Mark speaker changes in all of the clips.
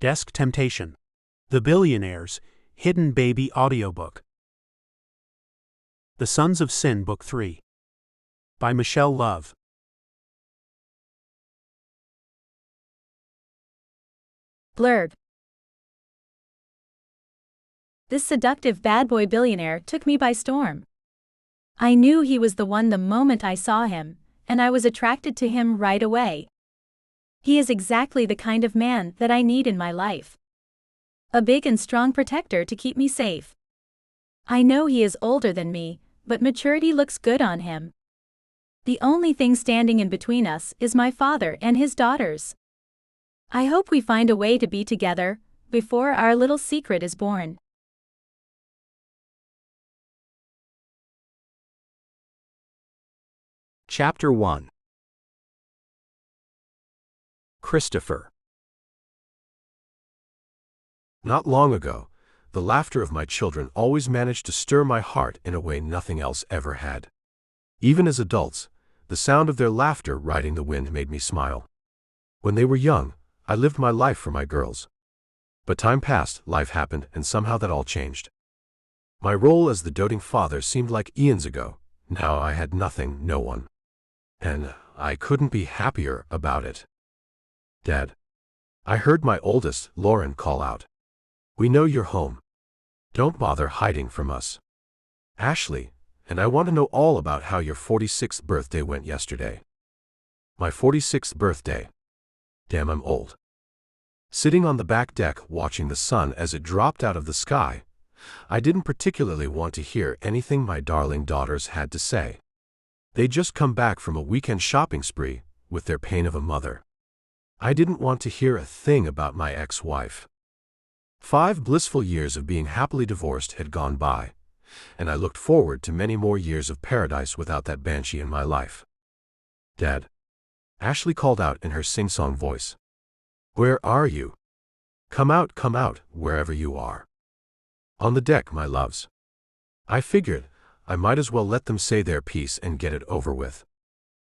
Speaker 1: Desk Temptation. The Billionaire's Hidden Baby Audiobook. The Sons of Sin, Book 3. By Michelle Love.
Speaker 2: Blurb. This seductive bad boy billionaire took me by storm. I knew he was the one the moment I saw him, and I was attracted to him right away. He is exactly the kind of man that I need in my life. A big and strong protector to keep me safe. I know he is older than me, but maturity looks good on him. The only thing standing in between us is my father and his daughters. I hope we find a way to be together before our little secret is born.
Speaker 1: Chapter 1. Christopher.
Speaker 3: Not long ago, the laughter of my children always managed to stir my heart in a way nothing else ever had. Even as adults, the sound of their laughter riding the wind made me smile. When they were young, I lived my life for my girls. But time passed, life happened, and somehow that all changed. My role as the doting father seemed like eons ago. Now I had nothing, no one. And I couldn't be happier about it. Dad. I heard my oldest, Lauren, call out. We know you're home. Don't bother hiding from us. Ashley, and I want to know all about how your 46th birthday went yesterday. My 46th birthday. Damn, I'm old. Sitting on the back deck watching the sun as it dropped out of the sky, I didn't particularly want to hear anything my darling daughters had to say. They'd just come back from a weekend shopping spree with their pain of a mother. I didn't want to hear a thing about my ex-wife. 5 blissful years of being happily divorced had gone by, and I looked forward to many more years of paradise without that banshee in my life. Dad. Ashley called out in her sing-song voice. Where are you? Come out, wherever you are. On the deck, my loves. I figured I might as well let them say their piece and get it over with.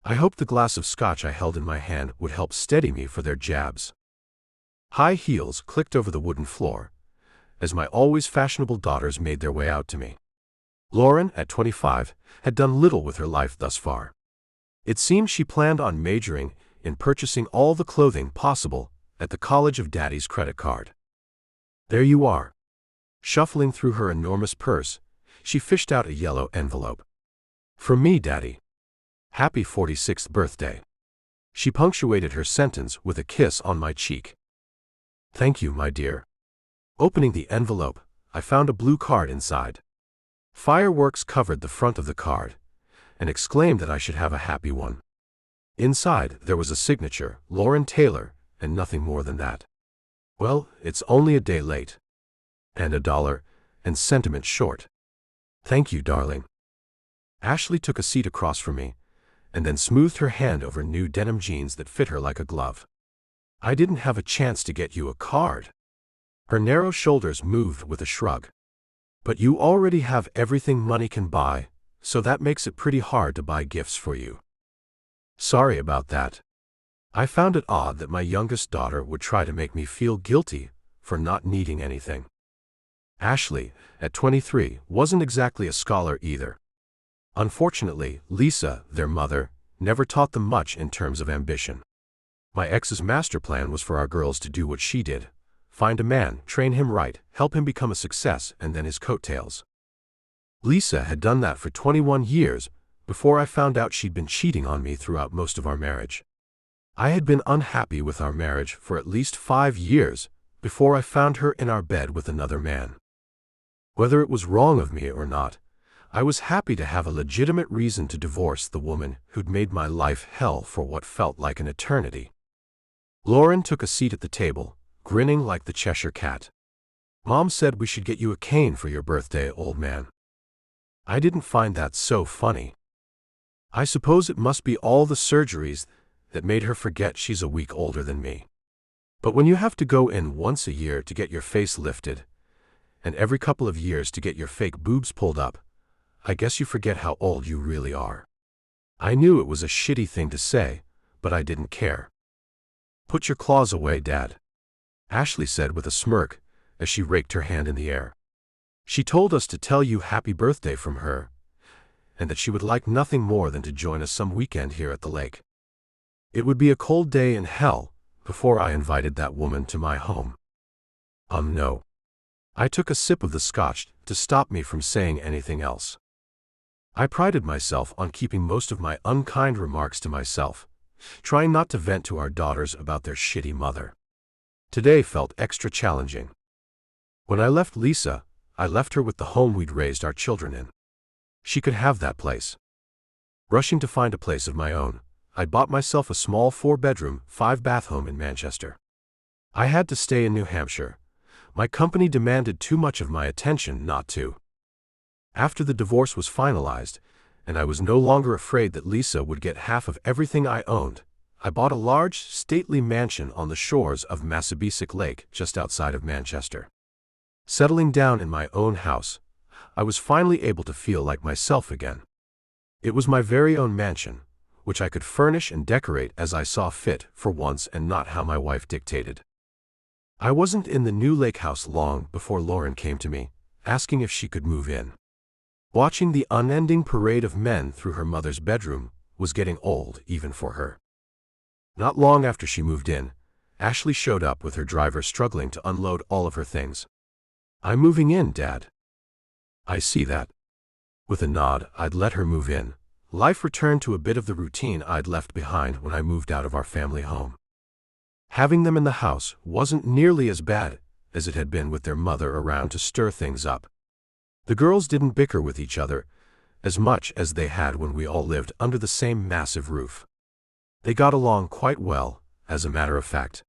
Speaker 3: I hoped the glass of scotch I held in my hand would help steady me for their jabs. High heels clicked over the wooden floor as my always fashionable daughters made their way out to me. Lauren, at 25, had done little with her life thus far. It seemed she planned on majoring in purchasing all the clothing possible at the college of Daddy's credit card. There you are. Shuffling through her enormous purse, she fished out a yellow envelope. From me, Daddy. Happy 46th birthday. She punctuated her sentence with a kiss on my cheek. Thank you, my dear. Opening the envelope, I found a blue card inside. Fireworks covered the front of the card, and exclaimed that I should have a happy one. Inside, there was a signature, Lauren Taylor, and nothing more than that. Well, it's only a day late. And $1 and sentiment short. Thank you, darling. Ashley took a seat across from me, and then smoothed her hand over new denim jeans that fit her like a glove. I didn't have a chance to get you a card. Her narrow shoulders moved with a shrug. But you already have everything money can buy, so that makes it pretty hard to buy gifts for you. Sorry about that. I found it odd that my youngest daughter would try to make me feel guilty for not needing anything. Ashley, at 23, wasn't exactly a scholar either. Unfortunately, Lisa, their mother, never taught them much in terms of ambition. My ex's master plan was for our girls to do what she did. Find a man, train him right, help him become a success, and then his coattails. Lisa had done that for 21 years before I found out she'd been cheating on me throughout most of our marriage. I had been unhappy with our marriage for at least 5 years before I found her in our bed with another man. Whether it was wrong of me or not, I was happy to have a legitimate reason to divorce the woman who'd made my life hell for what felt like an eternity. Lauren took a seat at the table, grinning like the Cheshire Cat. Mom said we should get you a cane for your birthday, old man. I didn't find that so funny. I suppose it must be all the surgeries that made her forget she's a week older than me. But when you have to go in once a year to get your face lifted, and every couple of years to get your fake boobs pulled up, I guess you forget how old you really are. I knew it was a shitty thing to say, but I didn't care. Put your claws away, Dad. Ashley said with a smirk as she raked her hand in the air. She told us to tell you happy birthday from her, and that she would like nothing more than to join us some weekend here at the lake. It would be a cold day in hell before I invited that woman to my home. No. I took a sip of the scotch to stop me from saying anything else. I prided myself on keeping most of my unkind remarks to myself, trying not to vent to our daughters about their shitty mother. Today felt extra challenging. When I left Lisa, I left her with the home we'd raised our children in. She could have that place. Rushing to find a place of my own, I bought myself a small 4-bedroom, 5-bath home in Manchester. I had to stay in New Hampshire. My company demanded too much of my attention not to. After the divorce was finalized, and I was no longer afraid that Lisa would get half of everything I owned, I bought a large, stately mansion on the shores of Massabesic Lake just outside of Manchester. Settling down in my own house, I was finally able to feel like myself again. It was my very own mansion, which I could furnish and decorate as I saw fit for once and not how my wife dictated. I wasn't in the new lake house long before Lauren came to me, asking if she could move in. Watching the unending parade of men through her mother's bedroom was getting old even for her. Not long after she moved in, Ashley showed up with her driver struggling to unload all of her things. "I'm moving in, Dad." "I see that." With a nod, I'd let her move in. Life returned to a bit of the routine I'd left behind when I moved out of our family home. Having them in the house wasn't nearly as bad as it had been with their mother around to stir things up. The girls didn't bicker with each other as much as they had when we all lived under the same massive roof. They got along quite well, as a matter of fact.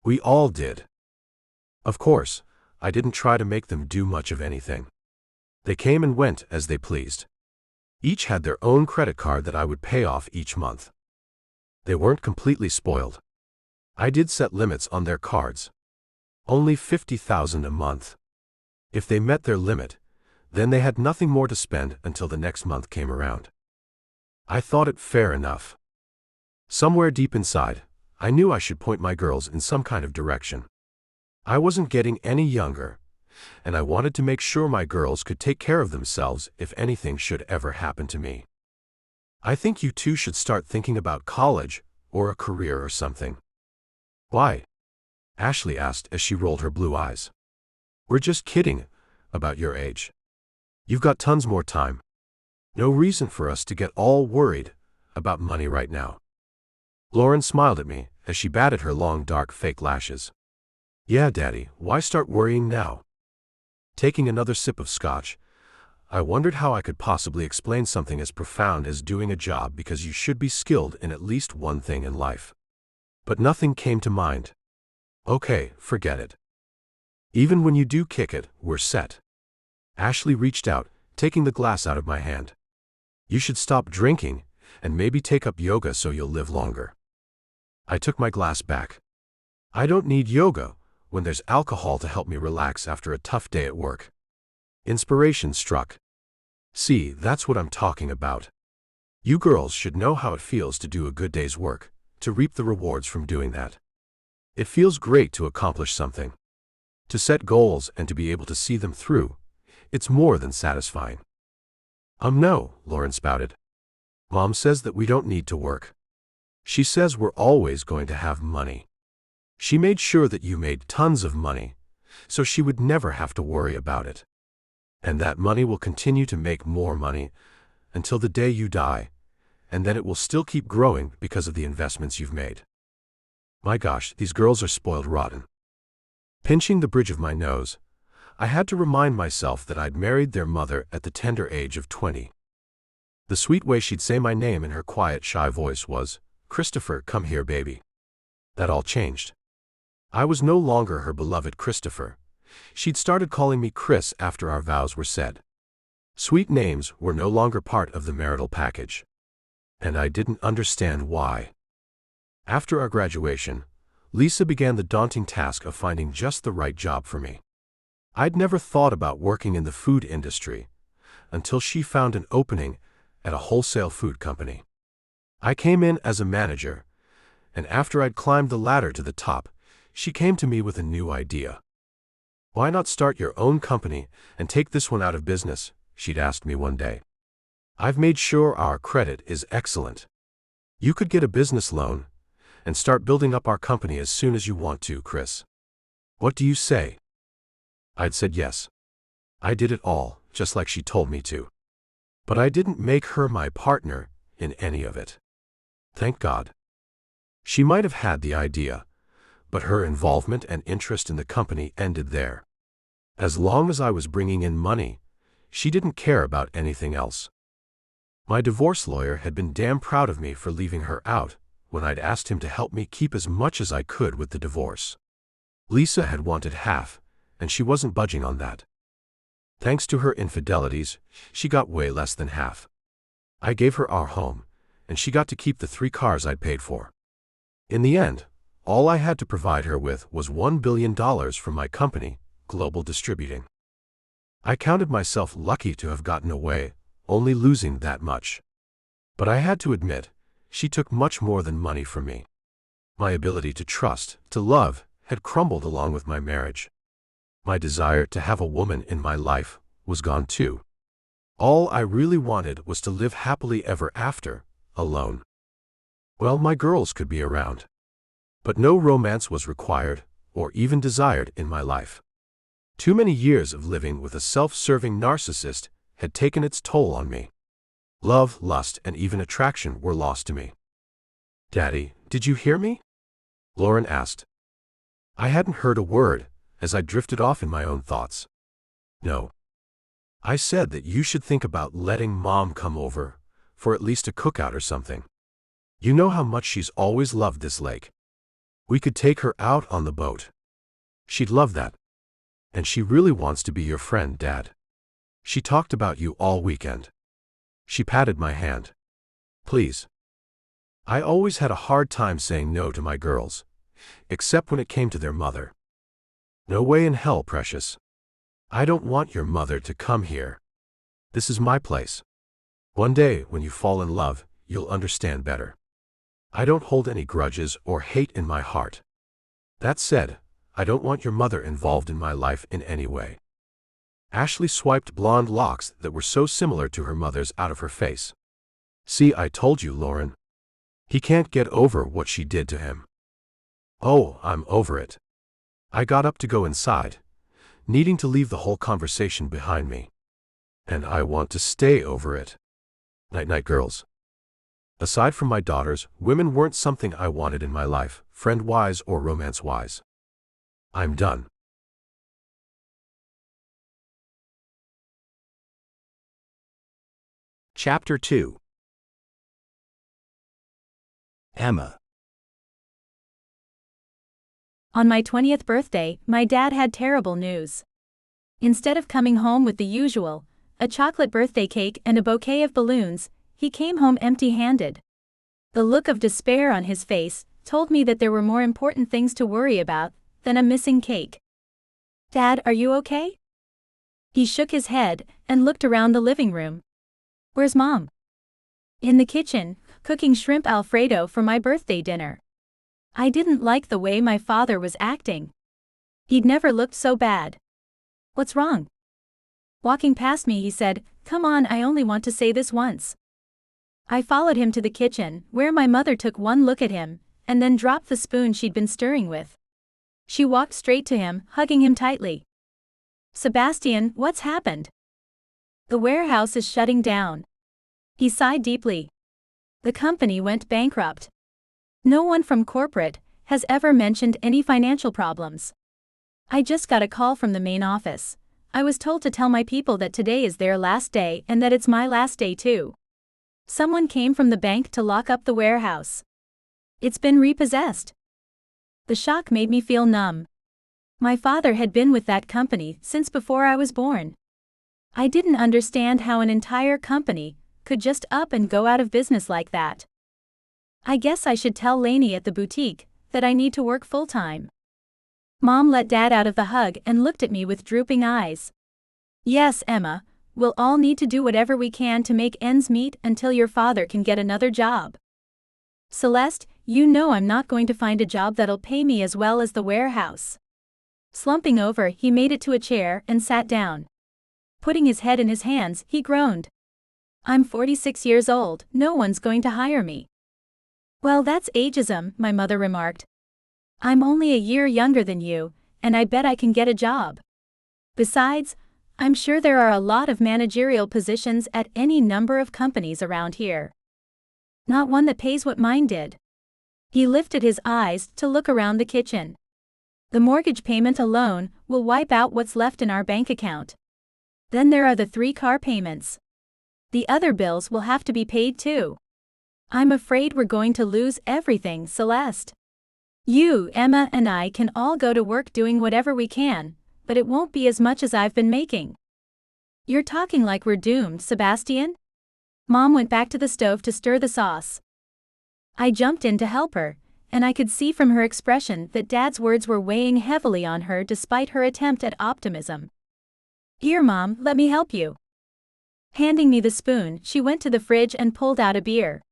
Speaker 3: We all did. Of course, I didn't try to make them do much of anything. They came and went as they pleased. Each had their own credit card that I would pay off each month. They weren't completely spoiled. I did set limits on their cards. Only $50,000 a month. If they met their limit, then they had nothing more to spend until the next month came around. I thought it fair enough. Somewhere deep inside, I knew I should point my girls in some kind of direction. I wasn't getting any younger, and I wanted to make sure my girls could take care of themselves if anything should ever happen to me. "I think you two should start thinking about college or a career or something." "Why?" Ashley asked as she rolled her blue eyes. "We're just kidding about your age. You've got tons more time. No reason for us to get all worried about money right now." Lauren smiled at me as she batted her long dark fake lashes. "Yeah, Daddy, why start worrying now?" Taking another sip of scotch, I wondered how I could possibly explain something as profound as doing a job because you should be skilled in at least one thing in life. But nothing came to mind. "Okay, forget it. Even when you do kick it, we're set." Ashley reached out, taking the glass out of my hand. "You should stop drinking and maybe take up yoga so you'll live longer." I took my glass back. I don't need yoga when there's alcohol to help me relax after a tough day at work. Inspiration struck. "See, that's what I'm talking about. You girls should know how it feels to do a good day's work, to reap the rewards from doing that. It feels great to accomplish something. To set goals and to be able to see them through, it's more than satisfying." No," Lauren spouted. "Mom says that we don't need to work. She says we're always going to have money. She made sure that you made tons of money, so she would never have to worry about it. And that money will continue to make more money until the day you die, and then it will still keep growing because of the investments you've made." My gosh, these girls are spoiled rotten. Pinching the bridge of my nose, I had to remind myself that I'd married their mother at the tender age of 20. The sweet way she'd say my name in her quiet, shy voice was, "Christopher, come here, baby." That all changed. I was no longer her beloved Christopher. She'd started calling me Chris after our vows were said. Sweet names were no longer part of the marital package. And I didn't understand why. After our graduation, Lisa began the daunting task of finding just the right job for me. I'd never thought about working in the food industry until she found an opening at a wholesale food company. I came in as a manager, and after I'd climbed the ladder to the top, she came to me with a new idea. "Why not start your own company and take this one out of business?" she'd asked me one day. "I've made sure our credit is excellent. You could get a business loan and start building up our company as soon as you want to, Chris. What do you say?" I'd said yes. I did it all, just like she told me to. But I didn't make her my partner in any of it. Thank God. She might have had the idea, but her involvement and interest in the company ended there. As long as I was bringing in money, she didn't care about anything else. My divorce lawyer had been damn proud of me for leaving her out when I'd asked him to help me keep as much as I could with the divorce. Lisa had wanted half, and she wasn't budging on that. Thanks to her infidelities, she got way less than half. I gave her our home, and she got to keep the 3 cars I'd paid for. In the end, all I had to provide her with was $1 billion from my company, Global Distributing. I counted myself lucky to have gotten away, only losing that much. But I had to admit, she took much more than money from me. My ability to trust, to love, had crumbled along with my marriage. My desire to have a woman in my life was gone too. All I really wanted was to live happily ever after, alone. Well, my girls could be around. But no romance was required, or even desired in my life. Too many years of living with a self-serving narcissist had taken its toll on me. Love, lust, and even attraction were lost to me. "Daddy, did you hear me?" Lauren asked. I hadn't heard a word, as I drifted off in my own thoughts. "No. I said that you should think about letting Mom come over, for at least a cookout or something. You know how much she's always loved this lake. We could take her out on the boat. She'd love that. And she really wants to be your friend, Dad. She talked about you all weekend." She patted my hand. "Please." I always had a hard time saying no to my girls, except when it came to their mother. "No way in hell, precious. I don't want your mother to come here. This is my place. One day, when you fall in love, you'll understand better. I don't hold any grudges or hate in my heart. That said, I don't want your mother involved in my life in any way." Ashley swiped blonde locks that were so similar to her mother's out of her face. "See, I told you, Lauren. He can't get over what she did to him." "Oh, I'm over it." I got up to go inside, needing to leave the whole conversation behind me. And I want to stay over it. Night-night, girls. Aside from my daughters, women weren't something I wanted in my life, friend-wise or romance-wise. I'm done.
Speaker 4: Chapter 2. Emma.
Speaker 2: On my 20th birthday, my dad had terrible news. Instead of coming home with the usual, a chocolate birthday cake and a bouquet of balloons, he came home empty-handed. The look of despair on his face told me that there were more important things to worry about than a missing cake. "Dad, are you okay?" He shook his head and looked around the living room. "Where's Mom?" "In the kitchen, cooking shrimp Alfredo for my birthday dinner." I didn't like the way my father was acting. He'd never looked so bad. "What's wrong?" Walking past me, he said, "Come on, I only want to say this once." I followed him to the kitchen, where my mother took one look at him, and then dropped the spoon she'd been stirring with. She walked straight to him, hugging him tightly. "Sebastian, what's happened?" "The warehouse is shutting down." He sighed deeply. "The company went bankrupt. No one from corporate has ever mentioned any financial problems. I just got a call from the main office. I was told to tell my people that today is their last day and that it's my last day too. Someone came from the bank to lock up the warehouse. It's been repossessed." The shock made me feel numb. My father had been with that company since before I was born. I didn't understand how an entire company could just up and go out of business like that. I guess I should tell Lainey at the boutique that I need to work full-time. Mom let Dad out of the hug and looked at me with drooping eyes. "Yes, Emma, we'll all need to do whatever we can to make ends meet until your father can get another job. Celeste, you know I'm not going to find a job that'll pay me as well as the warehouse. Slumping over, he made it to a chair and sat down. Putting his head in his hands, he groaned. I'm 46 years old, no one's going to hire me. Well, that's ageism, my mother remarked. I'm only a year younger than you, and I bet I can get a job. Besides, I'm sure there are a lot of managerial positions at any number of companies around here. Not one that pays what mine did. He lifted his eyes to look around the kitchen. The mortgage payment alone will wipe out what's left in our bank account. Then there are the 3 car payments. The other bills will have to be paid too. I'm afraid we're going to lose everything, Celeste. You, Emma, and I can all go to work doing whatever we can, but it won't be as much as I've been making. You're talking like we're doomed, Sebastian? Mom went back to the stove to stir the sauce. I jumped in to help her, and I could see from her expression that Dad's words were weighing heavily on her despite her attempt at optimism. Here, Mom, let me help you. Handing me the spoon, she went to the fridge and pulled out a beer.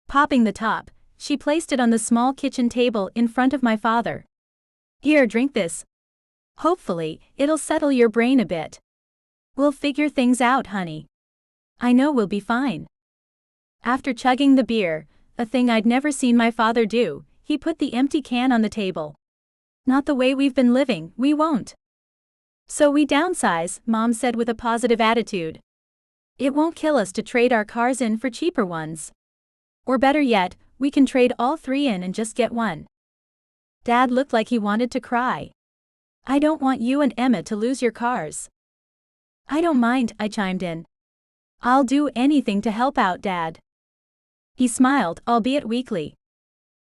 Speaker 2: Popping the top, she placed it on the small kitchen table in front of my father. Here, drink this. Hopefully, it'll settle your brain a bit. We'll figure things out, honey. I know we'll be fine. After chugging the beer, a thing I'd never seen my father do, he put the empty can on the table. Not the way we've been living, we won't. So we downsize, Mom said with a positive attitude. It won't kill us to trade our cars in for cheaper ones. Or better yet, we can trade all 3 in and just get one. Dad looked like he wanted to cry. I don't want you and Emma to lose your cars. I don't mind, I chimed in. I'll do anything to help out, Dad. He smiled, albeit weakly.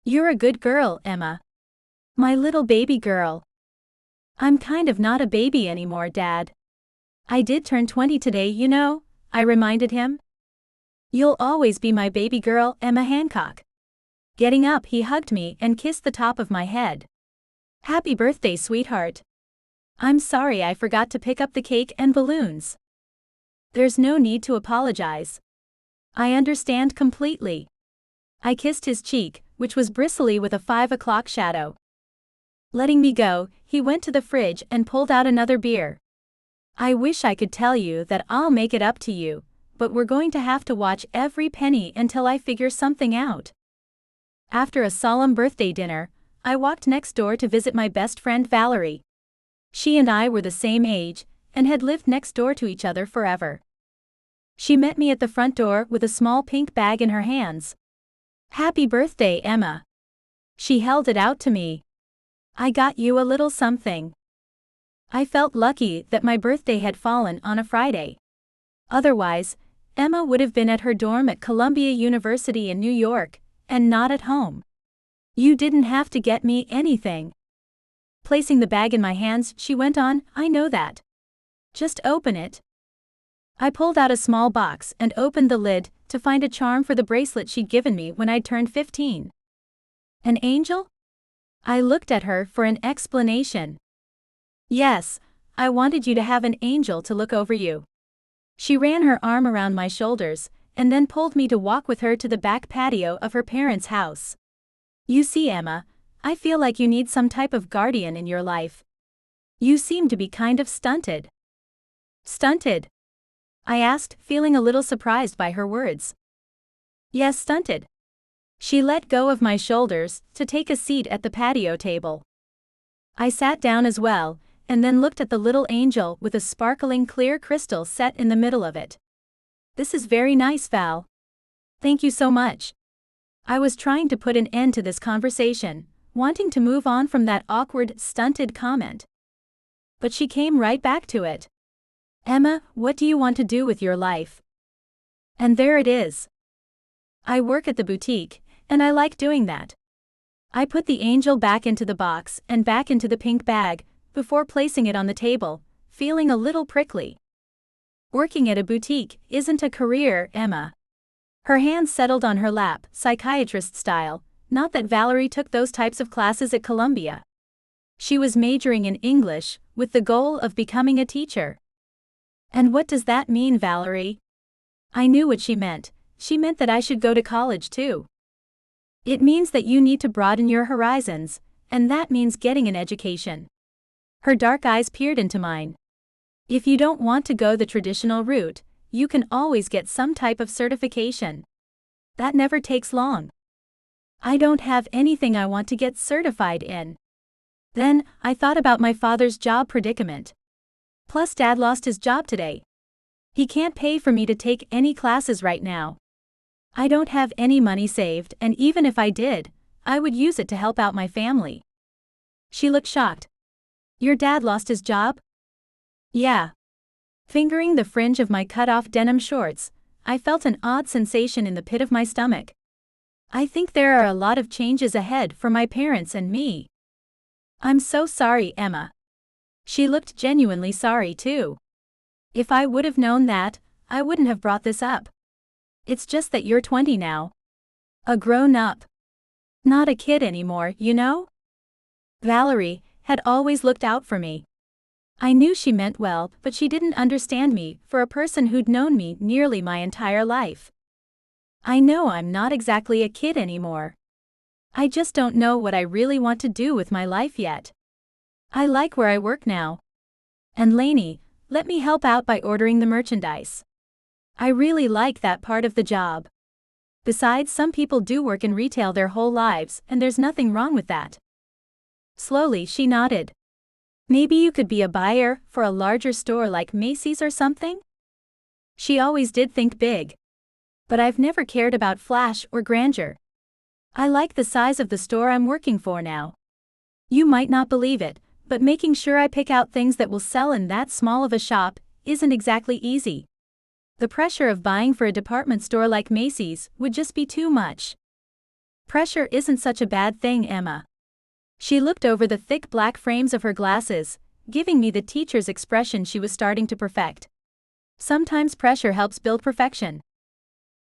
Speaker 2: You're a good girl, Emma. My little baby girl. I'm kind of not a baby anymore, Dad. I did turn 20 today, you know, I reminded him. You'll always be my baby girl, Emma Hancock. Getting up, he hugged me and kissed the top of my head. Happy birthday, sweetheart. I'm sorry I forgot to pick up the cake and balloons. There's no need to apologize. I understand completely. I kissed his cheek, which was bristly with a 5 o'clock shadow. Letting me go, he went to the fridge and pulled out another beer. I wish I could tell you that I'll make it up to you, but we're going to have to watch every penny until I figure something out. After a solemn birthday dinner, I walked next door to visit my best friend Valerie. She and I were the same age, and had lived next door to each other forever. She met me at the front door with a small pink bag in her hands. Happy birthday, Emma. She held it out to me. I got you a little something. I felt lucky that my birthday had fallen on a Friday. Otherwise, Emma would have been at her dorm at Columbia University in New York, and not at home. You didn't have to get me anything. Placing the bag in my hands, she went on, I know that. Just open it. I pulled out a small box and opened the lid to find a charm for the bracelet she'd given me when I'd turned 15. An angel? I looked at her for an explanation. Yes, I wanted you to have an angel to look over you. She ran her arm around my shoulders, and then pulled me to walk with her to the back patio of her parents' house. You see, Emma, I feel like you need some type of guardian in your life. You seem to be kind of stunted. Stunted? I asked, feeling a little surprised by her words. Yes, stunted. She let go of my shoulders to take a seat at the patio table. I sat down as well, and then looked at the little angel with a sparkling clear crystal set in the middle of it. This is very nice, Val. Thank you so much. I was trying to put an end to this conversation, wanting to move on from that awkward, stunted comment. But she came right back to it. Emma, what do you want to do with your life? And there it is. I work at the boutique, and I like doing that. I put the angel back into the box and back into the pink bag, before placing it on the table, feeling a little prickly. Working at a boutique isn't a career, Emma. Her hands settled on her lap, psychiatrist style, not that Valerie took those types of classes at Columbia. She was majoring in English, with the goal of becoming a teacher. And what does that mean, Valerie? I knew what she meant. She meant that I should go to college too. It means that you need to broaden your horizons, and that means getting an education. Her dark eyes peered into mine. If you don't want to go the traditional route, you can always get some type of certification. That never takes long. I don't have anything I want to get certified in. Then, I thought about my father's job predicament. Plus, Dad lost his job today. He can't pay for me to take any classes right now. I don't have any money saved, and even if I did, I would use it to help out my family. She looked shocked. Your dad lost his job? Yeah. Fingering the fringe of my cut-off denim shorts, I felt an odd sensation in the pit of my stomach. I think there are a lot of changes ahead for my parents and me. I'm so sorry, Emma. She looked genuinely sorry too. If I would have known that, I wouldn't have brought this up. It's just that you're 20 now. A grown-up. Not a kid anymore, you know? Valerie had always looked out for me. I knew she meant well, but she didn't understand me for a person who'd known me nearly my entire life. I know I'm not exactly a kid anymore. I just don't know what I really want to do with my life yet. I like where I work now. And Lainey, let me help out by ordering the merchandise. I really like that part of the job. Besides, some people do work in retail their whole lives, and there's nothing wrong with that. Slowly, she nodded. Maybe you could be a buyer for a larger store like Macy's or something? She always did think big. But I've never cared about flash or grandeur. I like the size of the store I'm working for now. You might not believe it, but making sure I pick out things that will sell in that small of a shop isn't exactly easy. The pressure of buying for a department store like Macy's would just be too much. Pressure isn't such a bad thing, Emma. She looked over the thick black frames of her glasses, giving me the teacher's expression she was starting to perfect. Sometimes pressure helps build perfection.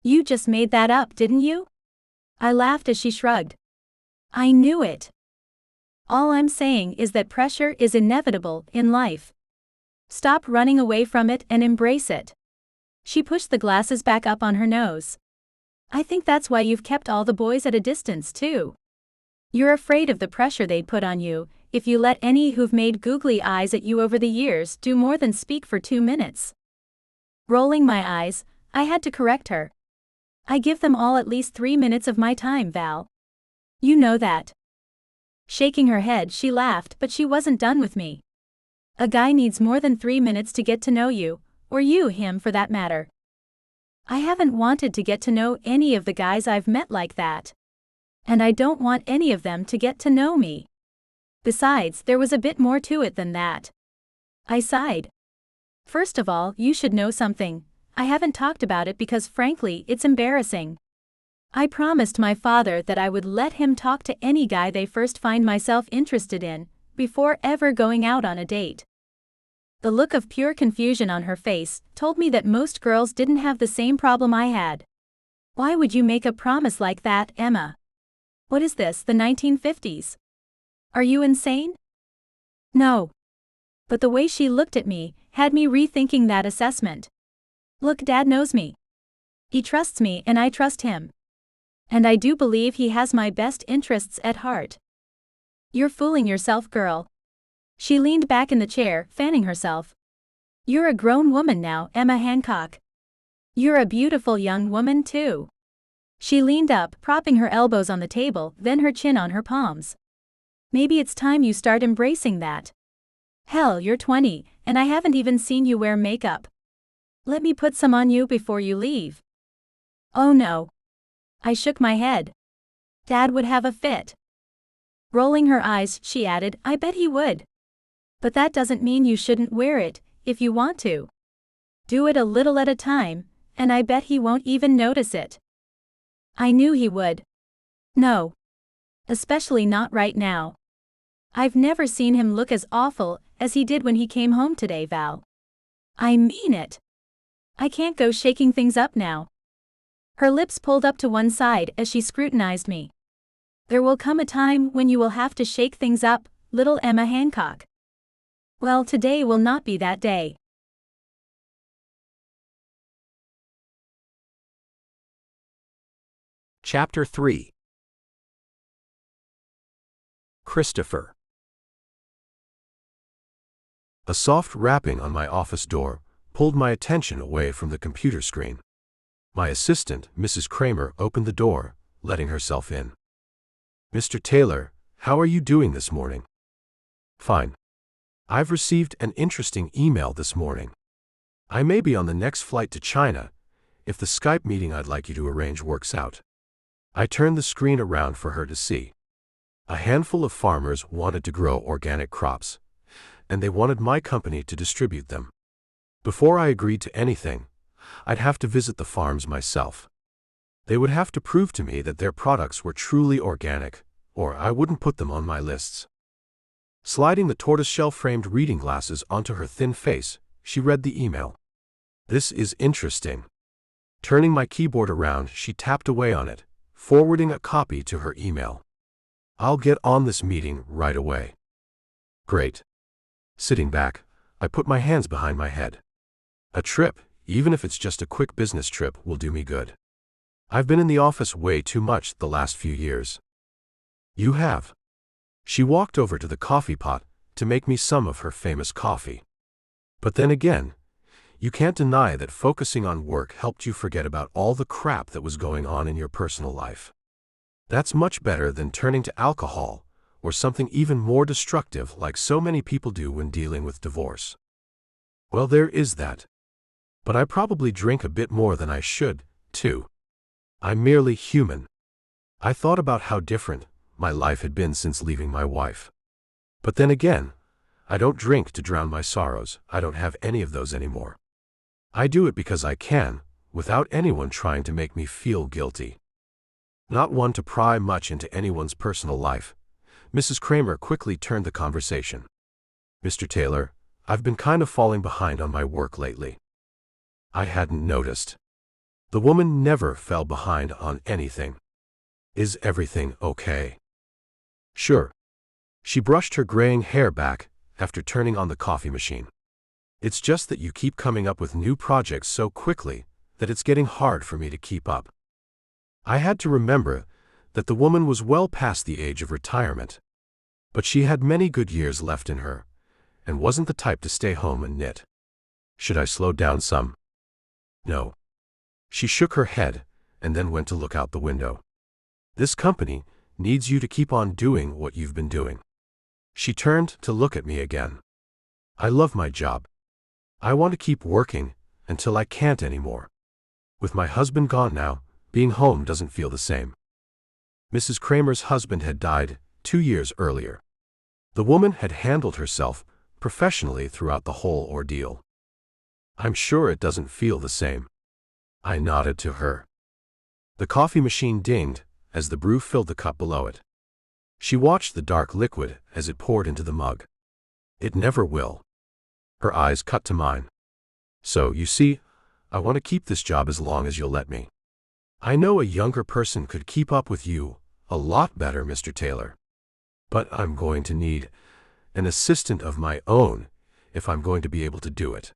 Speaker 2: You just made that up, didn't you? I laughed as she shrugged. I knew it. All I'm saying is that pressure is inevitable in life. Stop running away from it and embrace it. She pushed the glasses back up on her nose. I think that's why you've kept all the boys at a distance too. You're afraid of the pressure they'd put on you if you let any who've made googly eyes at you over the years do more than speak for 2 minutes. Rolling my eyes, I had to correct her. I give them all at least 3 minutes of my time, Val. You know that. Shaking her head, she laughed, but she wasn't done with me. A guy needs more than 3 minutes to get to know you, or you him for that matter. I haven't wanted to get to know any of the guys I've met like that. And I don't want any of them to get to know me. Besides, there was a bit more to it than that. I sighed. First of all, you should know something. I haven't talked about it because frankly, it's embarrassing. I promised my father that I would let him talk to any guy they first find myself interested in, before ever going out on a date. The look of pure confusion on her face told me that most girls didn't have the same problem I had. Why would you make a promise like that, Emma? What is this, the 1950s? Are you insane? No. But the way she looked at me had me rethinking that assessment. Look, Dad knows me. He trusts me and I trust him. And I do believe he has my best interests at heart. You're fooling yourself, girl. She leaned back in the chair, fanning herself. You're a grown woman now, Emma Hancock. You're a beautiful young woman too. She leaned up, propping her elbows on the table, then her chin on her palms. Maybe it's time you start embracing that. Hell, you're 20, and I haven't even seen you wear makeup. Let me put some on you before you leave. Oh no. I shook my head. Dad would have a fit. Rolling her eyes, she added, I bet he would. But that doesn't mean you shouldn't wear it, if you want to. Do it a little at a time, and I bet he won't even notice it. I knew he would. No. Especially not right now. I've never seen him look as awful as he did when he came home today, Val. I mean it. I can't go shaking things up now. Her lips pulled up to one side as she scrutinized me. There will come a time when you will have to shake things up, little Emma Hancock. Well, today will not be that day.
Speaker 4: Chapter 3 Christopher.
Speaker 3: A soft rapping on my office door pulled my attention away from the computer screen. My assistant, Mrs. Kramer, opened the door, letting herself in. "Mr. Taylor, how are you doing this morning?" "Fine. I've received an interesting email this morning. I may be on the next flight to China if the Skype meeting I'd like you to arrange works out." I turned the screen around for her to see. A handful of farmers wanted to grow organic crops, and they wanted my company to distribute them. Before I agreed to anything, I'd have to visit the farms myself. They would have to prove to me that their products were truly organic, or I wouldn't put them on my lists. Sliding the tortoiseshell-framed reading glasses onto her thin face, she read the email. "This is interesting." Turning my keyboard around, she tapped away on it, forwarding a copy to her email. "I'll get on this meeting right away." Great. Sitting back, I put my hands behind my head. A trip, even if it's just a quick business trip, will do me good. I've been in the office way too much the last few years. "You have." She walked over to the coffee pot to make me some of her famous coffee. But then again, you can't deny that focusing on work helped you forget about all the crap that was going on in your personal life. That's much better than turning to alcohol or something even more destructive like so many people do when dealing with divorce. Well, there is that. But I probably drink a bit more than I should, too. I'm merely human. I thought about how different my life had been since leaving my wife. But then again, I don't drink to drown my sorrows. I don't have any of those anymore. I do it because I can, without anyone trying to make me feel guilty. Not one to pry much into anyone's personal life, Mrs. Kramer quickly turned the conversation. "Mr. Taylor, I've been kind of falling behind on my work lately." I hadn't noticed. The woman never fell behind on anything. "Is everything okay?" "Sure." She brushed her graying hair back after turning on the coffee machine. "It's just that you keep coming up with new projects so quickly that it's getting hard for me to keep up." I had to remember that the woman was well past the age of retirement. But she had many good years left in her, and wasn't the type to stay home and knit. Should I slow down some? No. She shook her head and then went to look out the window. "This company needs you to keep on doing what you've been doing." She turned to look at me again. "I love my job. I want to keep working until I can't anymore. With my husband gone now, being home doesn't feel the same." Mrs. Kramer's husband had died 2 years earlier. The woman had handled herself professionally throughout the whole ordeal. "I'm sure it doesn't feel the same." I nodded to her. The coffee machine dinged as the brew filled the cup below it. She watched the dark liquid as it poured into the mug. "It never will." Her eyes cut to mine. "So, you see, I want to keep this job as long as you'll let me. I know a younger person could keep up with you a lot better, Mr. Taylor. But I'm going to need an assistant of my own if I'm going to be able to do it."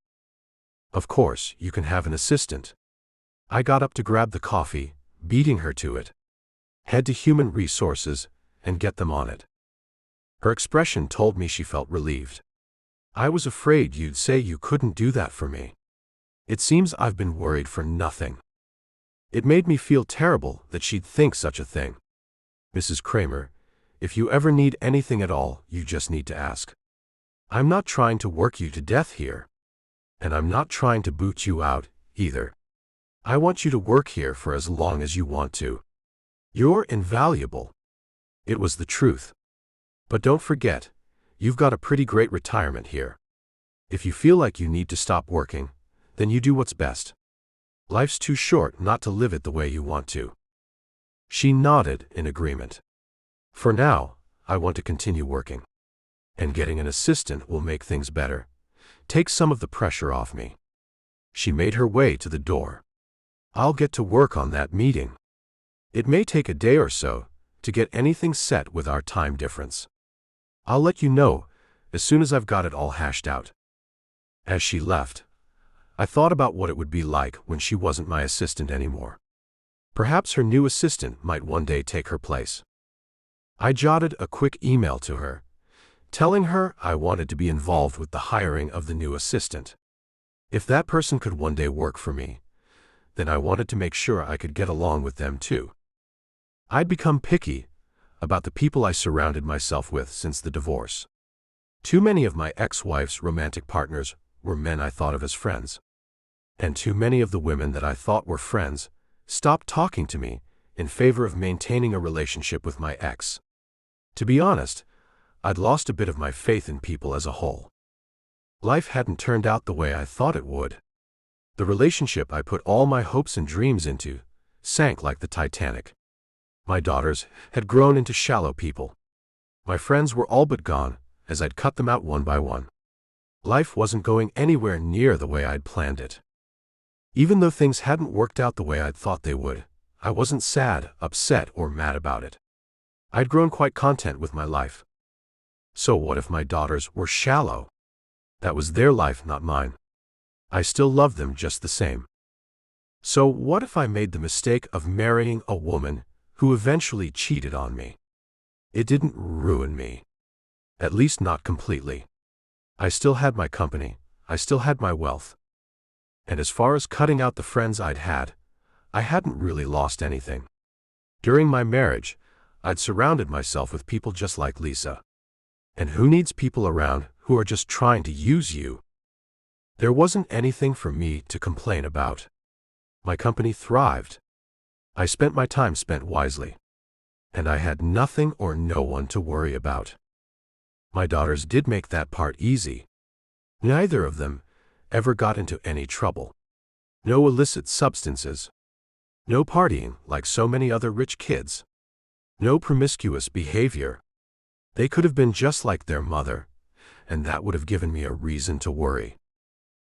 Speaker 3: "Of course, you can have an assistant." I got up to grab the coffee, beating her to it. "Head to human resources and get them on it." Her expression told me she felt relieved. "I was afraid you'd say you couldn't do that for me. It seems I've been worried for nothing." It made me feel terrible that she'd think such a thing. "Mrs. Kramer, if you ever need anything at all, you just need to ask. I'm not trying to work you to death here. And I'm not trying to boot you out, either. I want you to work here for as long as you want to. You're invaluable." It was the truth. "But don't forget, you've got a pretty great retirement here. If you feel like you need to stop working, then you do what's best. Life's too short not to live it the way you want to." She nodded in agreement. "For now, I want to continue working. And getting an assistant will make things better. Take some of the pressure off me." She made her way to the door. "I'll get to work on that meeting. It may take a day or so to get anything set with our time difference. I'll let you know as soon as I've got it all hashed out." As she left, I thought about what it would be like when she wasn't my assistant anymore. Perhaps her new assistant might one day take her place. I jotted a quick email to her, telling her I wanted to be involved with the hiring of the new assistant. If that person could one day work for me, then I wanted to make sure I could get along with them too. I'd become picky about the people I surrounded myself with since the divorce. Too many of my ex-wife's romantic partners were men I thought of as friends. And too many of the women that I thought were friends stopped talking to me in favor of maintaining a relationship with my ex. To be honest, I'd lost a bit of my faith in people as a whole. Life hadn't turned out the way I thought it would. The relationship I put all my hopes and dreams into sank like the Titanic. My daughters had grown into shallow people. My friends were all but gone, as I'd cut them out one by one. Life wasn't going anywhere near the way I'd planned it. Even though things hadn't worked out the way I'd thought they would, I wasn't sad, upset, or mad about it. I'd grown quite content with my life. So what if my daughters were shallow? That was their life, not mine. I still loved them just the same. So what if I made the mistake of marrying a woman who eventually cheated on me? It didn't ruin me. At least not completely. I still had my company, I still had my wealth. And as far as cutting out the friends I'd had, I hadn't really lost anything. During my marriage, I'd surrounded myself with people just like Lisa. And who needs people around who are just trying to use you? There wasn't anything for me to complain about. My company thrived. I spent my time spent wisely. And I had nothing or no one to worry about. My daughters did make that part easy. Neither of them ever got into any trouble. No illicit substances. No partying like so many other rich kids. No promiscuous behavior. They could have been just like their mother, and that would have given me a reason to worry.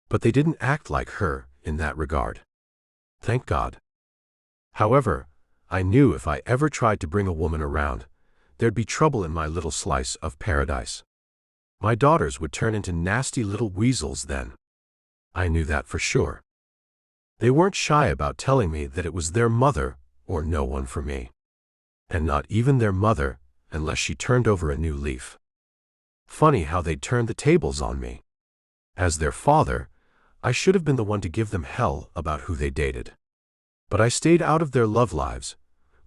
Speaker 3: But they didn't act like her in that regard. Thank God. However, I knew if I ever tried to bring a woman around, there'd be trouble in my little slice of paradise. My daughters would turn into nasty little weasels then. I knew that for sure. They weren't shy about telling me that it was their mother or no one for me. And not even their mother, unless she turned over a new leaf. Funny how they'd turned the tables on me. As their father, I should have been the one to give them hell about who they dated. But I stayed out of their love lives,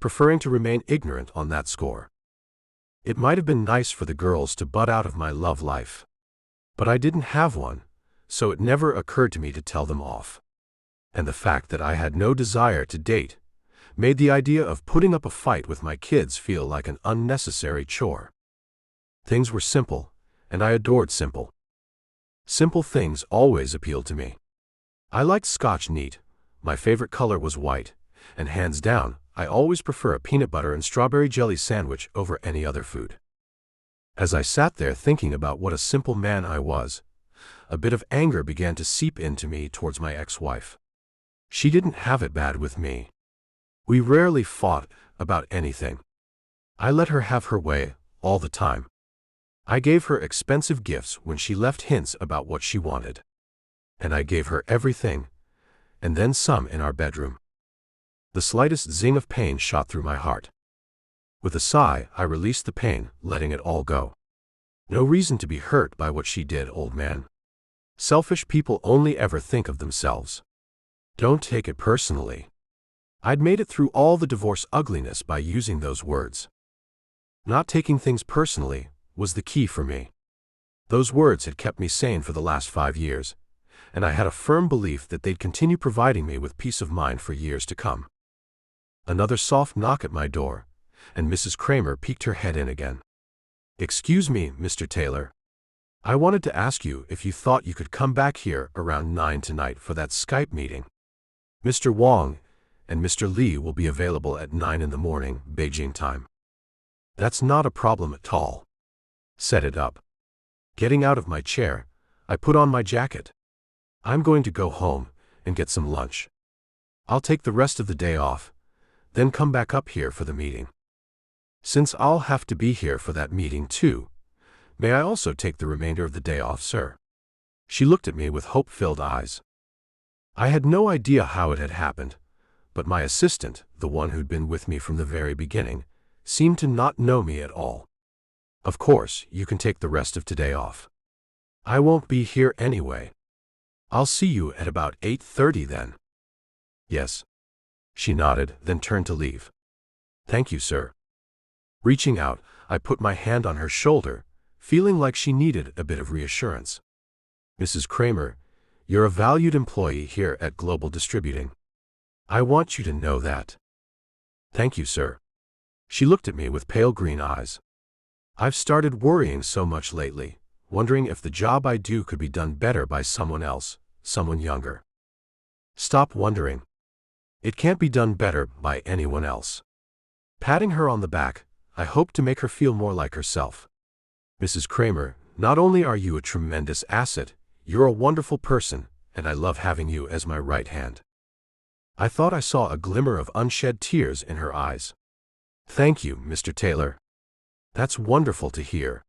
Speaker 3: preferring to remain ignorant on that score. It might have been nice for the girls to butt out of my love life. But I didn't have one, so it never occurred to me to tell them off. And the fact that I had no desire to date made the idea of putting up a fight with my kids feel like an unnecessary chore. Things were simple, and I adored simple. Simple things always appealed to me. I liked Scotch neat, my favorite color was white, and hands down, I always prefer a peanut butter and strawberry jelly sandwich over any other food. As I sat there thinking about what a simple man I was, a bit of anger began to seep into me towards my ex-wife. She didn't have it bad with me. We rarely fought about anything. I let her have her way all the time. I gave her expensive gifts when she left hints about what she wanted. And I gave her everything, and then some in our bedroom. The slightest zing of pain shot through my heart. With a sigh, I released the pain, letting it all go. No reason to be hurt by what she did, old man. Selfish people only ever think of themselves. Don't take it personally. I'd made it through all the divorce ugliness by using those words. Not taking things personally was the key for me. Those words had kept me sane for the last 5 years, and I had a firm belief that they'd continue providing me with peace of mind for years to come. Another soft knock at my door, and Mrs. Kramer peeked her head in again. "Excuse me, Mr. Taylor. I wanted to ask you if you thought you could come back here around 9 tonight for that Skype meeting. Mr. Wong and Mr. Lee will be available at 9 in the morning, Beijing time." "That's not a problem at all." "Set it up." Getting out of my chair, I put on my jacket. "I'm going to go home and get some lunch. I'll take the rest of the day off, then come back up here for the meeting. Since I'll have to be here for that meeting too, may I also take the remainder of the day off, sir?" She looked at me with hope-filled eyes. I had no idea how it had happened, but my assistant, the one who'd been with me from the very beginning, seemed to not know me at all. Of course, you can take the rest of today off. I won't be here anyway. I'll see you at about 8:30 then. Yes. She nodded, then turned to leave. Thank you, sir. Reaching out, I put my hand on her shoulder, feeling like she needed a bit of reassurance. Mrs. Kramer, you're a valued employee here at Global Distributing. I want you to know that. Thank you, sir. She looked at me with pale green eyes. I've started worrying so much lately, wondering if the job I do could be done better by someone else, someone younger. Stop wondering. It can't be done better by anyone else. Patting her on the back, I hoped to make her feel more like herself. Mrs. Kramer, not only are you a tremendous asset, you're a wonderful person, and I love having you as my right hand. I thought I saw a glimmer of unshed tears in her eyes. Thank you, Mr. Taylor. That's wonderful to hear.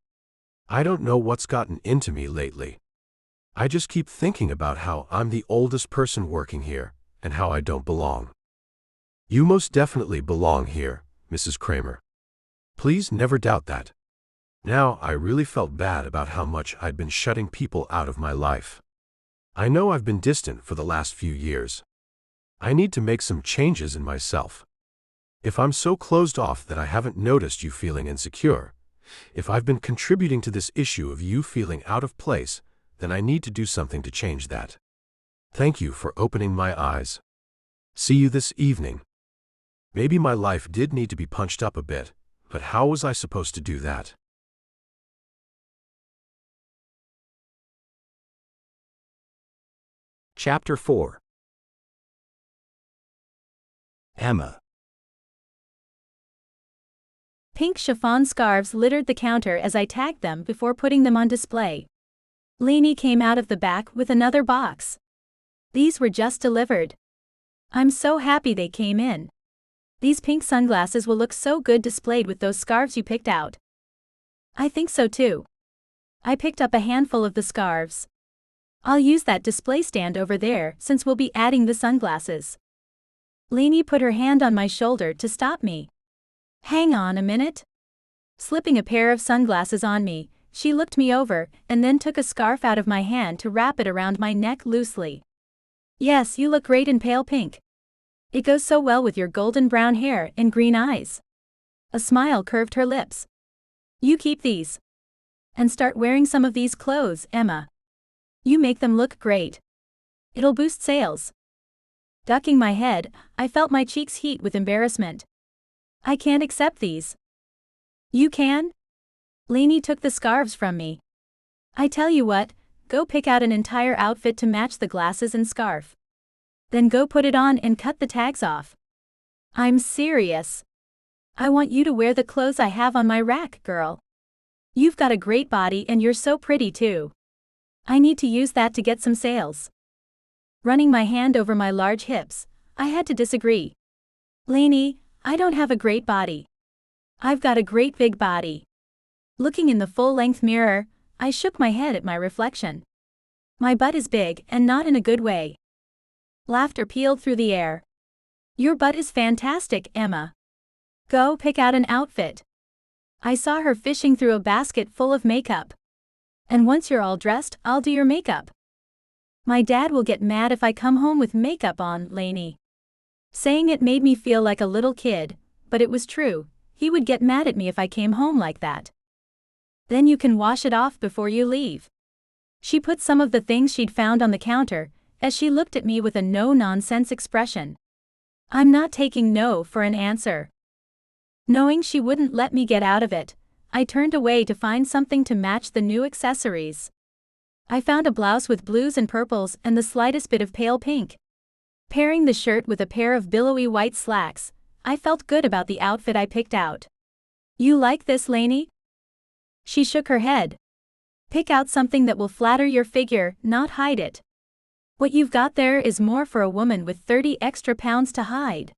Speaker 3: I don't know what's gotten into me lately. I just keep thinking about how I'm the oldest person working here, and how I don't belong. You most definitely belong here, Mrs. Kramer. Please never doubt that. Now I really felt bad about how much I'd been shutting people out of my life. I know I've been distant for the last few years. I need to make some changes in myself. If I'm so closed off that I haven't noticed you feeling insecure, if I've been contributing to this issue of you feeling out of place, then I need to do something to change that. Thank you for opening my eyes. See you this evening. Maybe my life did need to be punched up a bit, but how was I supposed to do that?
Speaker 4: Chapter 4. Emma.
Speaker 2: Pink chiffon scarves littered the counter as I tagged them before putting them on display. Lainey came out of the back with another box. These were just delivered. I'm so happy they came in. These pink sunglasses will look so good displayed with those scarves you picked out. I think so too. I picked up a handful of the scarves. I'll use that display stand over there since we'll be adding the sunglasses. Lainey put her hand on my shoulder to stop me. Hang on a minute. Slipping a pair of sunglasses on me, she looked me over and then took a scarf out of my hand to wrap it around my neck loosely. Yes, you look great in pale pink. It goes so well with your golden brown hair and green eyes. A smile curved her lips. You keep these. And start wearing some of these clothes, Emma. You make them look great. It'll boost sales. Ducking my head, I felt my cheeks heat with embarrassment. I can't accept these. You can? Lainey took the scarves from me. I tell you what, go pick out an entire outfit to match the glasses and scarf. Then go put it on and cut the tags off. I'm serious. I want you to wear the clothes I have on my rack, girl. You've got a great body and you're so pretty too. I need to use that to get some sales. Running my hand over my large hips, I had to disagree. Lainey, I don't have a great body. I've got a great big body. Looking in the full-length mirror, I shook my head at my reflection. My butt is big and not in a good way. Laughter pealed through the air. Your butt is fantastic, Emma. Go pick out an outfit. I saw her fishing through a basket full of makeup. And once you're all dressed, I'll do your makeup. My dad will get mad if I come home with makeup on, Lainey. Saying it made me feel like a little kid, but it was true. He would get mad at me if I came home like that. Then you can wash it off before you leave. She put some of the things she'd found on the counter, as she looked at me with a no-nonsense expression. I'm not taking no for an answer. Knowing she wouldn't let me get out of it, I turned away to find something to match the new accessories. I found a blouse with blues and purples and the slightest bit of pale pink. Pairing the shirt with a pair of billowy white slacks, I felt good about the outfit I picked out. You like this, Lainey? She shook her head. Pick out something that will flatter your figure, not hide it. What you've got there is more for a woman with 30 extra pounds to hide.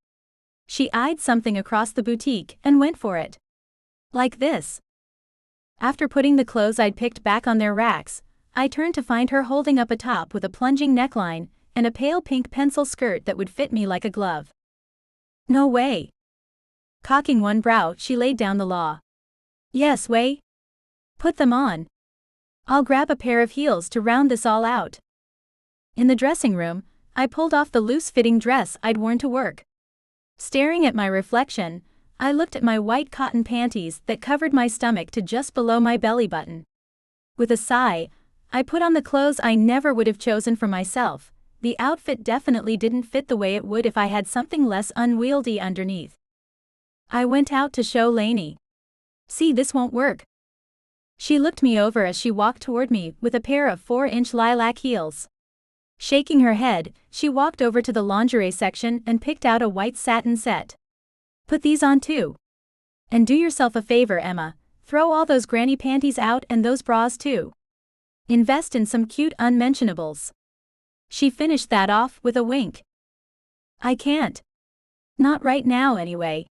Speaker 2: She eyed something across the boutique and went for it. Like this. After putting the clothes I'd picked back on their racks, I turned to find her holding up a top with a plunging neckline and a pale pink pencil skirt that would fit me like a glove. No way. Cocking one brow, she laid down the law. Yes, Wei. Put them on. I'll grab a pair of heels to round this all out. In the dressing room, I pulled off the loose-fitting dress I'd worn to work. Staring at my reflection, I looked at my white cotton panties that covered my stomach to just below my belly button. With a sigh, I put on the clothes I never would have chosen for myself. The outfit definitely didn't fit the way it would if I had something less unwieldy underneath. I went out to show Lainey. See, this won't work. She looked me over as she walked toward me with a pair of 4-inch lilac heels. Shaking her head, she walked over to the lingerie section and picked out a white satin set. Put these on too. And do yourself a favor, Emma, throw all those granny panties out and those bras too. Invest in some cute unmentionables. She finished that off with a wink. I can't. Not right now anyway.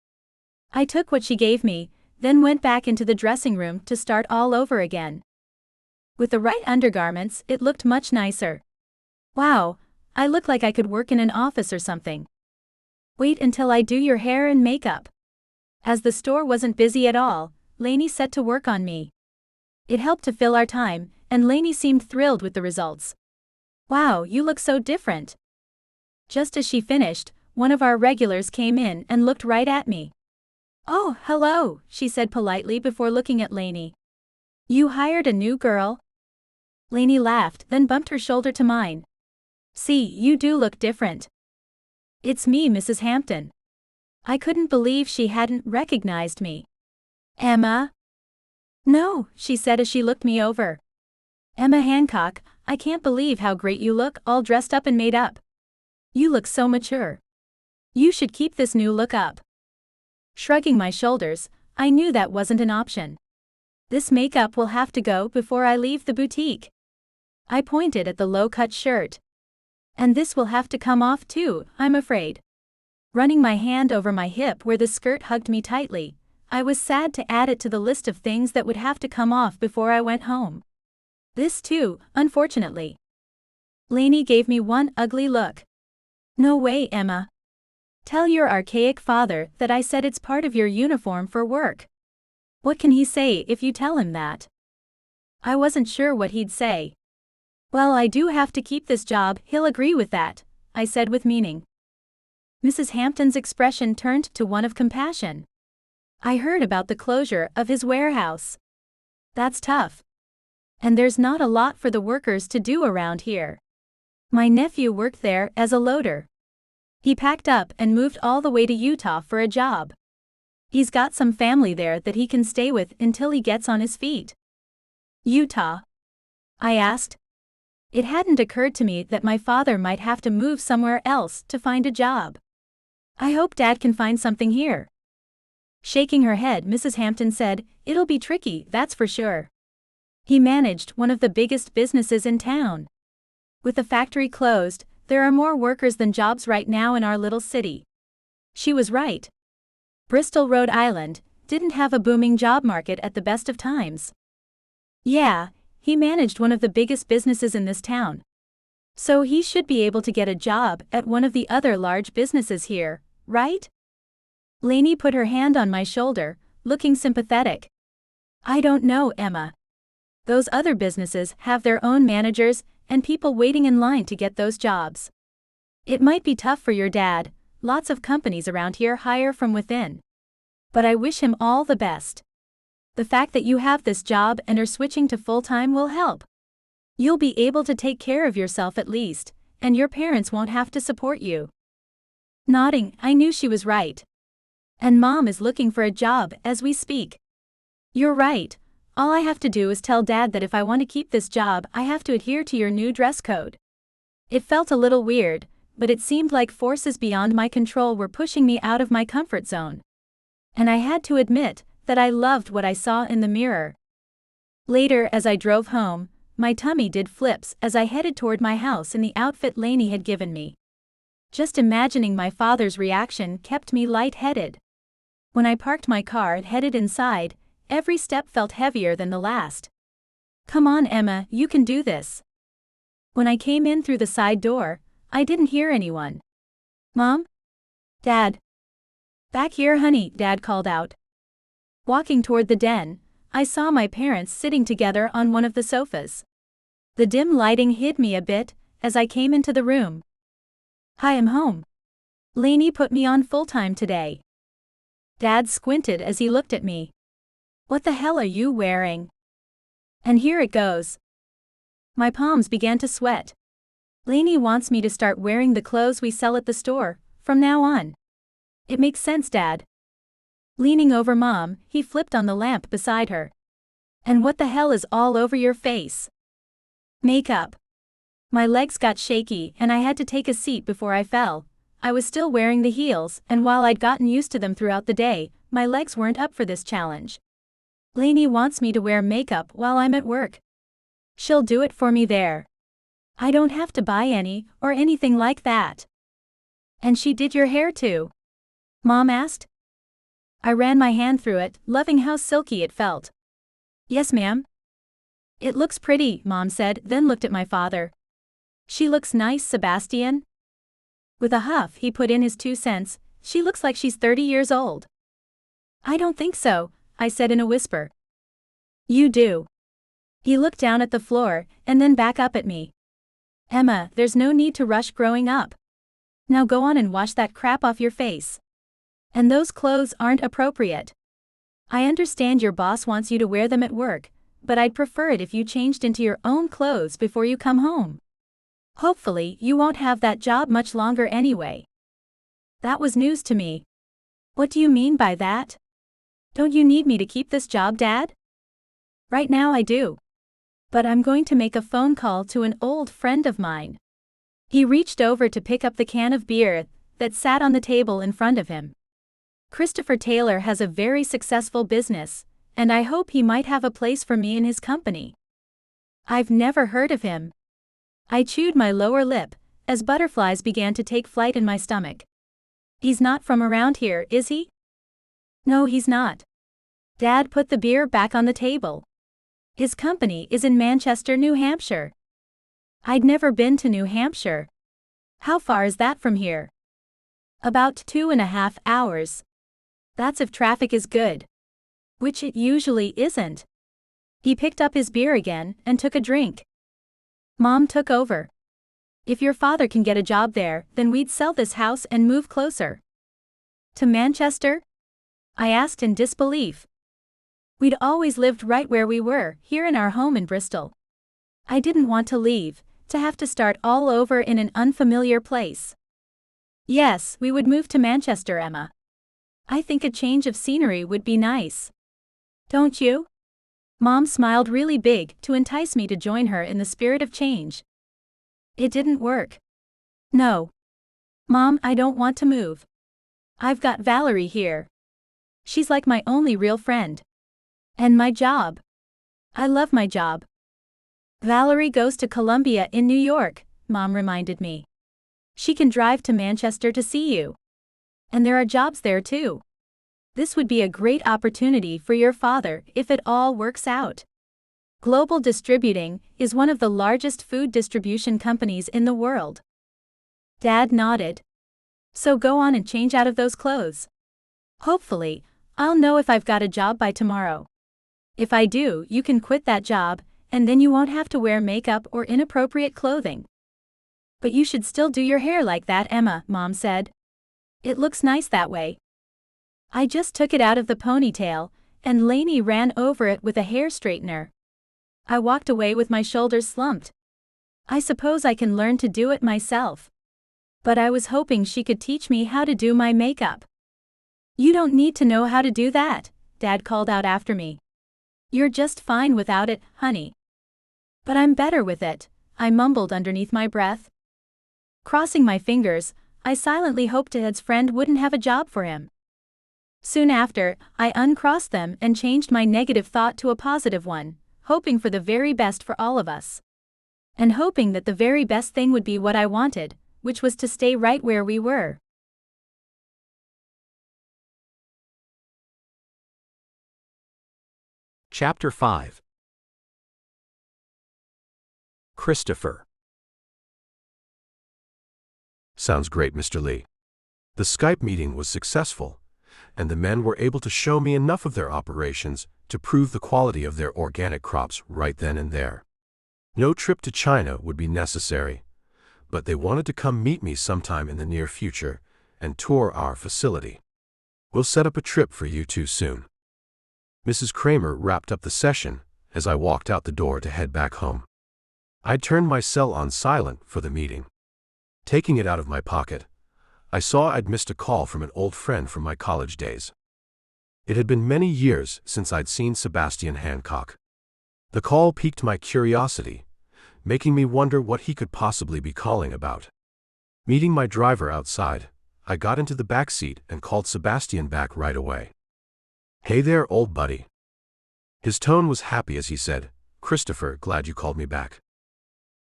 Speaker 2: I took what she gave me, then went back into the dressing room to start all over again. With the right undergarments, it looked much nicer. Wow, I look like I could work in an office or something. Wait until I do your hair and makeup. As the store wasn't busy at all, Lainey set to work on me. It helped to fill our time, and Lainey seemed thrilled with the results. Wow, you look so different. Just as she finished, one of our regulars came in and looked right at me. Oh, hello, she said politely before looking at Lainey. You hired a new girl? Lainey laughed, then bumped her shoulder to mine. See, you do look different. It's me, Mrs. Hampton. I couldn't believe she hadn't recognized me. Emma? No, she said as she looked me over. Emma Hancock, I can't believe how great you look, all dressed up and made up. You look so mature. You should keep this new look up. Shrugging my shoulders, I knew that wasn't an option. This makeup will have to go before I leave the boutique. I pointed at the low-cut shirt. And this will have to come off too, I'm afraid. Running my hand over my hip where the skirt hugged me tightly, I was sad to add it to the list of things that would have to come off before I went home. This too, unfortunately. Lainey gave me one ugly look. No way, Emma. Tell your archaic father that I said it's part of your uniform for work. What can he say if you tell him that? I wasn't sure what he'd say. Well, I do have to keep this job, he'll agree with that, I said with meaning. Mrs. Hampton's expression turned to one of compassion. I heard about the closure of his warehouse. That's tough. And there's not a lot for the workers to do around here. My nephew worked there as a loader. He packed up and moved all the way to Utah for a job. He's got some family there that he can stay with until he gets on his feet. Utah? I asked. It hadn't occurred to me that my father might have to move somewhere else to find a job. I hope Dad can find something here. Shaking her head, Mrs. Hampton said, It'll be tricky, that's for sure. He managed one of the biggest businesses in town. With the factory closed, there are more workers than jobs right now in our little city. She was right. Bristol, Rhode Island, didn't have a booming job market at the best of times. Yeah, he managed one of the biggest businesses in this town. So he should be able to get a job at one of the other large businesses here, right? Lainey put her hand on my shoulder, looking sympathetic. I don't know, Emma. Those other businesses have their own managers and people waiting in line to get those jobs. It might be tough for your dad, lots of companies around here hire from within. But I wish him all the best. The fact that you have this job and are switching to full-time will help. You'll be able to take care of yourself at least, and your parents won't have to support you. Nodding, I knew she was right. And Mom is looking for a job as we speak. You're right. All I have to do is tell Dad that if I want to keep this job, I have to adhere to your new dress code. It felt a little weird, but it seemed like forces beyond my control were pushing me out of my comfort zone. And I had to admit that I loved what I saw in the mirror. Later, as I drove home, my tummy did flips as I headed toward my house in the outfit Lainey had given me. Just imagining my father's reaction kept me lightheaded. When I parked my car and headed inside, every step felt heavier than the last. Come on, Emma, you can do this. When I came in through the side door, I didn't hear anyone. Mom? Dad? Back here, honey, Dad called out. Walking toward the den, I saw my parents sitting together on one of the sofas. The dim lighting hid me a bit as I came into the room. Hi, I'm home. Lainey put me on full-time today. Dad squinted as he looked at me. What the hell are you wearing? And here it goes. My palms began to sweat. Lainey wants me to start wearing the clothes we sell at the store, from now on. It makes sense, Dad. Leaning over Mom, he flipped on the lamp beside her. And what the hell is all over your face? Makeup. My legs got shaky and I had to take a seat before I fell. I was still wearing the heels, and while I'd gotten used to them throughout the day, my legs weren't up for this challenge. Lainey wants me to wear makeup while I'm at work. She'll do it for me there. I don't have to buy any or anything like that. And she did your hair too? Mom asked. I ran my hand through it, loving how silky it felt. Yes, ma'am. It looks pretty, Mom said, then looked at my father. She looks nice, Sebastian. With a huff, he put in his 2 cents. She looks like she's 30 years old. I don't think so, I said in a whisper. You do. He looked down at the floor and then back up at me. Emma, there's no need to rush growing up. Now go on and wash that crap off your face. And those clothes aren't appropriate. I understand your boss wants you to wear them at work, but I'd prefer it if you changed into your own clothes before you come home. Hopefully, you won't have that job much longer anyway. That was news to me. What do you mean by that? Don't you need me to keep this job, Dad? Right now I do. But I'm going to make a phone call to an old friend of mine. He reached over to pick up the can of beer that sat on the table in front of him. Christopher Taylor has a very successful business, and I hope he might have a place for me in his company. I've never heard of him. I chewed my lower lip as butterflies began to take flight in my stomach. He's not from around here, is he? No, he's not. Dad put the beer back on the table. His company is in Manchester, New Hampshire. I'd never been to New Hampshire. How far is that from here? About 2.5 hours. That's if traffic is good. Which it usually isn't. He picked up his beer again and took a drink. Mom took over. If your father can get a job there, then we'd sell this house and move closer. To Manchester? I asked in disbelief. We'd always lived right where we were, here in our home in Bristol. I didn't want to leave, to have to start all over in an unfamiliar place. Yes, we would move to Manchester, Emma. I think a change of scenery would be nice. Don't you? Mom smiled really big to entice me to join her in the spirit of change. It didn't work. No. Mom, I don't want to move. I've got Valerie here. She's like my only real friend. And my job. I love my job. Valerie goes to Columbia in New York, Mom reminded me. She can drive to Manchester to see you. And there are jobs there too. This would be a great opportunity for your father if it all works out. Global Distributing is one of the largest food distribution companies in the world. Dad nodded. So go on and change out of those clothes. Hopefully, I'll know if I've got a job by tomorrow. If I do, you can quit that job, and then you won't have to wear makeup or inappropriate clothing. But you should still do your hair like that, Emma, Mom said. It looks nice that way. I just took it out of the ponytail, and Lainey ran over it with a hair straightener. I walked away with my shoulders slumped. I suppose I can learn to do it myself. But I was hoping she could teach me how to do my makeup. You don't need to know how to do that, Dad called out after me. You're just fine without it, honey. But I'm better with it, I mumbled underneath my breath. Crossing my fingers, I silently hoped Ted's friend wouldn't have a job for him. Soon after, I uncrossed them and changed my negative thought to a positive one, hoping for the very best for all of us. And hoping that the very best thing would be what I wanted, which was to stay right where we were.
Speaker 4: Chapter 5. Christopher.
Speaker 3: Sounds great, Mr. Lee. The Skype meeting was successful, and the men were able to show me enough of their operations to prove the quality of their organic crops right then and there. No trip to China would be necessary, but they wanted to come meet me sometime in the near future and tour our facility. We'll set up a trip for you two soon. Mrs. Kramer wrapped up the session as I walked out the door to head back home. I turned my cell on silent for the meeting. Taking it out of my pocket, I saw I'd missed a call from an old friend from my college days. It had been many years since I'd seen Sebastian Hancock. The call piqued my curiosity, making me wonder what he could possibly be calling about. Meeting my driver outside, I got into the back seat and called Sebastian back right away. "Hey there, old buddy." His tone was happy as he said, "Christopher, glad you called me back."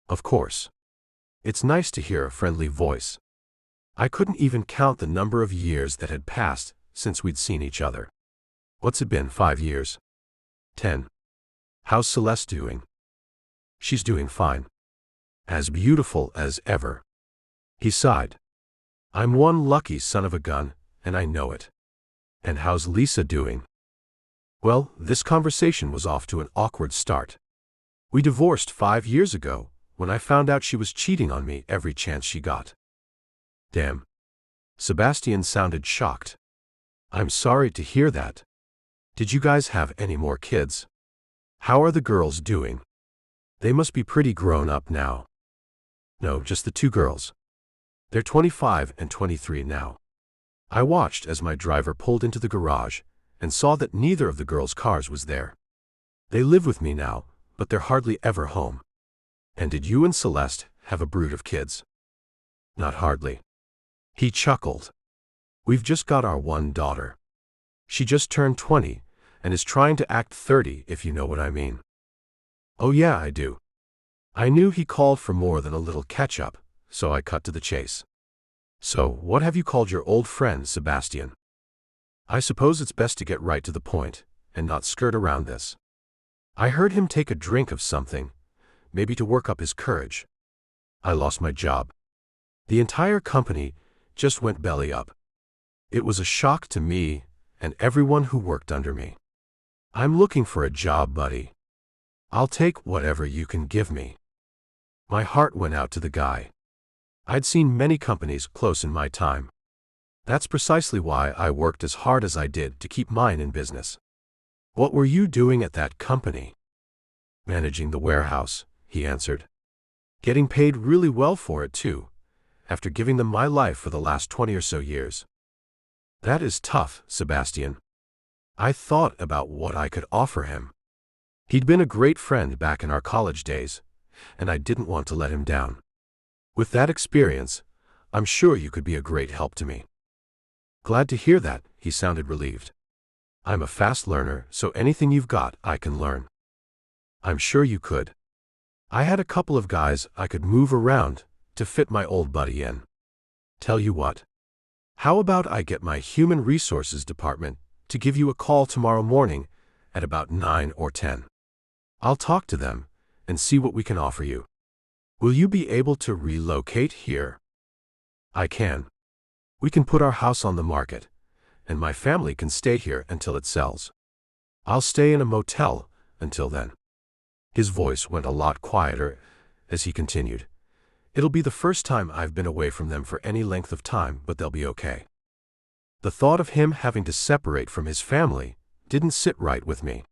Speaker 3: Of course. It's nice to hear a friendly voice. I couldn't even count the number of years that had passed since we'd seen each other. What's it been, 5 years? 10. How's Celeste doing? She's doing fine. As beautiful as ever. He sighed. I'm one lucky son of a gun, and I know it. And how's Lisa doing? Well, this conversation was off to an awkward start. We divorced 5 years ago, when I found out she was cheating on me every chance she got. Damn. Sebastian sounded shocked. I'm sorry to hear that. Did you guys have any more kids? How are the girls doing? They must be pretty grown up now. No, just the 2 girls. They're 25 and 23 now. I watched as my driver pulled into the garage and saw that neither of the girls' cars was there. They live with me now, but they're hardly ever home. And did you and Celeste have a brood of kids? Not hardly. He chuckled. We've just got our one daughter. She just turned 20 and is trying to act 30, if you know what I mean. Oh yeah, I do. I knew he called for more than a little catch-up, so I cut to the chase. So, what have you called your old friend, Sebastian? I suppose it's best to get right to the point and not skirt around this. I heard him take a drink of something, maybe to work up his courage. I lost my job. The entire company just went belly up. It was a shock to me and everyone who worked under me. I'm looking for a job, buddy. I'll take whatever you can give me. My heart went out to the guy. I'd seen many companies close in my time. That's precisely why I worked as hard as I did to keep mine in business. What were you doing at that company? Managing the warehouse, he answered. Getting paid really well for it too, after giving them my life for the last 20 or so years. That is tough, Sebastian. I thought about what I could offer him. He'd been a great friend back in our college days, and I didn't want to let him down. With that experience, I'm sure you could be a great help to me. Glad to hear that, he sounded relieved. I'm a fast learner, so anything you've got, I can learn. I'm sure you could. I had a couple of guys I could move around to fit my old buddy in. Tell you what. How about I get my human resources department to give you a call tomorrow morning at about 9 or 10. I'll talk to them and see what we can offer you. Will you be able to relocate here? I can. We can put our house on the market, and my family can stay here until it sells. I'll stay in a motel until then. His voice went a lot quieter as he continued. It'll be the first time I've been away from them for any length of time, but they'll be okay. The thought of him having to separate from his family didn't sit right with me.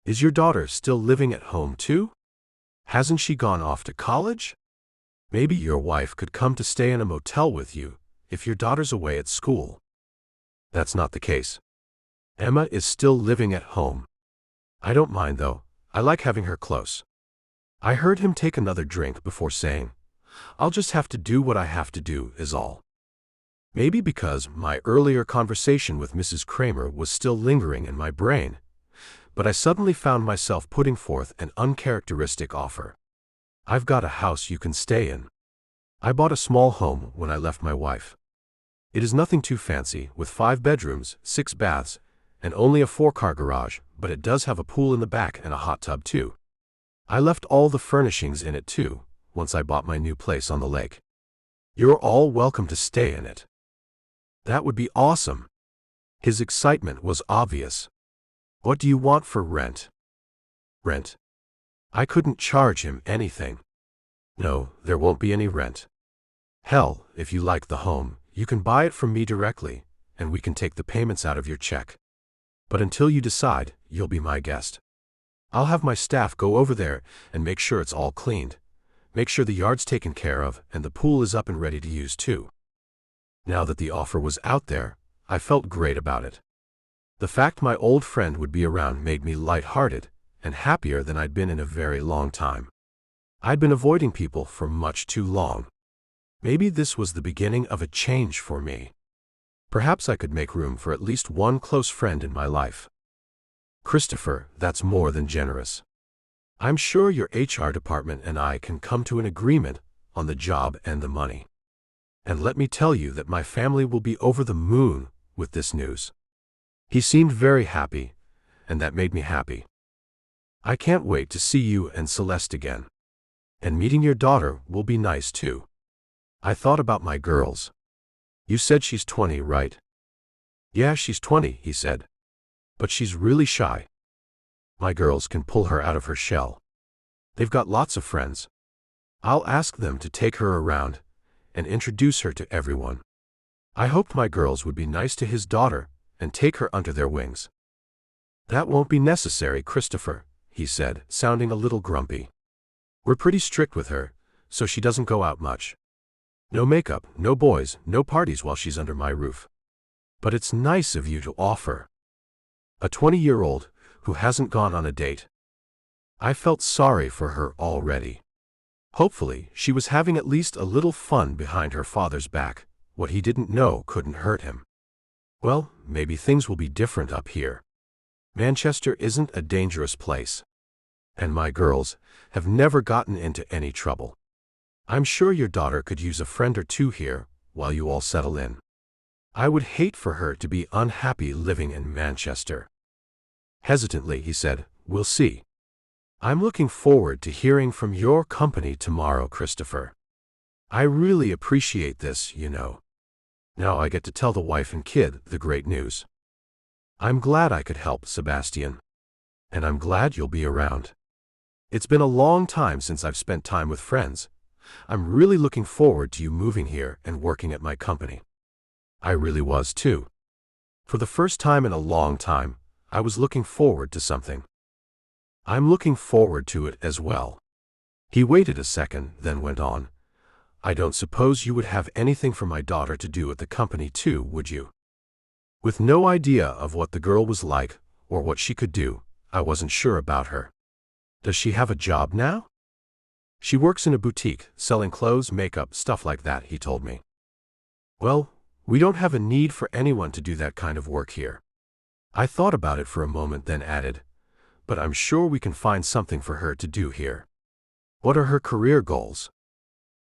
Speaker 3: Is your daughter still living at home too? Hasn't she gone off to college? Maybe your wife could come to stay in a motel with you if your daughter's away at school. That's not the case. Emma is still living at home. I don't mind though. I like having her close. I heard him take another drink before saying, I'll just have to do what I have to do is all. Maybe because my earlier conversation with Mrs. Kramer was still lingering in my brain, but I suddenly found myself putting forth an uncharacteristic offer. I've got a house you can stay in. I bought a small home when I left my wife. It is nothing too fancy, with 5 bedrooms, 6 baths, and only a 4-car garage, but it does have a pool in the back and a hot tub too. I left all the furnishings in it too, once I bought my new place on the lake. You're all welcome to stay in it. That would be awesome. His excitement was obvious. "What do you want for rent?" "Rent?" I couldn't charge him anything. "No, there won't be any rent. Hell, if you like the home, you can buy it from me directly, and we can take the payments out of your check. But until you decide, you'll be my guest. I'll have my staff go over there and make sure it's all cleaned. Make sure the yard's taken care of and the pool is up and ready to use too." Now that the offer was out there, I felt great about it. The fact my old friend would be around made me lighthearted and happier than I'd been in a very long time. I'd been avoiding people for much too long. Maybe this was the beginning of a change for me. Perhaps I could make room for at least one close friend in my life. "Christopher, that's more than generous. I'm sure your HR department and I can come to an agreement on the job and the money. And let me tell you that my family will be over the moon with this news." He seemed very happy, and that made me happy. "I can't wait to see you and Celeste again. And meeting your daughter will be nice too." I thought about my girls. "You said she's 20, right?" "Yeah, she's 20, he said. "But she's really shy. My girls can pull her out of her shell. They've got lots of friends. I'll ask them to take her around and introduce her to everyone. I hoped my girls would be nice to his daughter and take her under their wings." "That won't be necessary, Christopher," he said, sounding a little grumpy. "We're pretty strict with her, so she doesn't go out much. No makeup, no boys, no parties while she's under my roof. But it's nice of you to offer." A 20-year-old who hasn't gone on a date. I felt sorry for her already. Hopefully, she was having at least a little fun behind her father's back. What he didn't know couldn't hurt him. Well, maybe things will be different up here. Manchester isn't a dangerous place. And my girls have never gotten into any trouble. I'm sure your daughter could use a friend or two here while you all settle in. I would hate for her to be unhappy living in Manchester. Hesitantly, he said, "We'll see. I'm looking forward to hearing from your company tomorrow, Christopher. I really appreciate this, you know. Now I get to tell the wife and kid the great news. I'm glad I could help, Sebastian. And I'm glad you'll be around. It's been a long time since I've spent time with friends. I'm really looking forward to you moving here and working at my company." I really was too. For the first time in a long time, I was looking forward to something. "I'm looking forward to it as well." He waited a second, then went on. "I don't suppose you would have anything for my daughter to do at the company too, would you?" With no idea of what the girl was like or what she could do, I wasn't sure about her. "Does she have a job now?" "She works in a boutique, selling clothes, makeup, stuff like that," he told me. "Well, we don't have a need for anyone to do that kind of work here." I thought about it for a moment, then added, "But I'm sure we can find something for her to do here." "What are her career goals?"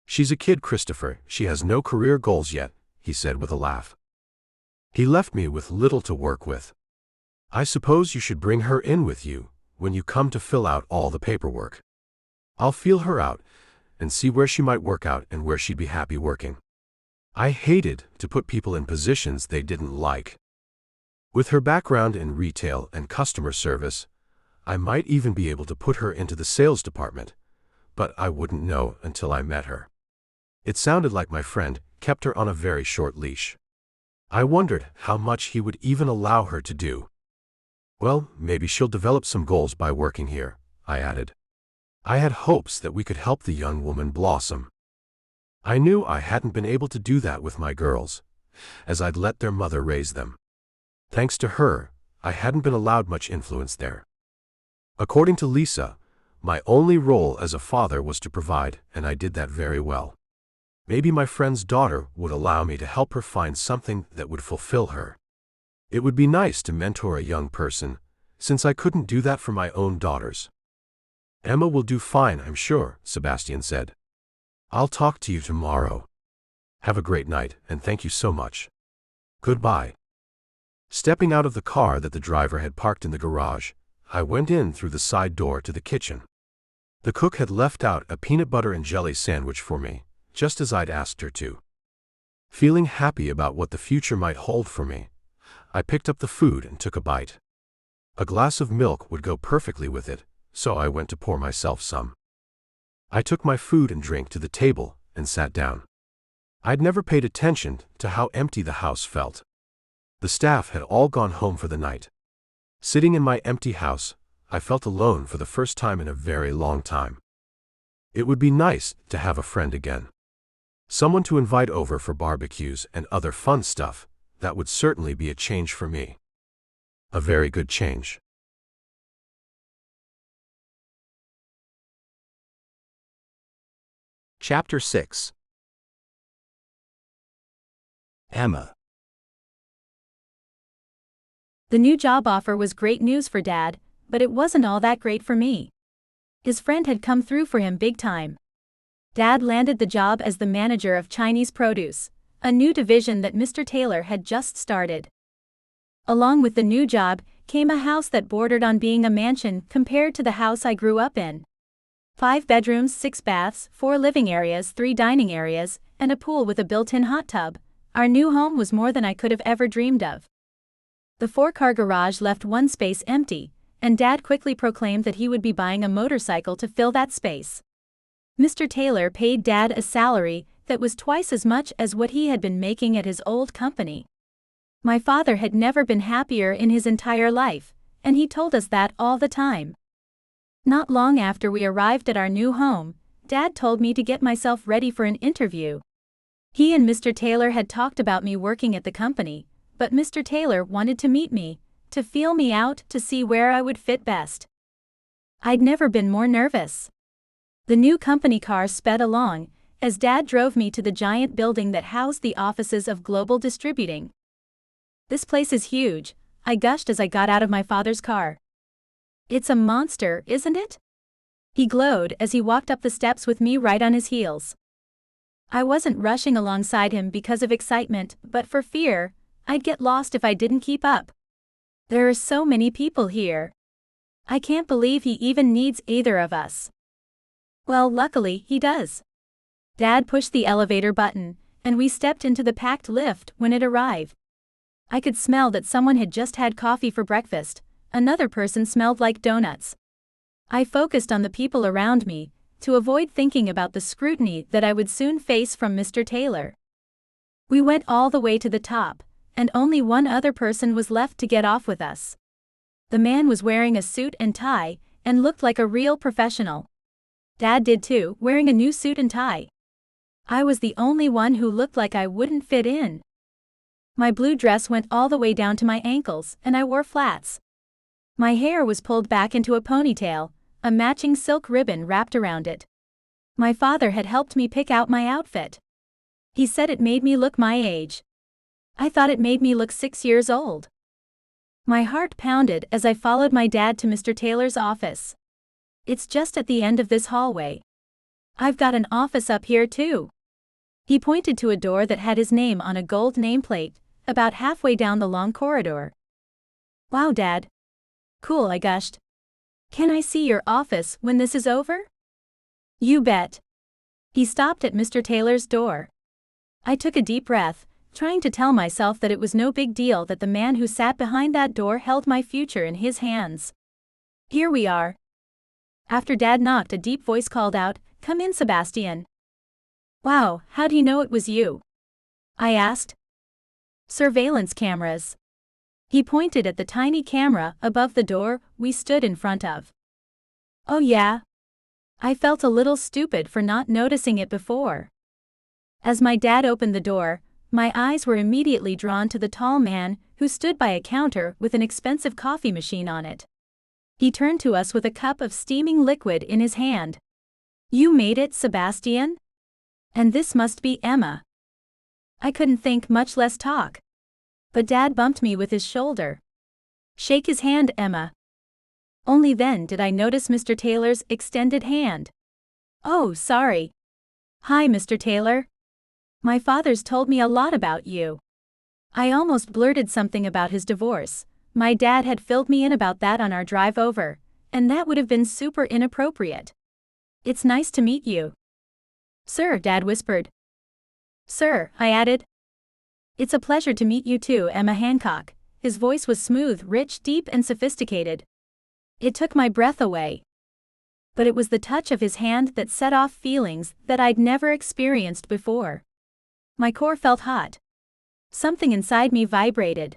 Speaker 3: "She's a kid, Christopher. She has no career goals yet," he said with a laugh. He left me with little to work with. "I suppose you should bring her in with you when you come to fill out all the paperwork. I'll feel her out and see where she might work out and where she'd be happy working." I hated to put people in positions they didn't like. With her background in retail and customer service, I might even be able to put her into the sales department, but I wouldn't know until I met her. It sounded like my friend kept her on a very short leash. I wondered how much he would even allow her to do. "Well, maybe she'll develop some goals by working here," I added. I had hopes that we could help the young woman blossom. I knew I hadn't been able to do that with my girls, as I'd let their mother raise them. Thanks to her, I hadn't been allowed much influence there. According to Lisa, my only role as a father was to provide, and I did that very well. Maybe my friend's daughter would allow me to help her find something that would fulfill her. It would be nice to mentor a young person, since I couldn't do that for my own daughters. "Emma will do fine, I'm sure," Sebastian said. "I'll talk to you tomorrow. Have a great night, and thank you so much. Goodbye." Stepping out of the car that the driver had parked in the garage, I went in through the side door to the kitchen. The cook had left out a peanut butter and jelly sandwich for me, just as I'd asked her to. Feeling happy about what the future might hold for me, I picked up the food and took a bite. A glass of milk would go perfectly with it, so I went to pour myself some. I took my food and drink to the table and sat down. I'd never paid attention to how empty the house felt. The staff had all gone home for the night. Sitting in my empty house, I felt alone for the first time in a very long time. It would be nice to have a friend again. Someone to invite over for barbecues and other fun stuff. That would certainly be a change for me. A very good change.
Speaker 4: Chapter 6. Emma.
Speaker 2: The new job offer was great news for Dad, but it wasn't all that great for me. His friend had come through for him big time. Dad landed the job as the manager of Chinese produce, a new division that Mr. Taylor had just started. Along with the new job came a house that bordered on being a mansion compared to the house I grew up in. 5 bedrooms, 6 baths, 4 living areas, 3 dining areas, and a pool with a built-in hot tub. Our new home was more than I could have ever dreamed of. The 4-car garage left one space empty, and Dad quickly proclaimed that he would be buying a motorcycle to fill that space. Mr. Taylor paid Dad a salary that was twice as much as what he had been making at his old company. My father had never been happier in his entire life, and he told us that all the time. Not long after we arrived at our new home, Dad told me to get myself ready for an interview. He and Mr. Taylor had talked about me working at the company, but Mr. Taylor wanted to meet me, to feel me out, to see where I would fit best. I'd never been more nervous. The new company car sped along, as Dad drove me to the giant building that housed the offices of Global Distributing. "This place is huge," I gushed as I got out of my father's car. "It's a monster, isn't it?" He glowed as he walked up the steps with me right on his heels. I wasn't rushing alongside him because of excitement, but for fear I'd get lost if I didn't keep up. "There are so many people here. I can't believe he even needs either of us." Well, luckily, he does. Dad pushed the elevator button, and we stepped into the packed lift when it arrived. I could smell that someone had just had coffee for breakfast. Another person smelled like donuts. I focused on the people around me, to avoid thinking about the scrutiny that I would soon face from Mr. Taylor. We went all the way to the top, and only one other person was left to get off with us. The man was wearing a suit and tie, and looked like a real professional. Dad did too, wearing a new suit and tie. I was the only one who looked like I wouldn't fit in. My blue dress went all the way down to my ankles, and I wore flats. My hair was pulled back into a ponytail, a matching silk ribbon wrapped around it. My father had helped me pick out my outfit. He said it made me look my age. I thought it made me look 6 years old. My heart pounded as I followed my dad to Mr. Taylor's office. "It's just at the end of this hallway. I've got an office up here too." He pointed to a door that had his name on a gold nameplate, about halfway down the long corridor. "Wow, Dad. Cool," I gushed. "Can I see your office when this is over?" "You bet." He stopped at Mr. Taylor's door. I took a deep breath, trying to tell myself that it was no big deal that the man who sat behind that door held my future in his hands. "Here we are." After Dad knocked, a deep voice called out, "Come in, Sebastian." "Wow, how'd he know it was you?" I asked. "Surveillance cameras." He pointed at the tiny camera above the door we stood in front of. "Oh yeah?" I felt a little stupid for not noticing it before. As my dad opened the door, my eyes were immediately drawn to the tall man who stood by a counter with an expensive coffee machine on it. He turned to us with a cup of steaming liquid in his hand. "You made it, Sebastian? And this must be Emma." I couldn't think, much less talk. But Dad bumped me with his shoulder. "Shake his hand, Emma." Only then did I notice Mr. Taylor's extended hand. "Oh, sorry. Hi, Mr. Taylor. My father's told me a lot about you." I almost blurted something about his divorce. My dad had filled me in about that on our drive over, and that would have been super inappropriate. "It's nice to meet you." "Sir," Dad whispered. "Sir," I added. "It's a pleasure to meet you too, Emma Hancock. His voice was smooth, rich, deep, and sophisticated. It took my breath away. But it was the touch of his hand that set off feelings that I'd never experienced before. My core felt hot. Something inside me vibrated.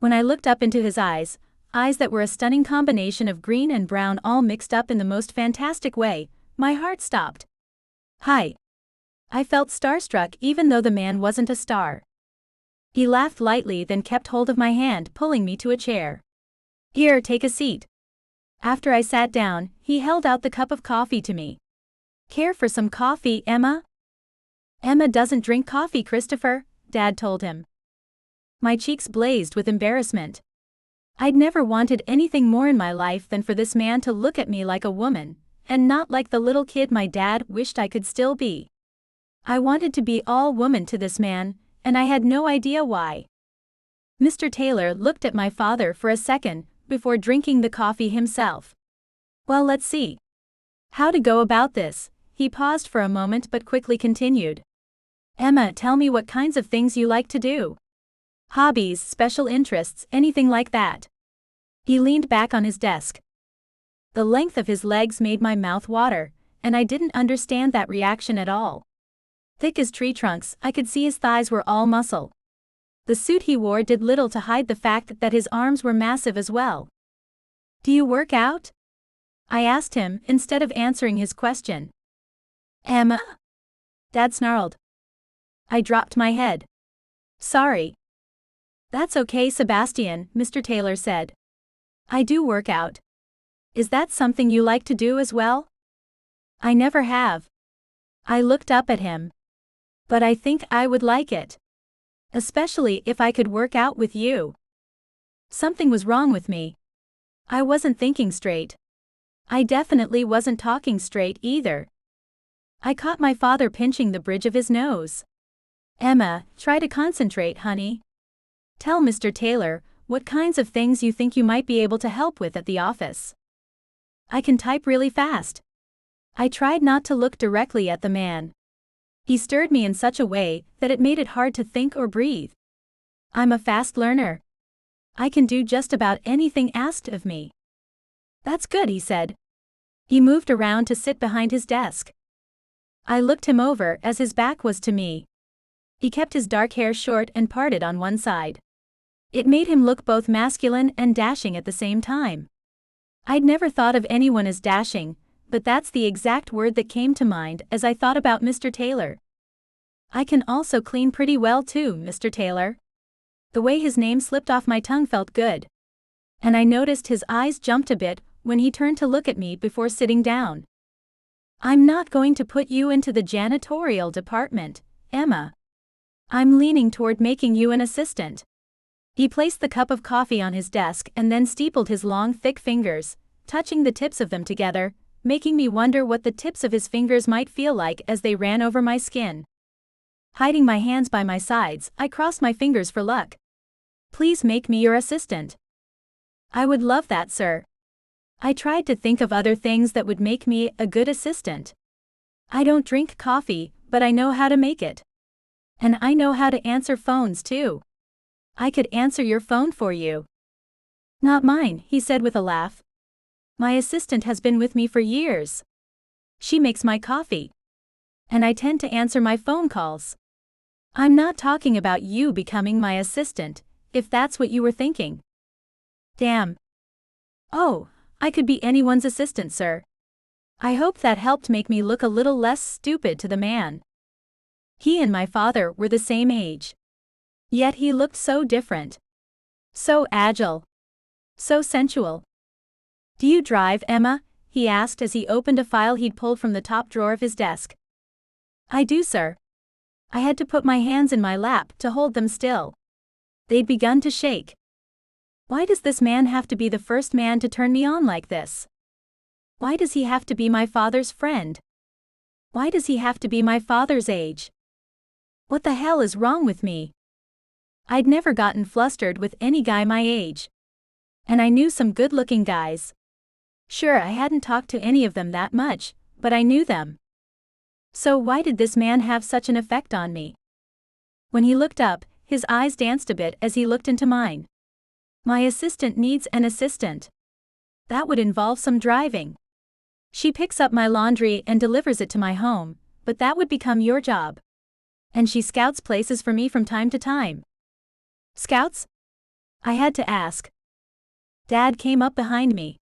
Speaker 2: When I looked up into his eyes that were a stunning combination of green and brown all mixed up in the most fantastic way, my heart stopped. Hi. I felt starstruck even though the man wasn't a star. He laughed lightly, then kept hold of my hand, pulling me to a chair. Here, take a seat. After I sat down, he held out the cup of coffee to me. Care for some coffee, Emma? Emma doesn't drink coffee, Christopher, Dad told him. My cheeks blazed with embarrassment. I'd never wanted anything more in my life than for this man to look at me like a woman, and not like the little kid my dad wished I could still be. I wanted to be all woman to this man, and I had no idea why. Mr. Taylor looked at my father for a second before drinking the coffee himself. Well, let's see how to go about this. He paused for a moment but quickly continued. Emma, tell me what kinds of things you like to do. Hobbies, special interests, anything like that. He leaned back on his desk. The length of his legs made my mouth water, and I didn't understand that reaction at all. Thick as tree trunks, I could see his thighs were all muscle. The suit he wore did little to hide the fact that his arms were massive as well. Do you work out? I asked him, instead of answering his question. Emma? Dad snarled. I dropped my head. Sorry. That's okay, Sebastian, Mr. Taylor said. I do work out. Is that something you like to do as well? I never have. I looked up at him. But I think I would like it. Especially if I could work out with you. Something was wrong with me. I wasn't thinking straight. I definitely wasn't talking straight either. I caught my father pinching the bridge of his nose. Emma, try to concentrate, honey. Tell Mr. Taylor what kinds of things you think you might be able to help with at the office. I can type really fast. I tried not to look directly at the man. He stirred me in such a way that it made it hard to think or breathe. I'm a fast learner. I can do just about anything asked of me. That's good, he said. He moved around to sit behind his desk. I looked him over as his back was to me. He kept his dark hair short and parted on one side. It made him look both masculine and dashing at the same time. I'd never thought of anyone as dashing, but that's the exact word that came to mind as I thought about Mr. Taylor. I can also clean pretty well too, Mr. Taylor. The way his name slipped off my tongue felt good. And I noticed his eyes jumped a bit when he turned to look at me before sitting down. I'm not going to put you into the janitorial department, Emma. I'm leaning toward making you an assistant. He placed the cup of coffee on his desk and then steepled his long, thick fingers, touching the tips of them together, making me wonder what the tips of his fingers might feel like as they ran over my skin. Hiding my hands by my sides, I crossed my fingers for luck. Please make me your assistant. I would love that, sir. I tried to think of other things that would make me a good assistant. I don't drink coffee, but I know how to make it. And I know how to answer phones too. I could answer your phone for you. Not mine, he said with a laugh. My assistant has been with me for years. She makes my coffee. And I tend to answer my phone calls. I'm not talking about you becoming my assistant, if that's what you were thinking. Damn. Oh, I could be anyone's assistant, sir. I hope that helped make me look a little less stupid to the man. He and my father were the same age. Yet he looked so different. So agile. So sensual. Do you drive, Emma? He asked as he opened a file he'd pulled from the top drawer of his desk. I do, sir. I had to put my hands in my lap to hold them still. They'd begun to shake. Why does this man have to be the first man to turn me on like this? Why does he have to be my father's friend? Why does he have to be my father's age? What the hell is wrong with me? I'd never gotten flustered with any guy my age. And I knew some good-looking guys. Sure, I hadn't talked to any of them that much, but I knew them. So why did this man have such an effect on me? When he looked up, his eyes danced a bit as he looked into mine. My assistant needs an assistant. That would involve some driving. She picks up my laundry and delivers it to my home, but that would become your job. And she scouts places for me from time to time. Scouts? I had to ask. Dad came up behind me.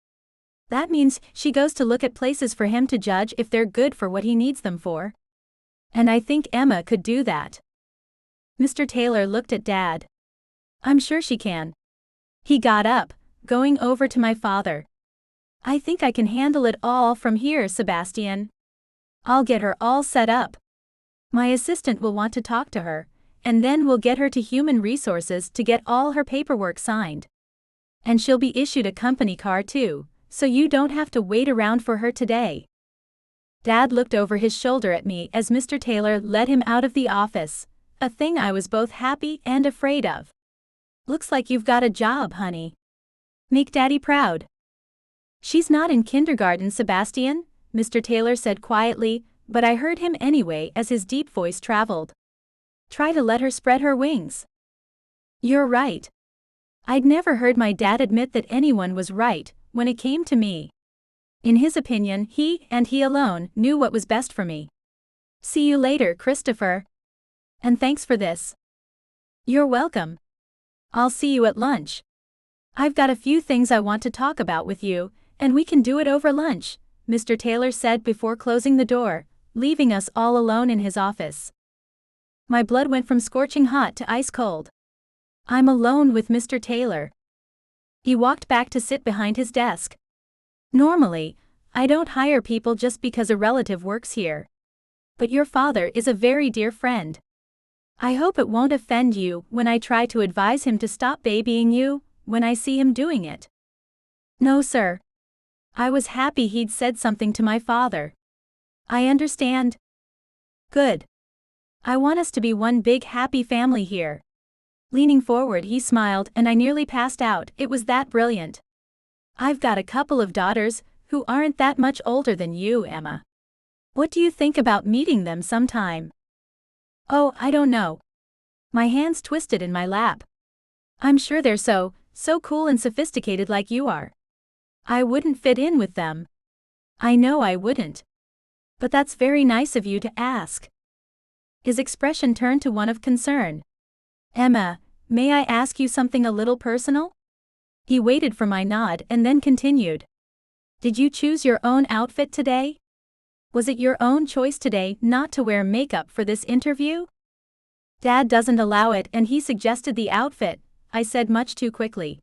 Speaker 2: That means she goes to look at places for him to judge if they're good for what he needs them for. And I think Emma could do that. Mr. Taylor looked at Dad. I'm sure she can. He got up, going over to my father. I think I can handle it all from here, Sebastian. I'll get her all set up. My assistant will want to talk to her, and then we'll get her to Human Resources to get all her paperwork signed. And she'll be issued a company car too, so you don't have to wait around for her today. Dad looked over his shoulder at me as Mr. Taylor led him out of the office, a thing I was both happy and afraid of. Looks like you've got a job, honey. Make Daddy proud. She's not in kindergarten, Sebastian, Mr. Taylor said quietly, but I heard him anyway as his deep voice traveled. Try to let her spread her wings. You're right. I'd never heard my dad admit that anyone was right when it came to me. In his opinion, he, and he alone, knew what was best for me. See you later, Christopher. And thanks for this. You're welcome. I'll see you at lunch. I've got a few things I want to talk about with you, and we can do it over lunch, Mr. Taylor said before closing the door, leaving us all alone in his office. My blood went from scorching hot to ice cold. I'm alone with Mr. Taylor. He walked back to sit behind his desk. Normally, I don't hire people just because a relative works here. But your father is a very dear friend. I hope it won't offend you when I try to advise him to stop babying you, when I see him doing it. No, sir. I was happy he'd said something to my father. I understand. Good. I want us to be one big happy family here. Leaning forward, he smiled and I nearly passed out. It was that brilliant. I've got a couple of daughters who aren't that much older than you, Emma. What do you think about meeting them sometime? Oh, I don't know. My hands twisted in my lap. I'm sure they're so cool and sophisticated like you are. I wouldn't fit in with them. I know I wouldn't. But that's very nice of you to ask. His expression turned to one of concern. Emma, may I ask you something a little personal? He waited for my nod and then continued. Did you choose your own outfit today? Was it your own choice today not to wear makeup for this interview? Dad doesn't allow it and he suggested the outfit, I said much too quickly.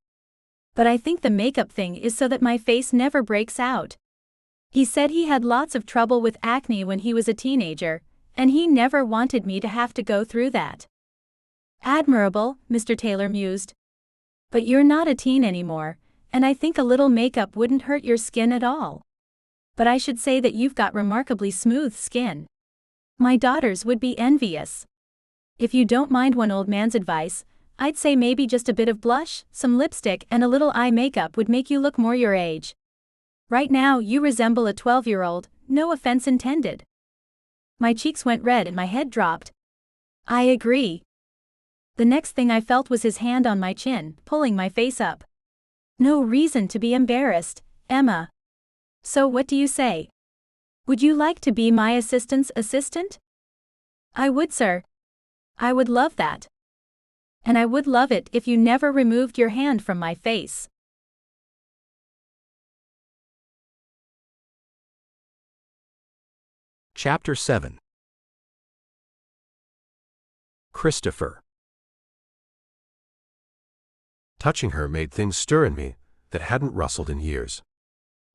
Speaker 2: But I think the makeup thing is so that my face never breaks out. He said he had lots of trouble with acne when he was a teenager, and he never wanted me to have to go through that. Admirable, Mr. Taylor mused. But you're not a teen anymore, and I think a little makeup wouldn't hurt your skin at all. But I should say that you've got remarkably smooth skin. My daughters would be envious. If you don't mind one old man's advice, I'd say maybe just a bit of blush, some lipstick and a little eye makeup would make you look more your age. Right now you resemble a 12-year-old, no offense intended. My cheeks went red and my head dropped. I agree. The next thing I felt was his hand on my chin, pulling my face up. No reason to be embarrassed, Emma. So what do you say? Would you like to be my assistant's assistant? I would, sir. I would love that. And I would love it if you never removed your hand from my face.
Speaker 4: Chapter 7. Christopher.
Speaker 3: Touching her made things stir in me that hadn't rustled in years.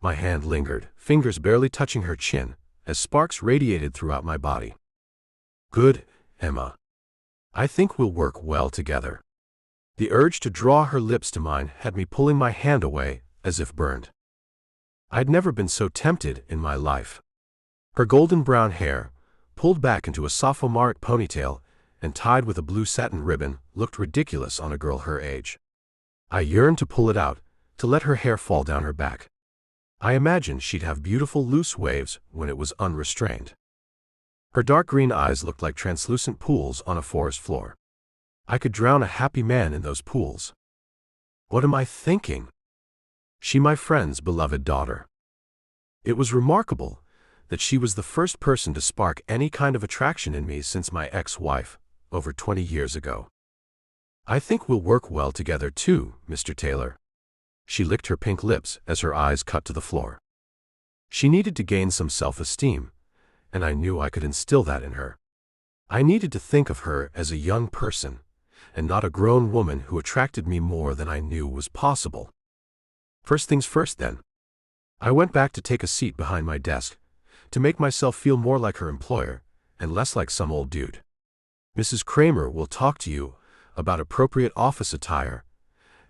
Speaker 3: My hand lingered, fingers barely touching her chin, as sparks radiated throughout my body. Good, Emma. I think we'll work well together. The urge to draw her lips to mine had me pulling my hand away, as if burned. I'd never been so tempted in my life. Her golden brown hair, pulled back into a sophomoric ponytail and tied with a blue satin ribbon, looked ridiculous on a girl her age. I yearned to pull it out, to let her hair fall down her back. I imagined she'd have beautiful loose waves when it was unrestrained. Her dark green eyes looked like translucent pools on a forest floor. I could drown a happy man in those pools. What am I thinking? She my friend's beloved daughter. It was remarkable that she was the first person to spark any kind of attraction in me since my ex-wife, over 20 years ago. I think we'll work well together too, Mr. Taylor. She licked her pink lips as her eyes cut to the floor. She needed to gain some self-esteem, and I knew I could instill that in her. I needed to think of her as a young person, and not a grown woman who attracted me more than I knew was possible. First things first, then. I went back to take a seat behind my desk, to make myself feel more like her employer, and less like some old dude. Mrs. Kramer will talk to you about appropriate office attire,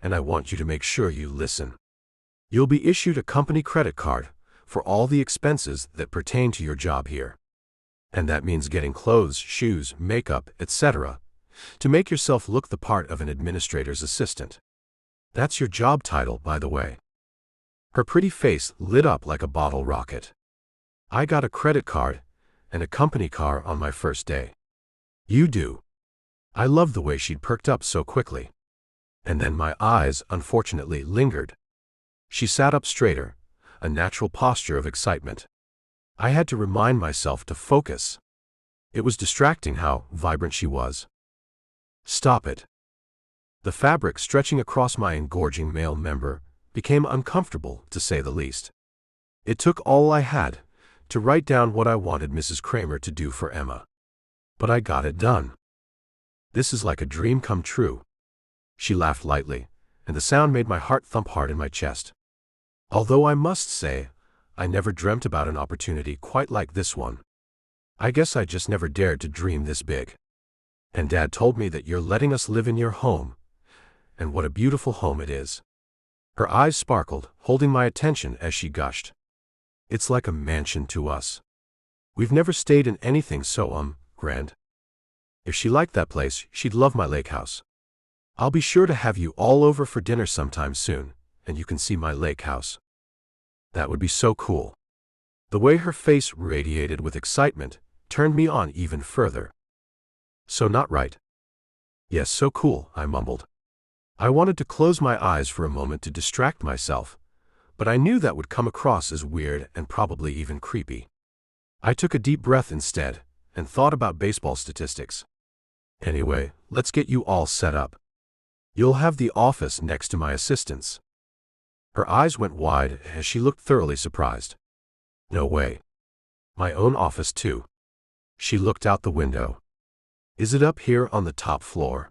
Speaker 3: and I want you to make sure you listen. You'll be issued a company credit card for all the expenses that pertain to your job here. And that means getting clothes, shoes, makeup, etc., to make yourself look the part of an administrator's assistant. That's your job title, by the way. Her pretty face lit up like a bottle rocket. I got a credit card and a company car on my first day. You do. I loved the way she'd perked up so quickly. And then my eyes, unfortunately, lingered. She sat up straighter, a natural posture of excitement. I had to remind myself to focus. It was distracting how vibrant she was. Stop it. The fabric stretching across my engorging male member became uncomfortable, to say the least. It took all I had to write down what I wanted Mrs. Kramer to do for Emma. But I got it done. This is like a dream come true. She laughed lightly, and the sound made my heart thump hard in my chest. Although I must say, I never dreamt about an opportunity quite like this one. I guess I just never dared to dream this big. And Dad told me that you're letting us live in your home. And what a beautiful home it is. Her eyes sparkled, holding my attention as she gushed. It's like a mansion to us. We've never stayed in anything so, grand. If she liked that place, she'd love my lake house. I'll be sure to have you all over for dinner sometime soon, and you can see my lake house. That would be so cool. The way her face radiated with excitement turned me on even further. So not right. Yes, so cool, I mumbled. I wanted to close my eyes for a moment to distract myself, but I knew that would come across as weird and probably even creepy. I took a deep breath instead and thought about baseball statistics. Anyway, let's get you all set up. You'll have the office next to my assistant's. Her eyes went wide as she looked thoroughly surprised. No way. My own office too. She looked out the window. Is it up here on the top floor?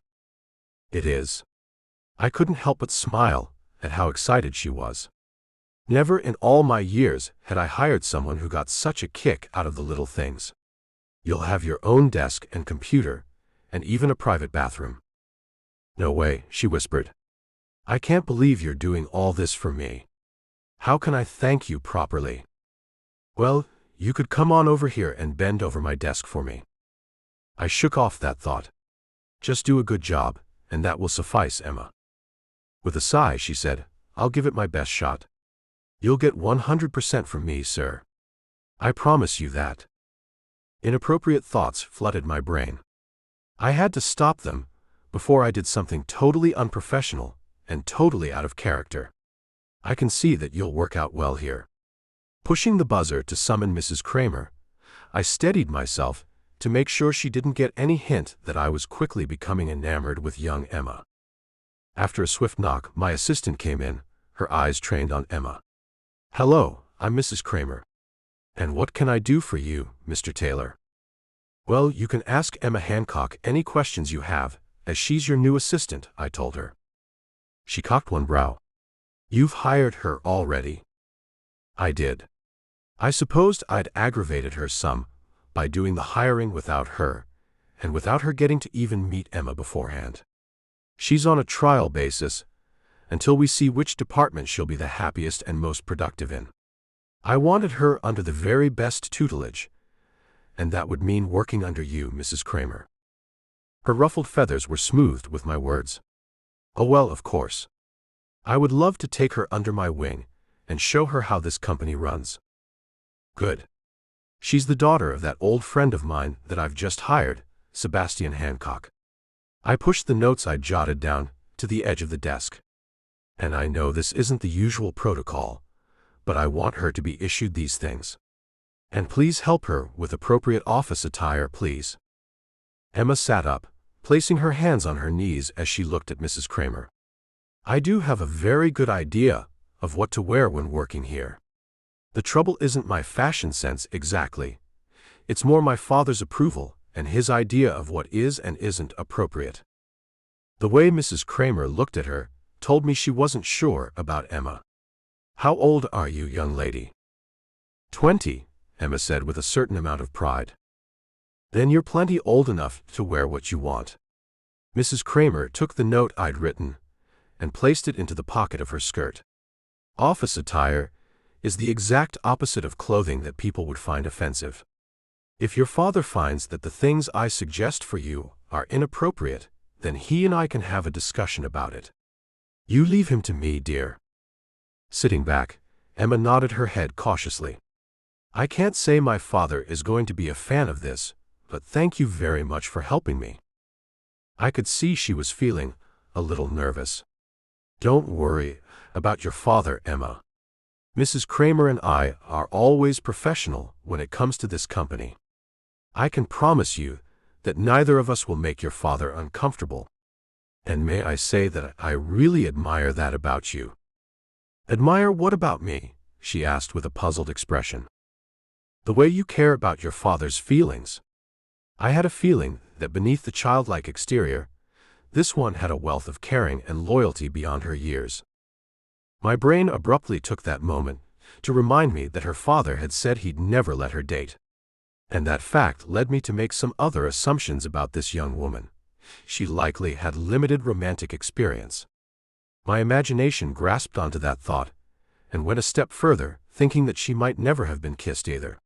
Speaker 3: It is. I couldn't help but smile at how excited she was. Never in all my years had I hired someone who got such a kick out of the little things. You'll have your own desk and computer, and even a private bathroom. No way, she whispered. I can't believe you're doing all this for me. How can I thank you properly? Well, you could come on over here and bend over my desk for me. I shook off that thought. Just do a good job, and that will suffice, Emma. With a sigh, she said, I'll give it my best shot. You'll get 100% from me, sir. I promise you that. Inappropriate thoughts flooded my brain. I had to stop them before I did something totally unprofessional and totally out of character. I can see that you'll work out well here. Pushing the buzzer to summon Mrs. Kramer, I steadied myself to make sure she didn't get any hint that I was quickly becoming enamored with young Emma. After a swift knock, my assistant came in, her eyes trained on Emma. Hello, I'm Mrs. Kramer. And what can I do for you, Mr. Taylor? Well, you can ask Emma Hancock any questions you have, as she's your new assistant, I told her. She cocked one brow. You've hired her already. I did. I supposed I'd aggravated her some by doing the hiring without her, and without her getting to even meet Emma beforehand. She's on a trial basis, until we see which department she'll be the happiest and most productive in. I wanted her under the very best tutelage, and that would mean working under you, Mrs. Kramer. Her ruffled feathers were smoothed with my words. Oh well, of course. I would love to take her under my wing and show her how this company runs. Good. She's the daughter of that old friend of mine that I've just hired, Sebastian Hancock. I pushed the notes I'd jotted down to the edge of the desk. And I know this isn't the usual protocol, but I want her to be issued these things. And please help her with appropriate office attire, please." Emma sat up, placing her hands on her knees as she looked at Mrs. Kramer. "I do have a very good idea of what to wear when working here. The trouble isn't my fashion sense exactly. It's more my father's approval and his idea of what is and isn't appropriate." The way Mrs. Kramer looked at her told me she wasn't sure about Emma. "How old are you, young lady?" 20, Emma said with a certain amount of pride. "Then you're plenty old enough to wear what you want." Mrs. Kramer took the note I'd written and placed it into the pocket of her skirt. "Office attire is the exact opposite of clothing that people would find offensive. If your father finds that the things I suggest for you are inappropriate, then he and I can have a discussion about it. You leave him to me, dear." Sitting back, Emma nodded her head cautiously. "I can't say my father is going to be a fan of this, but thank you very much for helping me." I could see she was feeling a little nervous. "Don't worry about your father, Emma. Mrs. Kramer and I are always professional when it comes to this company. I can promise you that neither of us will make your father uncomfortable. And may I say that I really admire that about you." "Admire what about me?" she asked with a puzzled expression. "The way you care about your father's feelings." I had a feeling that beneath the childlike exterior, this one had a wealth of caring and loyalty beyond her years. My brain abruptly took that moment to remind me that her father had said he'd never let her date. And that fact led me to make some other assumptions about this young woman. She likely had limited romantic experience. My imagination grasped onto that thought and went a step further, thinking that she might never have been kissed either.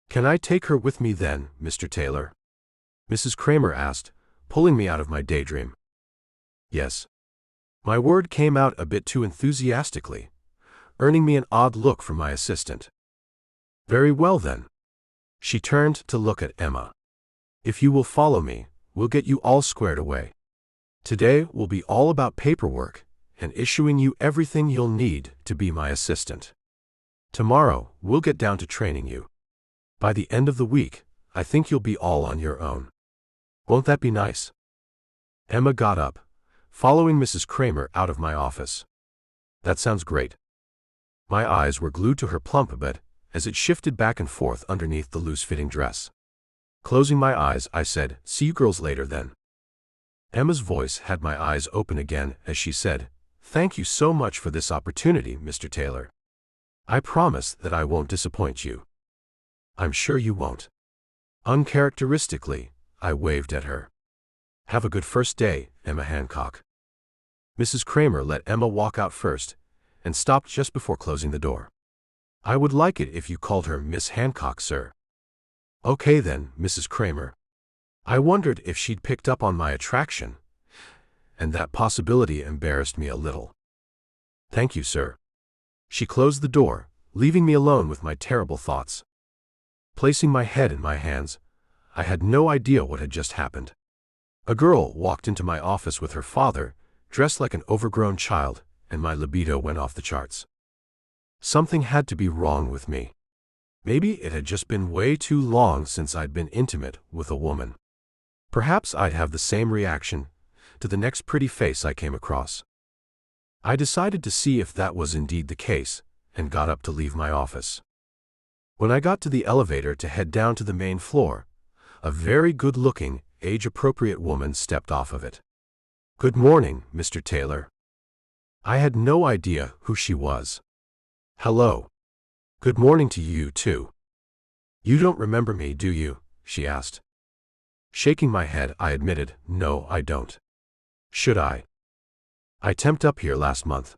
Speaker 3: "Can I take her with me then, Mr. Taylor?" Mrs. Kramer asked, pulling me out of my daydream. "Yes." My word came out a bit too enthusiastically, earning me an odd look from my assistant. "Very well then." She turned to look at Emma. "If you will follow me, we'll get you all squared away. Today will be all about paperwork and issuing you everything you'll need to be my assistant. Tomorrow, we'll get down to training you. By the end of the week, I think you'll be all on your own. Won't that be nice?" Emma got up, following Mrs. Kramer out of my office. "That sounds great." My eyes were glued to her plump bit as it shifted back and forth underneath the loose-fitting dress. Closing my eyes, I said, "See you girls later then." Emma's voice had my eyes open again as she said, "Thank you so much for this opportunity, Mr. Taylor. I promise that I won't disappoint you." "I'm sure you won't." Uncharacteristically, I waved at her. "Have a good first day, Emma Hancock." Mrs. Kramer let Emma walk out first and stopped just before closing the door. "I would like it if you called her Miss Hancock, sir." "Okay then, Mrs. Kramer." I wondered if she'd picked up on my attraction, and that possibility embarrassed me a little. "Thank you, sir." She closed the door, leaving me alone with my terrible thoughts. Placing my head in my hands, I had no idea what had just happened. A girl walked into my office with her father, dressed like an overgrown child, and my libido went off the charts. Something had to be wrong with me. Maybe it had just been way too long since I'd been intimate with a woman. Perhaps I'd have the same reaction to the next pretty face I came across. I decided to see if that was indeed the case, and got up to leave my office. When I got to the elevator to head down to the main floor, a very good-looking, age-appropriate woman stepped off of it. "Good morning, Mr. Taylor." I had no idea who she was. "Hello. Good morning to you, too. You don't remember me, do you?" she asked. Shaking my head, I admitted, "No, I don't. Should I? I temped up here last month."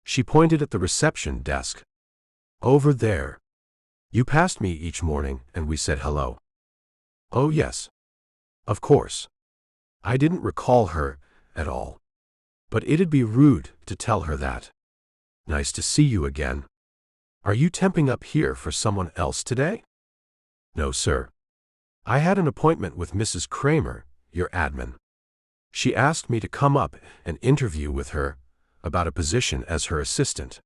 Speaker 3: She pointed at the reception desk. "Over there. You passed me each morning, and we said hello." "Oh yes. Of course." I didn't recall her at all. But it'd be rude to tell her that. "Nice to see you again. Are you temping up here for someone else today?" "No, sir. I had an appointment with Mrs. Kramer, your admin. She asked me to come up and interview with her about a position as her assistant.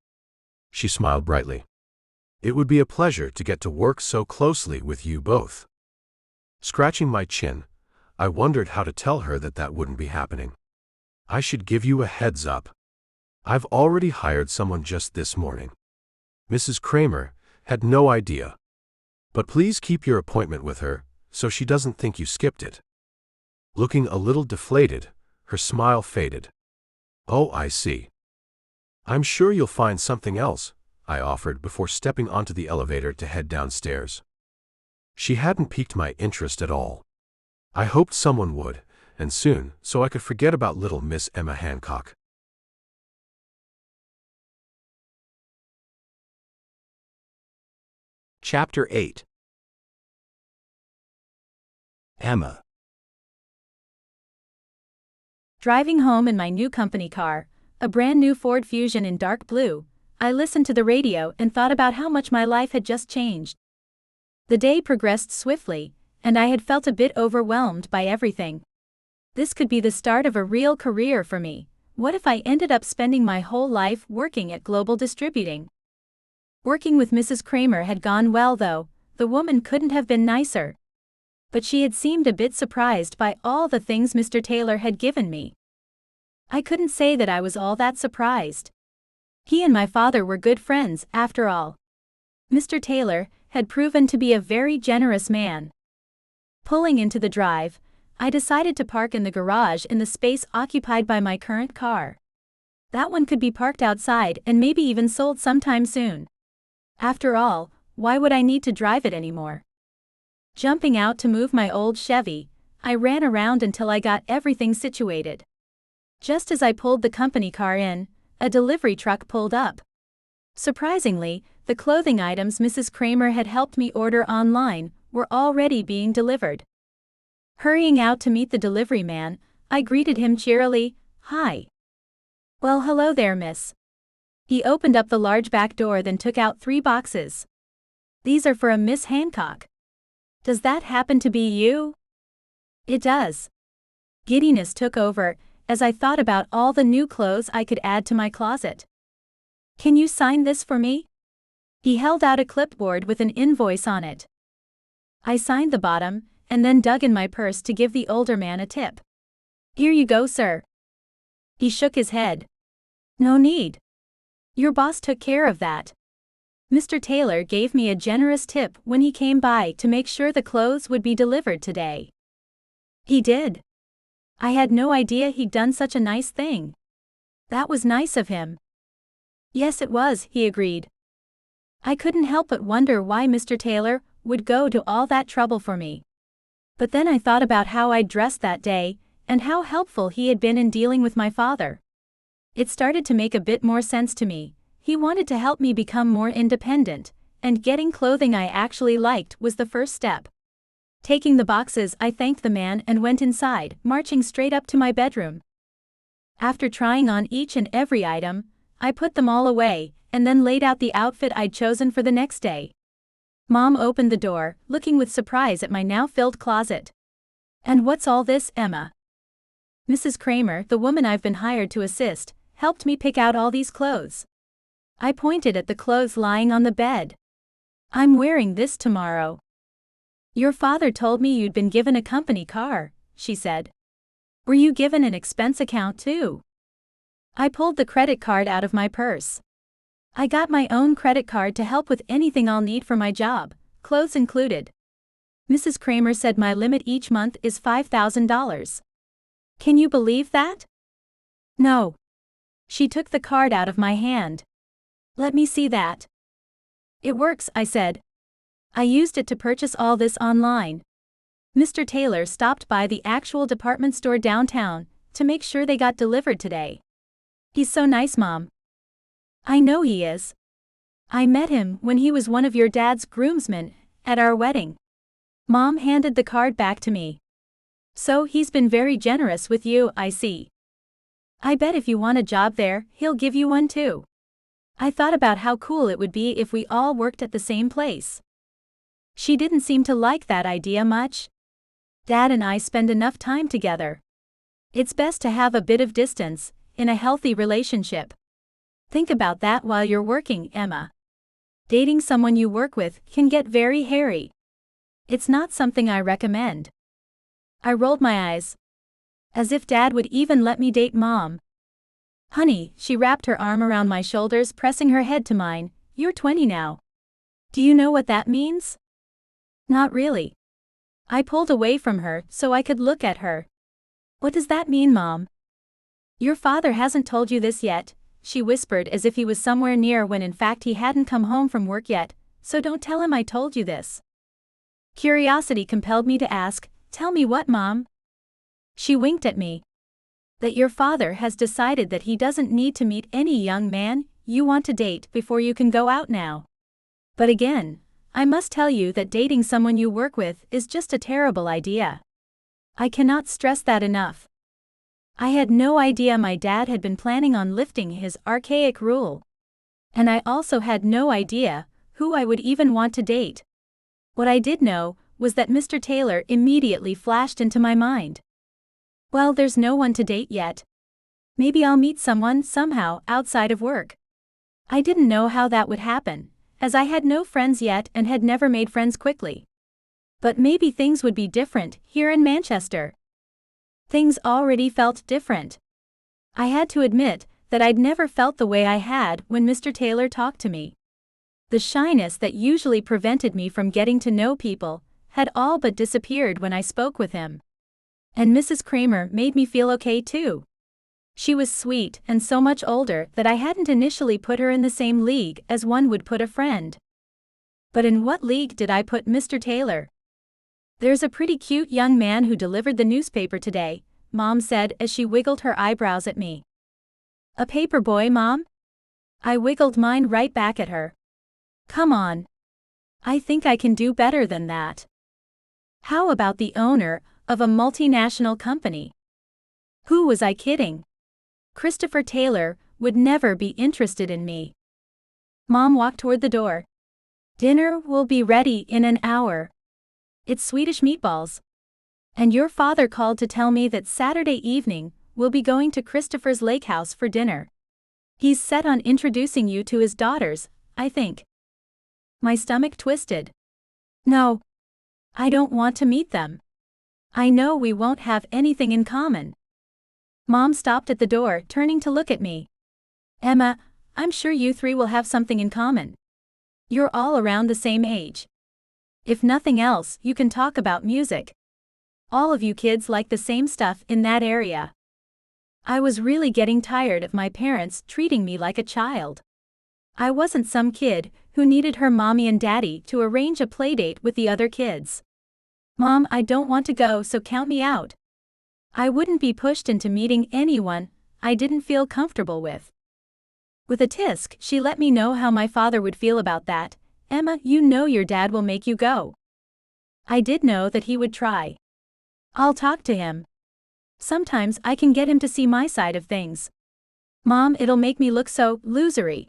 Speaker 3: She smiled brightly. It would be a pleasure to get to work so closely with you both. Scratching my chin, I wondered how to tell her that that wouldn't be happening. I should give you a heads up. I've already hired someone just this morning. Mrs. Kramer had no idea. But please keep your appointment with her, so she doesn't think you skipped it. Looking a little deflated, her smile faded. Oh, I see. I'm sure you'll find something else, I offered before stepping onto the elevator to head downstairs. She hadn't piqued my interest at all. I hoped someone would, and soon, so I could forget about little Miss Emma Hancock.
Speaker 4: Chapter 8. Emma.
Speaker 2: Driving home in my new company car, a brand new Ford Fusion in dark blue, I listened to the radio and thought about how much my life had just changed. The day progressed swiftly, and I had felt a bit overwhelmed by everything. This could be the start of a real career for me. What if I ended up spending my whole life working at Global Distributing? Working with Mrs. Kramer had gone well though, the woman couldn't have been nicer. But she had seemed a bit surprised by all the things Mr. Taylor had given me. I couldn't say that I was all that surprised. He and my father were good friends, after all. Mr. Taylor had proven to be a very generous man. Pulling into the drive, I decided to park in the garage in the space occupied by my current car. That one could be parked outside and maybe even sold sometime soon. After all, why would I need to drive it anymore? Jumping out to move my old Chevy, I ran around until I got everything situated. Just as I pulled the company car in, a delivery truck pulled up. Surprisingly, the clothing items Mrs. Kramer had helped me order online were already being delivered. Hurrying out to meet the delivery man, I greeted him cheerily. "Hi." "Well, hello there, miss." He opened up the large back door, then took out 3 boxes. "These are for a Miss Hancock. Does that happen to be you?" "It does." Giddiness took over as I thought about all the new clothes I could add to my closet. "Can you sign this for me?" He held out a clipboard with an invoice on it. I signed the bottom, and then dug in my purse to give the older man a tip. "Here you go, sir." He shook his head. "No need. Your boss took care of that." Mr. Taylor gave me a generous tip when he came by to make sure the clothes would be delivered today. He did. I had no idea he'd done such a nice thing. That was nice of him. Yes, it was, he agreed. I couldn't help but wonder why Mr. Taylor would go to all that trouble for me. But then I thought about how I'd dressed that day, and how helpful he had been in dealing with my father. It started to make a bit more sense to me. He wanted to help me become more independent, and getting clothing I actually liked was the first step. Taking the boxes, I thanked the man and went inside, marching straight up to my bedroom. After trying on each and every item, I put them all away, and then laid out the outfit I'd chosen for the next day. Mom opened the door, looking with surprise at my now-filled closet. "And what's all this, Emma?" Mrs. Kramer, the woman I've been hired to assist, helped me pick out all these clothes. I pointed at the clothes lying on the bed. "I'm wearing this tomorrow." "Your father told me you'd been given a company car," she said. "Were you given an expense account too?" I pulled the credit card out of my purse. "I got my own credit card to help with anything I'll need for my job, clothes included. Mrs. Kramer said my limit each month is $5,000. Can you believe that?" "No." She took the card out of my hand. "Let me see that." "It works," I said. "I used it to purchase all this online." Mr. Taylor stopped by the actual department store downtown to make sure they got delivered today. "He's so nice, Mom." "I know he is. I met him when he was one of your dad's groomsmen at our wedding." Mom handed the card back to me. "So he's been very generous with you, I see. I bet if you want a job there, he'll give you one too." I thought about how cool it would be if we all worked at the same place. She didn't seem to like that idea much. Dad and I spend enough time together. It's best to have a bit of distance, in a healthy relationship. Think about that while you're working, Emma. Dating someone you work with can get very hairy. It's not something I recommend. I rolled my eyes. As if Dad would even let me date Mom. Honey, she wrapped her arm around my shoulders, pressing her head to mine. You're 20 now. Do you know what that means? Not really. I pulled away from her so I could look at her. What does that mean, Mom? Your father hasn't told you this yet, she whispered as if he was somewhere near when in fact he hadn't come home from work yet, so don't tell him I told you this. Curiosity compelled me to ask, tell me what, Mom? She winked at me. That your father has decided that he doesn't need to meet any young man you want to date before you can go out now. But again, I must tell you that dating someone you work with is just a terrible idea. I cannot stress that enough. I had no idea my dad had been planning on lifting his archaic rule. And I also had no idea who I would even want to date. What I did know was that Mr. Taylor immediately flashed into my mind. Well, there's no one to date yet. Maybe I'll meet someone somehow outside of work. I didn't know how that would happen, as I had no friends yet and had never made friends quickly. But maybe things would be different here in Manchester. Things already felt different. I had to admit that I'd never felt the way I had when Mr. Taylor talked to me. The shyness that usually prevented me from getting to know people had all but disappeared when I spoke with him. And Mrs. Kramer made me feel okay too. She was sweet and so much older that I hadn't initially put her in the same league as one would put a friend. But in what league did I put Mr. Taylor? There's a pretty cute young man who delivered the newspaper today, Mom said as she wiggled her eyebrows at me. A paper boy, Mom? I wiggled mine right back at her. Come on. I think I can do better than that. How about the owner of a multinational company? Who was I kidding? Christopher Taylor would never be interested in me. Mom walked toward the door. Dinner will be ready in an hour. It's Swedish meatballs. And your father called to tell me that Saturday evening we'll be going to Christopher's lake house for dinner. He's set on introducing you to his daughters, I think. My stomach twisted. No. I don't want to meet them. I know we won't have anything in common. Mom stopped at the door, turning to look at me. Emma, I'm sure you three will have something in common. You're all around the same age. If nothing else, you can talk about music. All of you kids like the same stuff in that area. I was really getting tired of my parents treating me like a child. I wasn't some kid who needed her mommy and daddy to arrange a playdate with the other kids. Mom, I don't want to go, so count me out. I wouldn't be pushed into meeting anyone I didn't feel comfortable with. With a tisk, she let me know how my father would feel about that. Emma, you know your dad will make you go. I did know that he would try. I'll talk to him. Sometimes I can get him to see my side of things. Mom, it'll make me look so losery.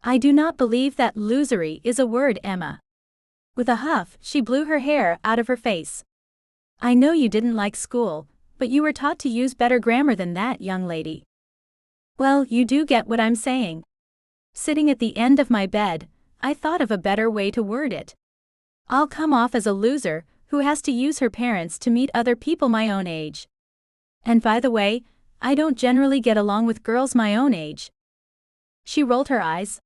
Speaker 2: I do not believe that losery is a word, Emma. With a huff, she blew her hair out of her face. I know you didn't like school, but you were taught to use better grammar than that, young lady. Well, you do get what I'm saying. Sitting at the end of my bed, I thought of a better way to word it. I'll come off as a loser who has to use her parents to meet other people my own age. And by the way, I don't generally get along with girls my own age. She rolled her eyes.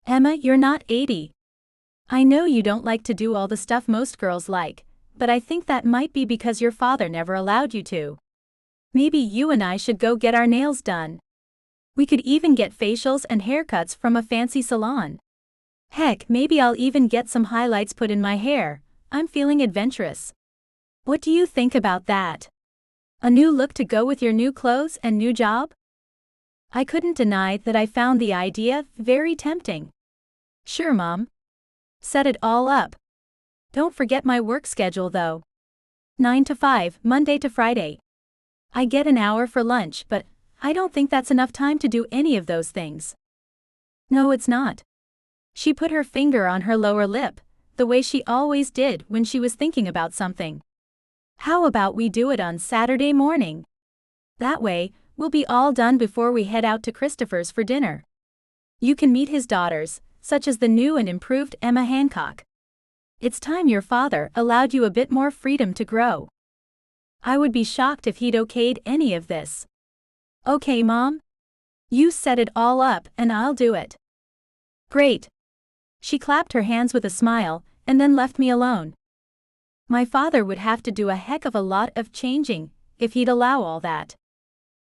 Speaker 2: Emma, you're not 80. I know you don't like to do all the stuff most girls like, but I think that might be because your father never allowed you to. Maybe you and I should go get our nails done. We could even get facials and haircuts from a fancy salon. Heck, maybe I'll even get some highlights put in my hair. I'm feeling adventurous. What do you think about that? A new look to go with your new clothes and new job? I couldn't deny that I found the idea very tempting. Sure, Mom. Set it all up. Don't forget my work schedule though. 9 to 5, Monday to Friday. I get an hour for lunch, but I don't think that's enough time to do any of those things. No, it's not. She put her finger on her lower lip, the way she always did when she was thinking about something. How about we do it on Saturday morning? That way, we'll be all done before we head out to Christopher's for dinner. You can meet his daughters, such as the new and improved Emma Hancock. It's time your father allowed you a bit more freedom to grow. I would be shocked if he'd okayed any of this. Okay, Mom? You set it all up and I'll do it. Great. She clapped her hands with a smile and then left me alone. My father would have to do a heck of a lot of changing if he'd allow all that.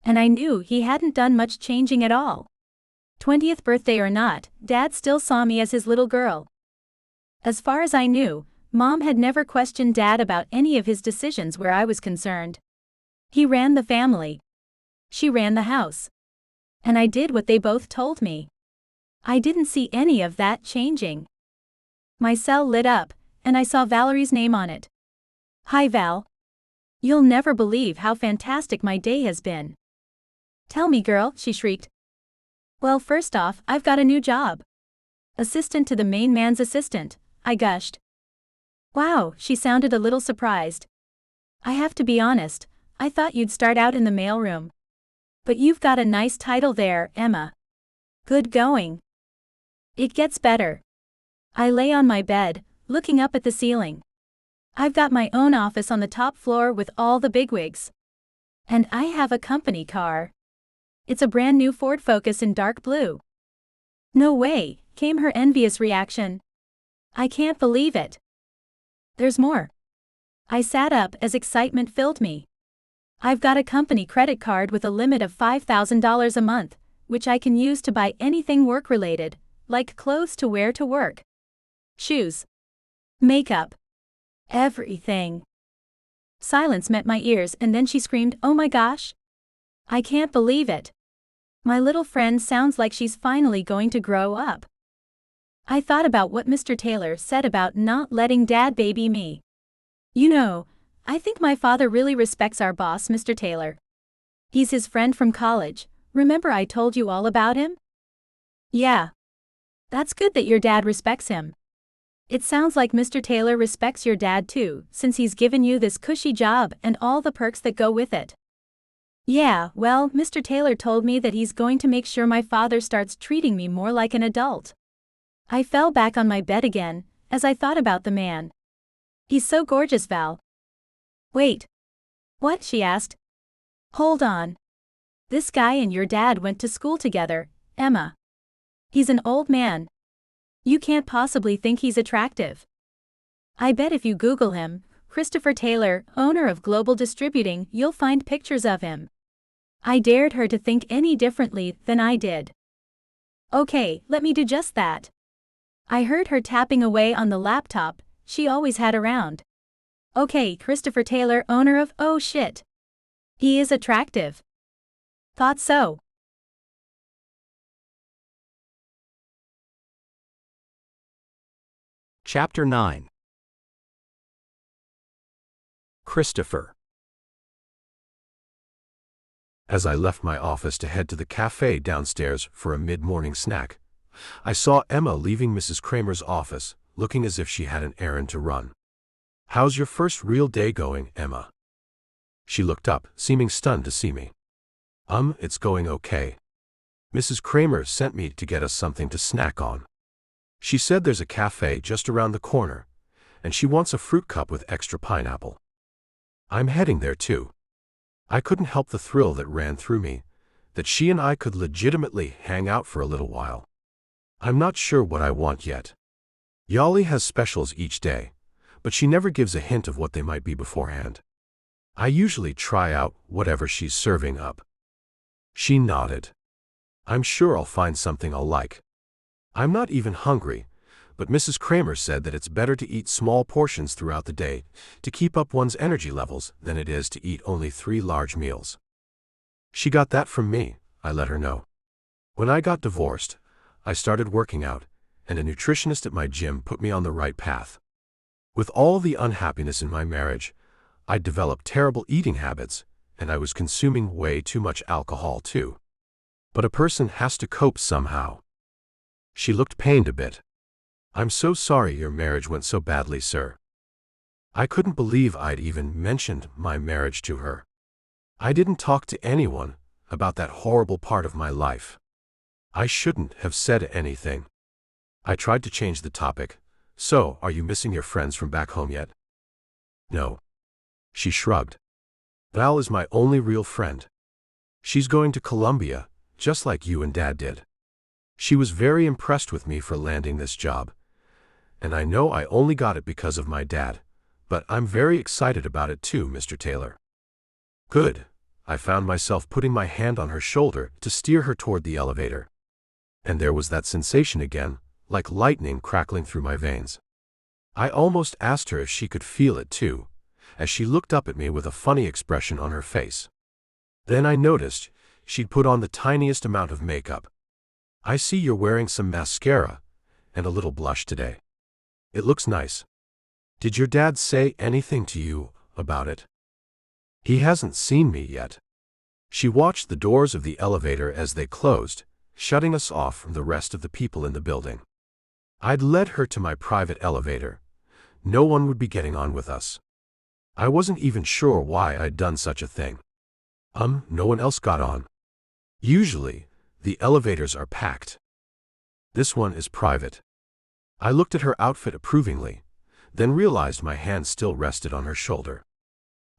Speaker 2: And I knew he hadn't done much changing at all. 20th birthday or not, Dad still saw me as his little girl. As far as I knew, Mom had never questioned Dad about any of his decisions where I was concerned. He ran the family. She ran the house. And I did what they both told me. I didn't see any of that changing. My cell lit up, and I saw Valerie's name on it. Hi, Val. You'll never believe how fantastic my day has been. Tell me, girl, she shrieked. Well, first off, I've got a new job. Assistant to the main man's assistant, I gushed. Wow, she sounded a little surprised. I have to be honest, I thought you'd start out in the mailroom. But you've got a nice title there, Emma. Good going. It gets better. I lay on my bed, looking up at the ceiling. I've got my own office on the top floor with all the bigwigs. And I have a company car. It's a brand new Ford Focus in dark blue. No way, came her envious reaction. I can't believe it. There's more. I sat up as excitement filled me. I've got a company credit card with a limit of $5,000 a month, which I can use to buy anything work-related, like clothes to wear to work. Shoes. Makeup. Everything. Silence met my ears and then she screamed, "Oh my gosh! I can't believe it. My little friend sounds like she's finally going to grow up." I thought about what Mr. Taylor said about not letting Dad baby me. You know, I think my father really respects our boss, Mr. Taylor. He's his friend from college, remember I told you all about him? Yeah. That's good that your dad respects him. It sounds like Mr. Taylor respects your dad too, since he's given you this cushy job and all the perks that go with it. Yeah, well, Mr. Taylor told me that he's going to make sure my father starts treating me more like an adult. I fell back on my bed again, as I thought about the man. He's so gorgeous, Val. Wait. What? She asked. Hold on. This guy and your dad went to school together, Emma. He's an old man. You can't possibly think he's attractive. I bet if you Google him, Christopher Taylor, owner of Global Distributing, you'll find pictures of him. I dared her to think any differently than I did. Okay, let me do just that. I heard her tapping away on the laptop she always had around. Okay, Christopher Taylor, owner of, oh shit. He is attractive. Thought so.
Speaker 4: Chapter 9. Christopher.
Speaker 3: As I left my office to head to the cafe downstairs for a mid-morning snack, I saw Emma leaving Mrs. Kramer's office, looking as if she had an errand to run. "How's your first real day going, Emma?" She looked up, seeming stunned to see me. It's going okay. Mrs. Kramer sent me to get us something to snack on. She said there's a cafe just around the corner, and she wants a fruit cup with extra pineapple. I'm heading there too. I couldn't help the thrill that ran through me, that she and I could legitimately hang out for a little while. I'm not sure what I want yet. Yali has specials each day, but she never gives a hint of what they might be beforehand. I usually try out whatever she's serving up. She nodded. I'm sure I'll find something I'll like. I'm not even hungry, but Mrs. Kramer said that it's better to eat small portions throughout the day to keep up one's energy levels than it is to eat only 3 large meals. She got that from me, I let her know. When I got divorced, I started working out, and a nutritionist at my gym put me on the right path. With all the unhappiness in my marriage, I'd developed terrible eating habits, and I was consuming way too much alcohol too. But a person has to cope somehow. She looked pained a bit. I'm so sorry your marriage went so badly, sir. I couldn't believe I'd even mentioned my marriage to her. I didn't talk to anyone, about that horrible part of my life. I shouldn't have said anything. I tried to change the topic. So, are you missing your friends from back home yet? No. She shrugged. Val is my only real friend. She's going to Columbia, just like you and Dad did. She was very impressed with me for landing this job. And I know I only got it because of my dad, but I'm very excited about it too, Mr. Taylor. Good. I found myself putting my hand on her shoulder to steer her toward the elevator. And there was that sensation again, like lightning crackling through my veins. I almost asked her if she could feel it too, as she looked up at me with a funny expression on her face. Then I noticed she'd put on the tiniest amount of makeup. I see you're wearing some mascara and a little blush today. It looks nice. Did your dad say anything to you about it? He hasn't seen me yet. She watched the doors of the elevator as they closed, shutting us off from the rest of the people in the building. I'd led her to my private elevator. No one would be getting on with us. I wasn't even sure why I'd done such a thing. No one else got on. Usually, the elevators are packed. This one is private. I looked at her outfit approvingly, then realized my hand still rested on her shoulder.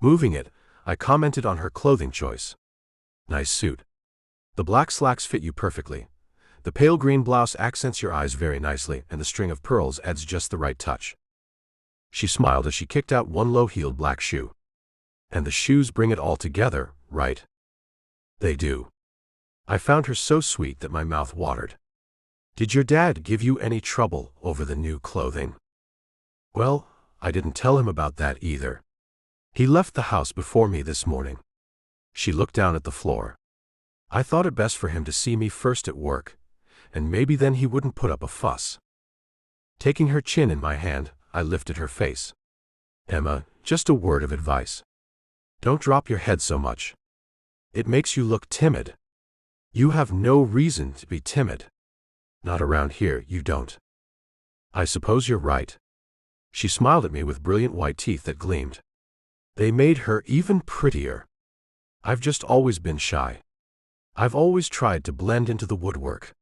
Speaker 3: Moving it, I commented on her clothing choice. Nice suit. The black slacks fit you perfectly. The pale green blouse accents your eyes very nicely, and the string of pearls adds just the right touch. She smiled as she kicked out one low-heeled black shoe. And the shoes bring it all together, right? They do. I found her so sweet that my mouth watered. Did your dad give you any trouble over the new clothing? Well, I didn't tell him about that either. He left the house before me this morning. She looked down at the floor. I thought it best for him to see me first at work, and maybe then he wouldn't put up a fuss. Taking her chin in my hand, I lifted her face. Emma, just a word of advice. Don't drop your head so much. It makes you look timid. You have no reason to be timid. Not around here, you don't. I suppose you're right. She smiled at me with brilliant white teeth that gleamed. They made her even prettier. I've just always been shy. I've always tried to blend into the woodwork.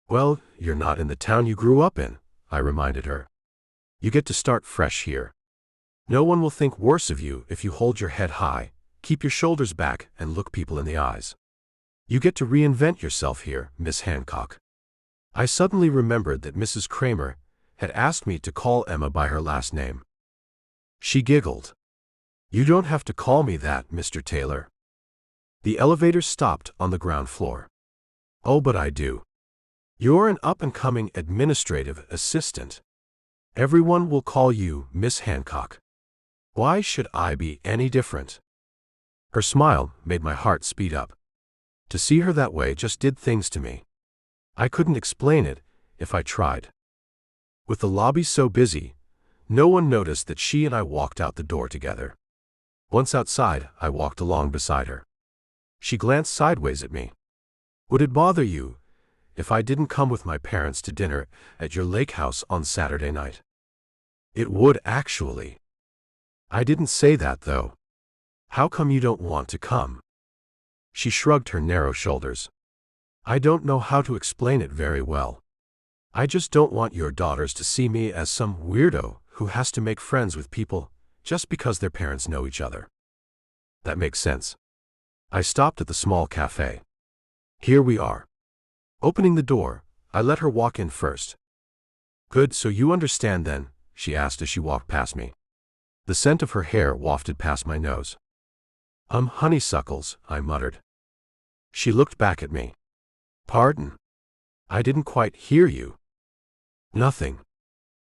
Speaker 3: Well, you're not in the town you grew up in, I reminded her. You get to start fresh here. No one will think worse of you if you hold your head high, keep your shoulders back, and look people in the eyes. You get to reinvent yourself here, Miss Hancock. I suddenly remembered that Mrs. Kramer had asked me to call Emma by her last name. She giggled. You don't have to call me that, Mr. Taylor. The elevator stopped on the ground floor. Oh, but I do. You're an up-and-coming administrative assistant. Everyone will call you Miss Hancock. Why should I be any different? Her smile made my heart speed up. To see her that way just did things to me. I couldn't explain it if I tried. With the lobby so busy, no one noticed that she and I walked out the door together. Once outside, I walked along beside her. She glanced sideways at me. Would it bother you if I didn't come with my parents to dinner at your lake house on Saturday night? It would, actually. I didn't say that, though. How come you don't want to come? She shrugged her narrow shoulders. I don't know how to explain it very well. I just don't want your daughters to see me as some weirdo who has to make friends with people just because their parents know each other. That makes sense. I stopped at the small cafe. Here we are. Opening the door, I let her walk in first. Good, so you understand then, she asked as she walked past me. The scent of her hair wafted past my nose. Honeysuckles, I muttered. She looked back at me. Pardon? I didn't quite hear you. Nothing.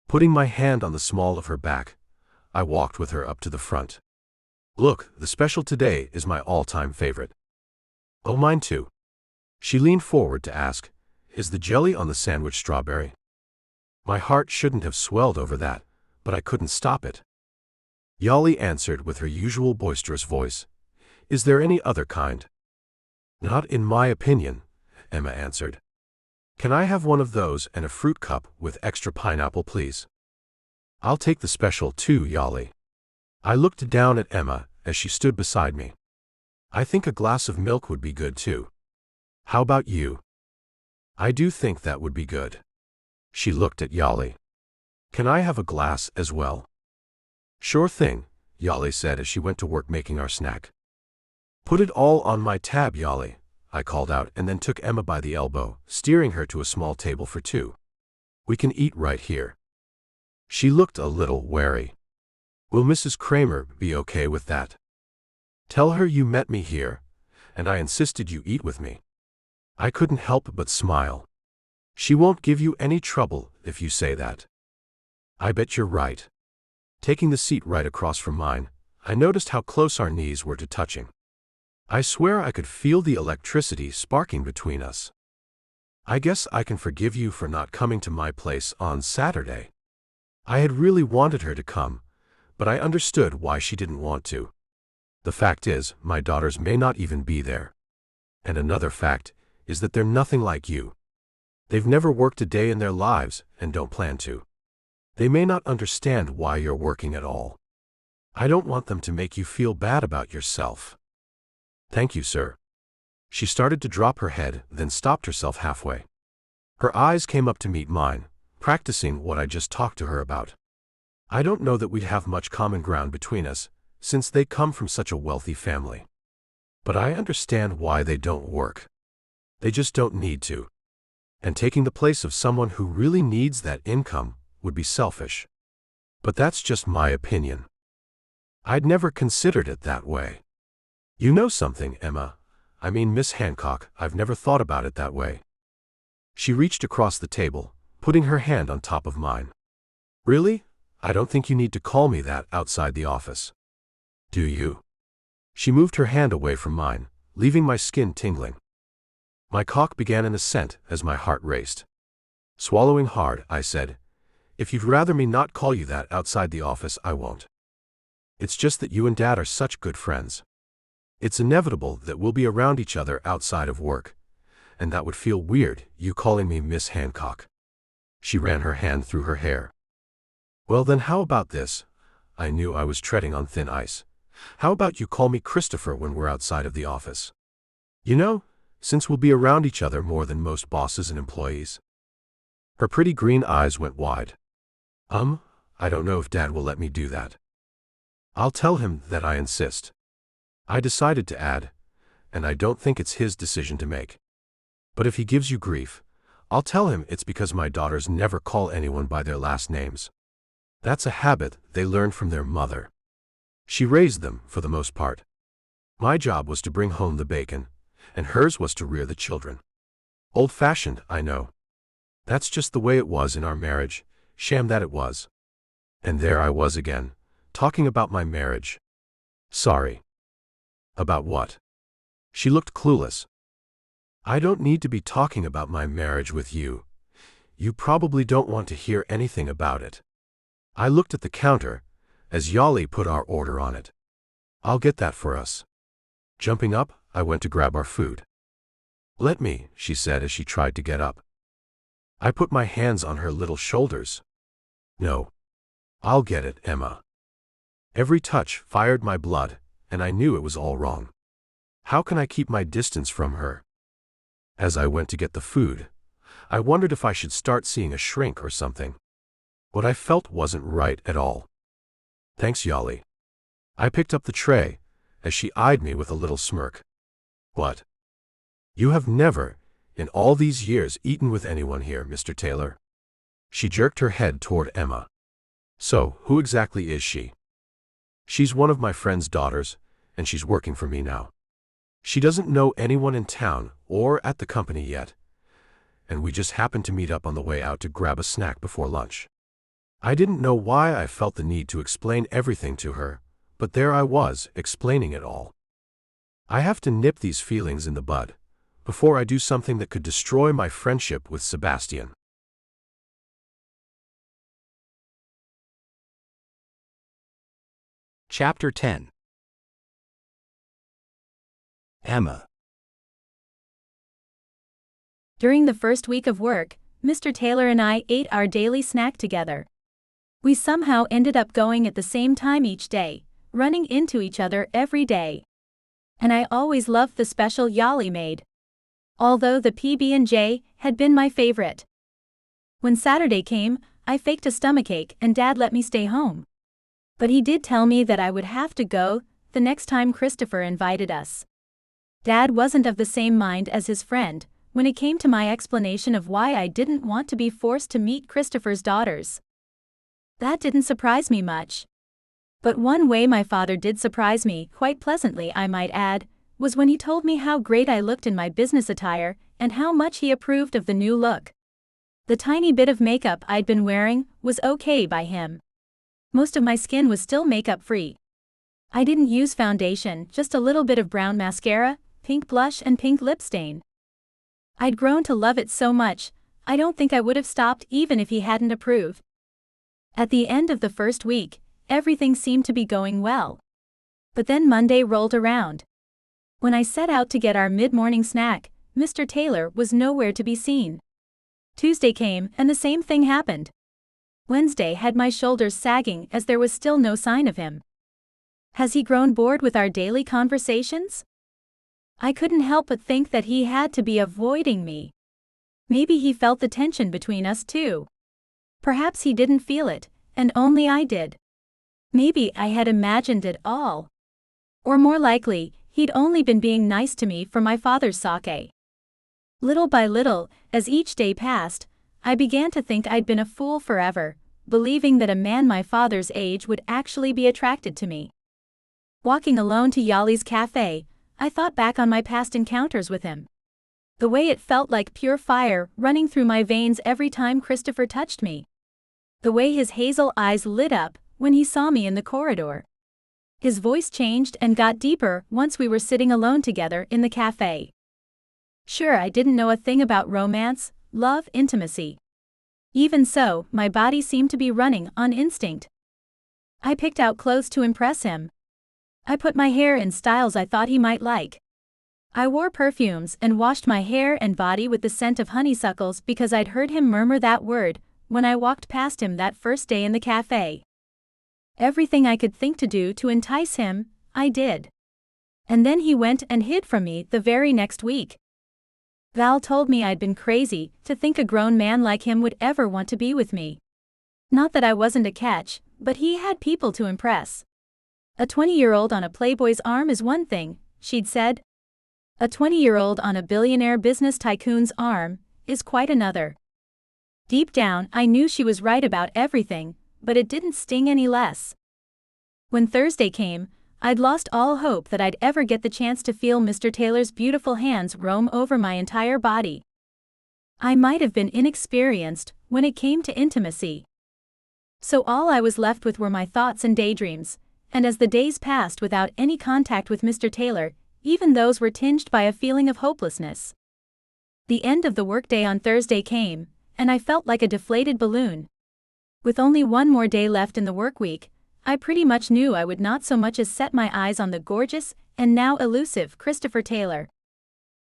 Speaker 3: Putting my hand on the small of her back, I walked with her up to the front. Look, the special today is my all-time favorite. Oh, mine too. She leaned forward to ask, is the jelly on the sandwich strawberry? My heart shouldn't have swelled over that, but I couldn't stop it. Yali answered with her usual boisterous voice. Is there any other kind? Not in my opinion, Emma answered. Can I have one of those and a fruit cup with extra pineapple, please? I'll take the special too, Yali. I looked down at Emma as she stood beside me. I think a glass of milk would be good too. How about you? I do think that would be good. She looked at Yali. Can I have a glass as well? Sure thing, Yali said as she went to work making our snack. Put it all on my tab, Yali, I called out and then took Emma by the elbow, steering her to a small table for two. We can eat right here. She looked a little wary. Will Mrs. Kramer be okay with that? Tell her you met me here, and I insisted you eat with me. I couldn't help but smile. She won't give you any trouble if you say that. I bet you're right. Taking the seat right across from mine, I noticed how close our knees were to touching. I swear I could feel the electricity sparking between us. I guess I can forgive you for not coming to my place on Saturday. I had really wanted her to come, but I understood why she didn't want to. The fact is, my daughters may not even be there. And another fact is that they're nothing like you. They've never worked a day in their lives and don't plan to. They may not understand why you're working at all. I don't want them to make you feel bad about yourself. Thank you, sir. She started to drop her head, then stopped herself halfway. Her eyes came up to meet mine, practicing what I just talked to her about. I don't know that we'd have much common ground between us, since they come from such a wealthy family. But I understand why they don't work. They just don't need to. And taking the place of someone who really needs that income would be selfish. But that's just my opinion. I'd never considered it that way. You know something, Emma? I mean, Miss Hancock, I've never thought about it that way. She reached across the table, putting her hand on top of mine. Really? I don't think you need to call me that outside the office. Do you? She moved her hand away from mine, leaving my skin tingling. My cock began an ascent as my heart raced. Swallowing hard, I said, if you'd rather me not call you that outside the office, I won't. It's just that you and Dad are such good friends. It's inevitable that we'll be around each other outside of work, and that would feel weird, you calling me Miss Hancock. She ran her hand through her hair. Well then, how about this? I knew I was treading on thin ice. How about you call me Christopher when we're outside of the office? You know, since we'll be around each other more than most bosses and employees. Her pretty green eyes went wide. I don't know if Dad will let me do that. I'll tell him that I insist. I decided to add, and I don't think it's his decision to make. But if he gives you grief, I'll tell him it's because my daughters never call anyone by their last names. That's a habit they learned from their mother. She raised them, for the most part. My job was to bring home the bacon, and hers was to rear the children. Old-fashioned, I know. That's just the way it was in our marriage, sham that it was. And there I was again, talking about my marriage. Sorry. About what? She looked clueless. I don't need to be talking about my marriage with you. You probably don't want to hear anything about it. I looked at the counter, as Yali put our order on it. I'll get that for us. Jumping up, I went to grab our food. Let me, she said as she tried to get up. I put my hands on her little shoulders. No. I'll get it, Emma. Every touch fired my blood, and I knew it was all wrong. How can I keep my distance from her? As I went to get the food, I wondered if I should start seeing a shrink or something. What I felt wasn't right at all. Thanks, Yali. I picked up the tray, as she eyed me with a little smirk. What? You have never, in all these years, eaten with anyone here, Mr. Taylor? She jerked her head toward Emma. So, who exactly is she? She's one of my friend's daughters, and she's working for me now. She doesn't know anyone in town or at the company yet, and we just happened to meet up on the way out to grab a snack before lunch. I didn't know why I felt the need to explain everything to her, but there I was, explaining it all. I have to nip these feelings in the bud, before I do something that could destroy my friendship with Sebastian.
Speaker 4: Chapter 10. Emma.
Speaker 2: During the first week of work, Mr. Taylor and I ate our daily snack together. We somehow ended up going at the same time each day, running into each other every day. And I always loved the special Yali made. Although the PB&J had been my favorite. When Saturday came, I faked a stomachache and Dad let me stay home. But he did tell me that I would have to go the next time Christopher invited us. Dad wasn't of the same mind as his friend when it came to my explanation of why I didn't want to be forced to meet Christopher's daughters. That didn't surprise me much. But one way my father did surprise me, quite pleasantly I might add, was when he told me how great I looked in my business attire and how much he approved of the new look. The tiny bit of makeup I'd been wearing was okay by him. Most of my skin was still makeup-free. I didn't use foundation, just a little bit of brown mascara, pink blush and pink lip stain. I'd grown to love it so much, I don't think I would have stopped even if he hadn't approved. At the end of the first week, everything seemed to be going well. But then Monday rolled around. When I set out to get our mid-morning snack, Mr. Taylor was nowhere to be seen. Tuesday came and the same thing happened. Wednesday had my shoulders sagging as there was still no sign of him. Has he grown bored with our daily conversations? I couldn't help but think that he had to be avoiding me. Maybe he felt the tension between us too. Perhaps he didn't feel it, and only I did. Maybe I had imagined it all. Or more likely, he'd only been being nice to me for my father's sake. Little by little, as each day passed, I began to think I'd been a fool forever, believing that a man my father's age would actually be attracted to me. Walking alone to Yali's cafe, I thought back on my past encounters with him. The way it felt like pure fire running through my veins every time Christopher touched me. The way his hazel eyes lit up when he saw me in the corridor. His voice changed and got deeper once we were sitting alone together in the cafe. Sure, I didn't know a thing about romance, love, intimacy. Even so, my body seemed to be running on instinct. I picked out clothes to impress him. I put my hair in styles I thought he might like. I wore perfumes and washed my hair and body with the scent of honeysuckles because I'd heard him murmur that word when I walked past him that first day in the cafe. Everything I could think to do to entice him, I did. And then he went and hid from me the very next week. Val told me I'd been crazy to think a grown man like him would ever want to be with me. Not that I wasn't a catch, but he had people to impress. A 20-year-old on a playboy's arm is one thing, she'd said. A 20-year-old on a billionaire business tycoon's arm is quite another. Deep down, I knew she was right about everything, but it didn't sting any less. When Thursday came, I'd lost all hope that I'd ever get the chance to feel Mr. Taylor's beautiful hands roam over my entire body. I might have been inexperienced when it came to intimacy. So all I was left with were my thoughts and daydreams, and as the days passed without any contact with Mr. Taylor, even those were tinged by a feeling of hopelessness. The end of the workday on Thursday came, and I felt like a deflated balloon. With only one more day left in the work week, I pretty much knew I would not so much as set my eyes on the gorgeous and now elusive Christopher Taylor.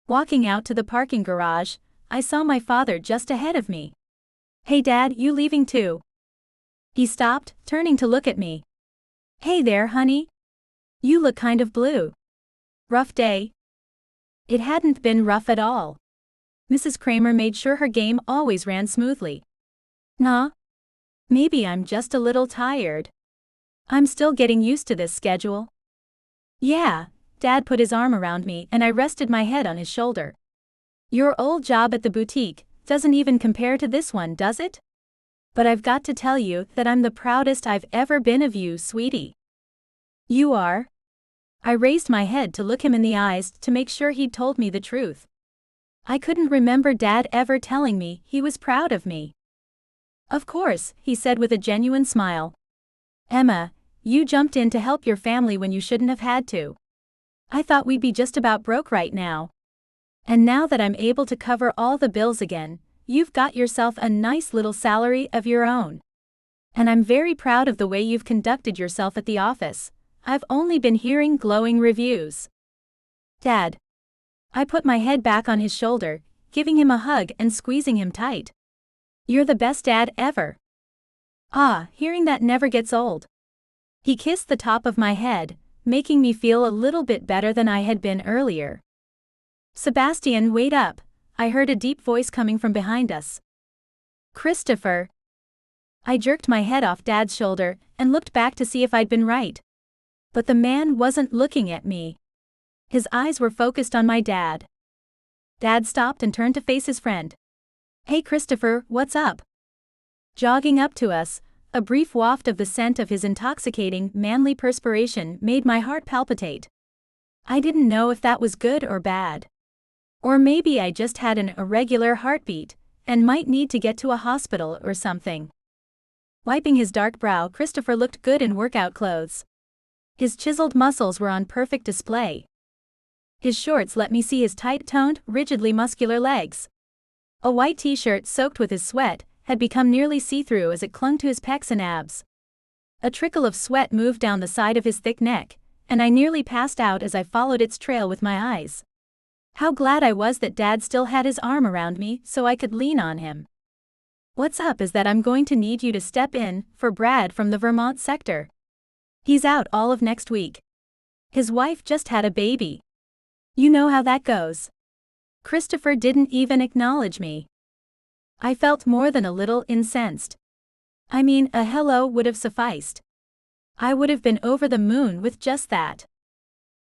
Speaker 2: Walking out to the parking garage, I saw my father just ahead of me. "Hey Dad, you leaving too?" He stopped, turning to look at me. "Hey there, honey. You look kind of blue. Rough day?" It hadn't been rough at all. Mrs. Kramer made sure her game always ran smoothly. Nah. Maybe I'm just a little tired. I'm still getting used to this schedule. Yeah, Dad put his arm around me and I rested my head on his shoulder. Your old job at the boutique doesn't even compare to this one, does it? But I've got to tell you that I'm the proudest I've ever been of you, sweetie. You are? I raised my head to look him in the eyes to make sure he'd told me the truth. I couldn't remember Dad ever telling me he was proud of me. Of course, he said with a genuine smile. Emma, you jumped in to help your family when you shouldn't have had to. I thought we'd be just about broke right now. And now that I'm able to cover all the bills again, you've got yourself a nice little salary of your own. And I'm very proud of the way you've conducted yourself at the office. I've only been hearing glowing reviews. Dad. I put my head back on his shoulder, giving him a hug and squeezing him tight. You're the best dad ever. Ah, hearing that never gets old. He kissed the top of my head, making me feel a little bit better than I had been earlier. "Sebastian, wait up," I heard a deep voice coming from behind us. "Christopher." I jerked my head off Dad's shoulder and looked back to see if I'd been right. But the man wasn't looking at me. His eyes were focused on my dad. Dad stopped and turned to face his friend. "Hey Christopher, what's up?" Jogging up to us, a brief waft of the scent of his intoxicating, manly perspiration made my heart palpitate. I didn't know if that was good or bad. Or maybe I just had an irregular heartbeat and might need to get to a hospital or something. Wiping his dark brow, Christopher looked good in workout clothes. His chiseled muscles were on perfect display. His shorts let me see his tight-toned, rigidly muscular legs. A white t-shirt soaked with his sweat had become nearly see-through as it clung to his pecs and abs. A trickle of sweat moved down the side of his thick neck, and I nearly passed out as I followed its trail with my eyes. How glad I was that Dad still had his arm around me so I could lean on him. "What's up is that I'm going to need you to step in for Brad from the Vermont sector. He's out all of next week. His wife just had a baby. You know how that goes." Christopher didn't even acknowledge me. I felt more than a little incensed. I mean, a hello would have sufficed. I would have been over the moon with just that.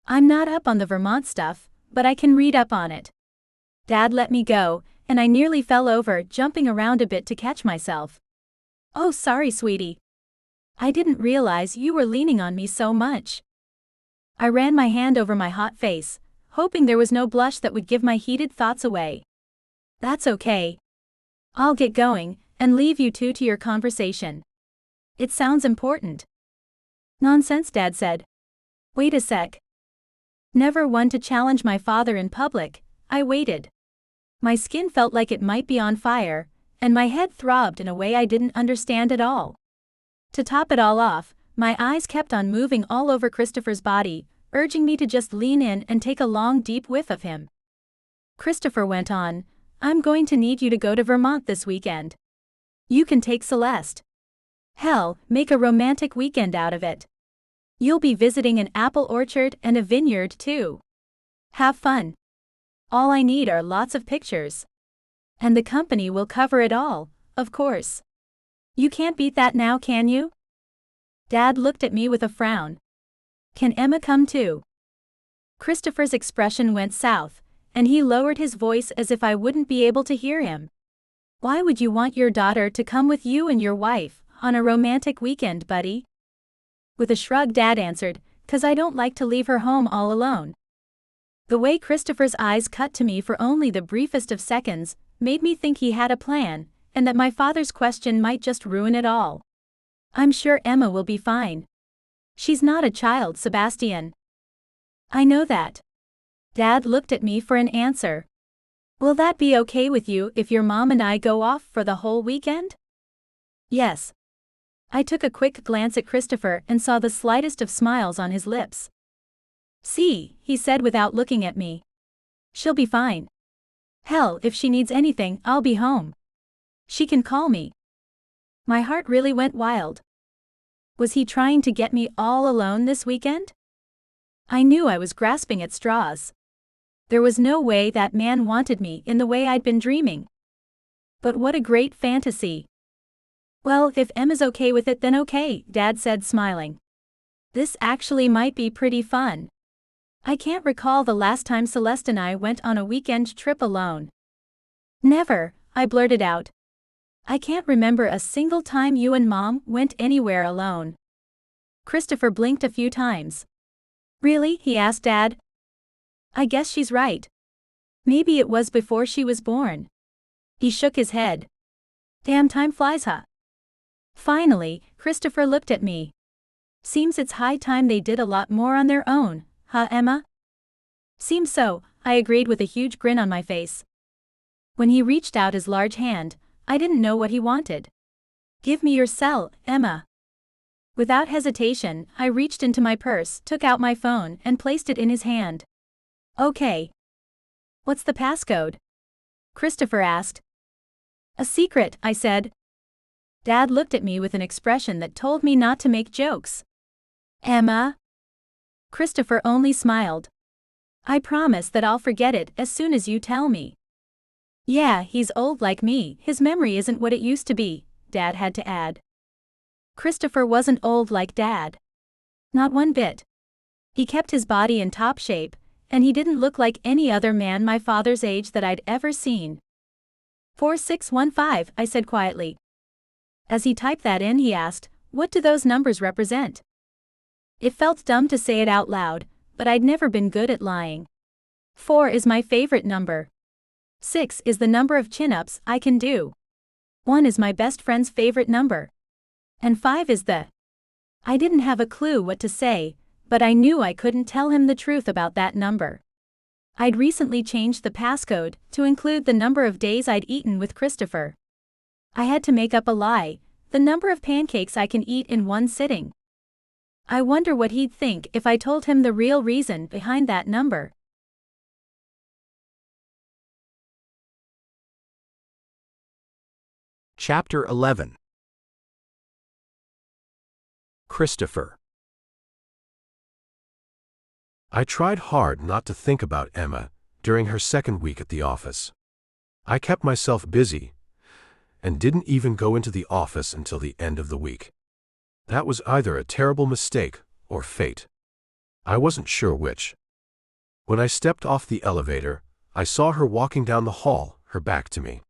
Speaker 2: I'm not up on the Vermont stuff, but I can read up on it. Dad let me go, and I nearly fell over, jumping around a bit to catch myself. "Oh, sorry, sweetie. I didn't realize you were leaning on me so much." I ran my hand over my hot face, hoping there was no blush that would give my heated thoughts away. "That's okay. I'll get going and leave you two to your conversation. It sounds important." "Nonsense," Dad said. "Wait a sec." Never one to challenge my father in public, I waited. My skin felt like it might be on fire, and my head throbbed in a way I didn't understand at all. To top it all off, my eyes kept on moving all over Christopher's body, urging me to just lean in and take a long, deep whiff of him. Christopher went on, "I'm going to need you to go to Vermont this weekend. You can take Celeste. Hell, make a romantic weekend out of it. You'll be visiting an apple orchard and a vineyard too. Have fun. All I need are lots of pictures. And the company will cover it all, of course. You can't beat that now, can you?" Dad looked at me with a frown. "Can Emma come too?" Christopher's expression went south, and he lowered his voice as if I wouldn't be able to hear him. "Why would you want your daughter to come with you and your wife on a romantic weekend, buddy?" With a shrug, Dad answered, "'Cause I don't like to leave her home all alone." The way Christopher's eyes cut to me for only the briefest of seconds made me think he had a plan, and that my father's question might just ruin it all. "I'm sure Emma will be fine. She's not a child, Sebastian." "I know that." Dad looked at me for an answer. "Will that be okay with you if your mom and I go off for the whole weekend?" "Yes." I took a quick glance at Christopher and saw the slightest of smiles on his lips. "See," he said without looking at me. "She'll be fine. Hell, if she needs anything, I'll be home. She can call me." My heart really went wild. Was he trying to get me all alone this weekend? I knew I was grasping at straws. There was no way that man wanted me in the way I'd been dreaming. But what a great fantasy. "Well, if Emma's okay with it, then okay," Dad said, smiling. "This actually might be pretty fun. I can't recall the last time Celeste and I went on a weekend trip alone." "Never," I blurted out. "I can't remember a single time you and Mom went anywhere alone." Christopher blinked a few times. "Really?" he asked Dad. "I guess she's right. Maybe it was before she was born." He shook his head. "Damn, time flies, huh?" Finally, Christopher looked at me. "Seems it's high time they did a lot more on their own, huh, Emma?" "Seems so," I agreed with a huge grin on my face. When he reached out his large hand, I didn't know what he wanted. "Give me your cell, Emma." Without hesitation, I reached into my purse, took out my phone, and placed it in his hand. "Okay. What's the passcode?" Christopher asked. "A secret," I said. Dad looked at me with an expression that told me not to make jokes. "Emma?" Christopher only smiled. I promise that I'll forget it as soon as you tell me. Yeah, he's old like me, his memory isn't what it used to be, Dad had to add. Christopher wasn't old like Dad. Not one bit. He kept his body in top shape, and he didn't look like any other man my father's age that I'd ever seen. 4615, I said quietly. As he typed that in, he asked, "What do those numbers represent?" It felt dumb to say it out loud, but I'd never been good at lying. 4 is my favorite number. 6 is the number of chin-ups I can do. 1 is my best friend's favorite number. And 5 is the... I didn't have a clue what to say, but I knew I couldn't tell him the truth about that number. I'd recently changed the passcode to include the number of days I'd eaten with Christopher. I had to make up a lie, the number of pancakes I can eat in one sitting. I wonder what he'd think if I told him the real reason behind that number.
Speaker 4: Chapter 11. Christopher.
Speaker 3: I tried hard not to think about Emma during her second week at the office. I kept myself busy and didn't even go into the office until the end of the week. That was either a terrible mistake or fate. I wasn't sure which. When I stepped off the elevator, I saw her walking down the hall, her back to me.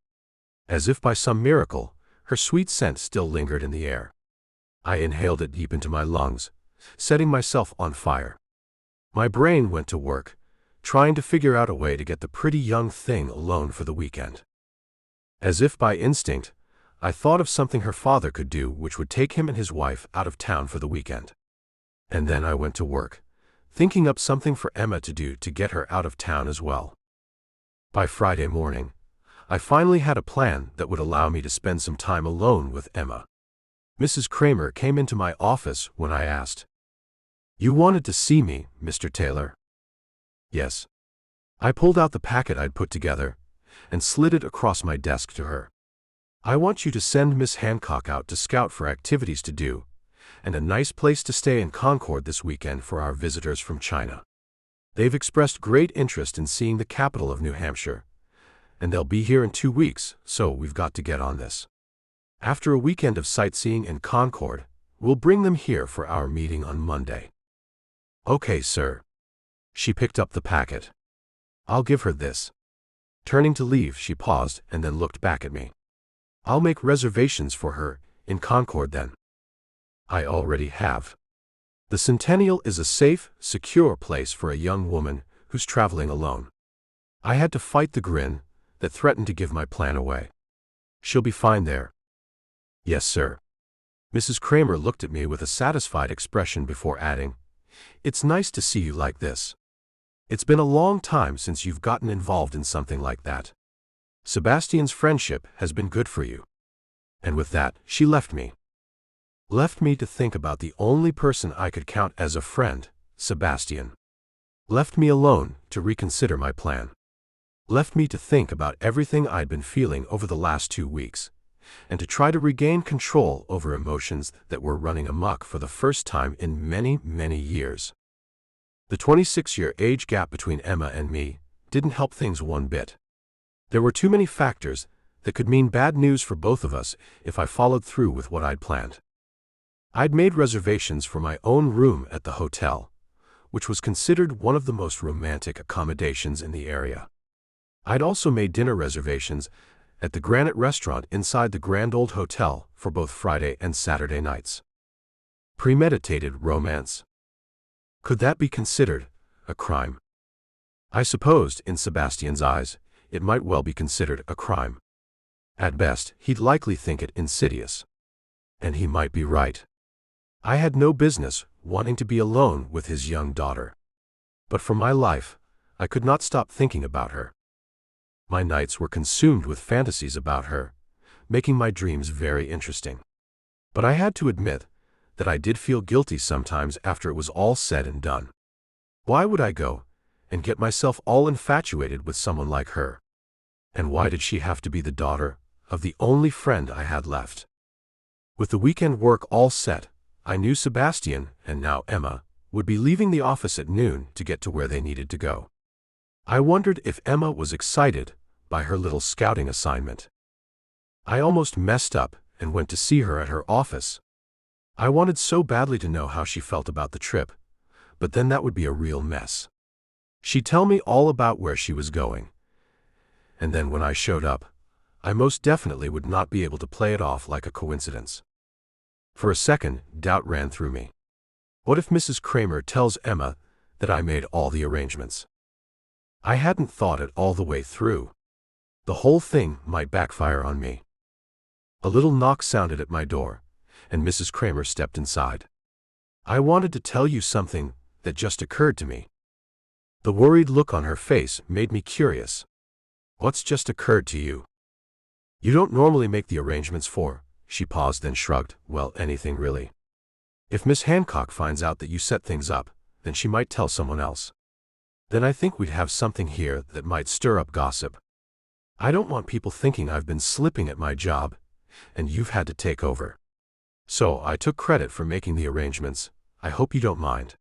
Speaker 3: As if by some miracle, her sweet scent still lingered in the air. I inhaled it deep into my lungs, setting myself on fire. My brain went to work, trying to figure out a way to get the pretty young thing alone for the weekend. As if by instinct, I thought of something her father could do which would take him and his wife out of town for the weekend. And then I went to work, thinking up something for Emma to do to get her out of town as well. By Friday morning, I finally had a plan that would allow me to spend some time alone with Emma. Mrs. Kramer came into my office when I asked, "You wanted to see me, Mr. Taylor?" "Yes." I pulled out the packet I'd put together and slid it across my desk to her. "I want you to send Miss Hancock out to scout for activities to do and a nice place to stay in Concord this weekend for our visitors from China. They've expressed great interest in seeing the capital of New Hampshire, and they'll be here in 2 weeks, so we've got to get on this. After a weekend of sightseeing in Concord, we'll bring them here for our meeting on Monday." "Okay, sir." She picked up the packet. "I'll give her this." Turning to leave, she paused and then looked back at me. "I'll make reservations for her in Concord then." "I already have. The Centennial is a safe, secure place for a young woman who's traveling alone." I had to fight the grin that threatened to give my plan away. "She'll be fine there." "Yes, sir." Mrs. Kramer looked at me with a satisfied expression before adding, "It's nice to see you like this. It's been a long time since you've gotten involved in something like that. Sebastian's friendship has been good for you." And with that, she left me. Left me to think about the only person I could count as a friend, Sebastian. Left me alone to reconsider my plan. Left me to think about everything I'd been feeling over the last 2 weeks, and to try to regain control over emotions that were running amok for the first time in many, many years. The 26-year age gap between Emma and me didn't help things one bit. There were too many factors that could mean bad news for both of us if I followed through with what I'd planned. I'd made reservations for my own room at the hotel, which was considered one of the most romantic accommodations in the area. I'd also made dinner reservations at the Granite Restaurant inside the Grand Old Hotel for both Friday and Saturday nights. Premeditated romance. Could that be considered a crime? I supposed, in Sebastian's eyes, it might well be considered a crime. At best, he'd likely think it insidious. And he might be right. I had no business wanting to be alone with his young daughter. But for my life, I could not stop thinking about her. My nights were consumed with fantasies about her, making my dreams very interesting. But I had to admit that I did feel guilty sometimes after it was all said and done. Why would I go and get myself all infatuated with someone like her? And why did she have to be the daughter of the only friend I had left? With the weekend work all set, I knew Sebastian, and now Emma, would be leaving the office at noon to get to where they needed to go. I wondered if Emma was excited by her little scouting assignment. I almost messed up and went to see her at her office. I wanted so badly to know how she felt about the trip, but then that would be a real mess. She'd tell me all about where she was going. And then when I showed up, I most definitely would not be able to play it off like a coincidence. For a second, doubt ran through me. What if Mrs. Kramer tells Emma that I made all the arrangements? I hadn't thought it all the way through. The whole thing might backfire on me. A little knock sounded at my door, and Mrs. Kramer stepped inside. I wanted to tell you something that just occurred to me. The worried look on her face made me curious. What's just occurred to you? You don't normally make the arrangements for. She paused, then shrugged. Well, anything really. If Miss Hancock finds out that you set things up, then she might tell someone else. Then I think we'd have something here that might stir up gossip. I don't want people thinking I've been slipping at my job, and you've had to take over. So I took credit for making the arrangements. I hope you don't mind.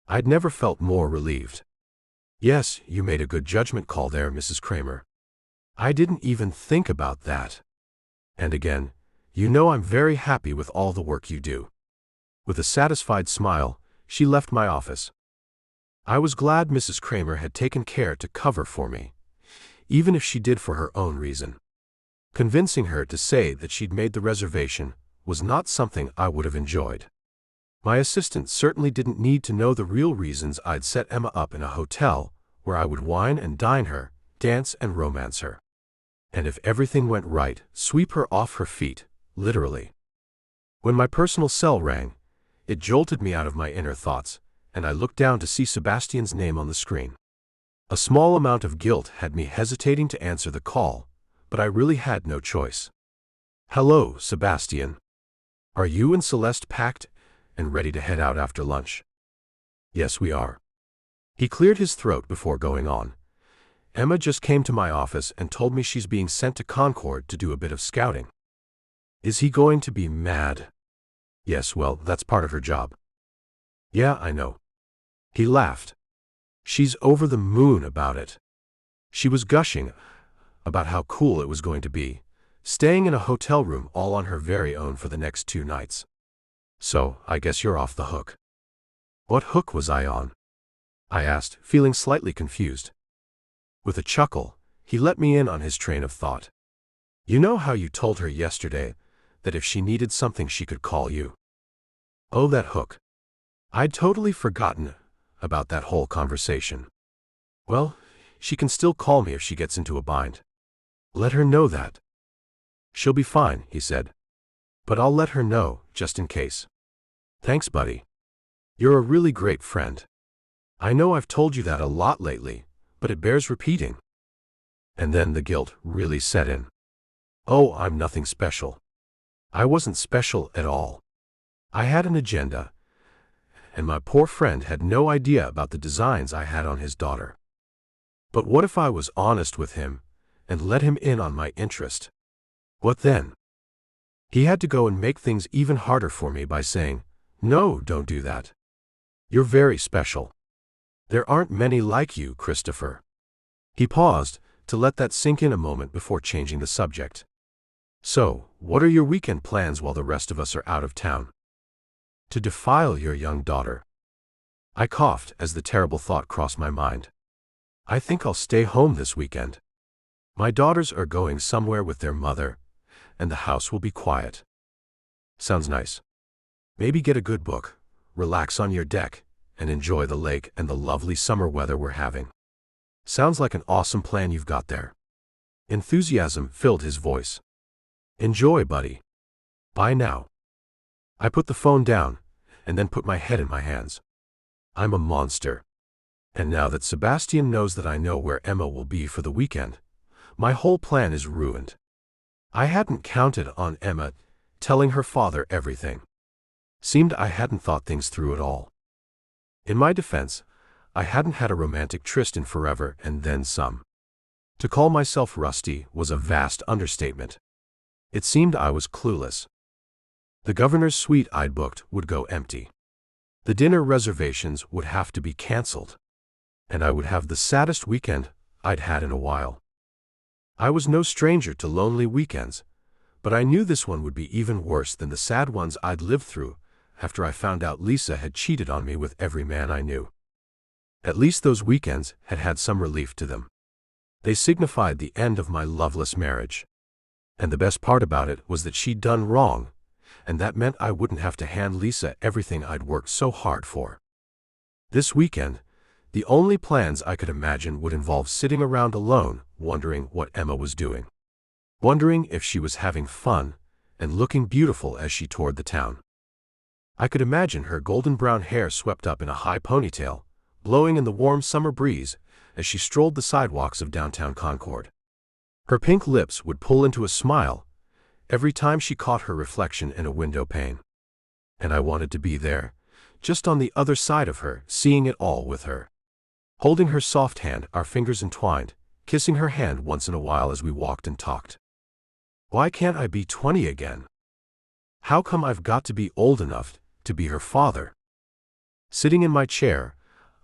Speaker 3: I'd never felt more relieved. Yes, you made a good judgment call there, Mrs. Kramer. I didn't even think about that. And again, you know I'm very happy with all the work you do. With a satisfied smile, she left my office. I was glad Mrs. Kramer had taken care to cover for me, even if she did for her own reason. Convincing her to say that she'd made the reservation was not something I would have enjoyed. My assistant certainly didn't need to know the real reasons I'd set Emma up in a hotel where I would wine and dine her, dance and romance her. And if everything went right, sweep her off her feet, literally. When my personal cell rang, it jolted me out of my inner thoughts, and I looked down to see Sebastian's name on the screen. A small amount of guilt had me hesitating to answer the call, but I really had no choice. Hello, Sebastian. Are you and Celeste packed and ready to head out after lunch? Yes, we are. He cleared his throat before going on. Emma just came to my office and told me she's being sent to Concord to do a bit of scouting. Is he going to be mad? Yes, well, that's part of her job. Yeah, I know. He laughed. She's over the moon about it. She was gushing about how cool it was going to be, staying in a hotel room all on her very own for the next 2 nights. So, I guess you're off the hook. What hook was I on? I asked, feeling slightly confused. With a chuckle, he let me in on his train of thought. You know how you told her yesterday that if she needed something she could call you? Oh, that hook. I'd totally forgotten about that whole conversation. Well, she can still call me if she gets into a bind. Let her know that. She'll be fine, he said. But I'll let her know, just in case. Thanks, buddy. You're a really great friend. I know I've told you that a lot lately, but it bears repeating. And then the guilt really set in. Oh, I'm nothing special. I wasn't special at all. I had an agenda, and my poor friend had no idea about the designs I had on his daughter. But what if I was honest with him and let him in on my interest? What then? He had to go and make things even harder for me by saying, "No, don't do that. You're very special. There aren't many like you, Christopher." He paused to let that sink in a moment before changing the subject. So, what are your weekend plans while the rest of us are out of town? To defile your young daughter. I coughed as the terrible thought crossed my mind. I think I'll stay home this weekend. My daughters are going somewhere with their mother, and the house will be quiet. Sounds nice. Maybe get a good book, relax on your deck, and enjoy the lake and the lovely summer weather we're having. Sounds like an awesome plan you've got there. Enthusiasm filled his voice. Enjoy, buddy. Bye now. I put the phone down, and then put my head in my hands. I'm a monster. And now that Sebastian knows that I know where Emma will be for the weekend, my whole plan is ruined. I hadn't counted on Emma telling her father everything. Seemed I hadn't thought things through at all. In my defense, I hadn't had a romantic tryst in forever and then some. To call myself rusty was a vast understatement. It seemed I was clueless. The governor's suite I'd booked would go empty. The dinner reservations would have to be canceled, and I would have the saddest weekend I'd had in a while. I was no stranger to lonely weekends, but I knew this one would be even worse than the sad ones I'd lived through after I found out Lisa had cheated on me with every man I knew. At least those weekends had had some relief to them. They signified the end of my loveless marriage. And the best part about it was that she'd done wrong, and that meant I wouldn't have to hand Lisa everything I'd worked so hard for. This weekend, the only plans I could imagine would involve sitting around alone, wondering what Emma was doing. Wondering if she was having fun and looking beautiful as she toured the town. I could imagine her golden brown hair swept up in a high ponytail, blowing in the warm summer breeze as she strolled the sidewalks of downtown Concord. Her pink lips would pull into a smile every time she caught her reflection in a window pane. And I wanted to be there, just on the other side of her, seeing it all with her. Holding her soft hand, our fingers entwined, kissing her hand once in a while as we walked and talked. Why can't I be 20 again? How come I've got to be old enough to be her father? Sitting in my chair,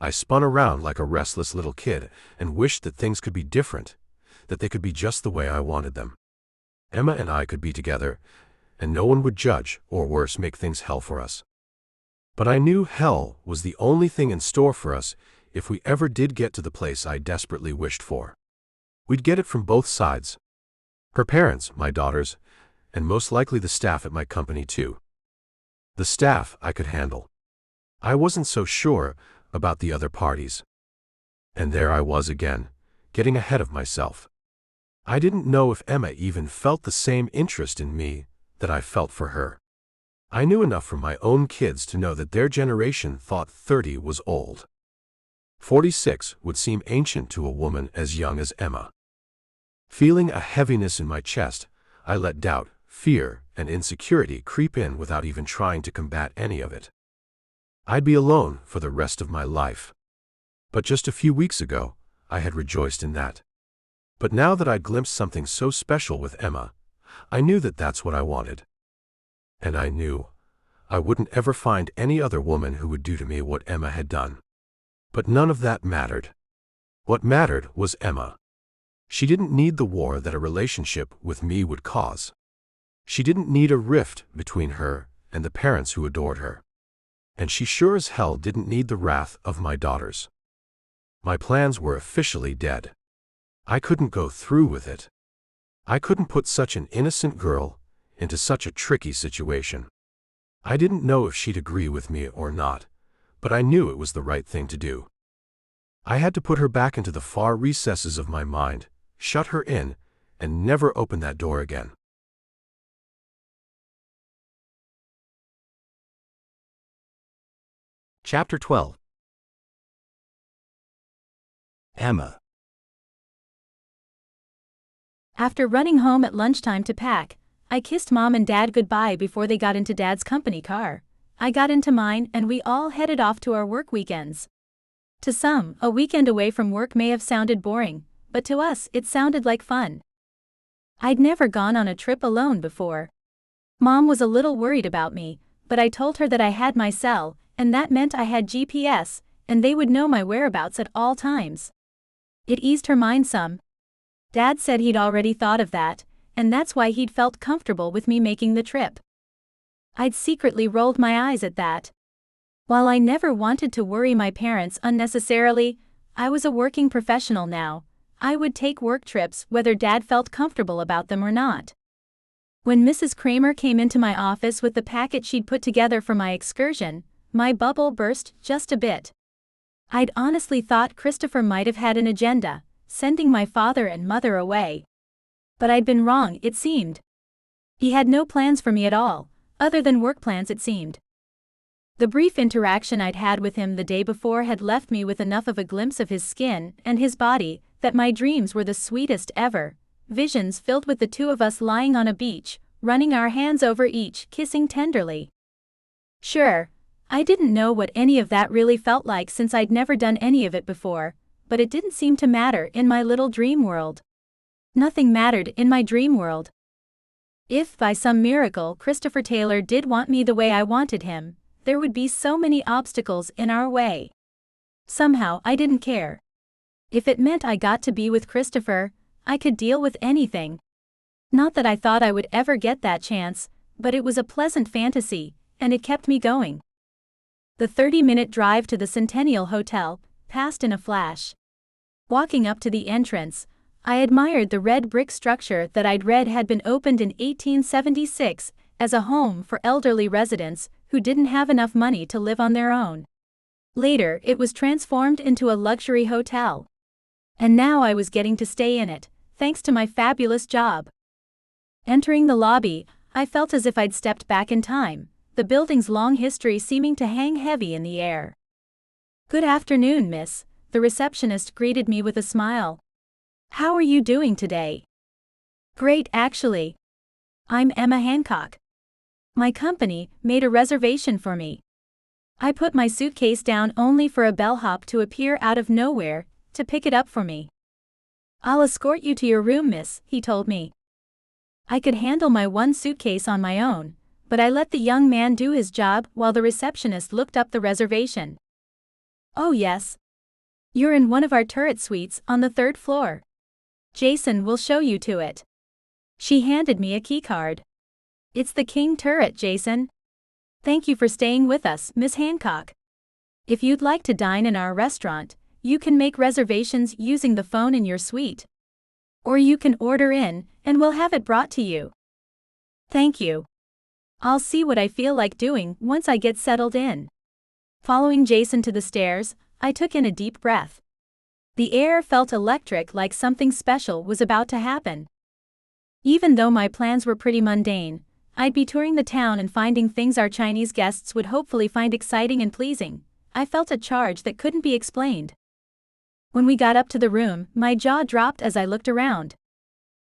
Speaker 3: I spun around like a restless little kid and wished that things could be different, that they could be just the way I wanted them. Emma and I could be together, and no one would judge, or worse, make things hell for us. But I knew hell was the only thing in store for us if we ever did get to the place I desperately wished for. We'd get it from both sides. Her parents, my daughters, and most likely the staff at my company too. The staff I could handle. I wasn't so sure about the other parties. And there I was again, getting ahead of myself. I didn't know if Emma even felt the same interest in me that I felt for her. I knew enough from my own kids to know that their generation thought 30 was old. 46 would seem ancient to a woman as young as Emma. Feeling a heaviness in my chest, I let doubt, fear, and insecurity creep in without even trying to combat any of it. I'd be alone for the rest of my life. But just a few weeks ago, I had rejoiced in that. But now that I'd glimpsed something so special with Emma, I knew that that's what I wanted. And I knew I wouldn't ever find any other woman who would do to me what Emma had done. But none of that mattered. What mattered was Emma. She didn't need the war that a relationship with me would cause. She didn't need a rift between her and the parents who adored her. And she sure as hell didn't need the wrath of my daughters. My plans were officially dead. I couldn't go through with it. I couldn't put such an innocent girl into such a tricky situation. I didn't know if she'd agree with me or not, but I knew it was the right thing to do. I had to put her back into the far recesses of my mind, shut her in, and never open that door again.
Speaker 4: Chapter 12. Emma.
Speaker 2: After running home at lunchtime to pack, I kissed Mom and Dad goodbye before they got into Dad's company car. I got into mine and we all headed off to our work weekends. To some, a weekend away from work may have sounded boring, but to us it sounded like fun. I'd never gone on a trip alone before. Mom was a little worried about me, but I told her that I had my cell, and that meant I had GPS, and they would know my whereabouts at all times. It eased her mind some. Dad said he'd already thought of that, and that's why he'd felt comfortable with me making the trip. I'd secretly rolled my eyes at that. While I never wanted to worry my parents unnecessarily, I was a working professional now. I would take work trips whether Dad felt comfortable about them or not. When Mrs. Kramer came into my office with the packet she'd put together for my excursion, my bubble burst just a bit. I'd honestly thought Christopher might have had an agenda, sending my father and mother away. But I'd been wrong, it seemed. He had no plans for me at all, other than work plans it seemed. The brief interaction I'd had with him the day before had left me with enough of a glimpse of his skin and his body that my dreams were the sweetest ever, visions filled with the two of us lying on a beach, running our hands over each, kissing tenderly. Sure, I didn't know what any of that really felt like since I'd never done any of it before, but it didn't seem to matter in my little dream world. Nothing mattered in my dream world. If by some miracle Christopher Taylor did want me the way I wanted him, there would be so many obstacles in our way. Somehow I didn't care. If it meant I got to be with Christopher, I could deal with anything. Not that I thought I would ever get that chance, but it was a pleasant fantasy, and it kept me going. The 30-minute drive to the Centennial Hotel passed in a flash. Walking up to the entrance, I admired the red brick structure that I'd read had been opened in 1876 as a home for elderly residents who didn't have enough money to live on their own. Later, it was transformed into a luxury hotel. And now I was getting to stay in it, thanks to my fabulous job. Entering the lobby, I felt as if I'd stepped back in time, the building's long history seeming to hang heavy in the air. "Good afternoon, miss," the receptionist greeted me with a smile. "How are you doing today?" "Great, actually. I'm Emma Hancock. My company made a reservation for me." I put my suitcase down only for a bellhop to appear out of nowhere to pick it up for me. "I'll escort you to your room, miss," he told me. I could handle my one suitcase on my own, but I let the young man do his job while the receptionist looked up the reservation. "Oh yes. You're in one of our turret suites on the 3rd floor. Jason will show you to it." She handed me a keycard. "It's the King Turret, Jason. Thank you for staying with us, Miss Hancock. If you'd like to dine in our restaurant, you can make reservations using the phone in your suite. Or you can order in, and we'll have it brought to you." "Thank you. I'll see what I feel like doing once I get settled in." Following Jason to the stairs, I took in a deep breath. The air felt electric, like something special was about to happen. Even though my plans were pretty mundane, I'd be touring the town and finding things our Chinese guests would hopefully find exciting and pleasing. I felt a charge that couldn't be explained. When we got up to the room, my jaw dropped as I looked around.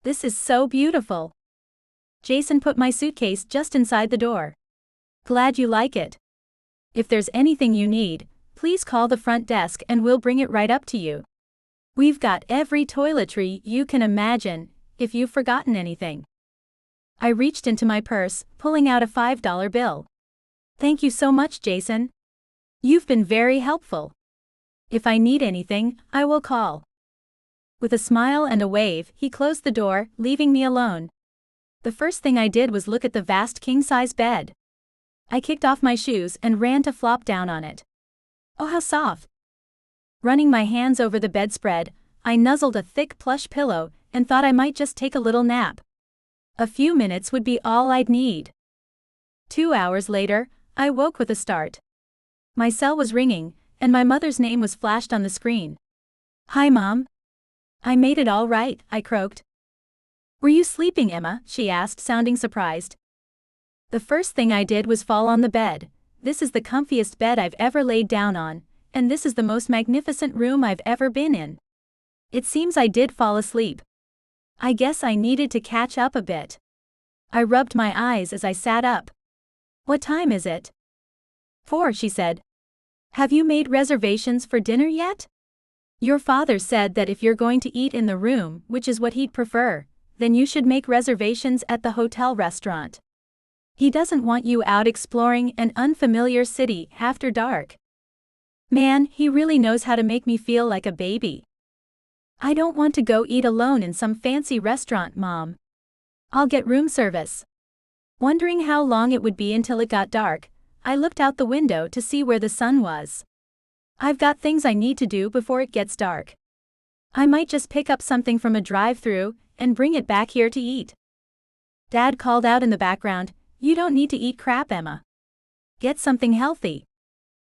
Speaker 2: "This is so beautiful." Jason put my suitcase just inside the door. "Glad you like it. If there's anything you need, please call the front desk and we'll bring it right up to you. We've got every toiletry you can imagine, if you've forgotten anything." I reached into my purse, pulling out a $5 bill. "Thank you so much, Jason. You've been very helpful. If I need anything, I will call." With a smile and a wave, he closed the door, leaving me alone. The first thing I did was look at the vast king-size bed. I kicked off my shoes and ran to flop down on it. Oh, how soft. Running my hands over the bedspread, I nuzzled a thick plush pillow and thought I might just take a little nap. A few minutes would be all I'd need. 2 hours later, I woke with a start. My cell was ringing, and my mother's name was flashed on the screen. "Hi, Mom." "I made it all right," I croaked. "Were you sleeping, Emma?" she asked, sounding surprised. The first thing I did was fall on the bed. This is the comfiest bed I've ever laid down on, and this is the most magnificent room I've ever been in. It seems I did fall asleep. I guess I needed to catch up a bit. I rubbed my eyes as I sat up. "What time is it?" "4," she said. "Have you made reservations for dinner yet?" "Your father said that if you're going to eat in the room, which is what he'd prefer, then you should make reservations at the hotel restaurant. He doesn't want you out exploring an unfamiliar city after dark. Man, he really knows how to make me feel like a baby. I don't want to go eat alone in some fancy restaurant, Mom. I'll get room service." Wondering how long it would be until it got dark, I looked out the window to see where the sun was. I've got things I need to do before it gets dark. I might just pick up something from a drive-thru and bring it back here to eat. Dad called out in the background, "You don't need to eat crap, Emma. Get something healthy.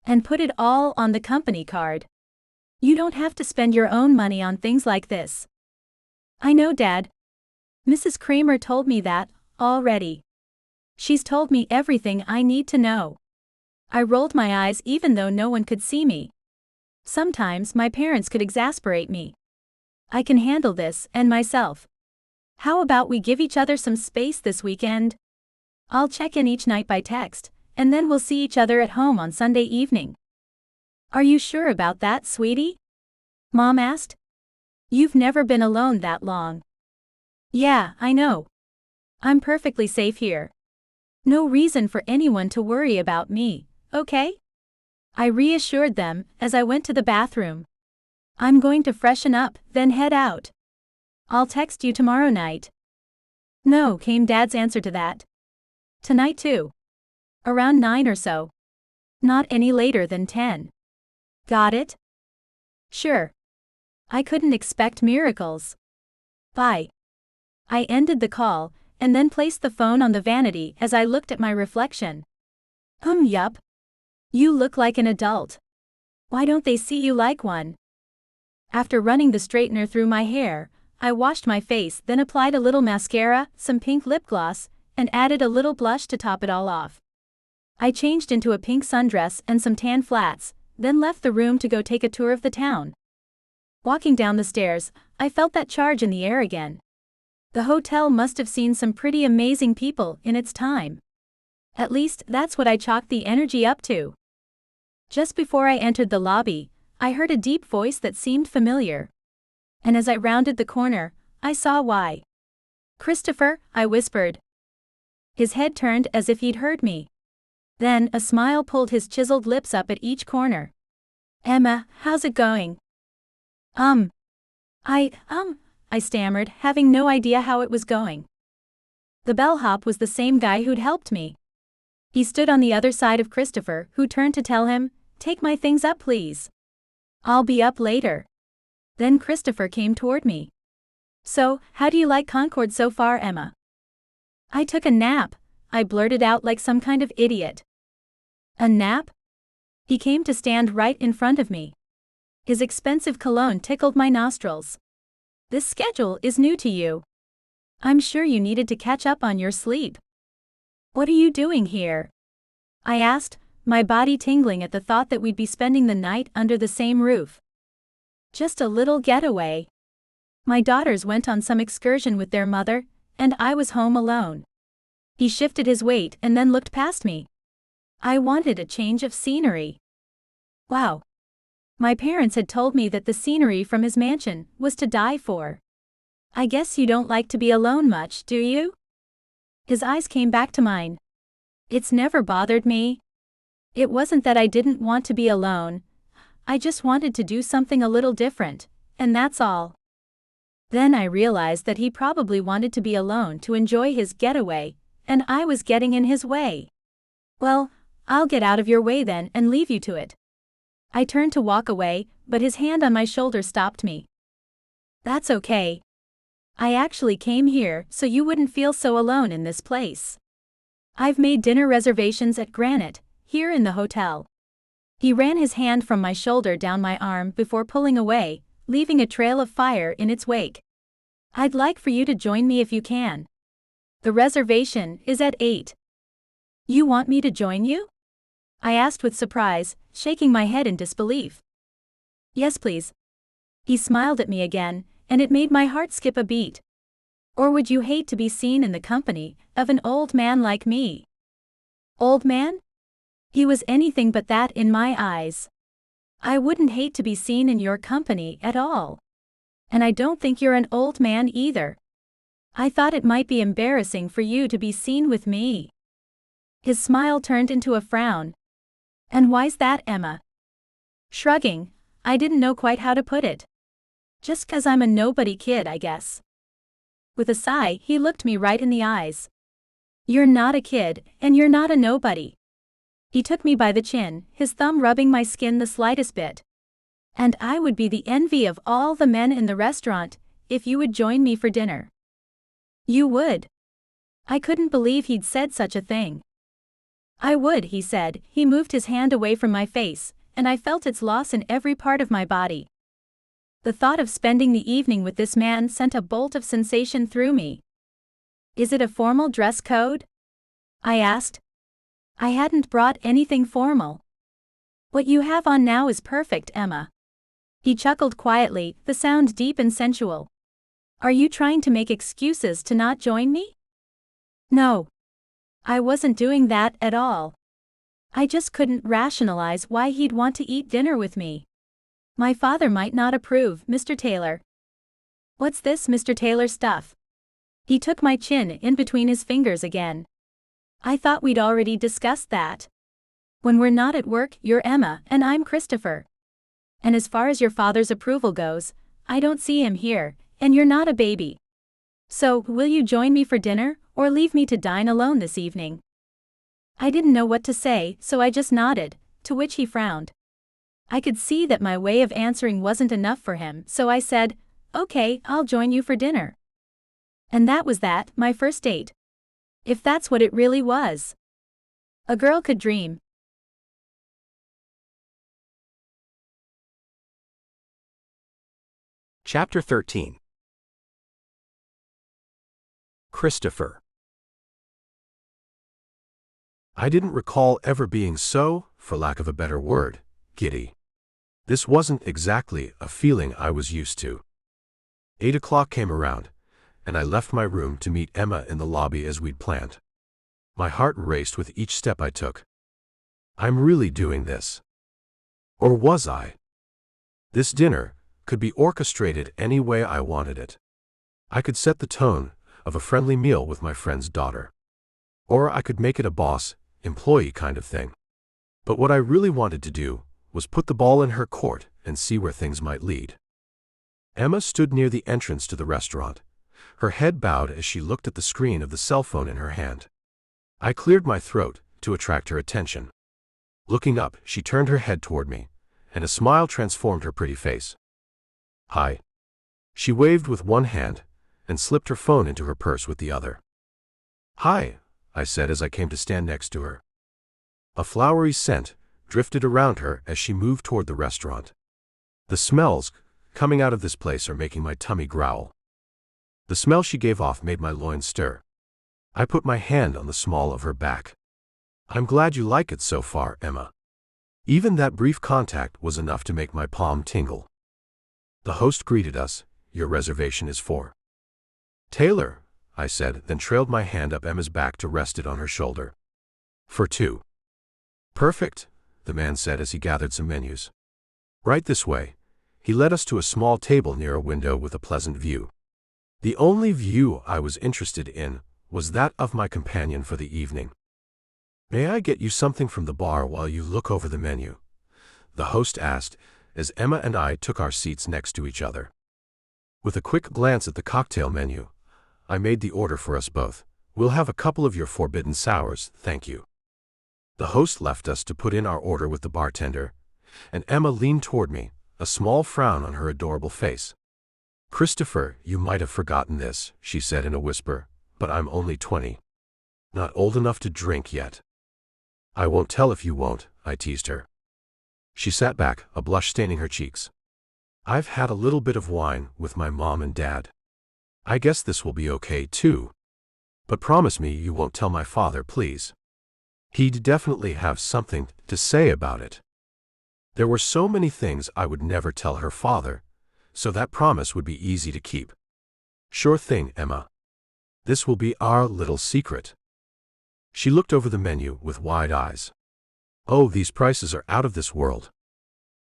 Speaker 2: And put it all on the company card. You don't have to spend your own money on things like this." "I know, Dad. Mrs. Kramer told me that already. She's told me everything I need to know." I rolled my eyes even though no one could see me. Sometimes my parents could exasperate me. I can handle this and myself. How about we give each other some space this weekend? I'll check in each night by text, and then we'll see each other at home on Sunday evening. "Are you sure about that, sweetie?" Mom asked. "You've never been alone that long." "Yeah, I know. I'm perfectly safe here. No reason for anyone to worry about me, okay? I reassured them as I went to the bathroom. I'm going to freshen up, then head out. I'll text you tomorrow night. No, came Dad's answer to that. Tonight too. Around 9 or so. Not any later than 10. Got it? Sure. I couldn't expect miracles. Bye. I ended the call, and then placed the phone on the vanity as I looked at my reflection. Yup. You look like an adult. Why don't they see you like one? After running the straightener through my hair, I washed my face, then applied a little mascara, some pink lip gloss, and added a little blush to top it all off. I changed into a pink sundress and some tan flats, then left the room to go take a tour of the town. Walking down the stairs, I felt that charge in the air again. The hotel must have seen some pretty amazing people in its time. At least, that's what I chalked the energy up to. Just before I entered the lobby, I heard a deep voice that seemed familiar. And as I rounded the corner, I saw why. Christopher, I whispered. His head turned as if he'd heard me. Then, a smile pulled his chiseled lips up at each corner. Emma, how's it going? I stammered, having no idea how it was going. The bellhop was the same guy who'd helped me. He stood on the other side of Christopher, who turned to tell him, "Take my things up, please. I'll be up later." Then Christopher came toward me. So, how do you like Concord so far, Emma? I took a nap, I blurted out like some kind of idiot. A nap? He came to stand right in front of me. His expensive cologne tickled my nostrils. This schedule is new to you. I'm sure you needed to catch up on your sleep. What are you doing here? I asked, my body tingling at the thought that we'd be spending the night under the same roof. Just a little getaway. My daughters went on some excursion with their mother, and I was home alone. He shifted his weight and then looked past me. I wanted a change of scenery. Wow. My parents had told me that the scenery from his mansion was to die for. I guess you don't like to be alone much, do you? His eyes came back to mine. It's never bothered me. It wasn't that I didn't want to be alone. I just wanted to do something a little different, and that's all. Then I realized that he probably wanted to be alone to enjoy his getaway, and I was getting in his way. Well, I'll get out of your way then and leave you to it. I turned to walk away, but his hand on my shoulder stopped me. That's okay. I actually came here so you wouldn't feel so alone in this place. I've made dinner reservations at Granite, here in the hotel. He ran his hand from my shoulder down my arm before pulling away, leaving a trail of fire in its wake. I'd like for you to join me if you can. The reservation is at 8. You want me to join you? I asked with surprise, shaking my head in disbelief. Yes, please. He smiled at me again, and it made my heart skip a beat. Or would you hate to be seen in the company of an old man like me? Old man? He was anything but that in my eyes. I wouldn't hate to be seen in your company at all. And I don't think you're an old man either. I thought it might be embarrassing for you to be seen with me. His smile turned into a frown. And why's that, Emma? Shrugging, I didn't know quite how to put it. Just 'cause I'm a nobody kid, I guess. With a sigh, he looked me right in the eyes. You're not a kid, and you're not a nobody. He took me by the chin, his thumb rubbing my skin the slightest bit. And I would be the envy of all the men in the restaurant, if you would join me for dinner. You would? I couldn't believe he'd said such a thing. I would, he said. He moved his hand away from my face, and I felt its loss in every part of my body. The thought of spending the evening with this man sent a bolt of sensation through me. Is it a formal dress code? I asked. I hadn't brought anything formal. What you have on now is perfect, Emma. He chuckled quietly, the sound deep and sensual. Are you trying to make excuses to not join me? No. I wasn't doing that at all. I just couldn't rationalize why he'd want to eat dinner with me. My father might not approve, Mr. Taylor. What's this Mr. Taylor stuff? He took my chin in between his fingers again. I thought we'd already discussed that. When we're not at work, you're Emma and I'm Christopher. And as far as your father's approval goes, I don't see him here, and you're not a baby. So, will you join me for dinner, or leave me to dine alone this evening? I didn't know what to say, so I just nodded, to which he frowned. I could see that my way of answering wasn't enough for him, so I said, "Okay, I'll join you for dinner." And that was that, my first date. If that's what it really was. A girl could dream.
Speaker 4: Chapter 13. Christopher.
Speaker 3: I didn't recall ever being so, for lack of a better word, giddy. This wasn't exactly a feeling I was used to. 8 o'clock came around, and I left my room to meet Emma in the lobby as we'd planned. My heart raced with each step I took. I'm really doing this. Or was I? This dinner could be orchestrated any way I wanted it. I could set the tone of a friendly meal with my friend's daughter. Or I could make it a boss-employee kind of thing. But what I really wanted to do was put the ball in her court and see where things might lead. Emma stood near the entrance to the restaurant, her head bowed as she looked at the screen of the cell phone in her hand. I cleared my throat to attract her attention. Looking up, she turned her head toward me, and a smile transformed her pretty face. "Hi." She waved with one hand and slipped her phone into her purse with the other. "Hi," I said as I came to stand next to her. A flowery scent drifted around her as she moved toward the restaurant. The smells coming out of this place are making my tummy growl. The smell she gave off made my loins stir. I put my hand on the small of her back. "I'm glad you like it so far, Emma." Even that brief contact was enough to make my palm tingle. The host greeted us. "Your reservation is for Taylor," I said, then trailed my hand up Emma's back to rest it on her shoulder. "For two." "Perfect," the man said as he gathered some menus. "Right this way." He led us to a small table near a window with a pleasant view. The only view I was interested in was that of my companion for the evening. "May I get you something from the bar while you look over the menu?" the host asked as Emma and I took our seats next to each other. With a quick glance at the cocktail menu, I made the order for us both. "We'll have a couple of your forbidden sours, thank you." The host left us to put in our order with the bartender, and Emma leaned toward me, a small frown on her adorable face. "Christopher, you might have forgotten this," she said in a whisper, "but I'm only 20. Not old enough to drink yet." "I won't tell if you won't," I teased her. She sat back, a blush staining her cheeks. "I've had a little bit of wine with my mom and dad. I guess this will be okay too. But promise me you won't tell my father, please. He'd definitely have something to say about it." There were so many things I would never tell her father, so that promise would be easy to keep. "Sure thing, Emma. This will be our little secret." She looked over the menu with wide eyes. "Oh, these prices are out of this world.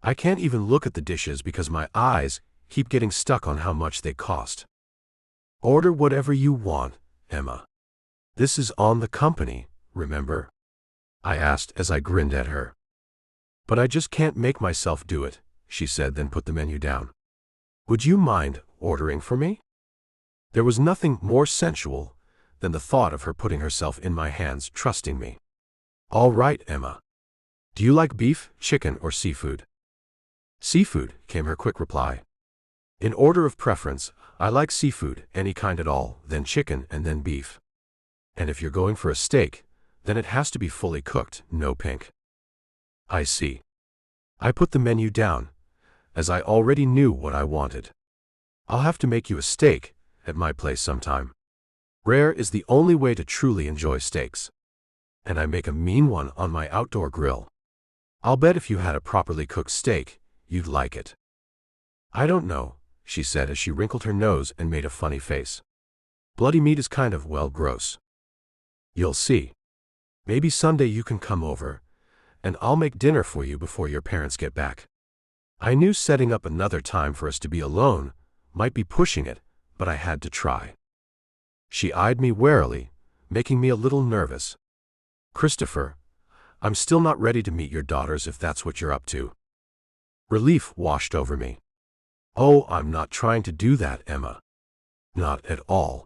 Speaker 3: I can't even look at the dishes because my eyes keep getting stuck on how much they cost." "Order whatever you want, Emma. This is on the company, remember?" I asked as I grinned at her. "But I just can't make myself do it," she said, then put the menu down. "Would you mind ordering for me?" There was nothing more sensual than the thought of her putting herself in my hands, trusting me. "All right, Emma. Do you like beef, chicken, or seafood?" "Seafood," came her quick reply. "In order of preference, I like seafood, any kind at all, then chicken, and then beef. And if you're going for a steak, then it has to be fully cooked, no pink." "I see." I put the menu down, as I already knew what I wanted. "I'll have to make you a steak at my place sometime. Rare is the only way to truly enjoy steaks. And I make a mean one on my outdoor grill. I'll bet if you had a properly cooked steak, you'd like it." "I don't know," she said as she wrinkled her nose and made a funny face. "Bloody meat is kind of, well, gross. You'll see. Maybe Sunday you can come over, and I'll make dinner for you before your parents get back." I knew setting up another time for us to be alone might be pushing it, but I had to try. She eyed me warily, making me a little nervous. "Christopher, I'm still not ready to meet your daughters if that's what you're up to. Relief washed over me. Oh, I'm not trying to do that, Emma. Not at all.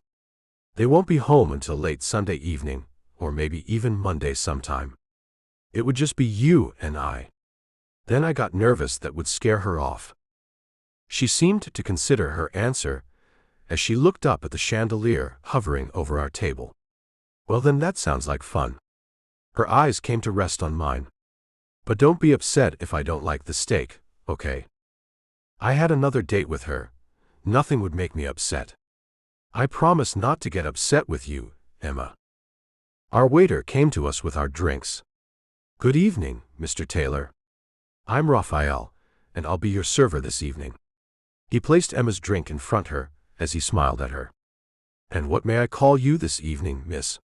Speaker 3: They won't be home until late Sunday evening, or maybe even Monday sometime. It would just be you and I. Then I got nervous that would scare her off. She seemed to consider her answer as she looked up at the chandelier hovering over our table. Well, then that sounds like fun. Her eyes came to rest on mine. But don't be upset if I don't like the steak, okay? I had another date with her. Nothing would make me upset. I promise not to get upset with you, Emma. Our waiter came to us with our drinks. Good evening, Mr. Taylor. I'm Raphael, and I'll be your server this evening. He placed Emma's drink in front of her as he smiled at her. And what may I call you this evening, miss?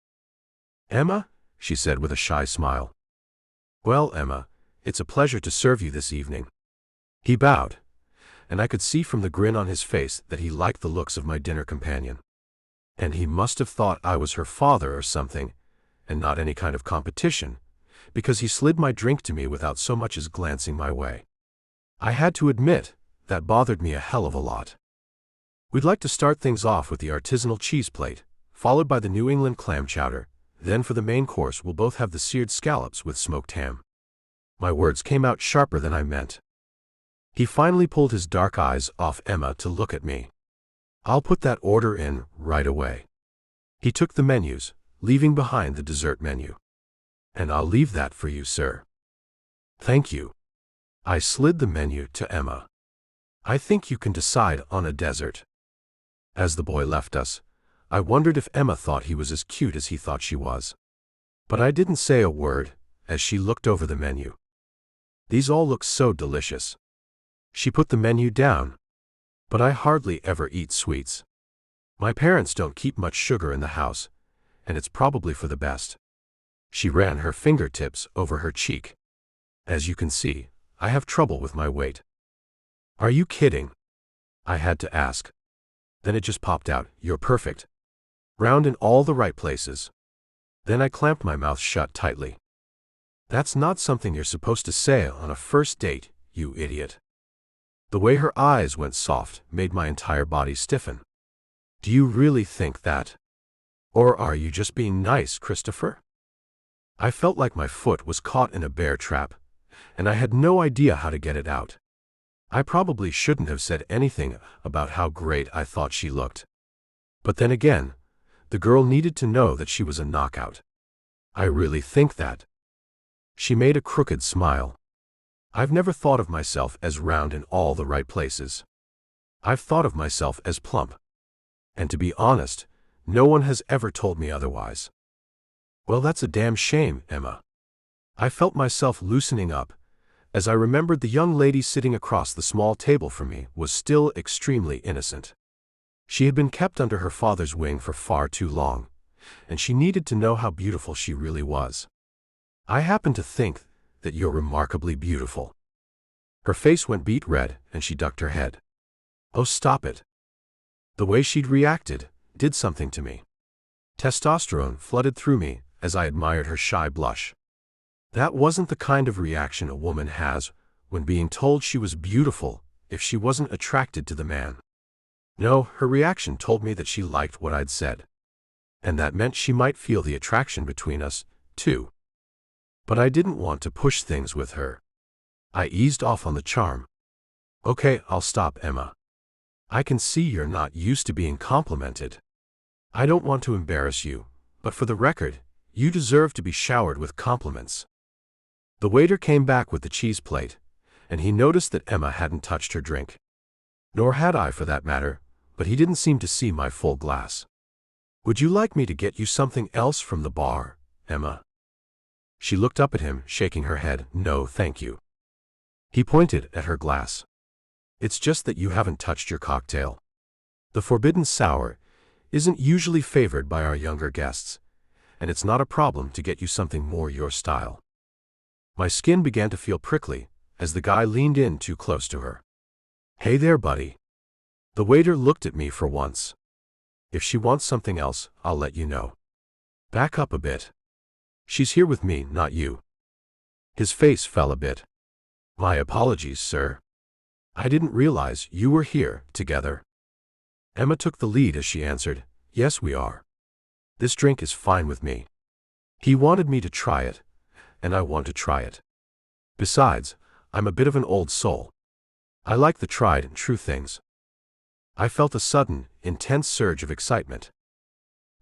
Speaker 3: Emma, she said with a shy smile. Well, Emma, it's a pleasure to serve you this evening. He bowed, and I could see from the grin on his face that he liked the looks of my dinner companion. And he must have thought I was her father or something, and not any kind of competition, because he slid my drink to me without so much as glancing my way. I had to admit, that bothered me a hell of a lot. We'd like to start things off with the artisanal cheese plate, followed by the New England clam chowder. Then for the main course we'll both have the seared scallops with smoked ham. My words came out sharper than I meant. He finally pulled his dark eyes off Emma to look at me. I'll put that order in right away. He took the menus, leaving behind the dessert menu. And I'll leave that for you, sir. Thank you. I slid the menu to Emma. I think you can decide on a dessert. As the boy left us, I wondered if Emma thought he was as cute as he thought she was. But I didn't say a word as she looked over the menu. These all look so delicious. She put the menu down. But I hardly ever eat sweets. My parents don't keep much sugar in the house, and it's probably for the best. She ran her fingertips over her cheek. As you can see, I have trouble with my weight. Are you kidding? I had to ask. Then it just popped out, you're perfect. Round in all the right places. Then I clamped my mouth shut tightly. That's not something you're supposed to say on a first date, you idiot. The way her eyes went soft made my entire body stiffen. Do you really think that? Or are you just being nice, Christopher? I felt like my foot was caught in a bear trap, and I had no idea how to get it out. I probably shouldn't have said anything about how great I thought she looked. But then again, the girl needed to know that she was a knockout. I really think that. She made a crooked smile. I've never thought of myself as round in all the right places. I've thought of myself as plump. And to be honest, no one has ever told me otherwise. Well, that's a damn shame, Emma. I felt myself loosening up, as I remembered the young lady sitting across the small table from me was still extremely innocent. She had been kept under her father's wing for far too long, and she needed to know how beautiful she really was. I happen to think that you're remarkably beautiful. Her face went beet red, and she ducked her head. Oh, stop it. The way she'd reacted did something to me. Testosterone flooded through me as I admired her shy blush. That wasn't the kind of reaction a woman has when being told she was beautiful if she wasn't attracted to the man. No, her reaction told me that she liked what I'd said. And that meant she might feel the attraction between us, too. But I didn't want to push things with her. I eased off on the charm. Okay, I'll stop, Emma. I can see you're not used to being complimented. I don't want to embarrass you, but for the record, you deserve to be showered with compliments. The waiter came back with the cheese plate, and he noticed that Emma hadn't touched her drink. Nor had I, for that matter, but he didn't seem to see my full glass. Would you like me to get you something else from the bar, Emma? She looked up at him, shaking her head. No, thank you. He pointed at her glass. It's just that you haven't touched your cocktail. The forbidden sour isn't usually favored by our younger guests, and it's not a problem to get you something more your style. My skin began to feel prickly as the guy leaned in too close to her. Hey there, buddy. The waiter looked at me for once. If she wants something else, I'll let you know. Back up a bit. She's here with me, not you. His face fell a bit. My apologies, sir. I didn't realize you were here together. Emma took the lead as she answered, Yes, we are. This drink is fine with me. He wanted me to try it, and I want to try it. Besides, I'm a bit of an old soul. I like the tried and true things. I felt a sudden, intense surge of excitement.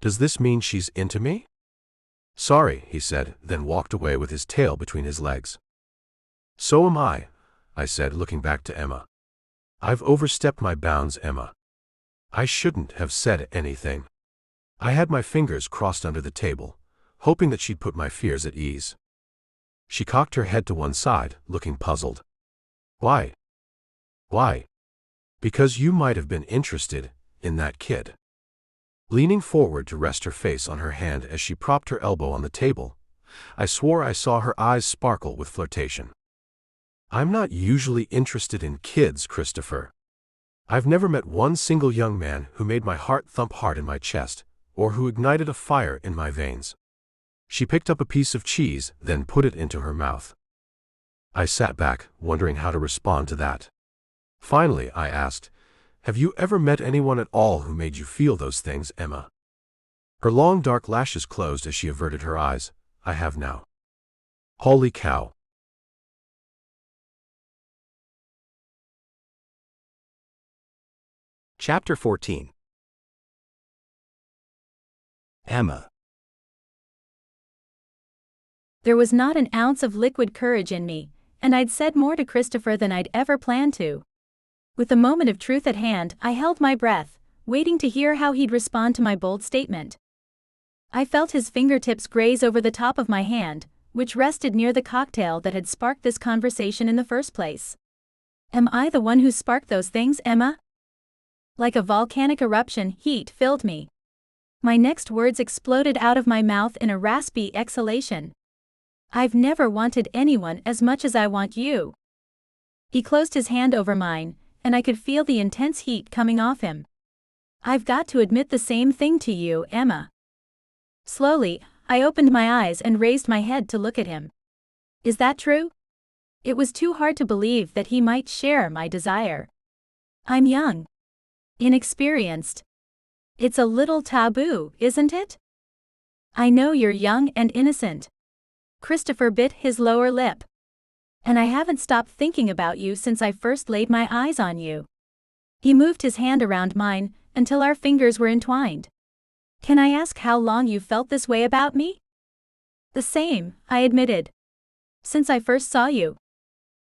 Speaker 3: Does this mean she's into me? Sorry, he said, then walked away with his tail between his legs. So am I said, looking back to Emma. I've overstepped my bounds, Emma. I shouldn't have said anything. I had my fingers crossed under the table, hoping that she'd put my fears at ease. She cocked her head to one side, looking puzzled. Why? Why? Because you might have been interested in that kid. Leaning forward to rest her face on her hand as she propped her elbow on the table, I swore I saw her eyes sparkle with flirtation. I'm not usually interested in kids, Christopher. I've never met one single young man who made my heart thump hard in my chest, or who ignited a fire in my veins. She picked up a piece of cheese, then put it into her mouth. I sat back, wondering how to respond to that. Finally, I asked, Have you ever met anyone at all who made you feel those things, Emma? Her long dark lashes closed as she averted her eyes. I have now. Holy cow.
Speaker 4: Chapter 14. Emma.
Speaker 2: There was not an ounce of liquid courage in me, and I'd said more to Christopher than I'd ever planned to. With the moment of truth at hand, I held my breath, waiting to hear how he'd respond to my bold statement. I felt his fingertips graze over the top of my hand, which rested near the cocktail that had sparked this conversation in the first place. Am I the one who sparked those things, Emma? Like a volcanic eruption, heat filled me. My next words exploded out of my mouth in a raspy exhalation. I've never wanted anyone as much as I want you. He closed his hand over mine, and I could feel the intense heat coming off him. I've got to admit the same thing to you, Emma. Slowly, I opened my eyes and raised my head to look at him. Is that true? It was too hard to believe that he might share my desire. I'm young. Inexperienced. It's a little taboo, isn't it? I know you're young and innocent. Christopher bit his lower lip. And I haven't stopped thinking about you since I first laid my eyes on you. He moved his hand around mine until our fingers were entwined. Can I ask how long you felt this way about me? The same, I admitted. Since I first saw you.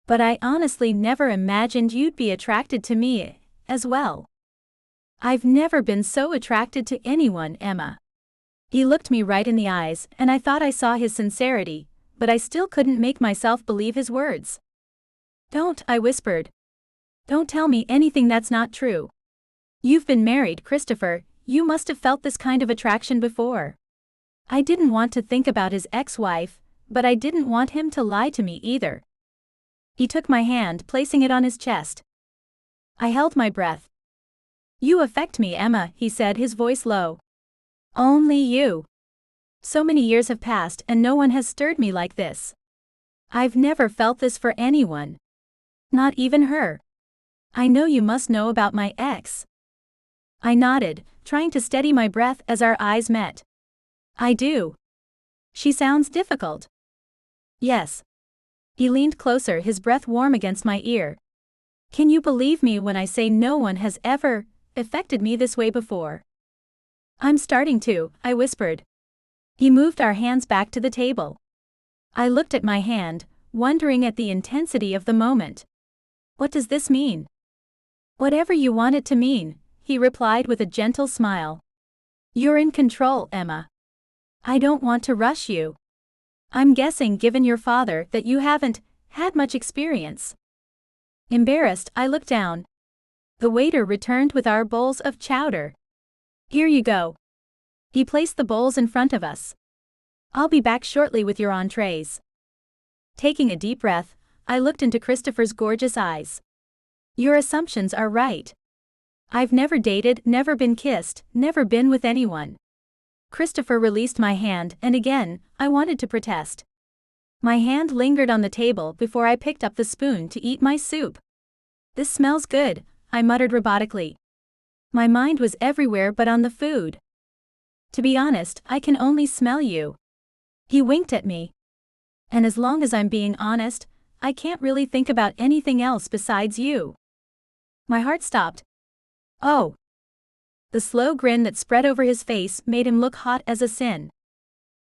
Speaker 2: But I honestly never imagined you'd be attracted to me as well. I've never been so attracted to anyone, Emma. He looked me right in the eyes, and I thought I saw his sincerity, but I still couldn't make myself believe his words. Don't, I whispered. Don't tell me anything that's not true. You've been married, Christopher, you must have felt this kind of attraction before. I didn't want to think about his ex-wife, but I didn't want him to lie to me either. He took my hand, placing it on his chest. I held my breath. You affect me, Emma, he said, his voice low. Only you. So many years have passed and no one has stirred me like this. I've never felt this for anyone. Not even her. I know you must know about my ex. I nodded, trying to steady my breath as our eyes met. I do. She sounds difficult. Yes. He leaned closer, his breath warm against my ear. Can you believe me when I say no one has ever affected me this way before? I'm starting to, I whispered. He moved our hands back to the table. I looked at my hand, wondering at the intensity of the moment. What does this mean? Whatever you want it to mean, he replied with a gentle smile. You're in control, Emma. I don't want to rush you. I'm guessing, given your father, that you haven't had much experience. Embarrassed, I looked down. The waiter returned with our bowls of chowder. Here you go. He placed the bowls in front of us. I'll be back shortly with your entrees. Taking a deep breath, I looked into Christopher's gorgeous eyes. Your assumptions are right. I've never dated, never been kissed, never been with anyone. Christopher released my hand, and again, I wanted to protest. My hand lingered on the table before I picked up the spoon to eat my soup. "This smells good," I muttered robotically. My mind was everywhere but on the food. "To be honest, I can only smell you." He winked at me. "And as long as I'm being honest, I can't really think about anything else besides you." My heart stopped. "Oh." The slow grin that spread over his face made him look hot as a sin.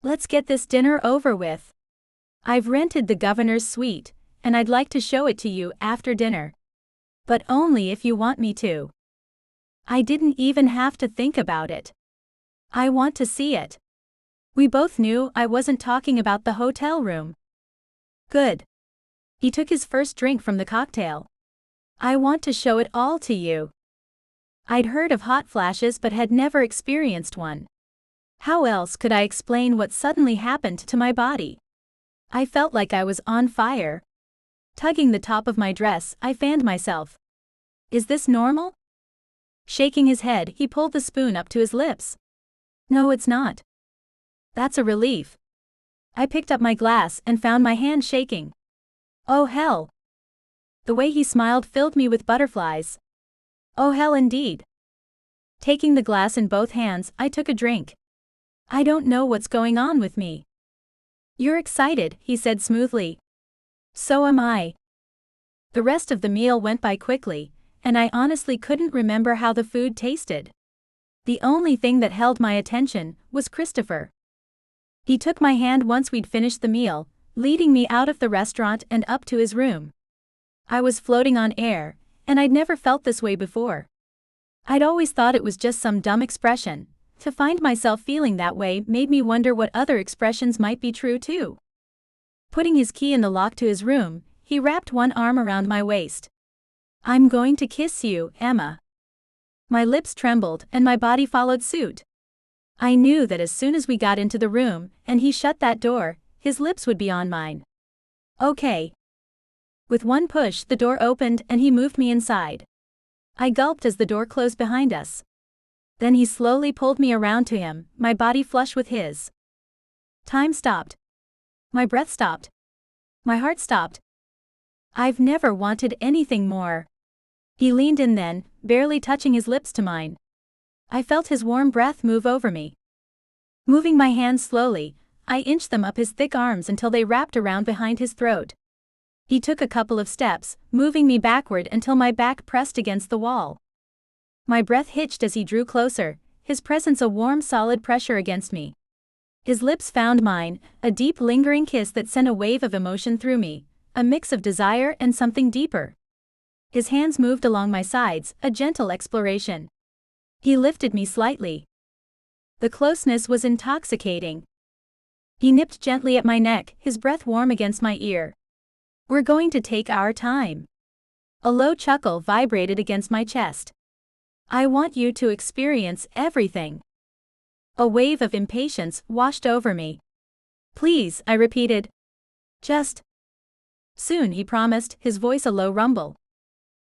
Speaker 2: "Let's get this dinner over with. I've rented the governor's suite, and I'd like to show it to you after dinner. But only if you want me to." I didn't even have to think about it. "I want to see it." We both knew I wasn't talking about the hotel room. "Good." He took his first drink from the cocktail. "I want to show it all to you." I'd heard of hot flashes but had never experienced one. How else could I explain what suddenly happened to my body? I felt like I was on fire. Tugging the top of my dress, I fanned myself. "Is this normal?" Shaking his head, he pulled the spoon up to his lips. "No, it's not." "That's a relief." I picked up my glass and found my hand shaking. "Oh hell." The way he smiled filled me with butterflies. "Oh hell indeed." Taking the glass in both hands, I took a drink. "I don't know what's going on with me." "You're excited," he said smoothly. "So am I." The rest of the meal went by quickly, and I honestly couldn't remember how the food tasted. The only thing that held my attention was Christopher. He took my hand once we'd finished the meal, leading me out of the restaurant and up to his room. I was floating on air, and I'd never felt this way before. I'd always thought it was just some dumb expression. To find myself feeling that way made me wonder what other expressions might be true too. Putting his key in the lock to his room, he wrapped one arm around my waist. "I'm going to kiss you, Emma." My lips trembled and my body followed suit. I knew that as soon as we got into the room and he shut that door, his lips would be on mine. "Okay." With one push, the door opened and he moved me inside. I gulped as the door closed behind us. Then he slowly pulled me around to him, my body flush with his. Time stopped. My breath stopped. My heart stopped. I've never wanted anything more. He leaned in then, barely touching his lips to mine. I felt his warm breath move over me. Moving my hands slowly, I inched them up his thick arms until they wrapped around behind his throat. He took a couple of steps, moving me backward until my back pressed against the wall. My breath hitched as he drew closer, his presence a warm solid pressure against me. His lips found mine, a deep lingering kiss that sent a wave of emotion through me, a mix of desire and something deeper. His hands moved along my sides, a gentle exploration. He lifted me slightly. The closeness was intoxicating. He nipped gently at my neck, his breath warm against my ear. "We're going to take our time." A low chuckle vibrated against my chest. "I want you to experience everything." A wave of impatience washed over me. "Please," I repeated. "Just." "Soon," he promised, his voice a low rumble.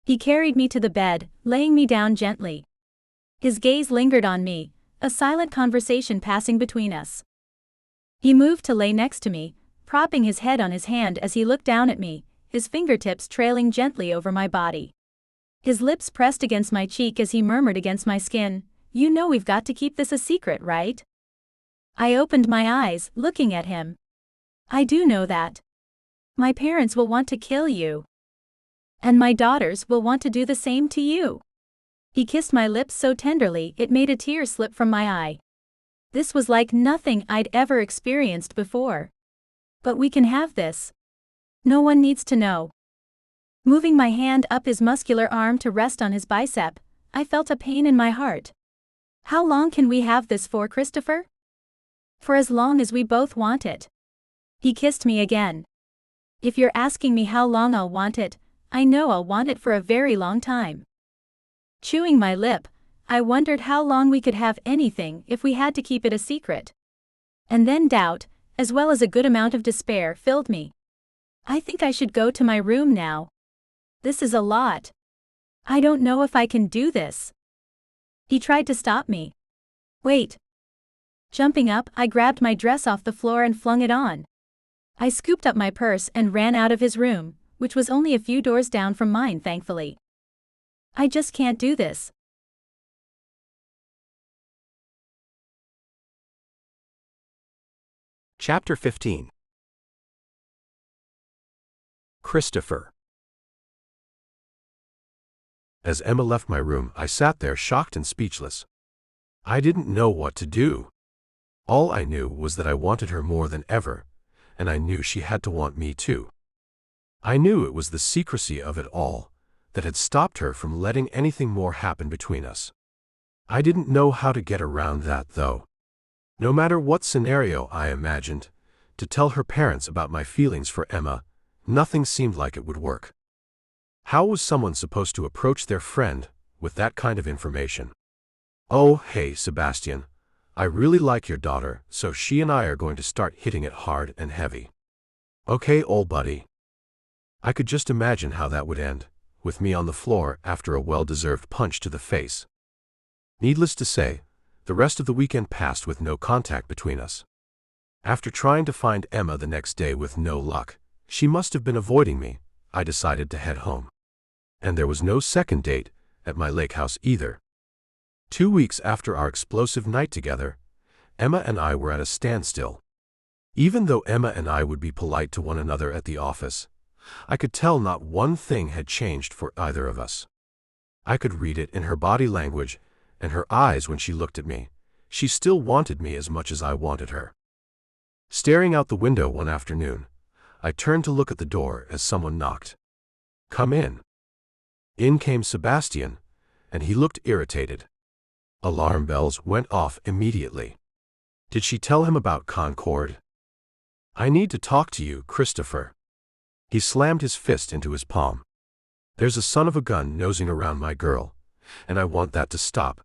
Speaker 2: He carried me to the bed, laying me down gently. His gaze lingered on me, a silent conversation passing between us. He moved to lay next to me, propping his head on his hand as he looked down at me, his fingertips trailing gently over my body. His lips pressed against my cheek as he murmured against my skin, "You know we've got to keep this a secret, right?" I opened my eyes, looking at him. "I do know that. My parents will want to kill you. And my daughters will want to do the same to you." He kissed my lips so tenderly it made a tear slip from my eye. This was like nothing I'd ever experienced before. "But we can have this. No one needs to know." Moving my hand up his muscular arm to rest on his bicep, I felt a pain in my heart. "How long can we have this for, Christopher?" "For as long as we both want it." He kissed me again. "If you're asking me how long I'll want it, I know I'll want it for a very long time." Chewing my lip, I wondered how long we could have anything if we had to keep it a secret. And then doubt, as well as a good amount of despair, filled me. I think I should go to my room now. This is a lot. I don't know if I can do this. He tried to stop me. "Wait." Jumping up, I grabbed my dress off the floor and flung it on. I scooped up my purse and ran out of his room, which was only a few doors down from mine, thankfully. I just can't do this.
Speaker 4: Chapter 15. Christopher.
Speaker 3: As Emma left my room, I sat there shocked and speechless. I didn't know what to do. All I knew was that I wanted her more than ever, and I knew she had to want me too. I knew it was the secrecy of it all that had stopped her from letting anything more happen between us. I didn't know how to get around that, though. No matter what scenario I imagined, to tell her parents about my feelings for Emma, nothing seemed like it would work. How was someone supposed to approach their friend with that kind of information? "Oh, hey, Sebastian, I really like your daughter, so she and I are going to start hitting it hard and heavy. Okay, old buddy." I could just imagine how that would end, with me on the floor after a well-deserved punch to the face. Needless to say, the rest of the weekend passed with no contact between us. After trying to find Emma the next day with no luck, she must have been avoiding me. I decided to head home. And there was no second date at my lake house either. 2 weeks after our explosive night together, Emma and I were at a standstill. Even though Emma and I would be polite to one another at the office, I could tell not one thing had changed for either of us. I could read it in her body language and her eyes when she looked at me. She still wanted me as much as I wanted her. Staring out the window one afternoon, I turned to look at the door as someone knocked. "Come in." In came Sebastian, and he looked irritated. Alarm bells went off immediately. Did she tell him about Concord? "I need to talk to you, Christopher." He slammed his fist into his palm. "There's a son of a gun nosing around my girl, and I want that to stop.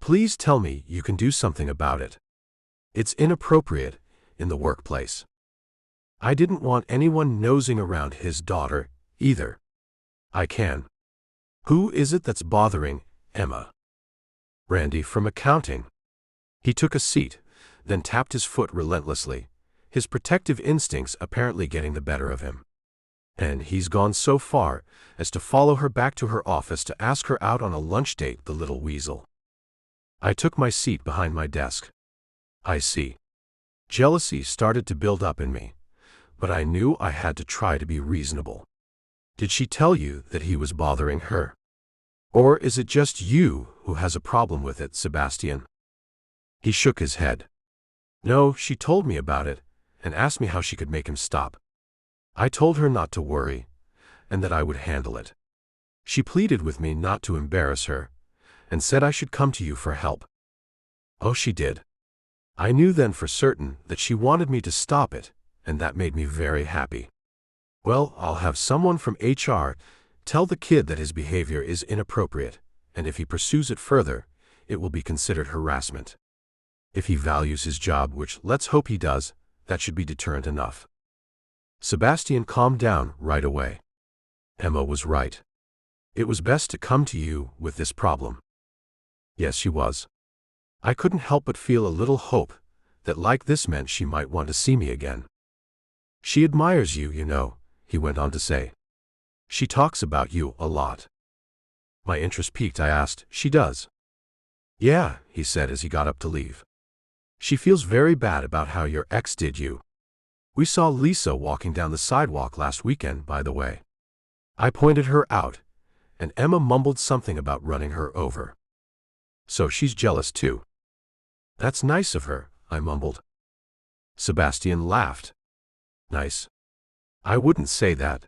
Speaker 3: Please tell me you can do something about it. It's inappropriate in the workplace." I didn't want anyone nosing around his daughter, either. "I can." "Who is it that's bothering Emma?" "Randy from accounting." He took a seat, then tapped his foot relentlessly, his protective instincts apparently getting the better of him. And he's gone so far as to follow her back to her office to ask her out on a lunch date, the little weasel. I took my seat behind my desk. I see. Jealousy started to build up in me, but I knew I had to try to be reasonable. "Did she tell you that he was bothering her? Or is it just you who has a problem with it, Sebastian?" He shook his head. "No, she told me about it and asked me how she could make him stop. I told her not to worry and that I would handle it. She pleaded with me not to embarrass her and said I should come to you for help." "Oh, she did." I knew then for certain that she wanted me to stop it, and that made me very happy. "Well, I'll have someone from HR tell the kid that his behavior is inappropriate, and if he pursues it further, it will be considered harassment. If he values his job, which let's hope he does, that should be deterrent enough." Sebastian calmed down right away. Emma was right. It was best to come to you with this problem. Yes, she was. I couldn't help but feel a little hope that like this meant she might want to see me again. "She admires you, you know," he went on to say. "She talks about you a lot." My interest piqued. I asked, "She does?" "Yeah," he said as he got up to leave. "She feels very bad about how your ex did you. We saw Lisa walking down the sidewalk last weekend, by the way. I pointed her out, and Emma mumbled something about running her over. So she's jealous too." "That's nice of her," I mumbled. Sebastian laughed. "Nice? I wouldn't say that.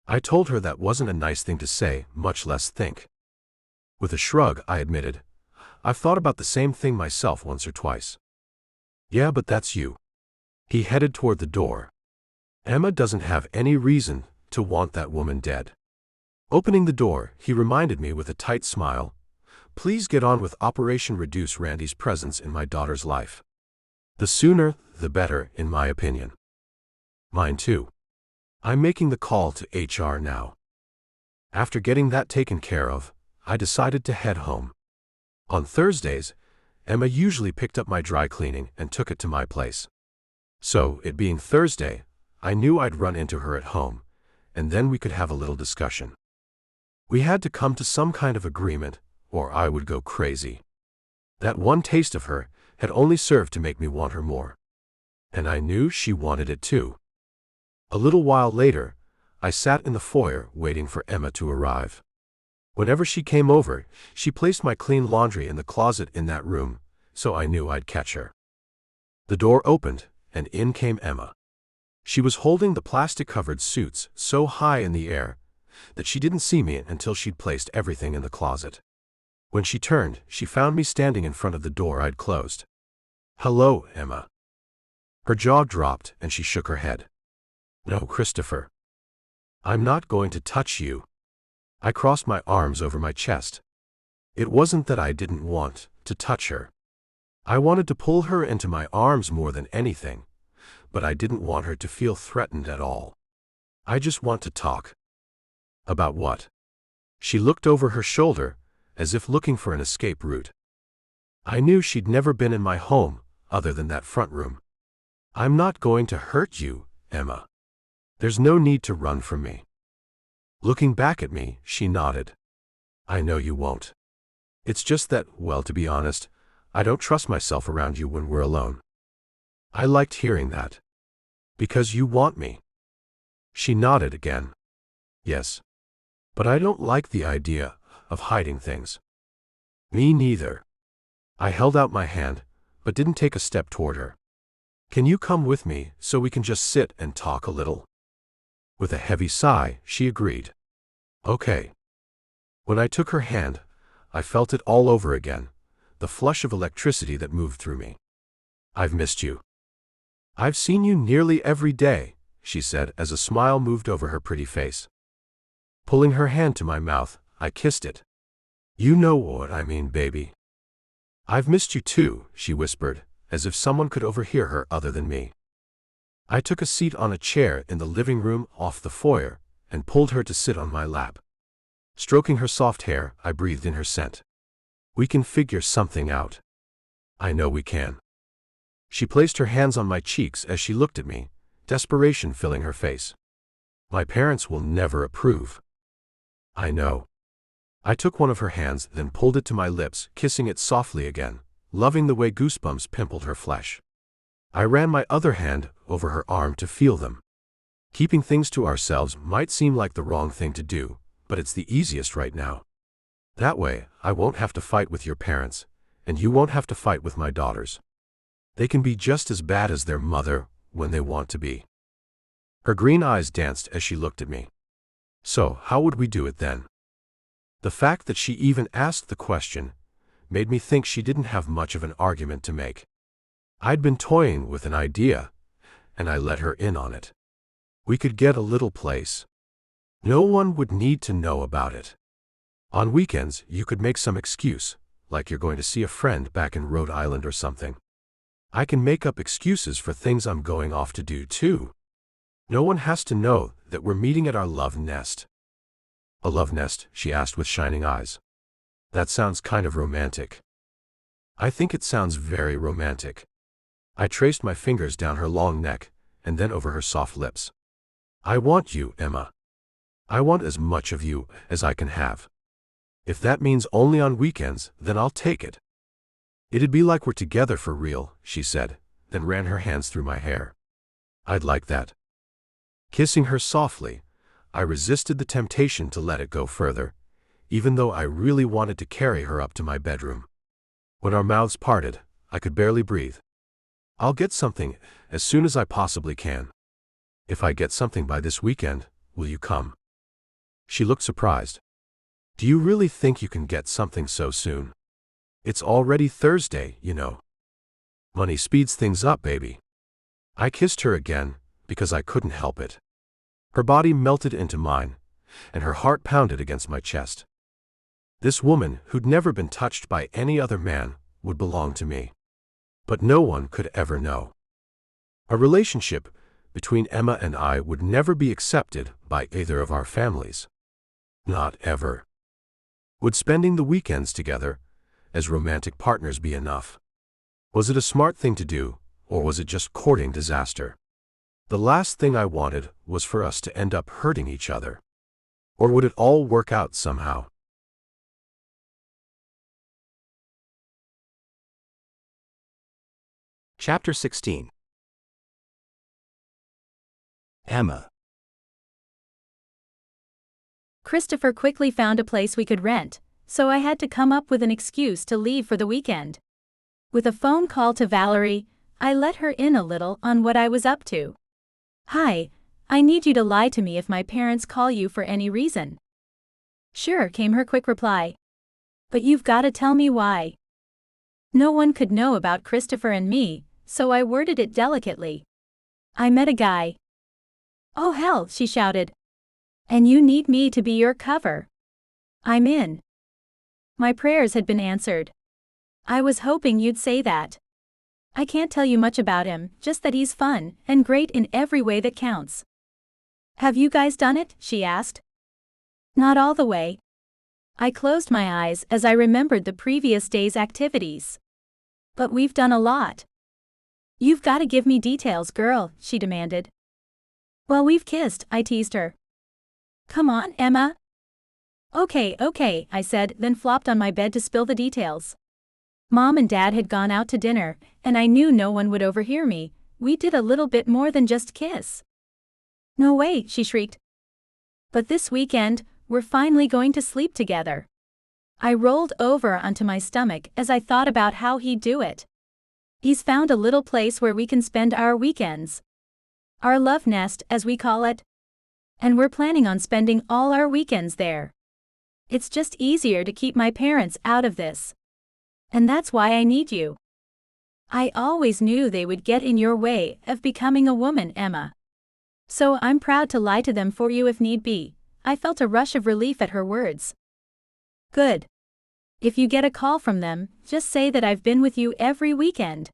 Speaker 3: I told her that wasn't a nice thing to say, much less think." With a shrug, I admitted, "I've thought about the same thing myself once or twice." "Yeah, but that's you." He headed toward the door. "Emma doesn't have any reason to want that woman dead." Opening the door, he reminded me with a tight smile, "Please get on with Operation Reduce Randy's presence in my daughter's life. The sooner, the better, in my opinion." "Mine too. I'm making the call to HR now." After getting that taken care of, I decided to head home. On Thursdays, Emma usually picked up my dry cleaning and took it to my place. So, it being Thursday, I knew I'd run into her at home, and then we could have a little discussion. We had to come to some kind of agreement, or I would go crazy. That one taste of her had only served to make me want her more. And I knew she wanted it too. A little while later, I sat in the foyer waiting for Emma to arrive. Whenever she came over, she placed my clean laundry in the closet in that room, so I knew I'd catch her. The door opened, and in came Emma. She was holding the plastic-covered suits so high in the air that she didn't see me until she'd placed everything in the closet. When she turned, she found me standing in front of the door I'd closed. "Hello, Emma." Her jaw dropped and she shook her head. "No, Christopher. I'm not going to touch you." I crossed my arms over my chest. It wasn't that I didn't want to touch her. I wanted to pull her into my arms more than anything, but I didn't want her to feel threatened at all. I just want to talk. About what? She looked over her shoulder, as if looking for an escape route. I knew she'd never been in my home, other than that front room. "I'm not going to hurt you, Emma. There's no need to run from me." Looking back at me, she nodded. "I know you won't. It's just that, well, to be honest, I don't trust myself around you when we're alone." I liked hearing that. "Because you want me." She nodded again. "Yes. But I don't like the idea of hiding things." "Me neither." I held out my hand, but didn't take a step toward her. "Can you come with me so we can just sit and talk a little?" With a heavy sigh, she agreed. "Okay." When I took her hand, I felt it all over again, the flush of electricity that moved through me. "I've missed you." "I've seen you nearly every day," she said as a smile moved over her pretty face. Pulling her hand to my mouth, I kissed it. "You know what I mean, baby." "I've missed you too," she whispered, as if someone could overhear her other than me. I took a seat on a chair in the living room off the foyer and pulled her to sit on my lap. Stroking her soft hair, I breathed in her scent. "We can figure something out." "I know we can." She placed her hands on my cheeks as she looked at me, desperation filling her face. "My parents will never approve." "I know." I took one of her hands, then pulled it to my lips, kissing it softly again, loving the way goosebumps pimpled her flesh. I ran my other hand over her arm to feel them. Keeping things to ourselves might seem like the wrong thing to do, but it's the easiest right now. That way, I won't have to fight with your parents, and you won't have to fight with my daughters. They can be just as bad as their mother when they want to be. Her green eyes danced as she looked at me. "So, how would we do it then?" The fact that she even asked the question made me think she didn't have much of an argument to make. I'd been toying with an idea, and I let her in on it. We could get a little place. No one would need to know about it. On weekends, you could make some excuse, like you're going to see a friend back in Rhode Island or something. I can make up excuses for things I'm going off to do too. No one has to know that we're meeting at our love nest. "A love nest?" she asked with shining eyes. "That sounds kind of romantic." "I think it sounds very romantic." I traced my fingers down her long neck, and then over her soft lips. "I want you, Emma. I want as much of you as I can have. If that means only on weekends, then I'll take it." "It'd be like we're together for real," she said, then ran her hands through my hair. "I'd like that." Kissing her softly, I resisted the temptation to let it go further, even though I really wanted to carry her up to my bedroom. When our mouths parted, I could barely breathe. "I'll get something as soon as I possibly can. If I get something by this weekend, will you come?" She looked surprised. "Do you really think you can get something so soon? It's already Thursday, you know." "Money speeds things up, baby." I kissed her again, because I couldn't help it. Her body melted into mine, and her heart pounded against my chest. This woman, who'd never been touched by any other man, would belong to me. But no one could ever know. A relationship between Emma and I would never be accepted by either of our families. Not ever. Would spending the weekends together as romantic partners be enough? Was it a smart thing to do, or was it just courting disaster? The last thing I wanted was for us to end up hurting each other. Or would it all work out somehow?
Speaker 4: Chapter 16. Emma.
Speaker 2: Christopher quickly found a place we could rent, so I had to come up with an excuse to leave for the weekend. With a phone call to Valerie, I let her in a little on what I was up to. "Hi, I need you to lie to me if my parents call you for any reason." "Sure," came her quick reply. "But you've gotta tell me why." No one could know about Christopher and me, so I worded it delicately. "I met a guy." "Oh hell," she shouted. "And you need me to be your cover." "I'm in." My prayers had been answered. "I was hoping you'd say that." "I can't tell you much about him, just that he's fun and great in every way that counts." "Have you guys done it?" she asked. "Not all the way." I closed my eyes as I remembered the previous day's activities. "But we've done a lot." "You've gotta give me details, girl," she demanded. "Well, we've kissed," I teased her. "Come on, Emma." Okay, I said, then flopped on my bed to spill the details. Mom and Dad had gone out to dinner, and I knew no one would overhear me. We did a little bit more than just kiss. "No way," she shrieked. "But this weekend, we're finally going to sleep together." I rolled over onto my stomach as I thought about how he'd do it. He's found a little place where we can spend our weekends. Our love nest, as we call it. And we're planning on spending all our weekends there. It's just easier to keep my parents out of this. And that's why I need you. I always knew they would get in your way of becoming a woman, Emma. So I'm proud to lie to them for you if need be. I felt a rush of relief at her words. "Good. If you get a call from them, just say that I've been with you every weekend."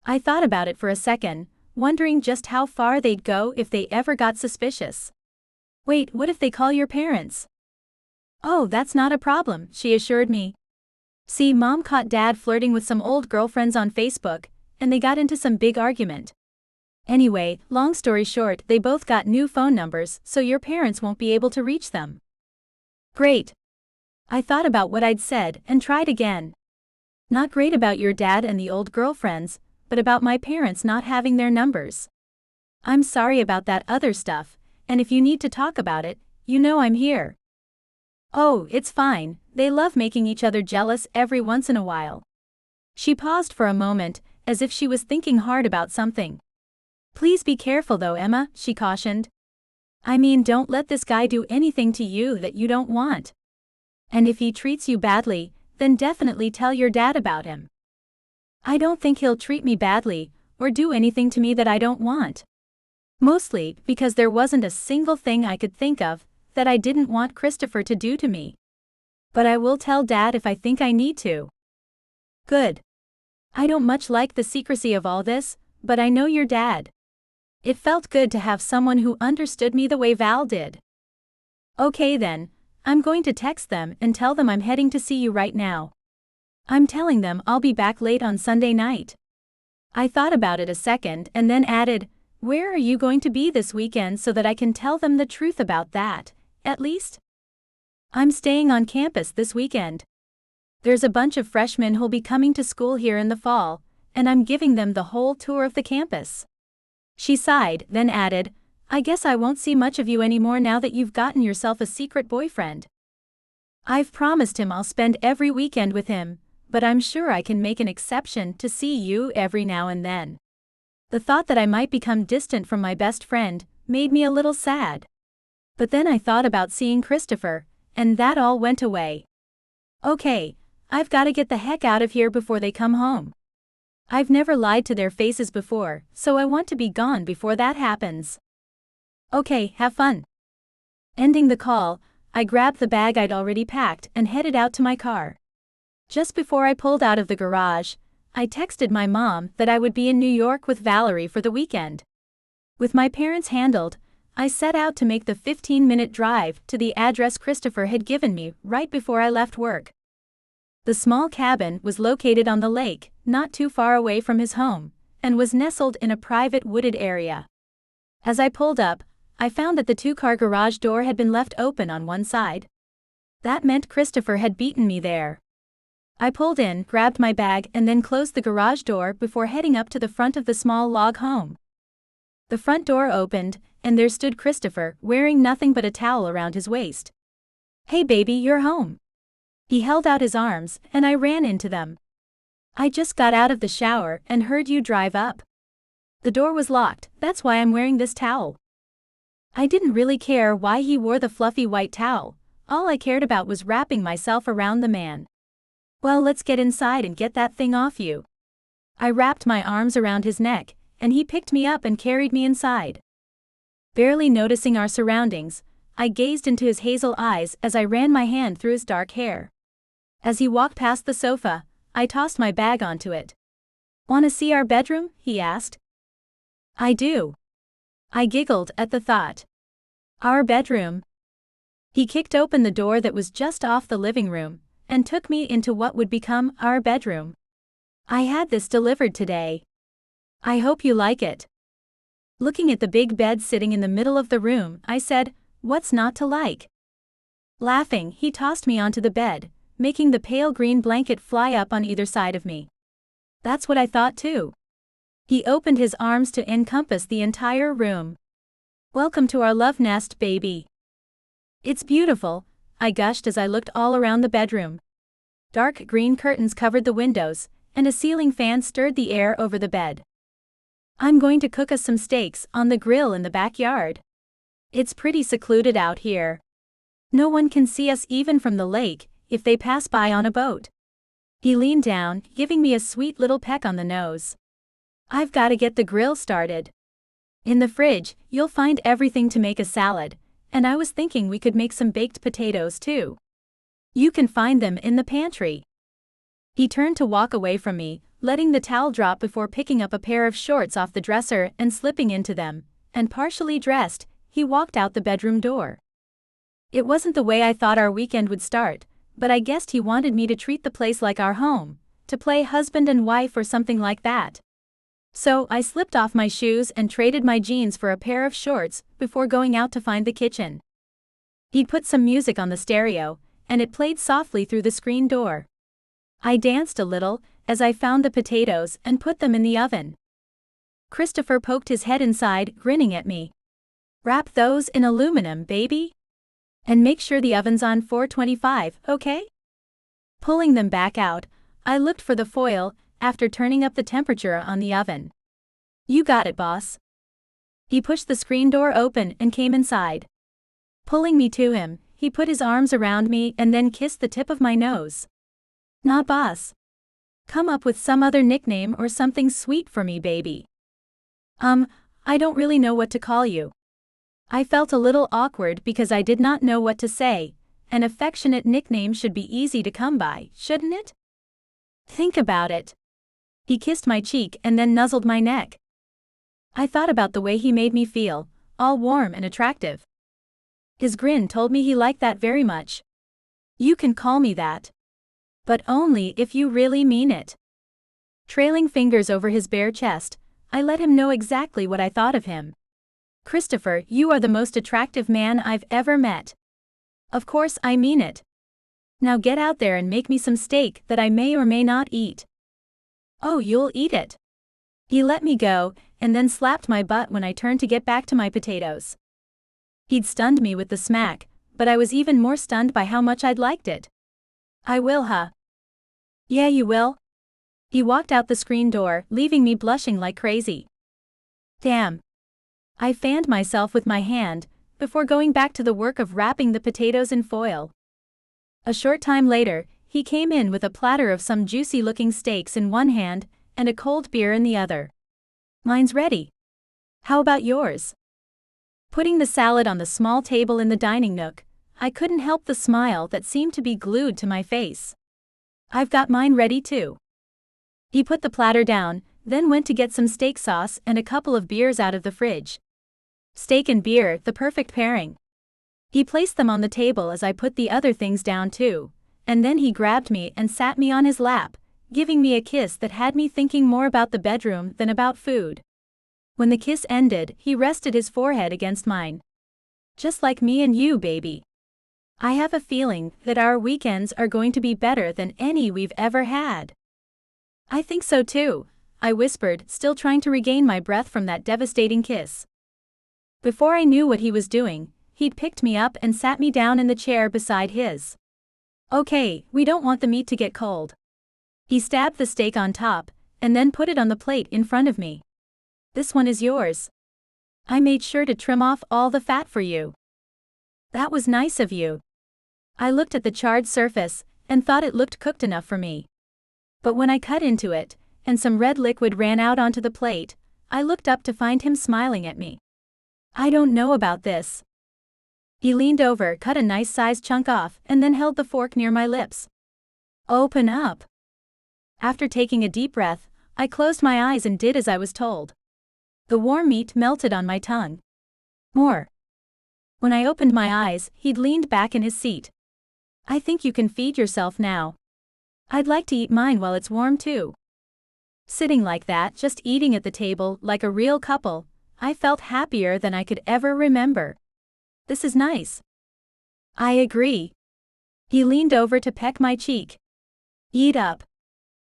Speaker 2: I thought about it for a second, wondering just how far they'd go if they ever got suspicious. "Wait, what if they call your parents?" "Oh, that's not a problem," she assured me. "See, Mom caught Dad flirting with some old girlfriends on Facebook, and they got into some big argument. Anyway, long story short, they both got new phone numbers, so your parents won't be able to reach them." "Great." I thought about what I'd said and tried again. "Not great about your dad and the old girlfriends, but about my parents not having their numbers. I'm sorry about that other stuff, and if you need to talk about it, you know I'm here." "Oh, it's fine, they love making each other jealous every once in a while." She paused for a moment, as if she was thinking hard about something. "Please be careful though, Emma," she cautioned. "I mean, don't let this guy do anything to you that you don't want. And if he treats you badly, then definitely tell your dad about him." "I don't think he'll treat me badly, or do anything to me that I don't want. Mostly because there wasn't a single thing I could think of that I didn't want Christopher to do to me. But I will tell Dad if I think I need to." "Good. I don't much like the secrecy of all this, but I know your dad." It felt good to have someone who understood me the way Val did. "Okay then, I'm going to text them and tell them I'm heading to see you right now. I'm telling them I'll be back late on Sunday night." I thought about it a second and then added, "Where are you going to be this weekend so that I can tell them the truth about that, at least?" "I'm staying on campus this weekend. There's a bunch of freshmen who'll be coming to school here in the fall, and I'm giving them the whole tour of the campus." She sighed, then added, "I guess I won't see much of you anymore now that you've gotten yourself a secret boyfriend." "I've promised him I'll spend every weekend with him, but I'm sure I can make an exception to see you every now and then." The thought that I might become distant from my best friend made me a little sad. But then I thought about seeing Christopher, and that all went away. Okay, I've got to get the heck out of here before they come home. I've never lied to their faces before, so I want to be gone before that happens. Okay, have fun. Ending the call, I grabbed the bag I'd already packed and headed out to my car. Just before I pulled out of the garage, I texted my mom that I would be in New York with Valerie for the weekend. With my parents handled, I set out to make the 15-minute drive to the address Christopher had given me right before I left work. The small cabin was located on the lake, not too far away from his home, and was nestled in a private wooded area. As I pulled up, I found that the two-car garage door had been left open on one side. That meant Christopher had beaten me there. I pulled in, grabbed my bag, and then closed the garage door before heading up to the front of the small log home. The front door opened, and there stood Christopher, wearing nothing but a towel around his waist. "Hey baby, you're home." He held out his arms, and I ran into them. "I just got out of the shower and heard you drive up. The door was locked, that's why I'm wearing this towel." I didn't really care why he wore the fluffy white towel, all I cared about was wrapping myself around the man. "Well, let's get inside and get that thing off you." I wrapped my arms around his neck, and he picked me up and carried me inside. Barely noticing our surroundings, I gazed into his hazel eyes as I ran my hand through his dark hair. As he walked past the sofa, I tossed my bag onto it. "Want to see our bedroom?" he asked. "I do." I giggled at the thought. "Our bedroom?" He kicked open the door that was just off the living room, and took me into what would become our bedroom. "I had this delivered today. I hope you like it." Looking at the big bed sitting in the middle of the room, I said, "What's not to like?" Laughing, he tossed me onto the bed, making the pale green blanket fly up on either side of me. That's what I thought too. He opened his arms to encompass the entire room. "Welcome to our love nest, baby." "It's beautiful," I gushed as I looked all around the bedroom. Dark green curtains covered the windows, and a ceiling fan stirred the air over the bed. "I'm going to cook us some steaks on the grill in the backyard. It's pretty secluded out here. No one can see us even from the lake if they pass by on a boat." He leaned down, giving me a sweet little peck on the nose. "I've got to get the grill started. In the fridge, you'll find everything to make a salad, and I was thinking we could make some baked potatoes too. You can find them in the pantry." He turned to walk away from me, letting the towel drop before picking up a pair of shorts off the dresser and slipping into them, and partially dressed, he walked out the bedroom door. It wasn't the way I thought our weekend would start, but I guessed he wanted me to treat the place like our home, to play husband and wife or something like that. So I slipped off my shoes and traded my jeans for a pair of shorts before going out to find the kitchen. He'd put some music on the stereo, and it played softly through the screen door. I danced a little as I found the potatoes and put them in the oven. Christopher poked his head inside, grinning at me. "Wrap those in aluminum, baby. And make sure the oven's on 425, okay?" Pulling them back out, I looked for the foil after turning up the temperature on the oven. "You got it, boss." He pushed the screen door open and came inside. Pulling me to him, he put his arms around me and then kissed the tip of my nose. "Nah, boss. Come up with some other nickname or something sweet for me, baby." I don't really know what to call you." I felt a little awkward because I did not know what to say. An affectionate nickname should be easy to come by, shouldn't it? "Think about it." He kissed my cheek and then nuzzled my neck. I thought about the way he made me feel, all warm and attractive. His grin told me he liked that very much. "You can call me that. But only if you really mean it." Trailing fingers over his bare chest, I let him know exactly what I thought of him. "Christopher, you are the most attractive man I've ever met. Of course I mean it. Now get out there and make me some steak that I may or may not eat." "Oh, you'll eat it." He let me go, and then slapped my butt when I turned to get back to my potatoes. He'd stunned me with the smack, but I was even more stunned by how much I'd liked it. "I will, huh?" "Yeah, you will." He walked out the screen door, leaving me blushing like crazy. Damn. I fanned myself with my hand, before going back to the work of wrapping the potatoes in foil. A short time later, he came in with a platter of some juicy-looking steaks in one hand, and a cold beer in the other. "Mine's ready. How about yours?" Putting the salad on the small table in the dining nook, I couldn't help the smile that seemed to be glued to my face. "I've got mine ready too." He put the platter down, then went to get some steak sauce and a couple of beers out of the fridge. Steak and beer, the perfect pairing. He placed them on the table as I put the other things down too, and then he grabbed me and sat me on his lap, giving me a kiss that had me thinking more about the bedroom than about food. When the kiss ended, he rested his forehead against mine. Just like me and you, baby. I have a feeling that our weekends are going to be better than any we've ever had. I think so too, I whispered, still trying to regain my breath from that devastating kiss. Before I knew what he was doing, he'd picked me up and sat me down in the chair beside his. Okay, we don't want the meat to get cold. He stabbed the steak on top, and then put it on the plate in front of me. This one is yours. I made sure to trim off all the fat for you. That was nice of you. I looked at the charred surface, and thought it looked cooked enough for me. But when I cut into it, and some red liquid ran out onto the plate, I looked up to find him smiling at me. I don't know about this. He leaned over, cut a nice-sized chunk off, and then held the fork near my lips. Open up. After taking a deep breath, I closed my eyes and did as I was told. The warm meat melted on my tongue. More. When I opened my eyes, he'd leaned back in his seat. I think you can feed yourself now. I'd like to eat mine while it's warm too. Sitting like that, just eating at the table like a real couple, I felt happier than I could ever remember. This is nice. I agree. He leaned over to peck my cheek. Eat up.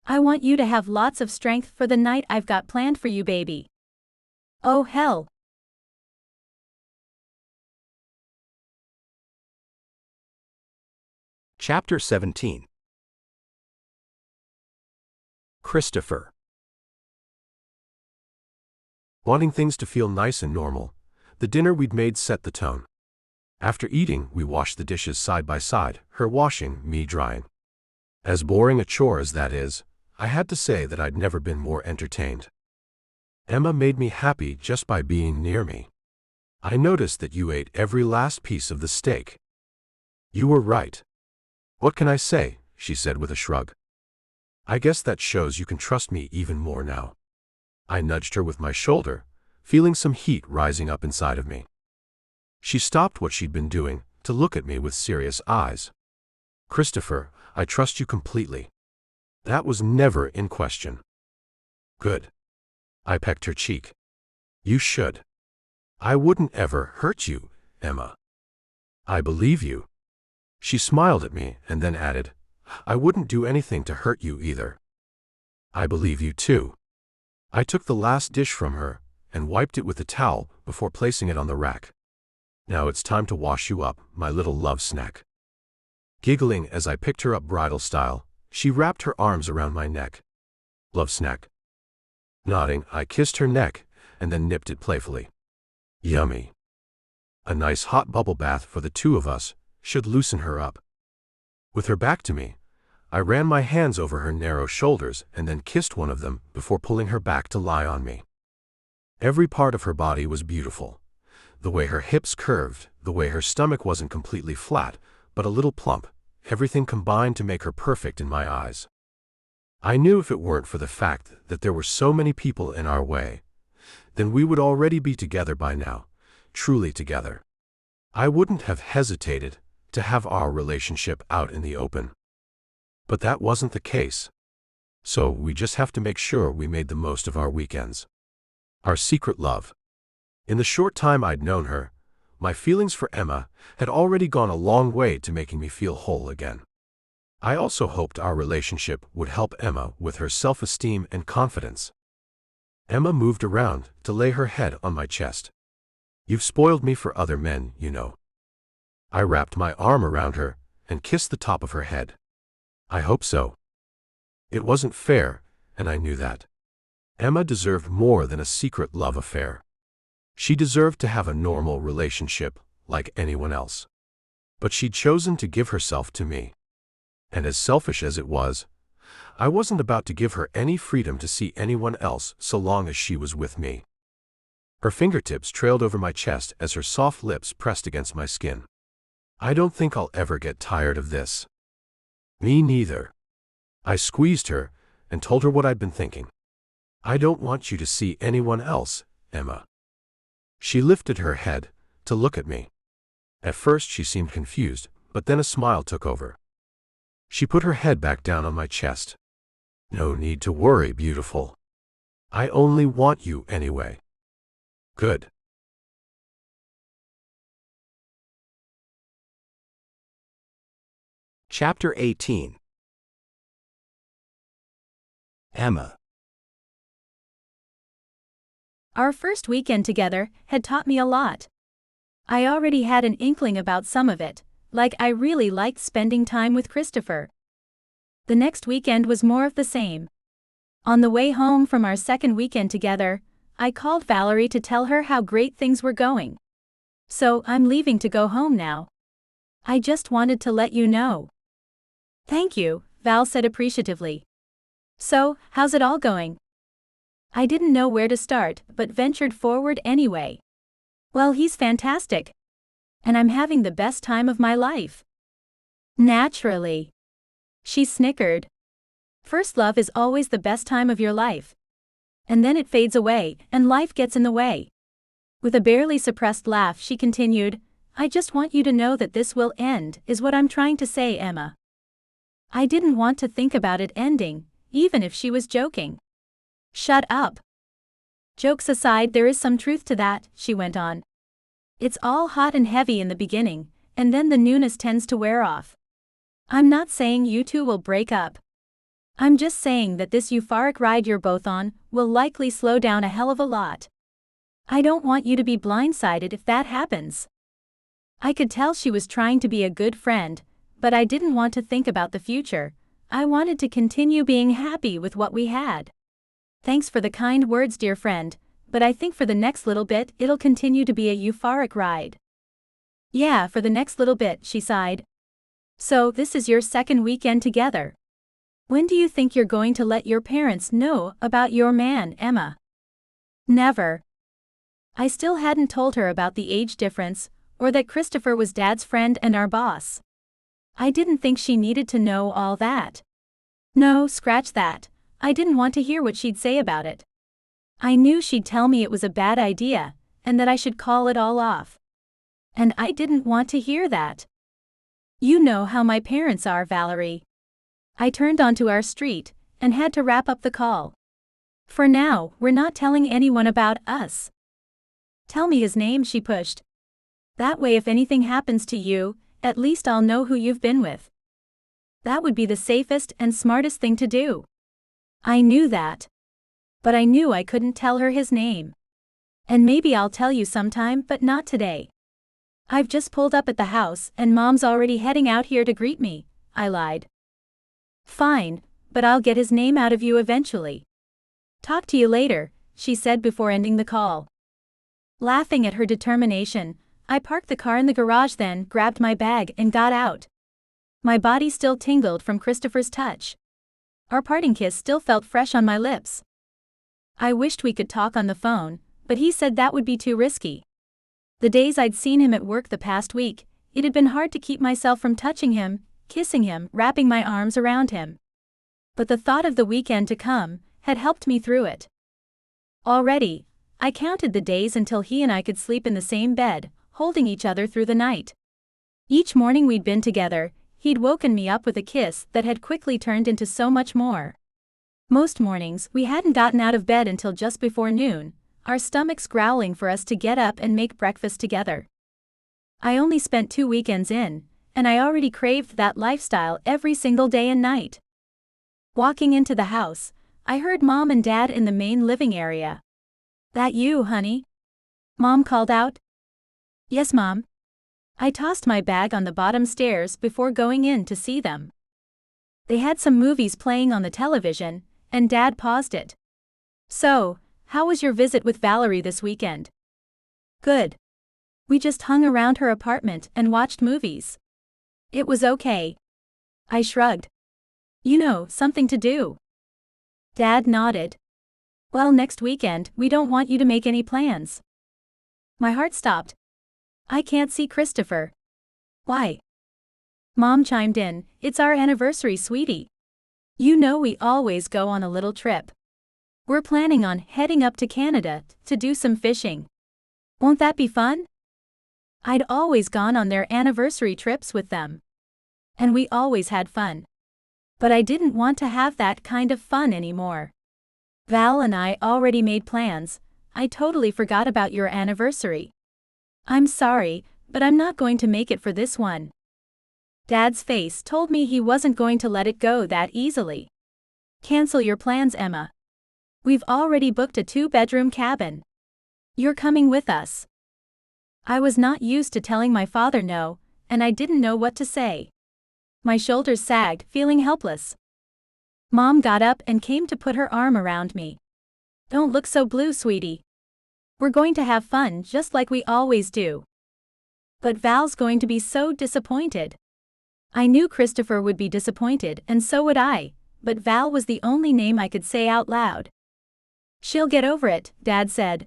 Speaker 2: I want you to have lots of strength for the night I've got planned for you, baby. Oh hell.
Speaker 4: Chapter 17. Christopher.
Speaker 3: Wanting things to feel nice and normal, the dinner we'd made set the tone. After eating, we washed the dishes side by side, her washing, me drying. As boring a chore as that is, I had to say that I'd never been more entertained. Emma made me happy just by being near me. I noticed that you ate every last piece of the steak. You were right. What can I say? She said with a shrug. I guess that shows you can trust me even more now. I nudged her with my shoulder, feeling some heat rising up inside of me. She stopped what she'd been doing to look at me with serious eyes. Christopher, I trust you completely. That was never in question. Good. I pecked her cheek. You should. I wouldn't ever hurt you, Emma. I believe you. She smiled at me and then added, I wouldn't do anything to hurt you either. I believe you too. I took the last dish from her and wiped it with a towel before placing it on the rack. Now it's time to wash you up, my little love snack. Giggling as I picked her up bridal style, she wrapped her arms around my neck. Love snack. Nodding, I kissed her neck and then nipped it playfully. Yummy. A nice hot bubble bath for the two of us should loosen her up. With her back to me, I ran my hands over her narrow shoulders and then kissed one of them before pulling her back to lie on me. Every part of her body was beautiful. The way her hips curved, the way her stomach wasn't completely flat, but a little plump, everything combined to make her perfect in my eyes. I knew if it weren't for the fact that there were so many people in our way, then we would already be together by now, truly together. I wouldn't have hesitated to have our relationship out in the open. But that wasn't the case. So we just have to make sure we made the most of our weekends. Our secret love. In the short time I'd known her, my feelings for Emma had already gone a long way to making me feel whole again. I also hoped our relationship would help Emma with her self-esteem and confidence. Emma moved around to lay her head on my chest. You've spoiled me for other men, you know. I wrapped my arm around her and kissed the top of her head. I hope so. It wasn't fair, and I knew that. Emma deserved more than a secret love affair. She deserved to have a normal relationship like anyone else. But she'd chosen to give herself to me. And as selfish as it was, I wasn't about to give her any freedom to see anyone else so long as she was with me. Her fingertips trailed over my chest as her soft lips pressed against my skin. I don't think I'll ever get tired of this. Me neither. I squeezed her and told her what I'd been thinking. I don't want you to see anyone else, Emma. She lifted her head to look at me. At first she seemed confused, but then a smile took over. She put her head back down on my chest. No need to worry, beautiful. I only want you anyway. Good.
Speaker 4: Chapter 18. Emma.
Speaker 2: Our first weekend together had taught me a lot. I already had an inkling about some of it, like I really liked spending time with Christopher. The next weekend was more of the same. On the way home from our second weekend together, I called Valerie to tell her how great things were going. So, I'm leaving to go home now. I just wanted to let you know. Thank you, Val said appreciatively. So, how's it all going? I didn't know where to start, but ventured forward anyway. Well, he's fantastic. And I'm having the best time of my life. Naturally. She snickered. First love is always the best time of your life. And then it fades away, and life gets in the way. With a barely suppressed laugh, she continued, I just want you to know that this will end, is what I'm trying to say, Emma. I didn't want to think about it ending, even if she was joking. Shut up. Jokes aside, there is some truth to that, she went on. It's all hot and heavy in the beginning, and then the newness tends to wear off. I'm not saying you two will break up. I'm just saying that this euphoric ride you're both on will likely slow down a hell of a lot. I don't want you to be blindsided if that happens. I could tell she was trying to be a good friend, but I didn't want to think about the future. I wanted to continue being happy with what we had. Thanks for the kind words, dear friend, but I think for the next little bit it'll continue to be a euphoric ride. Yeah, for the next little bit, she sighed. So, this is your second weekend together. When do you think you're going to let your parents know about your man, Emma? Never. I still hadn't told her about the age difference, or that Christopher was Dad's friend and our boss. I didn't think she needed to know all that. No, scratch that. I didn't want to hear what she'd say about it. I knew she'd tell me it was a bad idea, and that I should call it all off. And I didn't want to hear that. You know how my parents are, Valerie. I turned onto our street, and had to wrap up the call. For now, we're not telling anyone about us. Tell me his name, she pushed. That way if anything happens to you, at least I'll know who you've been with. That would be the safest and smartest thing to do. I knew that. But I knew I couldn't tell her his name. And maybe I'll tell you sometime, but not today. I've just pulled up at the house and Mom's already heading out here to greet me, I lied. Fine, but I'll get his name out of you eventually. Talk to you later, she said before ending the call. Laughing at her determination, I parked the car in the garage, then grabbed my bag and got out. My body still tingled from Christopher's touch. Our parting kiss still felt fresh on my lips. I wished we could talk on the phone, but he said that would be too risky. The days I'd seen him at work the past week, it had been hard to keep myself from touching him, kissing him, wrapping my arms around him. But the thought of the weekend to come had helped me through it. Already, I counted the days until he and I could sleep in the same bed, holding each other through the night. Each morning we'd been together, he'd woken me up with a kiss that had quickly turned into so much more. Most mornings, we hadn't gotten out of bed until just before noon, our stomachs growling for us to get up and make breakfast together. I only spent 2 weekends in, and I already craved that lifestyle every single day and night. Walking into the house, I heard Mom and Dad in the main living area. That you, honey? Mom called out. Yes, Mom. I tossed my bag on the bottom stairs before going in to see them. They had some movies playing on the television, and Dad paused it. So, how was your visit with Valerie this weekend? Good. We just hung around her apartment and watched movies. It was okay. I shrugged. You know, something to do. Dad nodded. Well, next weekend, we don't want you to make any plans. My heart stopped. I can't see Christopher. Why? Mom chimed in, it's our anniversary, sweetie. You know we always go on a little trip. We're planning on heading up to Canada to do some fishing. Won't that be fun? I'd always gone on their anniversary trips with them. And we always had fun. But I didn't want to have that kind of fun anymore. Val and I already made plans. I totally forgot about your anniversary. I'm sorry, but I'm not going to make it for this one. Dad's face told me he wasn't going to let it go that easily. Cancel your plans, Emma. We've already booked a 2-bedroom cabin. You're coming with us. I was not used to telling my father no, and I didn't know what to say. My shoulders sagged, feeling helpless. Mom got up and came to put her arm around me. Don't look so blue, sweetie. We're going to have fun just like we always do. But Val's going to be so disappointed. I knew Christopher would be disappointed, and so would I, but Val was the only name I could say out loud. She'll get over it, Dad said.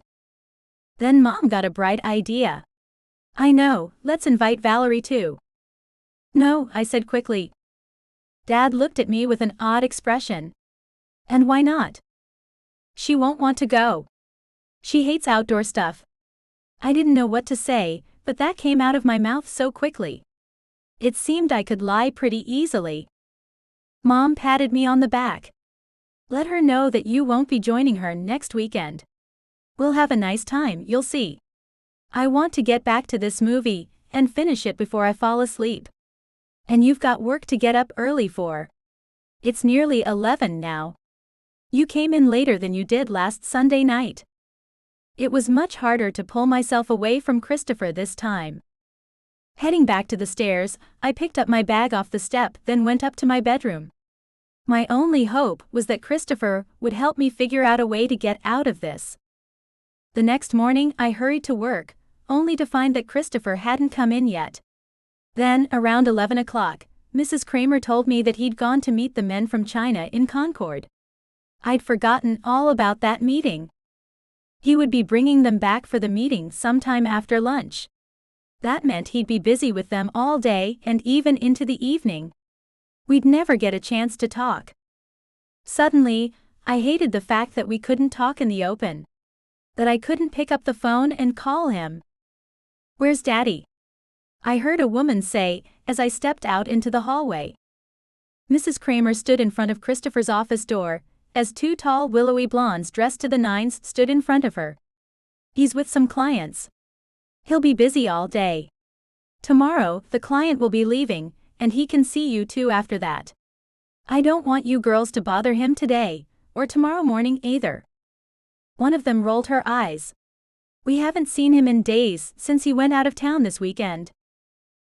Speaker 2: Then Mom got a bright idea. I know, let's invite Valerie too. No, I said quickly. Dad looked at me with an odd expression. And why not? She won't want to go. She hates outdoor stuff. I didn't know what to say, but that came out of my mouth so quickly. It seemed I could lie pretty easily. Mom patted me on the back. Let her know that you won't be joining her next weekend. We'll have a nice time, you'll see. I want to get back to this movie and finish it before I fall asleep. And you've got work to get up early for. It's nearly 11 now. You came in later than you did last Sunday night. It was much harder to pull myself away from Christopher this time. Heading back to the stairs, I picked up my bag off the step, then went up to my bedroom. My only hope was that Christopher would help me figure out a way to get out of this. The next morning, I hurried to work, only to find that Christopher hadn't come in yet. Then, around 11 o'clock, Mrs. Kramer told me that he'd gone to meet the men from China in Concord. I'd forgotten all about that meeting. He would be bringing them back for the meeting sometime after lunch. That meant he'd be busy with them all day and even into the evening. We'd never get a chance to talk. Suddenly, I hated the fact that we couldn't talk in the open. That I couldn't pick up the phone and call him. Where's Daddy? I heard a woman say as I stepped out into the hallway. Mrs. Kramer stood in front of Christopher's office door, as 2 tall willowy blondes dressed to the nines stood in front of her. He's with some clients. He'll be busy all day. Tomorrow, the client will be leaving, and he can see you two after that. I don't want you girls to bother him today, or tomorrow morning either. One of them rolled her eyes. We haven't seen him in days since he went out of town this weekend.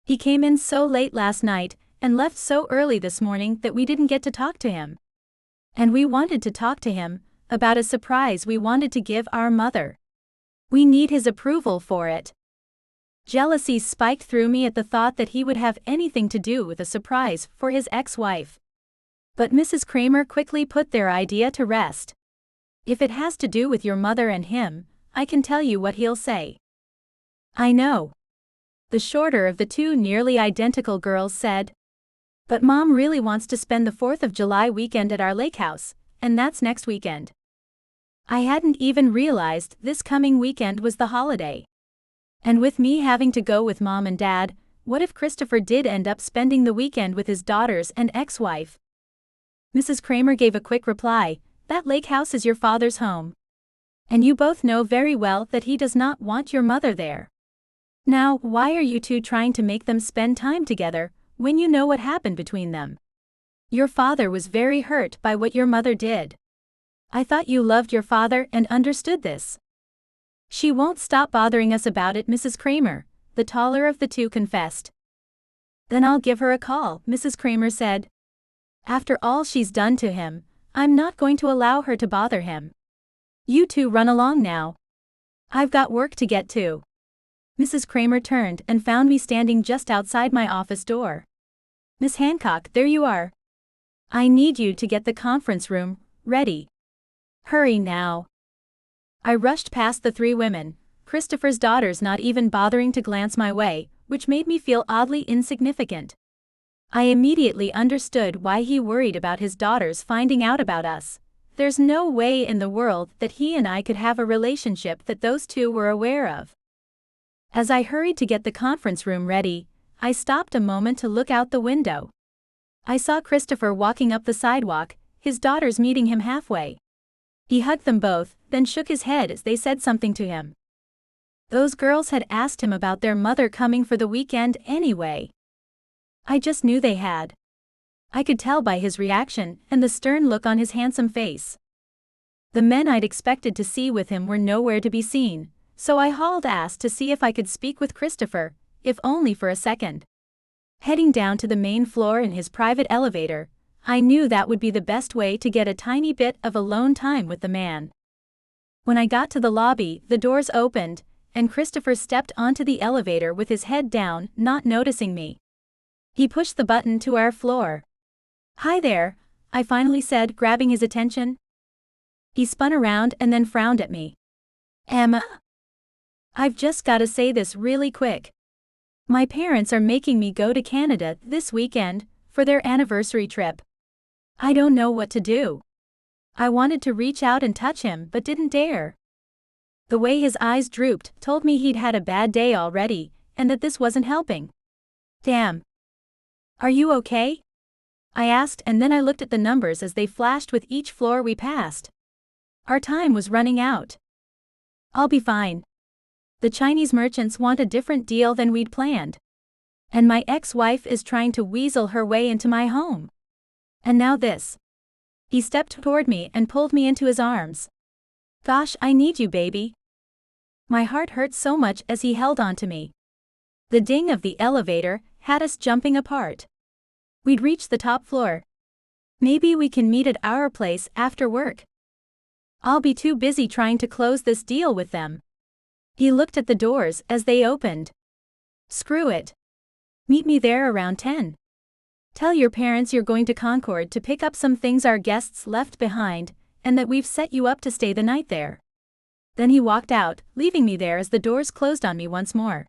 Speaker 2: He came in so late last night and left so early this morning that we didn't get to talk to him. And we wanted to talk to him about a surprise we wanted to give our mother. We need his approval for it. Jealousy spiked through me at the thought that he would have anything to do with a surprise for his ex-wife. But Mrs. Kramer quickly put their idea to rest. If it has to do with your mother and him, I can tell you what he'll say. I know. The shorter of the 2 nearly identical girls said. But Mom really wants to spend the 4th of July weekend at our lake house, and that's next weekend. I hadn't even realized this coming weekend was the holiday. And with me having to go with Mom and Dad, what if Christopher did end up spending the weekend with his daughters and ex-wife? Mrs. Kramer gave a quick reply. That lake house is your father's home. And you both know very well that he does not want your mother there. Now, why are you two trying to make them spend time together when you know what happened between them? Your father was very hurt by what your mother did. I thought you loved your father and understood this. She won't stop bothering us about it, Mrs. Kramer, the taller of the 2 confessed. Then I'll give her a call, Mrs. Kramer said. After all she's done to him, I'm not going to allow her to bother him. You two run along now. I've got work to get to. Mrs. Kramer turned and found me standing just outside my office door. Miss Hancock, there you are. I need you to get the conference room ready. Hurry now. I rushed past the 3 women, Christopher's daughters not even bothering to glance my way, which made me feel oddly insignificant. I immediately understood why he worried about his daughters finding out about us. There's no way in the world that he and I could have a relationship that those 2 were aware of. As I hurried to get the conference room ready, I stopped a moment to look out the window. I saw Christopher walking up the sidewalk, his daughters meeting him halfway. He hugged them both, then shook his head as they said something to him. Those girls had asked him about their mother coming for the weekend anyway. I just knew they had. I could tell by his reaction and the stern look on his handsome face. The men I'd expected to see with him were nowhere to be seen, so I hauled ass to see if I could speak with Christopher, if only for a second. Heading down to the main floor in his private elevator, I knew that would be the best way to get a tiny bit of alone time with the man. When I got to the lobby, the doors opened, and Christopher stepped onto the elevator with his head down, not noticing me. He pushed the button to our floor. "Hi there," I finally said, grabbing his attention. He spun around and then frowned at me. "Emma? I've just gotta say this really quick. My parents are making me go to Canada this weekend for their anniversary trip. I don't know what to do." I wanted to reach out and touch him but didn't dare. The way his eyes drooped told me he'd had a bad day already, and that this wasn't helping. "Damn. Are you okay?" I asked, and then I looked at the numbers as they flashed with each floor we passed. Our time was running out. "I'll be fine. The Chinese merchants want a different deal than we'd planned. And my ex-wife is trying to weasel her way into my home. And now this." He stepped toward me and pulled me into his arms. "Gosh, I need you, baby." My heart hurt so much as he held on to me. The ding of the elevator had us jumping apart. We'd reached the top floor. "Maybe we can meet at our place after work. I'll be too busy trying to close this deal with them." He looked at the doors as they opened. "Screw it. Meet me there around 10. Tell your parents you're going to Concord to pick up some things our guests left behind, and that we've set you up to stay the night there." Then he walked out, leaving me there as the doors closed on me once more.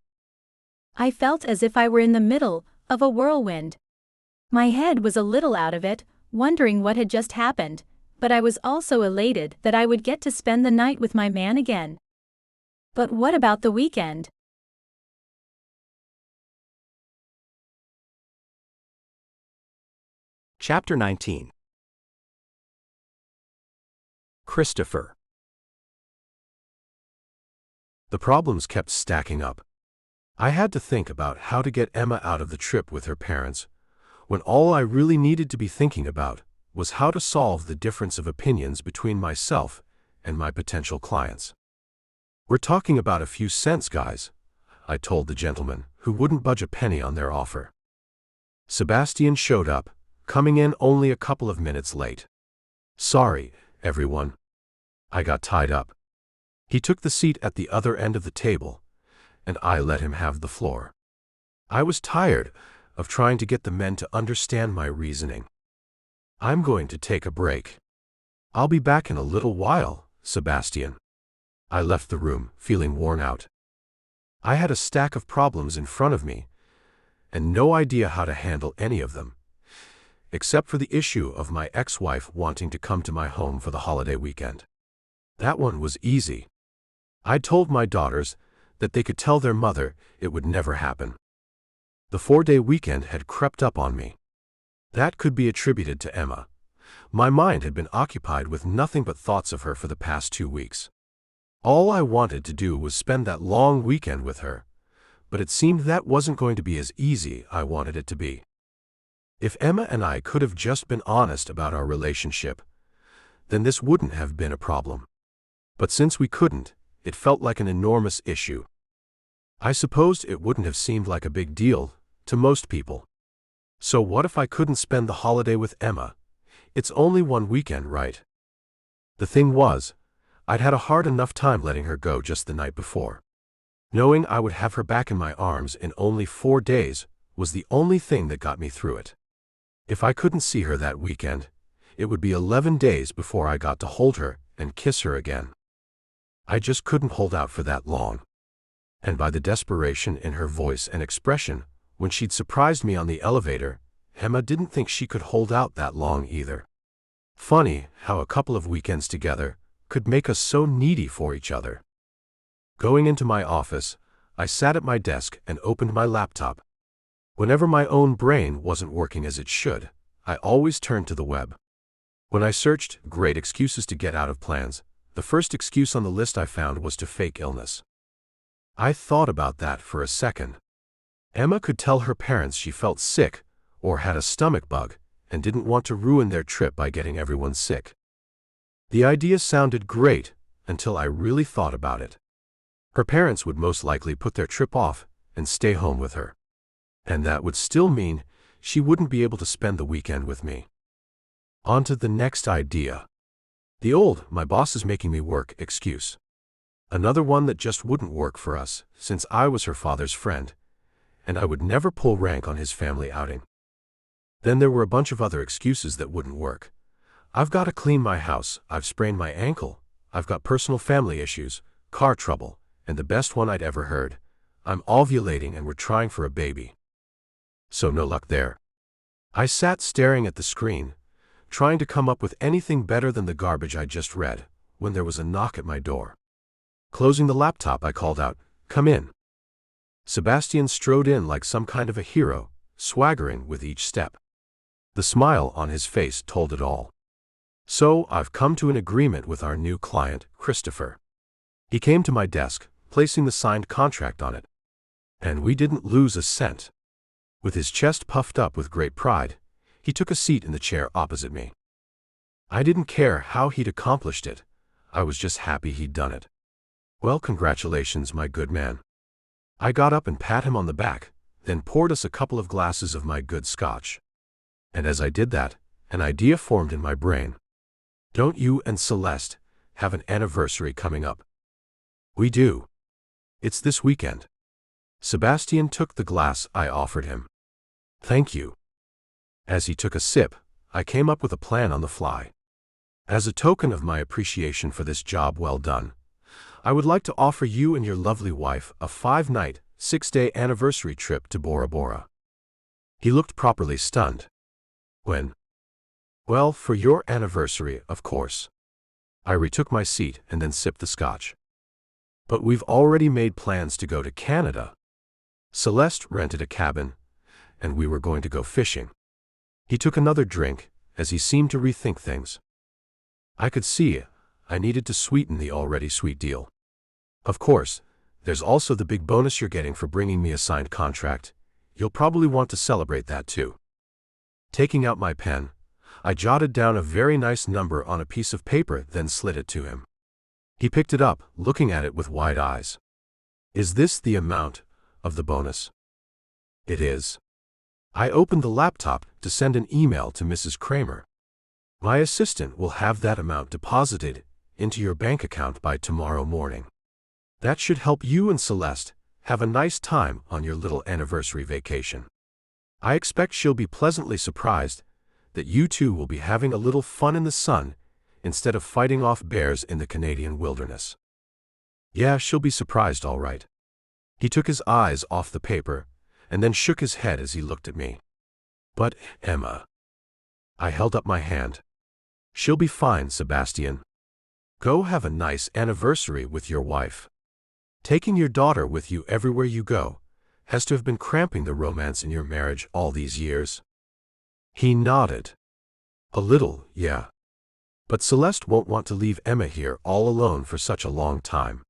Speaker 2: I felt as if I were in the middle of a whirlwind. My head was a little out of it, wondering what had just happened, but I was also elated that I would get to spend the night with my man again. But what about the weekend?
Speaker 4: Chapter 19. Christopher.
Speaker 3: The problems kept stacking up. I had to think about how to get Emma out of the trip with her parents, when all I really needed to be thinking about was how to solve the difference of opinions between myself and my potential clients. "We're talking about a few cents, guys," I told the gentleman, who wouldn't budge a penny on their offer. Sebastian showed up, coming in only a couple of minutes late. "Sorry, everyone. I got tied up." He took the seat at the other end of the table, and I let him have the floor. I was tired of trying to get the men to understand my reasoning. "I'm going to take a break. I'll be back in a little while, Sebastian." I left the room, feeling worn out. I had a stack of problems in front of me, and no idea how to handle any of them, except for the issue of my ex-wife wanting to come to my home for the holiday weekend. That one was easy. I told my daughters that they could tell their mother it would never happen. The 4-day weekend had crept up on me. That could be attributed to Emma. My mind had been occupied with nothing but thoughts of her for the past 2 weeks. All I wanted to do was spend that long weekend with her, but it seemed that wasn't going to be as easy I wanted it to be. If Emma and I could have just been honest about our relationship, then this wouldn't have been a problem. But since we couldn't, it felt like an enormous issue. I supposed it wouldn't have seemed like a big deal to most people. So what if I couldn't spend the holiday with Emma? It's only one weekend, right? The thing was, I'd had a hard enough time letting her go just the night before. Knowing I would have her back in my arms in only 4 days was the only thing that got me through it. If I couldn't see her that weekend, it would be 11 days before I got to hold her and kiss her again. I just couldn't hold out for that long. And by the desperation in her voice and expression, when she'd surprised me on the elevator, Emma didn't think she could hold out that long either. Funny how a couple of weekends together could make us so needy for each other. Going into my office, I sat at my desk and opened my laptop. Whenever my own brain wasn't working as it should, I always turned to the web. When I searched great excuses to get out of plans, the first excuse on the list I found was to fake illness. I thought about that for a second. Emma could tell her parents she felt sick or had a stomach bug and didn't want to ruin their trip by getting everyone sick. The idea sounded great until I really thought about it. Her parents would most likely put their trip off and stay home with her. And that would still mean she wouldn't be able to spend the weekend with me. On to the next idea. The old "my boss is making me work" excuse. Another one that just wouldn't work for us, since I was her father's friend, and I would never pull rank on his family outing. Then there were a bunch of other excuses that wouldn't work. I've got to clean my house, I've sprained my ankle, I've got personal family issues, car trouble, and the best one I'd ever heard, I'm ovulating and we're trying for a baby. So no luck there. I sat staring at the screen, trying to come up with anything better than the garbage I just read, when there was a knock at my door. Closing the laptop, I called out, "Come in." Sebastian strode in like some kind of a hero, swaggering with each step. The smile on his face told it all. "So, I've come to an agreement with our new client, Christopher." He came to my desk, placing the signed contract on it. And we didn't lose a cent. With his chest puffed up with great pride, he took a seat in the chair opposite me. I didn't care how he'd accomplished it. I was just happy he'd done it. "Well, congratulations, my good man." I got up and pat him on the back, then poured us a couple of glasses of my good scotch. And as I did that, an idea formed in my brain. "Don't you and Celeste have an anniversary coming up?" "We do. It's this weekend." Sebastian took the glass I offered him. "Thank you." As he took a sip, I came up with a plan on the fly. "As a token of my appreciation for this job well done, I would like to offer you and your lovely wife a 5-night, 6-day anniversary trip to Bora Bora." He looked properly stunned. "When?" "Well, for your anniversary, of course." I retook my seat and then sipped the scotch. "But we've already made plans to go to Canada. Celeste rented a cabin, and we were going to go fishing." He took another drink, as he seemed to rethink things. I could see I needed to sweeten the already sweet deal. "Of course, there's also the big bonus you're getting for bringing me a signed contract. You'll probably want to celebrate that too." Taking out my pen, I jotted down a very nice number on a piece of paper, then slid it to him. He picked it up, looking at it with wide eyes. "Is this the amount of the bonus?" "It is." I opened the laptop to send an email to Mrs. Kramer. "My assistant will have that amount deposited into your bank account by tomorrow morning. That should help you and Celeste have a nice time on your little anniversary vacation. I expect she'll be pleasantly surprised that you two will be having a little fun in the sun instead of fighting off bears in the Canadian wilderness." "Yeah, she'll be surprised all right." He took his eyes off the paper and then shook his head as he looked at me. "But, Emma." I held up my hand. "She'll be fine, Sebastian. Go have a nice anniversary with your wife. Taking your daughter with you everywhere you go has to have been cramping the romance in your marriage all these years." He nodded. "A little, yeah. But Celeste won't want to leave Emma here all alone for such a long time.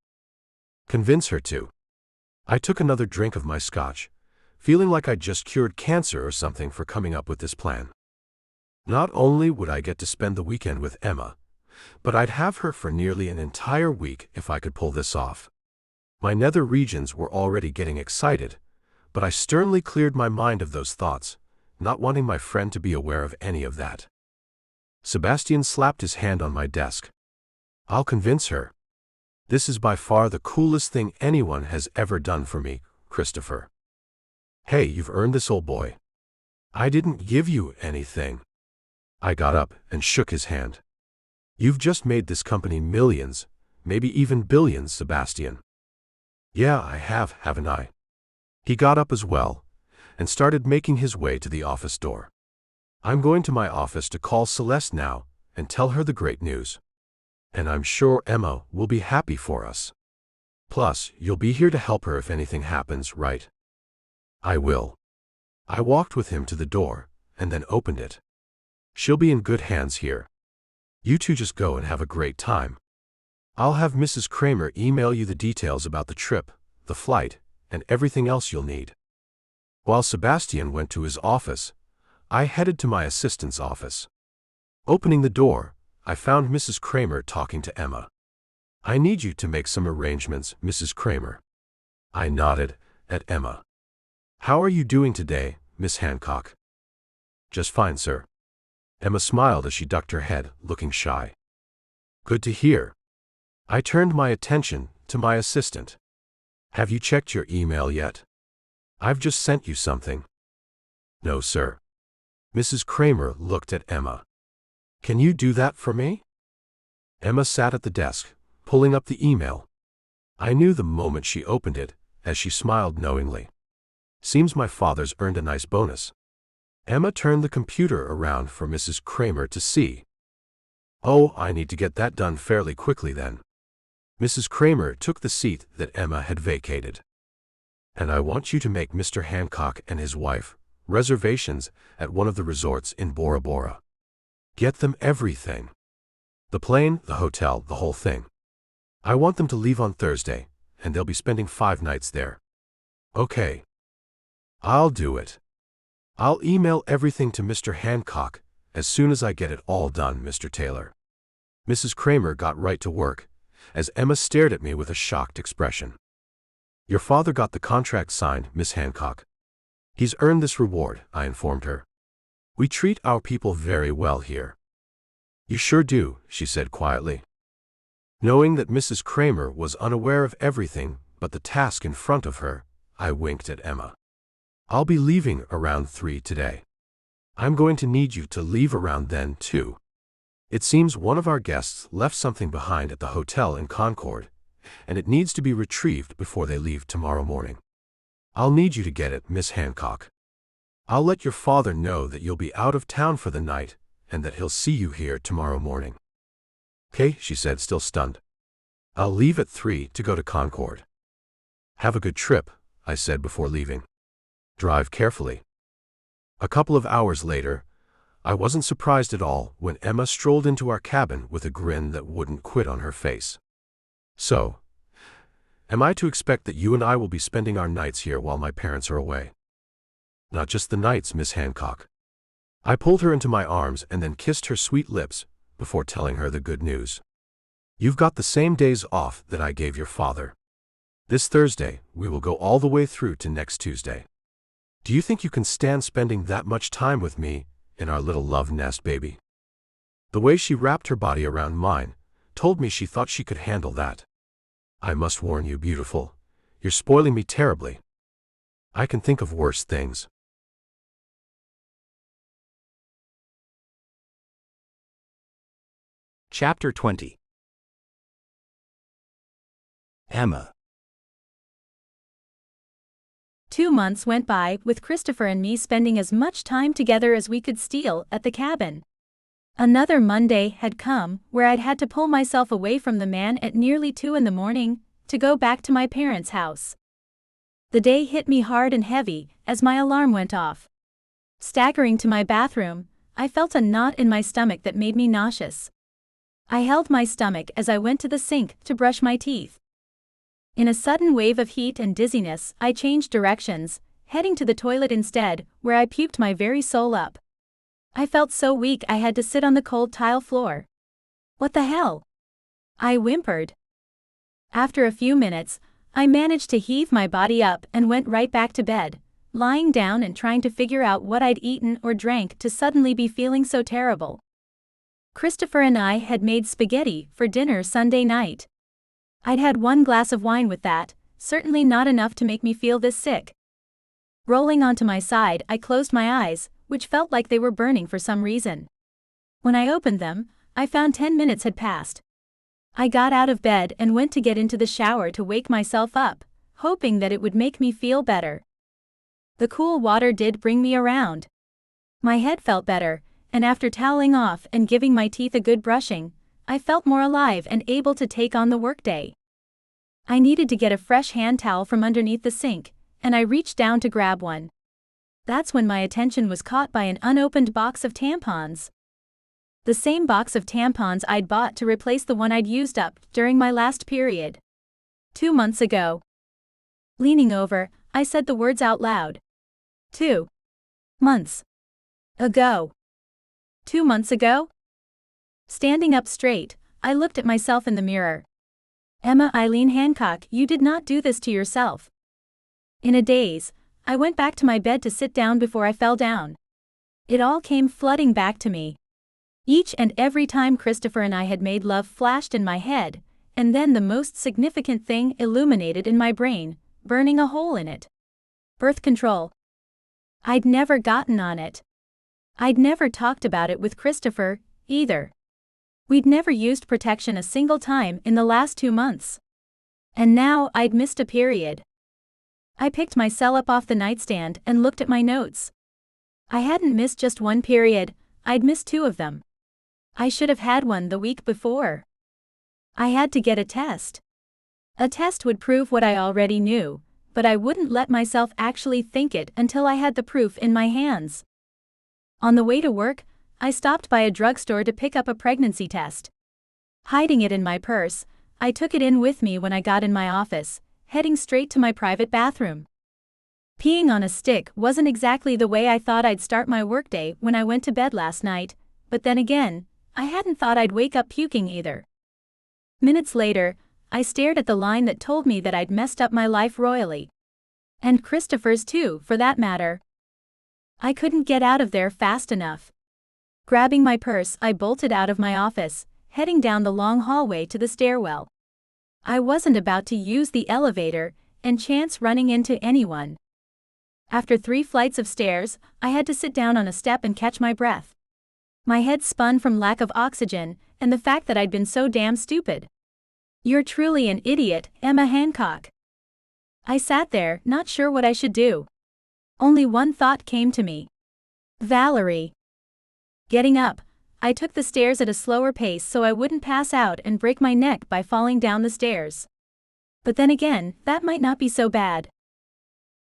Speaker 3: Convince her to." I took another drink of my scotch, feeling like I'd just cured cancer or something for coming up with this plan. Not only would I get to spend the weekend with Emma, but I'd have her for nearly an entire week if I could pull this off. My nether regions were already getting excited, but I sternly cleared my mind of those thoughts, not wanting my friend to be aware of any of that. Sebastian slapped his hand on my desk. "I'll convince her. This is by far the coolest thing anyone has ever done for me, Christopher." "Hey, you've earned this, old boy. I didn't give you anything." I got up and shook his hand. "You've just made this company millions, maybe even billions, Sebastian." "Yeah, I have, haven't I?" He got up as well and started making his way to the office door. "I'm going to my office to call Celeste now and tell her the great news. And I'm sure Emma will be happy for us. Plus, you'll be here to help her if anything happens, right?" "I will." I walked with him to the door and then opened it. "She'll be in good hands here. You two just go and have a great time. I'll have Mrs. Kramer email you the details about the trip, the flight, and everything else you'll need." While Sebastian went to his office, I headed to my assistant's office. Opening the door, I found Mrs. Kramer talking to Emma. "I need you to make some arrangements, Mrs. Kramer." I nodded at Emma. "How are you doing today, Miss Hancock?" "Just fine, sir." Emma smiled as she ducked her head, looking shy. "Good to hear." I turned my attention to my assistant. "Have you checked your email yet? I've just sent you something." "No, sir." Mrs. Kramer looked at Emma. "Can you do that for me?" Emma sat at the desk, pulling up the email. I knew the moment she opened it, as she smiled knowingly. "Seems my father's earned a nice bonus." Emma turned the computer around for Mrs. Kramer to see. "Oh, I need to get that done fairly quickly then." Mrs. Kramer took the seat that Emma had vacated. "And I want you to make Mr. Hancock and his wife reservations at one of the resorts in Bora Bora. Get them everything. The plane, the hotel, the whole thing. I want them to leave on Thursday, and they'll be spending 5 nights there." "Okay. I'll do it. I'll email everything to Mr. Hancock as soon as I get it all done, Mr. Taylor." Mrs. Kramer got right to work, as Emma stared at me with a shocked expression. "Your father got the contract signed, Miss Hancock. He's earned this reward," I informed her. "We treat our people very well here." "You sure do," she said quietly. Knowing that Mrs. Kramer was unaware of everything but the task in front of her, I winked at Emma. "I'll be leaving around 3 today. I'm going to need you to leave around then, too. It seems one of our guests left something behind at the hotel in Concord, and it needs to be retrieved before they leave tomorrow morning. I'll need you to get it, Miss Hancock. I'll let your father know that you'll be out of town for the night and that he'll see you here tomorrow morning." "Okay," she said, still stunned. "I'll leave at 3 to go to Concord." "Have a good trip," I said before leaving. "Drive carefully." A couple of hours later, I wasn't surprised at all when Emma strolled into our cabin with a grin that wouldn't quit on her face. "So, am I to expect that you and I will be spending our nights here while my parents are away?" "Not just the nights, Miss Hancock." I pulled her into my arms and then kissed her sweet lips before telling her the good news. "You've got the same days off that I gave your father. This Thursday, we will go all the way through to next Tuesday. Do you think you can stand spending that much time with me in our little love nest, baby?" The way she wrapped her body around mine told me she thought she could handle that. "I must warn you, beautiful, you're spoiling me terribly. I can think of worse things."
Speaker 4: Chapter 20. Emma.
Speaker 2: 2 months went by with Christopher and me spending as much time together as we could steal at the cabin. Another Monday had come where I'd had to pull myself away from the man at nearly 2 in the morning to go back to my parents' house. The day hit me hard and heavy as my alarm went off. Staggering to my bathroom, I felt a knot in my stomach that made me nauseous. I held my stomach as I went to the sink to brush my teeth. In a sudden wave of heat and dizziness, I changed directions, heading to the toilet instead, where I puked my very soul up. I felt so weak I had to sit on the cold tile floor. "What the hell?" I whimpered. After a few minutes, I managed to heave my body up and went right back to bed, lying down and trying to figure out what I'd eaten or drank to suddenly be feeling so terrible. Christopher and I had made spaghetti for dinner Sunday night. I'd had 1 glass of wine with that, certainly not enough to make me feel this sick. Rolling onto my side, I closed my eyes, which felt like they were burning for some reason. When I opened them, I found 10 minutes had passed. I got out of bed and went to get into the shower to wake myself up, hoping that it would make me feel better. The cool water did bring me around. My head felt better, and after toweling off and giving my teeth a good brushing, I felt more alive and able to take on the workday. I needed to get a fresh hand towel from underneath the sink, and I reached down to grab one. That's when my attention was caught by an unopened box of tampons. The same box of tampons I'd bought to replace the one I'd used up during my last period. 2 months ago. Leaning over, I said the words out loud. 2 months ago. 2 months ago? Standing up straight, I looked at myself in the mirror. Emma Eileen Hancock, you did not do this to yourself. In a daze, I went back to my bed to sit down before I fell down. It all came flooding back to me. Each and every time Christopher and I had made love flashed in my head, and then the most significant thing illuminated in my brain, burning a hole in it. Birth control. I'd never gotten on it. I'd never talked about it with Christopher, either. We'd never used protection a single time in the last 2 months. And now I'd missed a period. I picked my cell up off the nightstand and looked at my notes. I hadn't missed just one period, I'd missed 2 of them. I should have had one the week before. I had to get a test. A test would prove what I already knew, but I wouldn't let myself actually think it until I had the proof in my hands. On the way to work, I stopped by a drugstore to pick up a pregnancy test. Hiding it in my purse, I took it in with me when I got in my office, heading straight to my private bathroom. Peeing on a stick wasn't exactly the way I thought I'd start my workday when I went to bed last night, but then again, I hadn't thought I'd wake up puking either. Minutes later, I stared at the line that told me that I'd messed up my life royally. And Christopher's too, for that matter. I couldn't get out of there fast enough. Grabbing my purse, I bolted out of my office, heading down the long hallway to the stairwell. I wasn't about to use the elevator and chance running into anyone. After 3 flights of stairs, I had to sit down on a step and catch my breath. My head spun from lack of oxygen and the fact that I'd been so damn stupid. You're truly an idiot, Emma Hancock. I sat there, not sure what I should do. Only one thought came to me. Valerie. Getting up, I took the stairs at a slower pace so I wouldn't pass out and break my neck by falling down the stairs. But then again, that might not be so bad.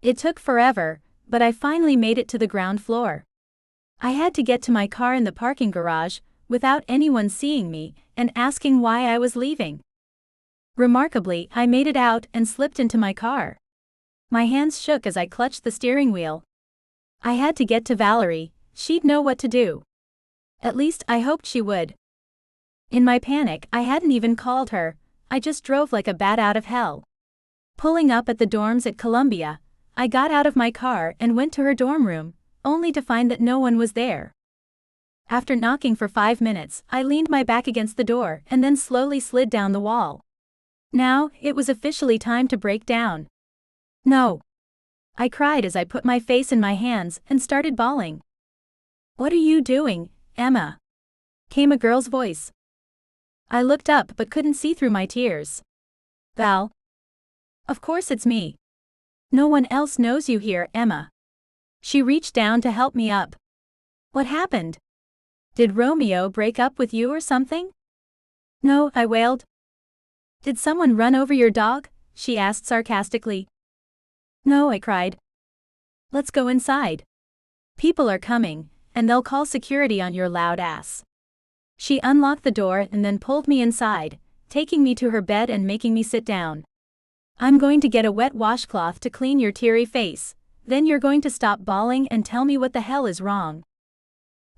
Speaker 2: It took forever, but I finally made it to the ground floor. I had to get to my car in the parking garage, without anyone seeing me and asking why I was leaving. Remarkably, I made it out and slipped into my car. My hands shook as I clutched the steering wheel. I had to get to Valerie, she'd know what to do. At least I hoped she would. In my panic, I hadn't even called her, I just drove like a bat out of hell. Pulling up at the dorms at Columbia, I got out of my car and went to her dorm room, only to find that no one was there. After knocking for 5 minutes, I leaned my back against the door and then slowly slid down the wall. Now, it was officially time to break down. No. I cried as I put my face in my hands and started bawling. What are you doing, Emma? Came a girl's voice. I looked up but couldn't see through my tears. Val. Of course it's me. No one else knows you here, Emma. She reached down to help me up. What happened? Did Romeo break up with you or something? No, I wailed. Did someone run over your dog? She asked sarcastically. No, I cried. Let's go inside. People are coming, and they'll call security on your loud ass. She unlocked the door and then pulled me inside, taking me to her bed and making me sit down. I'm going to get a wet washcloth to clean your teary face, then you're going to stop bawling and tell me what the hell is wrong.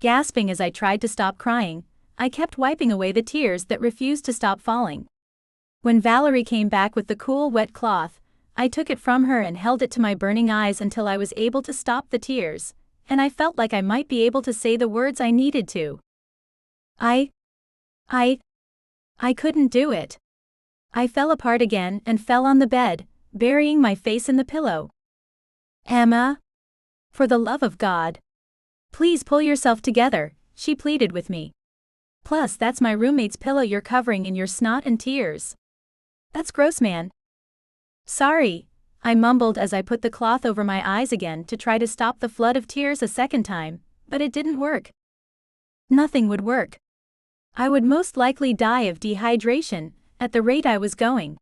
Speaker 2: Gasping as I tried to stop crying, I kept wiping away the tears that refused to stop falling. When Valerie came back with the cool wet cloth, I took it from her and held it to my burning eyes until I was able to stop the tears, and I felt like I might be able to say the words I needed to. I couldn't do it. I fell apart again and fell on the bed, burying my face in the pillow. Emma? For the love of God. Please pull yourself together, she pleaded with me. Plus, that's my roommate's pillow you're covering in your snot and tears. That's gross, man. Sorry, I mumbled as I put the cloth over my eyes again to try to stop the flood of tears a second time, but it didn't work. Nothing would work. I would most likely die of dehydration, at the rate I was going.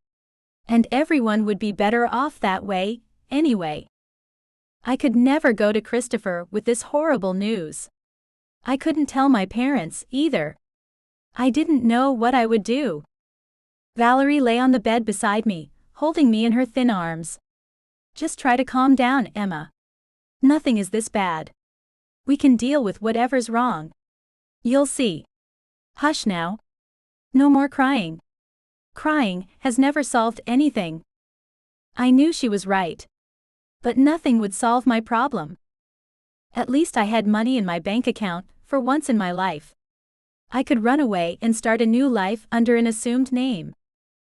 Speaker 2: And everyone would be better off that way, anyway. I could never go to Christopher with this horrible news. I couldn't tell my parents, either. I didn't know what I would do. Valerie lay on the bed beside me, holding me in her thin arms. Just try to calm down, Emma. Nothing is this bad. We can deal with whatever's wrong. You'll see. Hush now. No more crying. Crying has never solved anything. I knew she was right. But nothing would solve my problem. At least I had money in my bank account, for once in my life. I could run away and start a new life under an assumed name.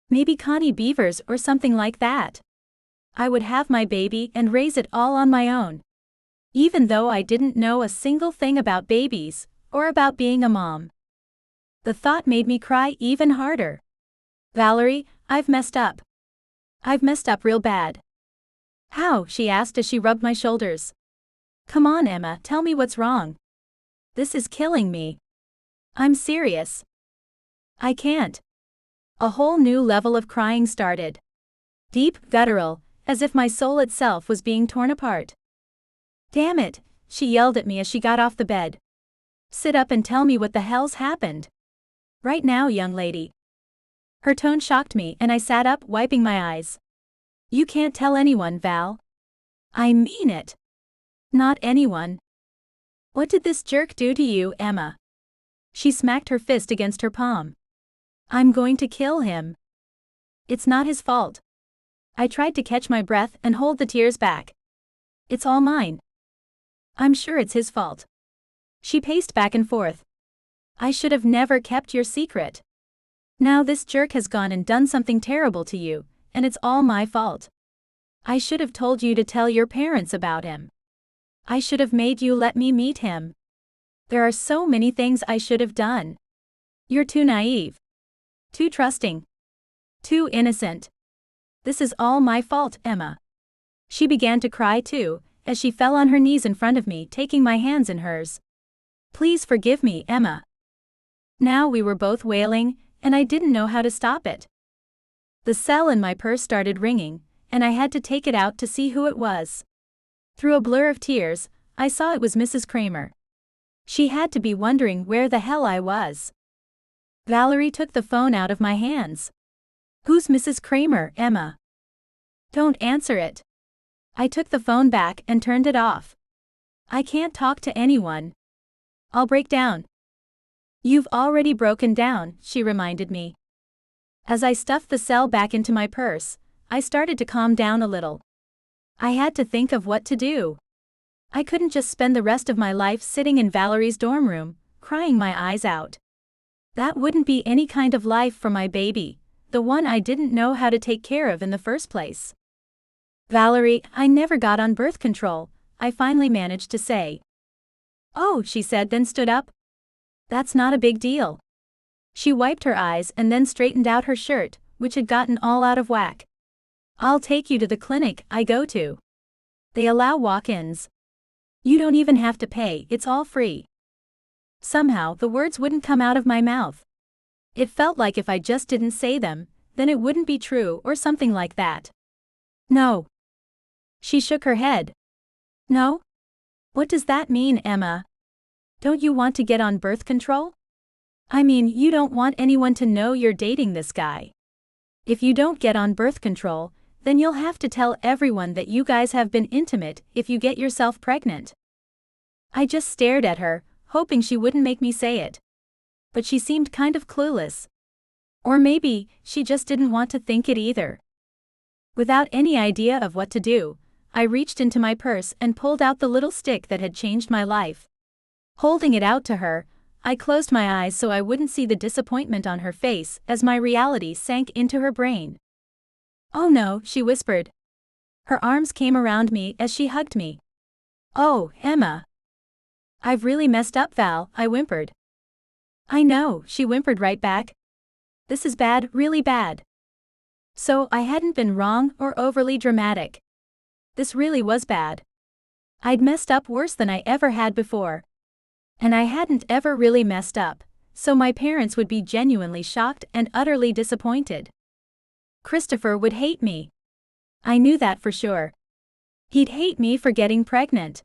Speaker 2: Maybe Connie Beavers or something like that. I would have my baby and raise it all on my own. Even though I didn't know a single thing about babies, or about being a mom. The thought made me cry even harder. Valerie, I've messed up. I've messed up real bad. How? She asked as she rubbed my shoulders. Come on, Emma, tell me what's wrong. This is killing me. I'm serious. I can't. A whole new level of crying started. Deep, guttural, as if my soul itself was being torn apart. Damn it, she yelled at me as she got off the bed. Sit up and tell me what the hell's happened. Right now, young lady. Her tone shocked me and I sat up, wiping my eyes. You can't tell anyone, Val. I mean it. Not anyone. What did this jerk do to you, Emma? She smacked her fist against her palm. I'm going to kill him. It's not his fault. I tried to catch my breath and hold the tears back. It's all mine. I'm sure it's his fault. She paced back and forth. I should have never kept your secret. Now this jerk has gone and done something terrible to you, and it's all my fault. I should have told you to tell your parents about him. I should have made you let me meet him. There are so many things I should have done. You're too naive. Too trusting. Too innocent. This is all my fault, Emma. She began to cry too, as she fell on her knees in front of me, taking my hands in hers. Please forgive me, Emma. Now we were both wailing, and I didn't know how to stop it. The cell in my purse started ringing, and I had to take it out to see who it was. Through a blur of tears, I saw it was Mrs. Kramer. She had to be wondering where the hell I was. Valerie took the phone out of my hands. Who's Mrs. Kramer, Emma? Don't answer it. I took the phone back and turned it off. I can't talk to anyone. I'll break down. You've already broken down, she reminded me. As I stuffed the cell back into my purse, I started to calm down a little. I had to think of what to do. I couldn't just spend the rest of my life sitting in Valerie's dorm room, crying my eyes out. That wouldn't be any kind of life for my baby, the one I didn't know how to take care of in the first place. Valerie, I never got on birth control, I finally managed to say. Oh, she said, then stood up. That's not a big deal. She wiped her eyes and then straightened out her shirt, which had gotten all out of whack. I'll take you to the clinic I go to. They allow walk-ins. You don't even have to pay, it's all free. Somehow, the words wouldn't come out of my mouth. It felt like if I just didn't say them, then it wouldn't be true or something like that. No. She shook her head. No? What does that mean, Emma? Don't you want to get on birth control? I mean, you don't want anyone to know you're dating this guy. If you don't get on birth control, then you'll have to tell everyone that you guys have been intimate if you get yourself pregnant. I just stared at her, hoping she wouldn't make me say it. But she seemed kind of clueless. Or maybe, she just didn't want to think it either. Without any idea of what to do, I reached into my purse and pulled out the little stick that had changed my life. Holding it out to her, I closed my eyes so I wouldn't see the disappointment on her face as my reality sank into her brain. Oh no, she whispered. Her arms came around me as she hugged me. Oh, Emma. I've really messed up, Val, I whimpered. I know, she whimpered right back. This is bad, really bad. So I hadn't been wrong or overly dramatic. This really was bad. I'd messed up worse than I ever had before. And I hadn't ever really messed up, so my parents would be genuinely shocked and utterly disappointed. Christopher would hate me. I knew that for sure. He'd hate me for getting pregnant.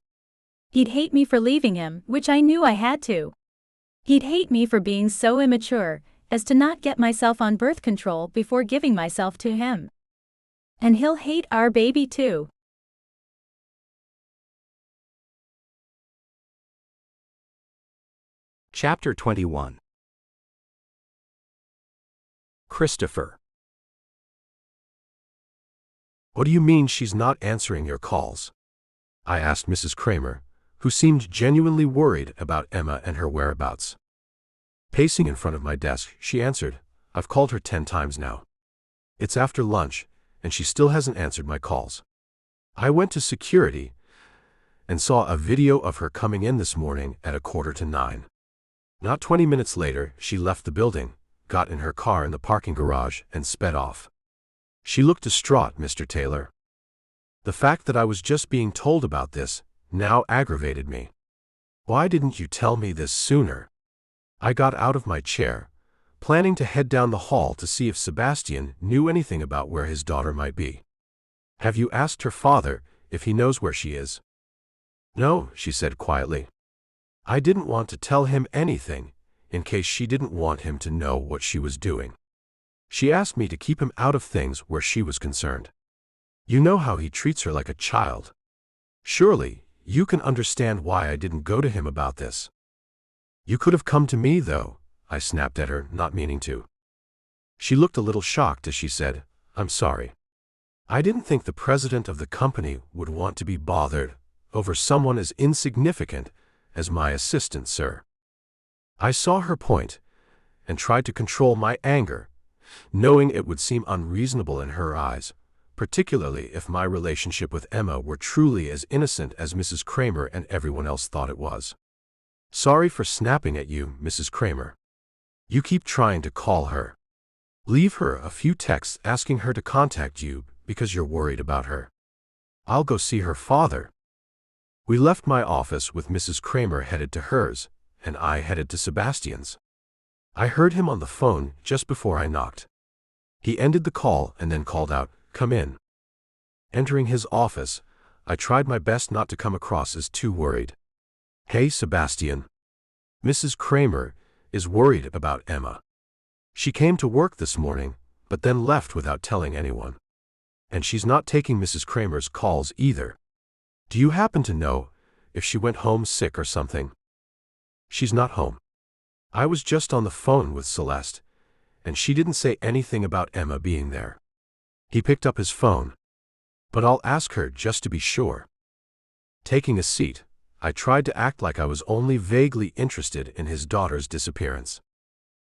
Speaker 2: He'd hate me for leaving him, which I knew I had to. He'd hate me for being so immature as to not get myself on birth control before giving myself to him. And he'll hate our baby too.
Speaker 4: Chapter 21. Christopher.
Speaker 3: What do you mean she's not answering your calls? I asked Mrs. Kramer, who seemed genuinely worried about Emma and her whereabouts. Pacing in front of my desk, she answered, I've called her 10 times now. It's after lunch, and she still hasn't answered my calls. I went to security and saw a video of her coming in this morning at 8:45. Not 20 minutes later, she left the building, got in her car in the parking garage, and sped off. She looked distraught, Mr. Taylor. The fact that I was just being told about this now aggravated me. Why didn't you tell me this sooner? I got out of my chair, planning to head down the hall to see if Sebastian knew anything about where his daughter might be. Have you asked her father if he knows where she is? No, she said quietly. I didn't want to tell him anything, in case she didn't want him to know what she was doing. She asked me to keep him out of things where she was concerned. You know how he treats her like a child. Surely, you can understand why I didn't go to him about this. You could have come to me, though, I snapped at her, not meaning to. She looked a little shocked as she said, I'm sorry. I didn't think the president of the company would want to be bothered over someone as insignificant as my assistant, sir. I saw her point and tried to control my anger, knowing it would seem unreasonable in her eyes, particularly if my relationship with Emma were truly as innocent as Mrs. Kramer and everyone else thought it was. Sorry for snapping at you, Mrs. Kramer. You keep trying to call her. Leave her a few texts asking her to contact you because you're worried about her. I'll go see her father. We left my office with Mrs. Kramer headed to hers, and I headed to Sebastian's. I heard him on the phone just before I knocked. He ended the call and then called out, Come in. Entering his office, I tried my best not to come across as too worried. Hey, Sebastian. Mrs. Kramer is worried about Emma. She came to work this morning, but then left without telling anyone. And she's not taking Mrs. Kramer's calls either. Do you happen to know if she went home sick or something? She's not home. I was just on the phone with Celeste, and she didn't say anything about Emma being there. He picked up his phone. But I'll ask her just to be sure. Taking a seat, I tried to act like I was only vaguely interested in his daughter's disappearance.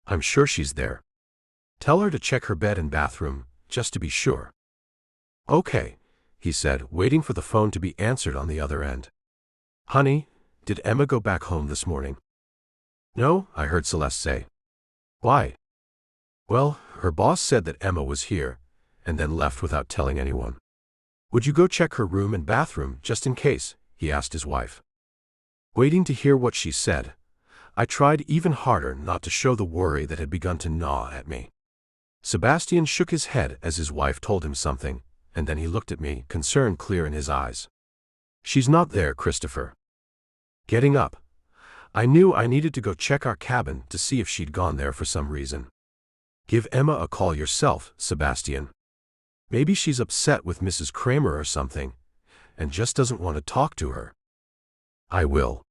Speaker 3: I'm sure she's there. Tell her to check her bed and bathroom, just to be sure. Okay, he said, waiting for the phone to be answered on the other end. Honey, did Emma go back home this morning? No, I heard Celeste say. Why? Well, her boss said that Emma was here, and then left without telling anyone. Would you go check her room and bathroom, just in case? He asked his wife. Waiting to hear what she said, I tried even harder not to show the worry that had begun to gnaw at me. Sebastian shook his head as his wife told him something, and then he looked at me, concern clear in his eyes. She's not there, Christopher. Getting up, I knew I needed to go check our cabin to see if she'd gone there for some reason. Give Emma a call yourself, Sebastian. Maybe she's upset with Mrs. Kramer or something, and just doesn't want to talk to her. I will.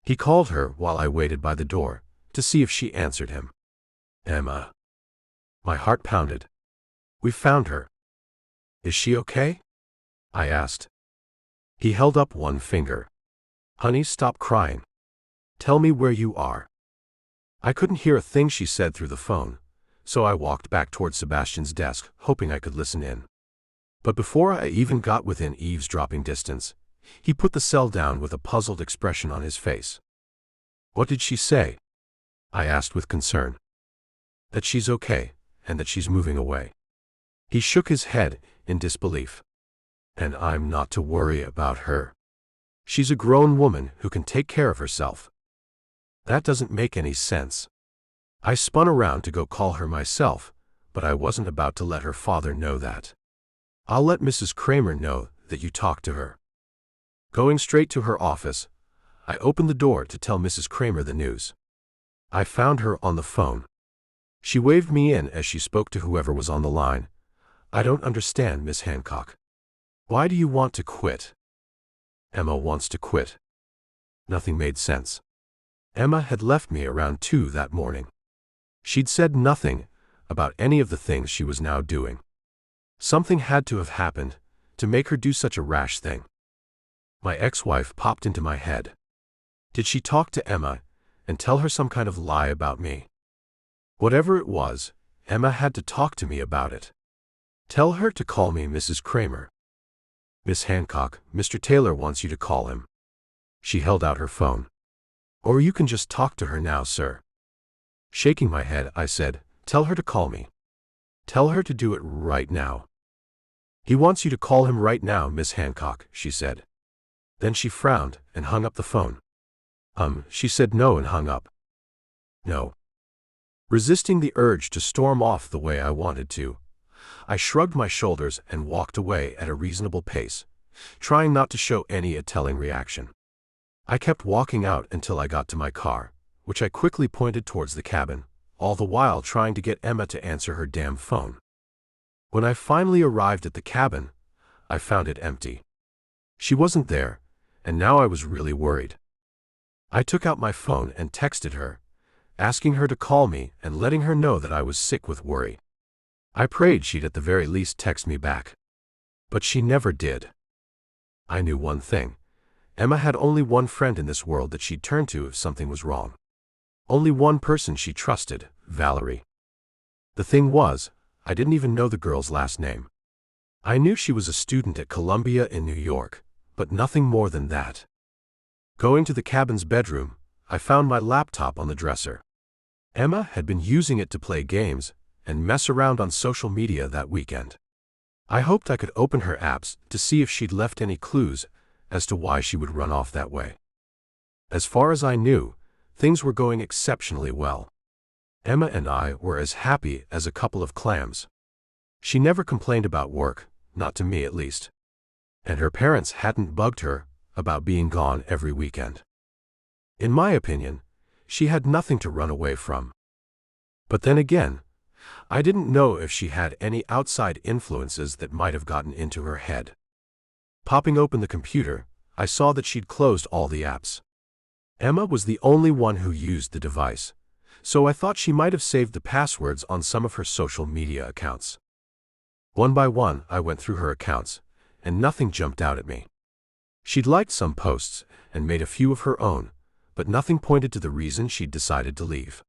Speaker 3: He called her while I waited by the door to see if she answered him. Emma. My heart pounded. We found her. Is she okay? I asked. He held up one finger. Honey, stop crying. Tell me where you are. I couldn't hear a thing she said through the phone, so I walked back toward Sebastian's desk, hoping I could listen in. But before I even got within eavesdropping distance, he put the cell down with a puzzled expression on his face. What did she say? I asked with concern. That she's okay, and that she's moving away. He shook his head in disbelief. And I'm not to worry about her. She's a grown woman who can take care of herself. That doesn't make any sense. I spun around to go call her myself, but I wasn't about to let her father know that. I'll let Mrs. Kramer know that you talked to her. Going straight to her office, I opened the door to tell Mrs. Kramer the news. I found her on the phone. She waved me in as she spoke to whoever was on the line. "I don't understand, Miss Hancock. Why do you want to quit?" "Emma wants to quit." Nothing made sense. Emma had left me around 2 that morning. She'd said nothing about any of the things she was now doing. Something had to have happened to make her do such a rash thing. My ex-wife popped into my head. Did she talk to Emma and tell her some kind of lie about me? Whatever it was, Emma had to talk to me about it. Tell her to call me Mrs. Kramer. "Miss Hancock, Mr. Taylor wants you to call him." She held out her phone. "Or you can just talk to her now, sir." Shaking my head, I said, "Tell her to call me. Tell her to do it right now." "He wants you to call him right now, Miss Hancock," she said. Then she frowned and hung up the phone. She said no and hung up. No. Resisting the urge to storm off the way I wanted to, I shrugged my shoulders and walked away at a reasonable pace, trying not to show any telling reaction. I kept walking out until I got to my car, which I quickly pointed towards the cabin, all the while trying to get Emma to answer her damn phone. When I finally arrived at the cabin, I found it empty. She wasn't there, and now I was really worried. I took out my phone and texted her, asking her to call me and letting her know that I was sick with worry. I prayed she'd at the very least text me back. But she never did. I knew one thing. Emma had only one friend in this world that she'd turn to if something was wrong. Only one person she trusted, Valerie. The thing was, I didn't even know the girl's last name. I knew she was a student at Columbia in New York, but nothing more than that. Going to the cabin's bedroom, I found my laptop on the dresser. Emma had been using it to play games and mess around on social media that weekend. I hoped I could open her apps to see if she'd left any clues as to why she would run off that way. As far as I knew, things were going exceptionally well. Emma and I were as happy as a couple of clams. She never complained about work, not to me at least. And her parents hadn't bugged her about being gone every weekend. In my opinion, she had nothing to run away from. But then again, I didn't know if she had any outside influences that might have gotten into her head. Popping open the computer, I saw that she'd closed all the apps. Emma was the only one who used the device, so I thought she might have saved the passwords on some of her social media accounts. One by one, I went through her accounts, and nothing jumped out at me. She'd liked some posts and made a few of her own, but nothing pointed to the reason she'd decided to leave.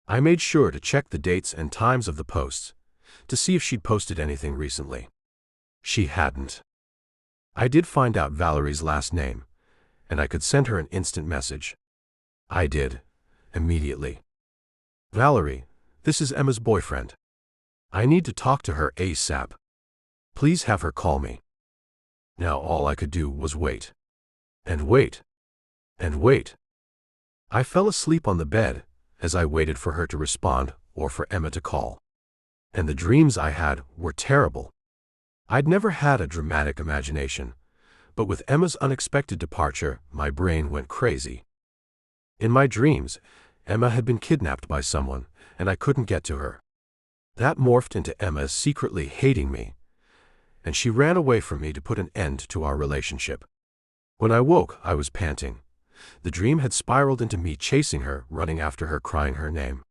Speaker 3: I made sure to check the dates and times of the posts to see if she'd posted anything recently. She hadn't. I did find out Valerie's last name, and I could send her an instant message. I did, immediately. "Valerie, this is Emma's boyfriend. I need to talk to her ASAP. Please have her call me." Now all I could do was wait. And wait. And wait. I fell asleep on the bed as I waited for her to respond or for Emma to call. And the dreams I had were terrible. I'd never had a dramatic imagination, but with Emma's unexpected departure, my brain went crazy. In my dreams, Emma had been kidnapped by someone, and I couldn't get to her. That morphed into Emma secretly hating me, and she ran away from me to put an end to our relationship. When I woke, I was panting. The dream had spiraled into me chasing her, running after her, crying her name.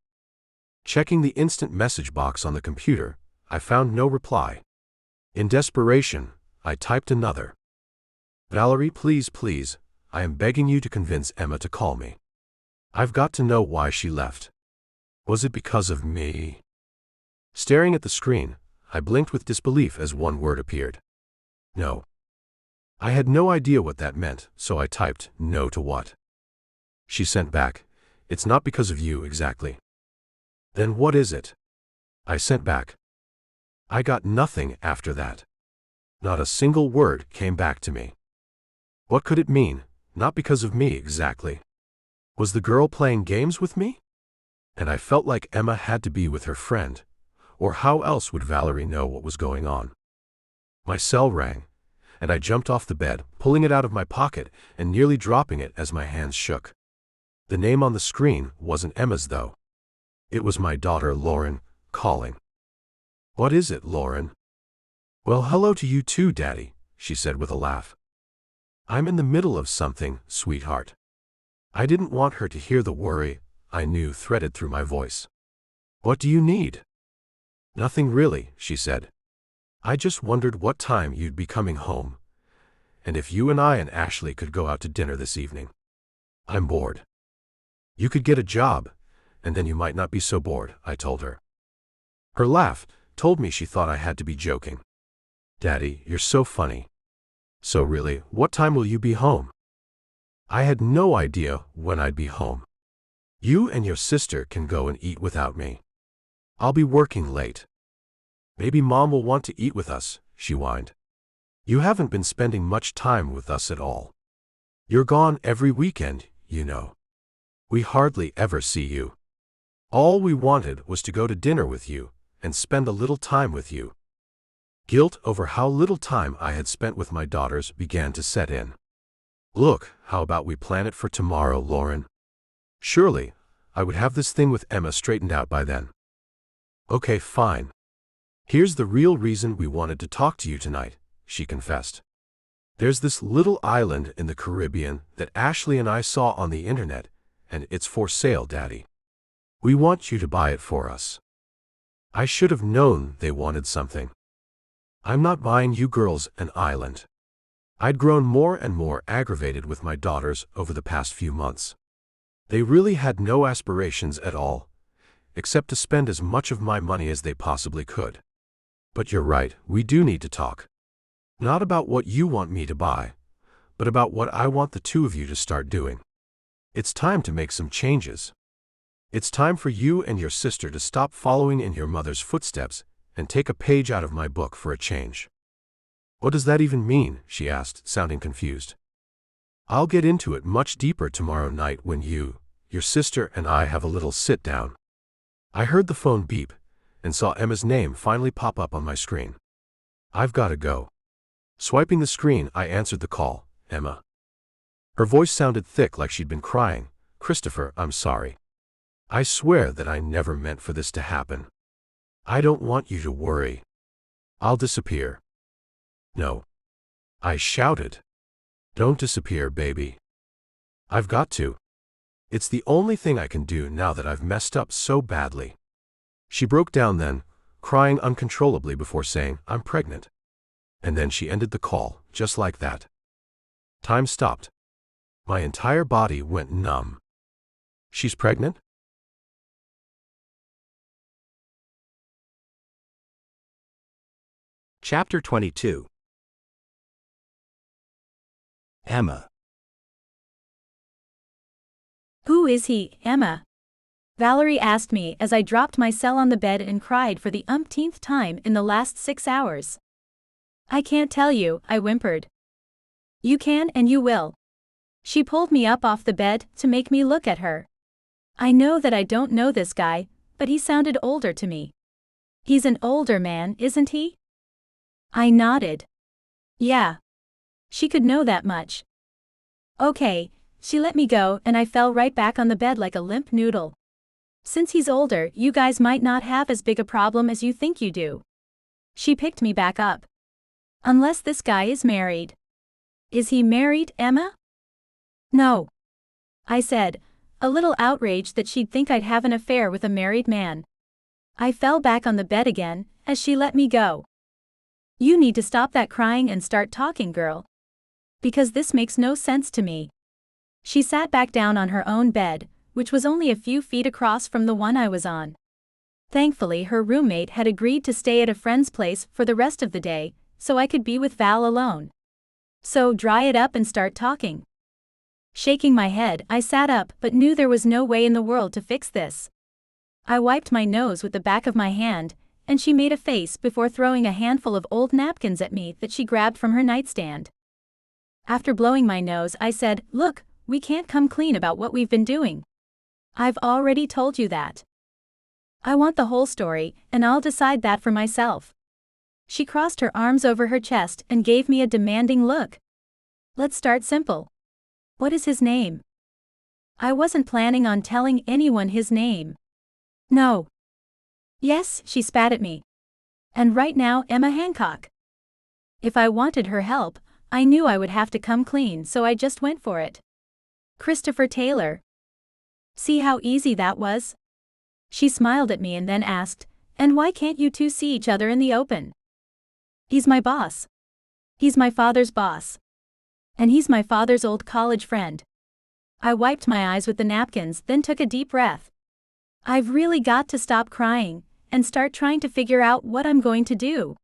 Speaker 3: Checking the instant message box on the computer, I found no reply. In desperation, I typed another. "Valerie, please, I am begging you to convince Emma to call me. I've got to know why she left. Was it because of me?" Staring at the screen, I blinked with disbelief as one word appeared. No. I had no idea what that meant, so I typed, "No to what?" She sent back, "It's not because of you exactly." "Then what is it?" I sent back. I got nothing after that. Not a single word came back to me. What could it mean? Not because of me exactly. Was the girl playing games with me? And I felt like Emma had to be with her friend, or how else would Valerie know what was going on? My cell rang, and I jumped off the bed, pulling it out of my pocket and nearly dropping it as my hands shook. The name on the screen wasn't Emma's, though. It was my daughter Lauren, calling. "What is it, Lauren?" "Well, hello to you too, Daddy," she said with a laugh. "I'm in the middle of something, sweetheart." I didn't want her to hear the worry I knew threaded through my voice. "What do you need?" "Nothing really," she said. "I just wondered what time you'd be coming home, and if you and I and Ashley could go out to dinner this evening. I'm bored." "You could get a job, and then you might not be so bored," I told her. Her laugh told me she thought I had to be joking. "Daddy, you're so funny. So really, what time will you be home?" I had no idea when I'd be home. "You and your sister can go and eat without me. I'll be working late." "Maybe Mom will want to eat with us," she whined. "You haven't been spending much time with us at all. You're gone every weekend, you know. We hardly ever see you. All we wanted was to go to dinner with you and spend a little time with you." Guilt over how little time I had spent with my daughters began to set in. "Look, how about we plan it for tomorrow, Lauren? Surely, I would have this thing with Emma straightened out by then." "Okay, fine. Here's the real reason we wanted to talk to you tonight," she confessed. "There's this little island in the Caribbean that Ashley and I saw on the internet, and it's for sale, Daddy. We want you to buy it for us." I should have known they wanted something. I'm not buying you girls an island. I'd grown more and more aggravated with my daughters over the past few months. They really had no aspirations at all, except to spend as much of my money as they possibly could. But you're right, we do need to talk. Not about what you want me to buy, but about what I want the two of you to start doing. It's time to make some changes. It's time for you and your sister to stop following in your mother's footsteps and take a page out of my book for a change." "What does that even mean?" she asked, sounding confused. "I'll get into it much deeper tomorrow night when you, your sister, and I have a little sit-down." I heard the phone beep and saw Emma's name finally pop up on my screen. "I've got to go." Swiping the screen, I answered the call. "Emma." Her voice sounded thick, like she'd been crying. "Christopher, I'm sorry. I swear that I never meant for this to happen. I don't want you to worry. I'll disappear." "No." I shouted. "Don't disappear, baby. I've got to. It's the only thing I can do now that I've messed up so badly." She broke down then, crying uncontrollably before saying, "I'm pregnant." And then she ended the call, just like that. Time stopped. My entire body went numb. She's pregnant?
Speaker 4: Chapter 22. Emma.
Speaker 2: "Who is he, Emma?" Valerie asked me as I dropped my cell on the bed and cried for the umpteenth time in the last 6 hours. "I can't tell you," I whimpered. "You can and you will." She pulled me up off the bed to make me look at her. I know that I don't know this guy, but he sounded older to me. "He's an older man, isn't he?" I nodded. "Yeah." She could know that much. "Okay." She let me go and I fell right back on the bed like a limp noodle. "Since he's older, you guys might not have as big a problem as you think you do." She picked me back up. "Unless this guy is married." "Is he married, Emma?" "No," I said, a little outraged that she'd think I'd have an affair with a married man. I fell back on the bed again as she let me go. "You need to stop that crying and start talking, girl. Because this makes no sense to me." She sat back down on her own bed, which was only a few feet across from the one I was on. Thankfully, her roommate had agreed to stay at a friend's place for the rest of the day, so I could be with Val alone. "So dry it up and start talking." Shaking my head, I sat up but knew there was no way in the world to fix this. I wiped my nose with the back of my hand, and she made a face before throwing a handful of old napkins at me that she grabbed from her nightstand. After blowing my nose, I said, "Look, we can't come clean about what we've been doing. I've already told you that. I want the whole story, and I'll decide that for myself." She crossed her arms over her chest and gave me a demanding look. Let's start simple. What is his name? I wasn't planning on telling anyone his name. No. Yes, she spat at me. And right now, Emma Hancock. If I wanted her help, I knew I would have to come clean, so I just went for it. Christopher Taylor. See how easy that was? She smiled at me and then asked, and why can't you two see each other in the open? He's my boss. He's my father's boss. And he's my father's old college friend. I wiped my eyes with the napkins, then took a deep breath. I've really got to stop crying and start trying to figure out what I'm going to do.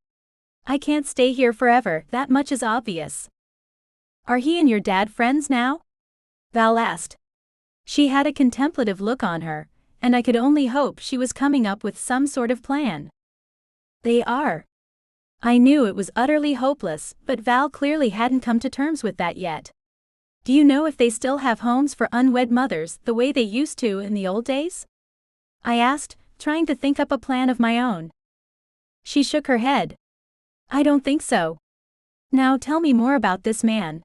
Speaker 2: I can't stay here forever, that much is obvious. Are he and your dad friends now? Val asked. She had a contemplative look on her, and I could only hope she was coming up with some sort of plan. They are. I knew it was utterly hopeless, but Val clearly hadn't come to terms with that yet. Do you know if they still have homes for unwed mothers the way they used to in the old days? I asked, trying to think up a plan of my own. She shook her head. I don't think so. Now tell me more about this man.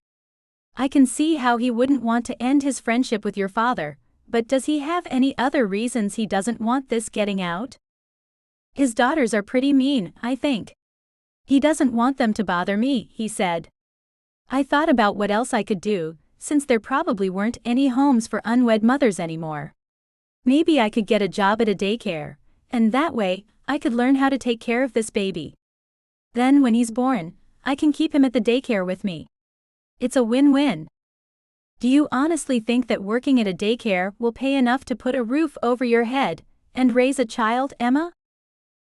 Speaker 2: I can see how he wouldn't want to end his friendship with your father, but does he have any other reasons he doesn't want this getting out? His daughters are pretty mean, I think. He doesn't want them to bother me, he said. I thought about what else I could do, since there probably weren't any homes for unwed mothers anymore. Maybe I could get a job at a daycare, and that way, I could learn how to take care of this baby. Then when he's born, I can keep him at the daycare with me. It's a win-win. Do you honestly think that working at a daycare will pay enough to put a roof over your head and raise a child, Emma?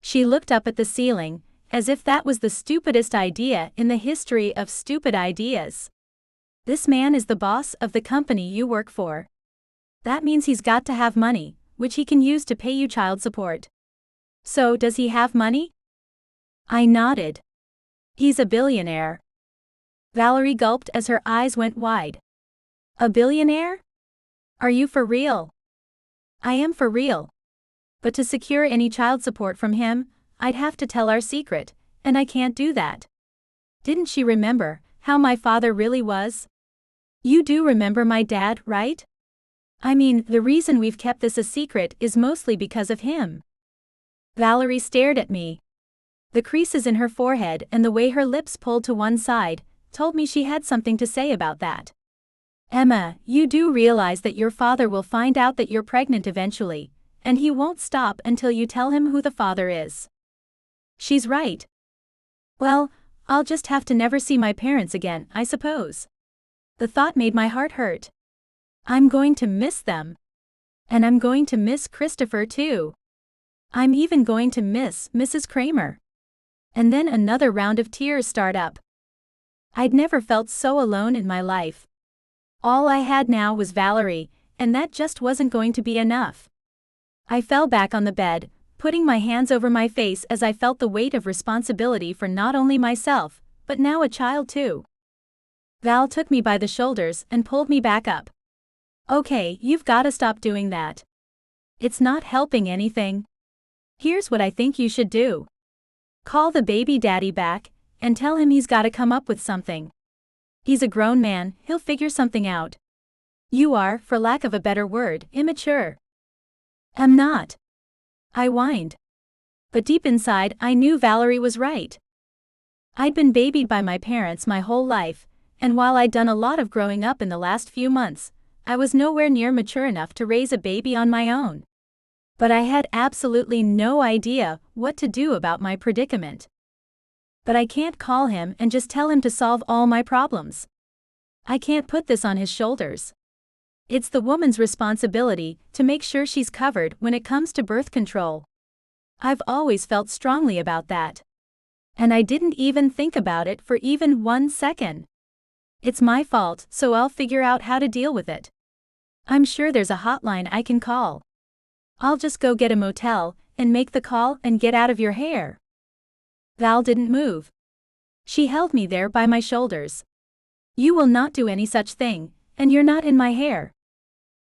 Speaker 2: She looked up at the ceiling, as if that was the stupidest idea in the history of stupid ideas. This man is the boss of the company you work for. That means he's got to have money, which he can use to pay you child support. So, does he have money? I nodded. He's a billionaire. Valerie gulped as her eyes went wide. A billionaire? Are you for real? I am for real. But to secure any child support from him, I'd have to tell our secret, and I can't do that. Didn't she remember how my father really was? You do remember my dad, right? I mean, the reason we've kept this a secret is mostly because of him. Valerie stared at me. The creases in her forehead and the way her lips pulled to one side told me she had something to say about that. Emma, you do realize that your father will find out that you're pregnant eventually, and he won't stop until you tell him who the father is. She's right. Well, I'll just have to never see my parents again, I suppose. The thought made my heart hurt. I'm going to miss them. And I'm going to miss Christopher too. I'm even going to miss Mrs. Kramer. And then another round of tears started up. I'd never felt so alone in my life. All I had now was Valerie, and that just wasn't going to be enough. I fell back on the bed, putting my hands over my face as I felt the weight of responsibility for not only myself, but now a child too. Val took me by the shoulders and pulled me back up. Okay, you've got to stop doing that. It's not helping anything. Here's what I think you should do. Call the baby daddy back, and tell him he's got to come up with something. He's a grown man, he'll figure something out. You are, for lack of a better word, immature. I'm not. I whined. But deep inside I knew Valerie was right. I'd been babied by my parents my whole life, and while I'd done a lot of growing up in the last few months, I was nowhere near mature enough to raise a baby on my own. But I had absolutely no idea what to do about my predicament. But I can't call him and just tell him to solve all my problems. I can't put this on his shoulders. It's the woman's responsibility to make sure she's covered when it comes to birth control. I've always felt strongly about that. And I didn't even think about it for even 1 second. It's my fault, so I'll figure out how to deal with it. I'm sure there's a hotline I can call. I'll just go get a motel and make the call and get out of your hair. Val didn't move. She held me there by my shoulders. You will not do any such thing, and you're not in my hair.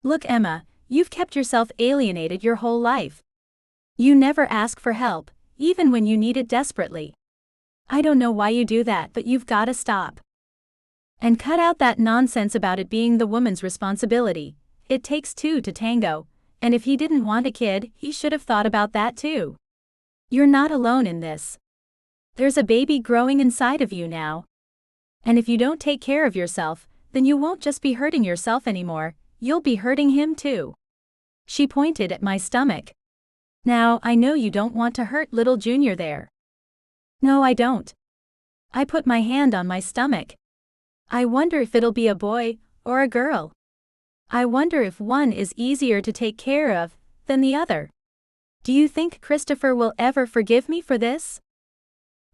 Speaker 2: Look, Emma, you've kept yourself alienated your whole life. You never ask for help, even when you need it desperately. I don't know why you do that, but you've gotta stop. And cut out that nonsense about it being the woman's responsibility. It takes two to tango, and if he didn't want a kid, he should have thought about that too. You're not alone in this. There's a baby growing inside of you now. And if you don't take care of yourself, then you won't just be hurting yourself anymore, you'll be hurting him too. She pointed at my stomach. Now, I know you don't want to hurt little Junior there. No, I don't. I put my hand on my stomach. I wonder if it'll be a boy or a girl. I wonder if one is easier to take care of than the other. Do you think Christopher will ever forgive me for this?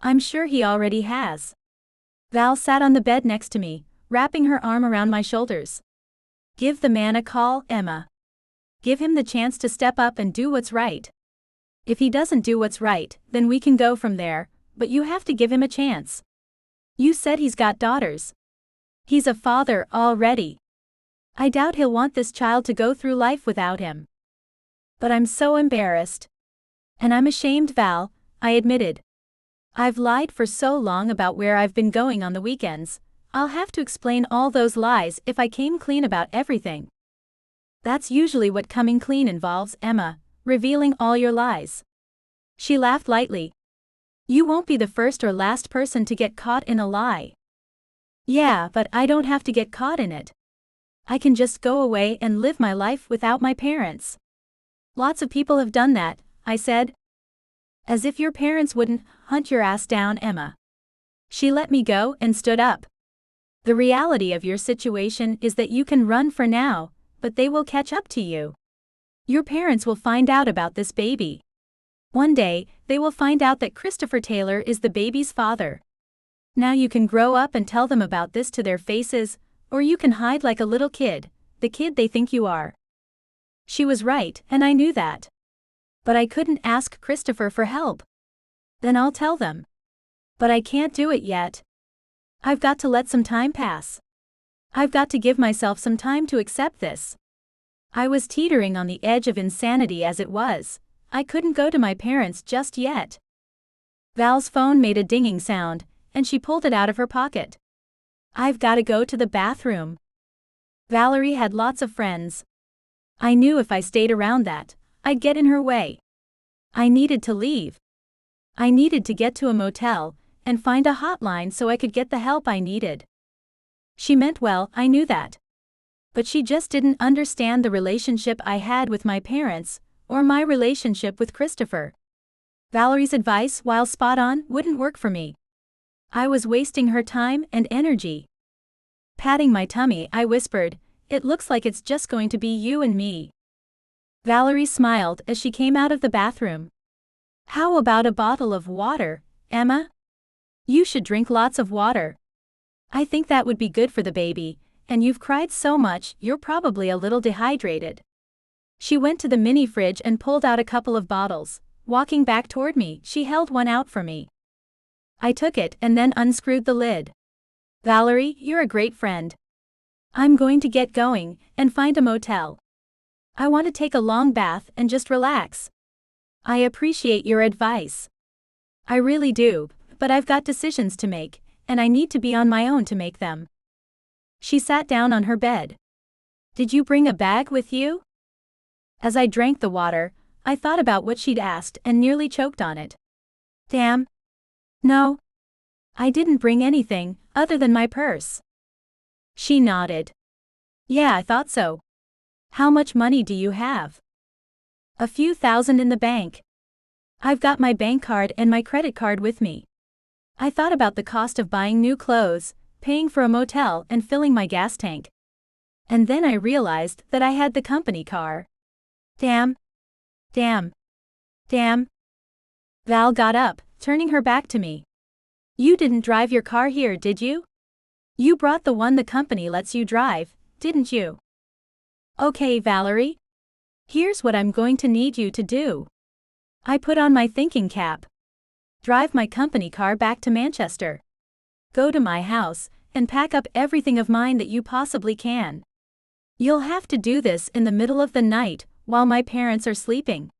Speaker 2: I'm sure he already has. Val sat on the bed next to me, wrapping her arm around my shoulders. Give the man a call, Emma. Give him the chance to step up and do what's right. If he doesn't do what's right, then we can go from there, but you have to give him a chance. You said he's got daughters. He's a father already. I doubt he'll want this child to go through life without him. But I'm so embarrassed. And I'm ashamed, Val, I admitted. I've lied for so long about where I've been going on the weekends. I'll have to explain all those lies if I came clean about everything. That's usually what coming clean involves, Emma, revealing all your lies. She laughed lightly. You won't be the first or last person to get caught in a lie. Yeah, but I don't have to get caught in it. I can just go away and live my life without my parents. Lots of people have done that, I said. As if your parents wouldn't hunt your ass down, Emma. She let me go and stood up. The reality of your situation is that you can run for now, but they will catch up to you. Your parents will find out about this baby. One day, they will find out that Christopher Taylor is the baby's father. Now you can grow up and tell them about this to their faces, or you can hide like a little kid, the kid they think you are. She was right, and I knew that. But I couldn't ask Christopher for help. Then I'll tell them. But I can't do it yet. I've got to let some time pass. I've got to give myself some time to accept this. I was teetering on the edge of insanity as it was. I couldn't go to my parents just yet. Val's phone made a dinging sound, and she pulled it out of her pocket. I've got to go to the bathroom. Valerie had lots of friends. I knew if I stayed around that, I'd get in her way. I needed to leave. I needed to get to a motel and find a hotline so I could get the help I needed. She meant well, I knew that. But she just didn't understand the relationship I had with my parents, or my relationship with Christopher. Valerie's advice, while spot on, wouldn't work for me. I was wasting her time and energy. Patting my tummy, I whispered, "It looks like it's just going to be you and me." Valerie smiled as she came out of the bathroom. How about a bottle of water, Emma? You should drink lots of water. I think that would be good for the baby, and you've cried so much, you're probably a little dehydrated. She went to the mini fridge and pulled out a couple of bottles. Walking back toward me, she held one out for me. I took it and then unscrewed the lid. Valerie, you're a great friend. I'm going to get going and find a motel. I want to take a long bath and just relax. I appreciate your advice. I really do, but I've got decisions to make, and I need to be on my own to make them. She sat down on her bed. Did you bring a bag with you? As I drank the water, I thought about what she'd asked and nearly choked on it. Damn. No. I didn't bring anything, other than my purse. She nodded. Yeah, I thought so. How much money do you have? A few thousand in the bank. I've got my bank card and my credit card with me. I thought about the cost of buying new clothes, paying for a motel and filling my gas tank. And then I realized that I had the company car. Damn. Damn. Damn. Val got up, turning her back to me. You didn't drive your car here, did you? You brought the one the company lets you drive, didn't you? Okay, Valerie. Here's what I'm going to need you to do. I put on my thinking cap. Drive my company car back to Manchester. Go to my house and pack up everything of mine that you possibly can. You'll have to do this in the middle of the night while my parents are sleeping.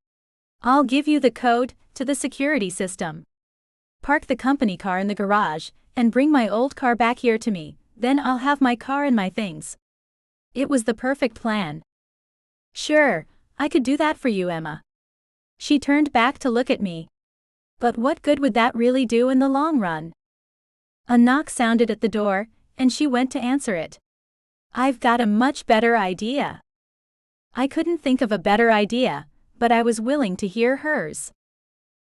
Speaker 2: I'll give you the code to the security system. park the company car in the garage, and bring my old car back here to me, then I'll have my car and my things. It was the perfect plan. Sure, I could do that for you, Emma. She turned back to look at me. But what good would that really do in the long run? A knock sounded at the door, and she went to answer it. I've got a much better idea. I couldn't think of a better idea, but I was willing to hear hers.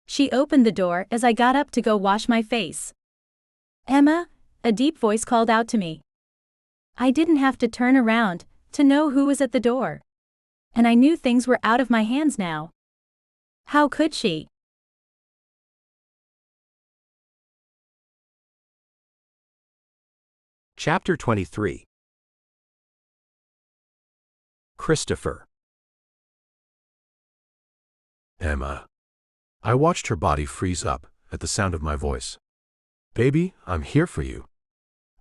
Speaker 2: She opened the door as I got up to go wash my face. Emma, a deep voice called out to me. I didn't have to turn around to know who was at the door. And I knew things were out of my hands now. How could she?
Speaker 4: Chapter 23. Christopher.
Speaker 3: Emma. I watched her body freeze up at the sound of my voice. Baby, I'm here for you.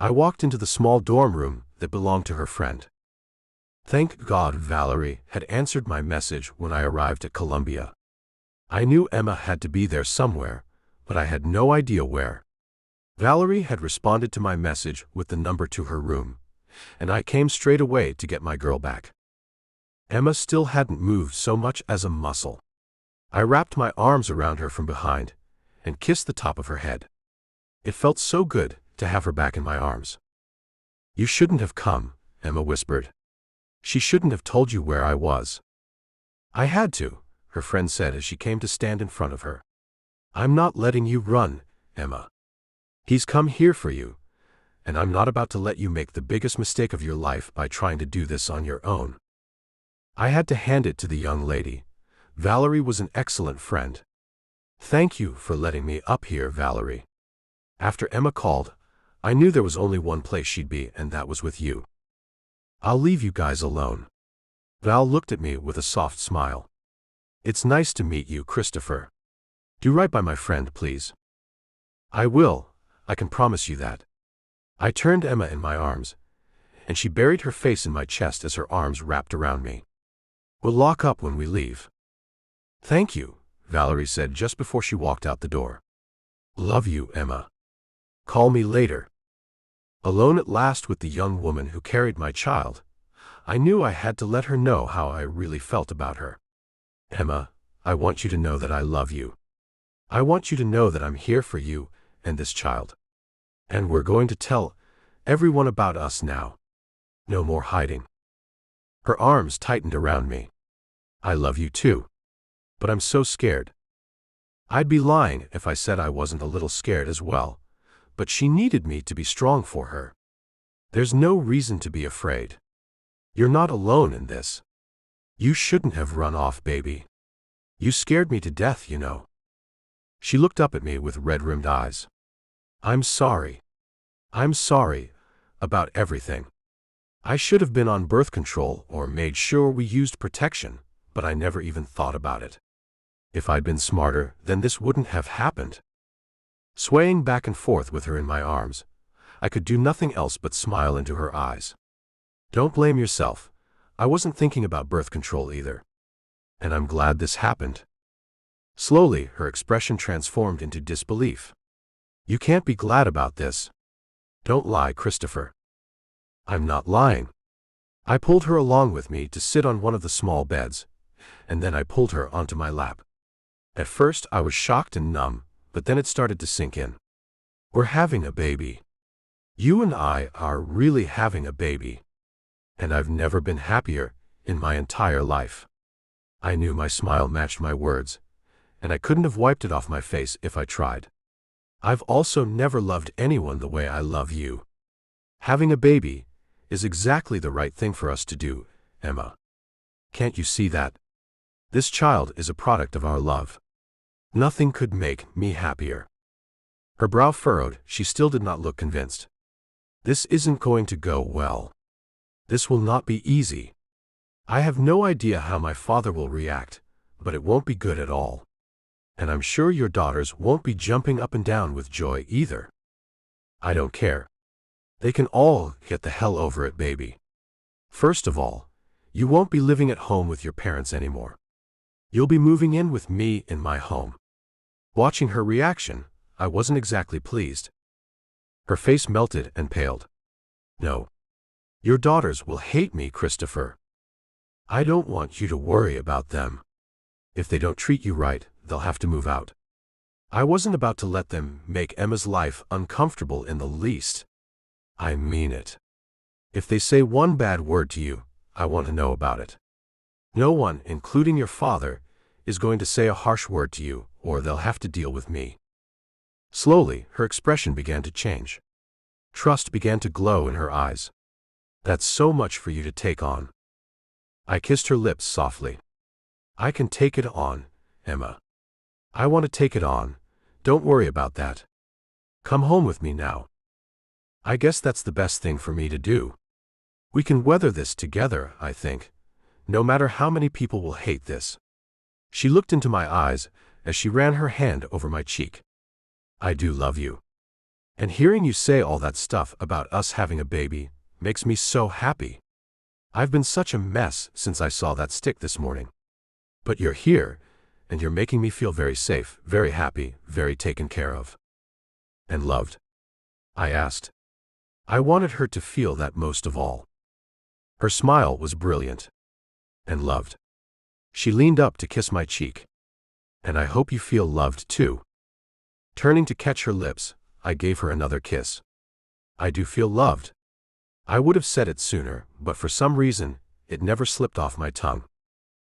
Speaker 3: I walked into the small dorm room that belonged to her friend. Thank God Valerie had answered my message when I arrived at Columbia. I knew Emma had to be there somewhere, but I had no idea where. Valerie had responded to my message with the number to her room, and I came straight away to get my girl back. Emma still hadn't moved so much as a muscle. I wrapped my arms around her from behind and kissed the top of her head. It felt so good to have her back in my arms. You shouldn't have come, Emma whispered. She shouldn't have told you where I was. I had to, her friend said as she came to stand in front of her. I'm not letting you run, Emma. He's come here for you, and I'm not about to let you make the biggest mistake of your life by trying to do this on your own. I had to hand it to the young lady. Valerie was an excellent friend. Thank you for letting me up here, Valerie. After Emma called, I knew there was only one place she'd be, and that was with you. I'll leave you guys alone. Val looked at me with a soft smile. It's nice to meet you, Christopher. Do right by my friend, please. I will, I can promise you that. I turned Emma in my arms, and she buried her face in my chest as her arms wrapped around me. We'll lock up when we leave. Thank you, Valerie said just before she walked out the door. Love you, Emma. Call me later. Alone at last with the young woman who carried my child, I knew I had to let her know how I really felt about her. Emma, I want you to know that I love you. I want you to know that I'm here for you and this child. And we're going to tell everyone about us now. No more hiding. Her arms tightened around me. I love you too. But I'm so scared. I'd be lying if I said I wasn't a little scared as well, but she needed me to be strong for her. There's no reason to be afraid. You're not alone in this. You shouldn't have run off, baby. You scared me to death, you know. She looked up at me with red-rimmed eyes. I'm sorry. I'm sorry about everything. I should have been on birth control or made sure we used protection, but I never even thought about it. If I'd been smarter, then this wouldn't have happened. Swaying back and forth with her in my arms, I could do nothing else but smile into her eyes. Don't blame yourself. I wasn't thinking about birth control either. And I'm glad this happened. Slowly, her expression transformed into disbelief. You can't be glad about this. Don't lie, Christopher. I'm not lying. I pulled her along with me to sit on one of the small beds, and then I pulled her onto my lap. At first I was shocked and numb, but then it started to sink in. We're having a baby. You and I are really having a baby. And I've never been happier in my entire life. I knew my smile matched my words, and I couldn't have wiped it off my face if I tried. I've also never loved anyone the way I love you. Having a baby is exactly the right thing for us to do, Emma. Can't you see that? This child is a product of our love. Nothing could make me happier. Her brow furrowed, she still did not look convinced. This isn't going to go well. This will not be easy. I have no idea how my father will react, but it won't be good at all. And I'm sure your daughters won't be jumping up and down with joy either. I don't care. They can all get the hell over it, baby. First of all, you won't be living at home with your parents anymore. You'll be moving in with me in my home. Watching her reaction, I wasn't exactly pleased. Her face melted and paled. No. Your daughters will hate me, Christopher. I don't want you to worry about them. If they don't treat you right, they'll have to move out. I wasn't about to let them make Emma's life uncomfortable in the least. I mean it. If they say one bad word to you, I want to know about it. No one, including your father, is going to say a harsh word to you, or they'll have to deal with me. Slowly, her expression began to change. Trust began to glow in her eyes. That's so much for you to take on. I kissed her lips softly. I can take it on, Emma. I want to take it on. Don't worry about that. Come home with me now. I guess that's the best thing for me to do. We can weather this together, I think, no matter how many people will hate this. She looked into my eyes as she ran her hand over my cheek. I do love you. And hearing you say all that stuff about us having a baby makes me so happy. I've been such a mess since I saw that stick this morning. But you're here, and you're making me feel very safe, very happy, very taken care of. And loved? I asked. I wanted her to feel that most of all. Her smile was brilliant. And loved. She leaned up to kiss my cheek. And I hope you feel loved too. Turning to catch her lips, I gave her another kiss. I do feel loved. I would have said it sooner, but for some reason, it never slipped off my tongue.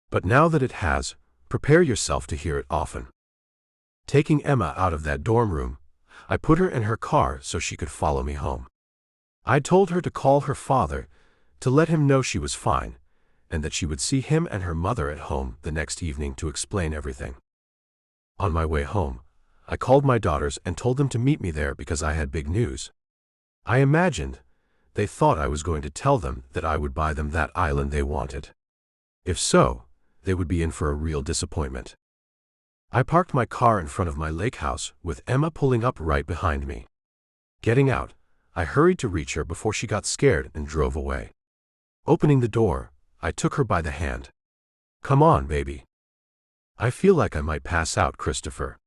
Speaker 3: But now that it has, prepare yourself to hear it often. Taking Emma out of that dorm room, I put her in her car so she could follow me home. I told her to call her father, to let him know she was fine, and that she would see him and her mother at home the next evening to explain everything. On my way home, I called my daughters and told them to meet me there because I had big news. I imagined they thought I was going to tell them that I would buy them that island they wanted. If so, they would be in for a real disappointment. I parked my car in front of my lake house with Emma pulling up right behind me. Getting out, I hurried to reach her before she got scared and drove away. Opening the door, I took her by the hand. Come on, baby. I feel like I might pass out, Christopher.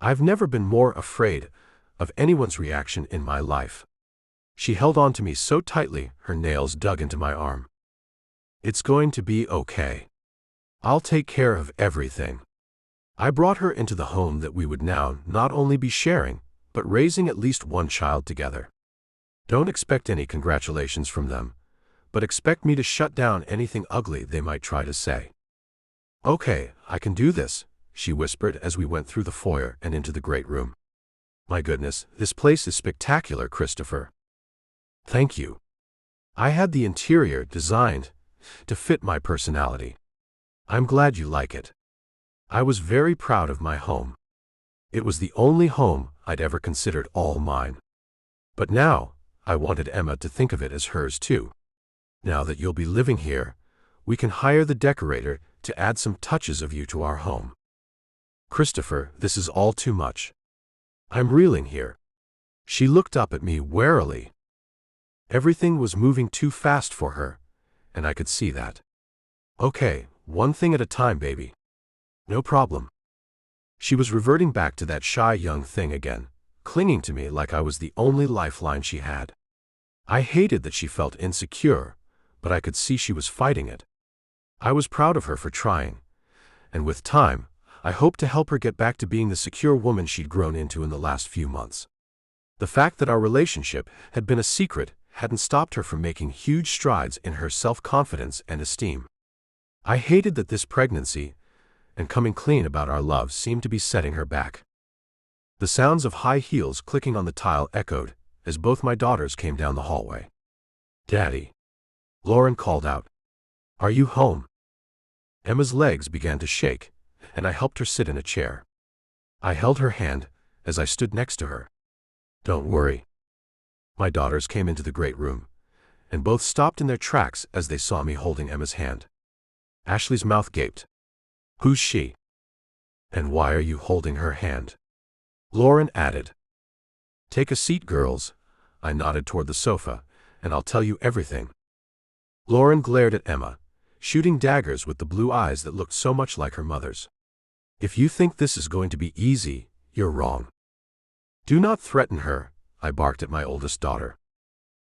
Speaker 3: I've never been more afraid of anyone's reaction in my life. She held on to me so tightly, her nails dug into my arm. It's going to be okay. I'll take care of everything. I brought her into the home that we would now not only be sharing, but raising at least one child together. Don't expect any congratulations from them, but expect me to shut down anything ugly they might try to say. Okay, I can do this, she whispered as we went through the foyer and into the great room. My goodness, this place is spectacular, Christopher. Thank you. I had the interior designed to fit my personality. I'm glad you like it. I was very proud of my home. It was the only home I'd ever considered all mine. But now, I wanted Emma to think of it as hers too. Now that you'll be living here, we can hire the decorator to add some touches of you to our home. Christopher, this is all too much. I'm reeling here. She looked up at me warily. Everything was moving too fast for her, and I could see that. Okay, one thing at a time, baby. No problem. She was reverting back to that shy young thing again, clinging to me like I was the only lifeline she had. I hated that she felt insecure, but I could see she was fighting it. I was proud of her for trying, and with time, I hoped to help her get back to being the secure woman she'd grown into in the last few months. The fact that our relationship had been a secret hadn't stopped her from making huge strides in her self-confidence and esteem. I hated that this pregnancy and coming clean about our love seemed to be setting her back. The sounds of high heels clicking on the tile echoed as both my daughters came down the hallway. Daddy. Lauren called out. Are you home? Emma's legs began to shake, and I helped her sit in a chair. I held her hand as I stood next to her. Don't worry. My daughters came into the great room, and both stopped in their tracks as they saw me holding Emma's hand. Ashley's mouth gaped. Who's she? And why are you holding her hand? Lauren added. Take a seat, girls. I nodded toward the sofa, and I'll tell you everything. Lauren glared at Emma, shooting daggers with the blue eyes that looked so much like her mother's. If you think this is going to be easy, you're wrong. "Do not threaten her," I barked at my oldest daughter.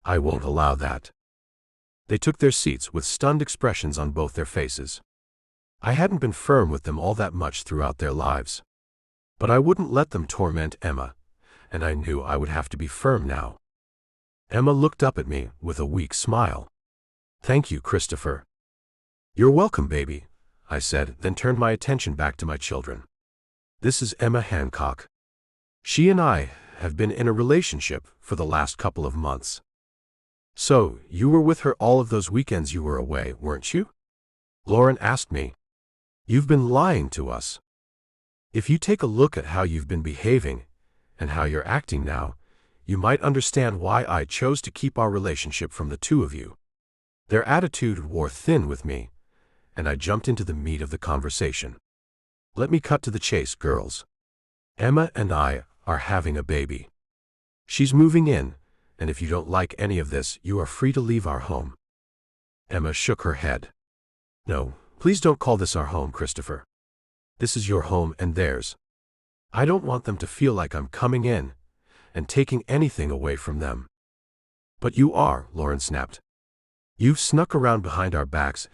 Speaker 3: "I won't allow that." They took their seats with stunned expressions on both their faces. I hadn't been firm with them all that much throughout their lives. But I wouldn't let them torment Emma, and I knew I would have to be firm now. Emma looked up at me with a weak smile. "Thank you, Christopher." "You're welcome, baby," I said, then turned my attention back to my children. "This is Emma Hancock. She and I have been in a relationship for the last couple of months." "So, you were with her all of those weekends you were away, weren't you?" Lauren asked me. "You've been lying to us. If you take a look at how you've been behaving, and how you're acting now, you might understand why I chose to keep our relationship from the two of you." Their attitude wore thin with me, and I jumped into the meat of the conversation. "Let me cut to the chase, girls. Emma and I are having a baby. She's moving in, and if you don't like any of this, you are free to leave our home." Emma shook her head. "No, please don't call this our home, Christopher. This is your home and theirs. I don't want them to feel like I'm coming in and taking anything away from them." "But you are," Lauren snapped. "You've snuck around behind our backs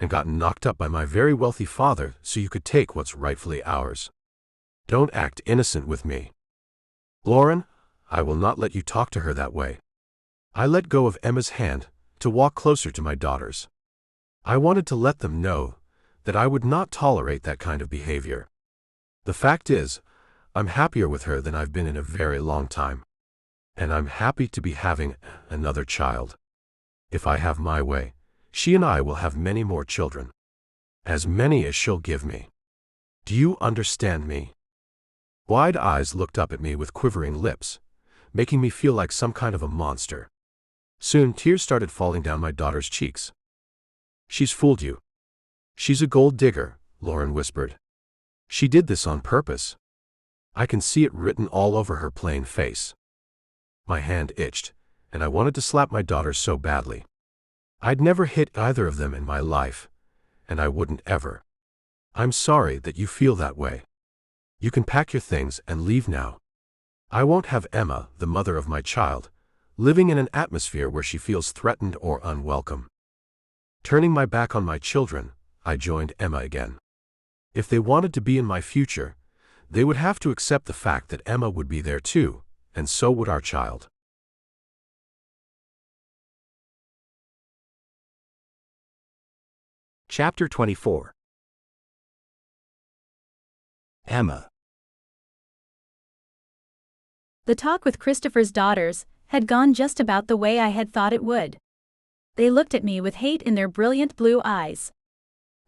Speaker 3: and gotten knocked up by my very wealthy father so you could take what's rightfully ours. Don't act innocent with me." "Lauren, I will not let you talk to her that way." I let go of Emma's hand to walk closer to my daughters. I wanted to let them know that I would not tolerate that kind of behavior. The fact is, I'm happier with her than I've been in a very long time. And I'm happy to be having another child. If I have my way, she and I will have many more children. As many as she'll give me. Do you understand me? Wide eyes looked up at me with quivering lips, making me feel like some kind of a monster. Soon tears started falling down my daughter's cheeks. "She's fooled you. She's a gold digger," Lauren whispered. "She did this on purpose. I can see it written all over her plain face." My hand itched, and I wanted to slap my daughters so badly. I'd never hit either of them in my life, and I wouldn't ever. "I'm sorry that you feel that way. You can pack your things and leave now. I won't have Emma, the mother of my child, living in an atmosphere where she feels threatened or unwelcome." Turning my back on my children, I joined Emma again. If they wanted to be in my future, they would have to accept the fact that Emma would be there too, and so would our child.
Speaker 4: Chapter 24. Emma.
Speaker 2: The talk with Christopher's daughters had gone just about the way I had thought it would. They looked at me with hate in their brilliant blue eyes.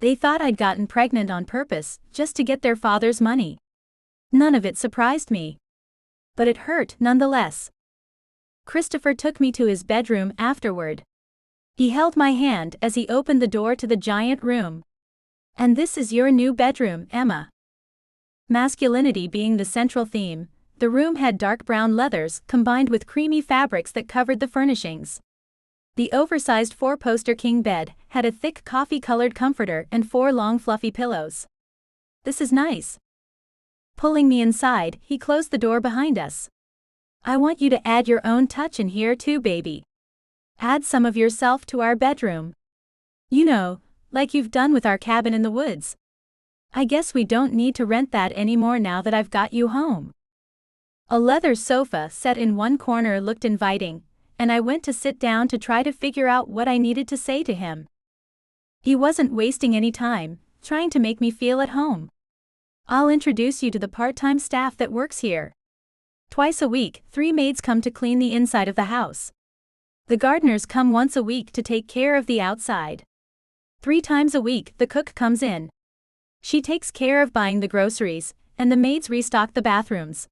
Speaker 2: They thought I'd gotten pregnant on purpose, just to get their father's money. None of it surprised me. But it hurt nonetheless. Christopher took me to his bedroom afterward. He held my hand as he opened the door to the giant room. "And this is your new bedroom, Emma." Masculinity being the central theme, the room had dark brown leathers combined with creamy fabrics that covered the furnishings. The oversized four-poster king bed had a thick coffee-colored comforter and 4 long fluffy pillows. "This is nice." Pulling me inside, he closed the door behind us. "I want you to add your own touch in here too, baby. Add some of yourself to our bedroom. You know, like you've done with our cabin in the woods. I guess we don't need to rent that anymore now that I've got you home." A leather sofa set in one corner looked inviting, and I went to sit down to try to figure out what I needed to say to him. He wasn't wasting any time, trying to make me feel at home. "I'll introduce you to the part-time staff that works here. Twice a week, 3 maids come to clean the inside of the house. The gardeners come once a week to take care of the outside. 3 times a week, the cook comes in. She takes care of buying the groceries, and the maids restock the bathrooms.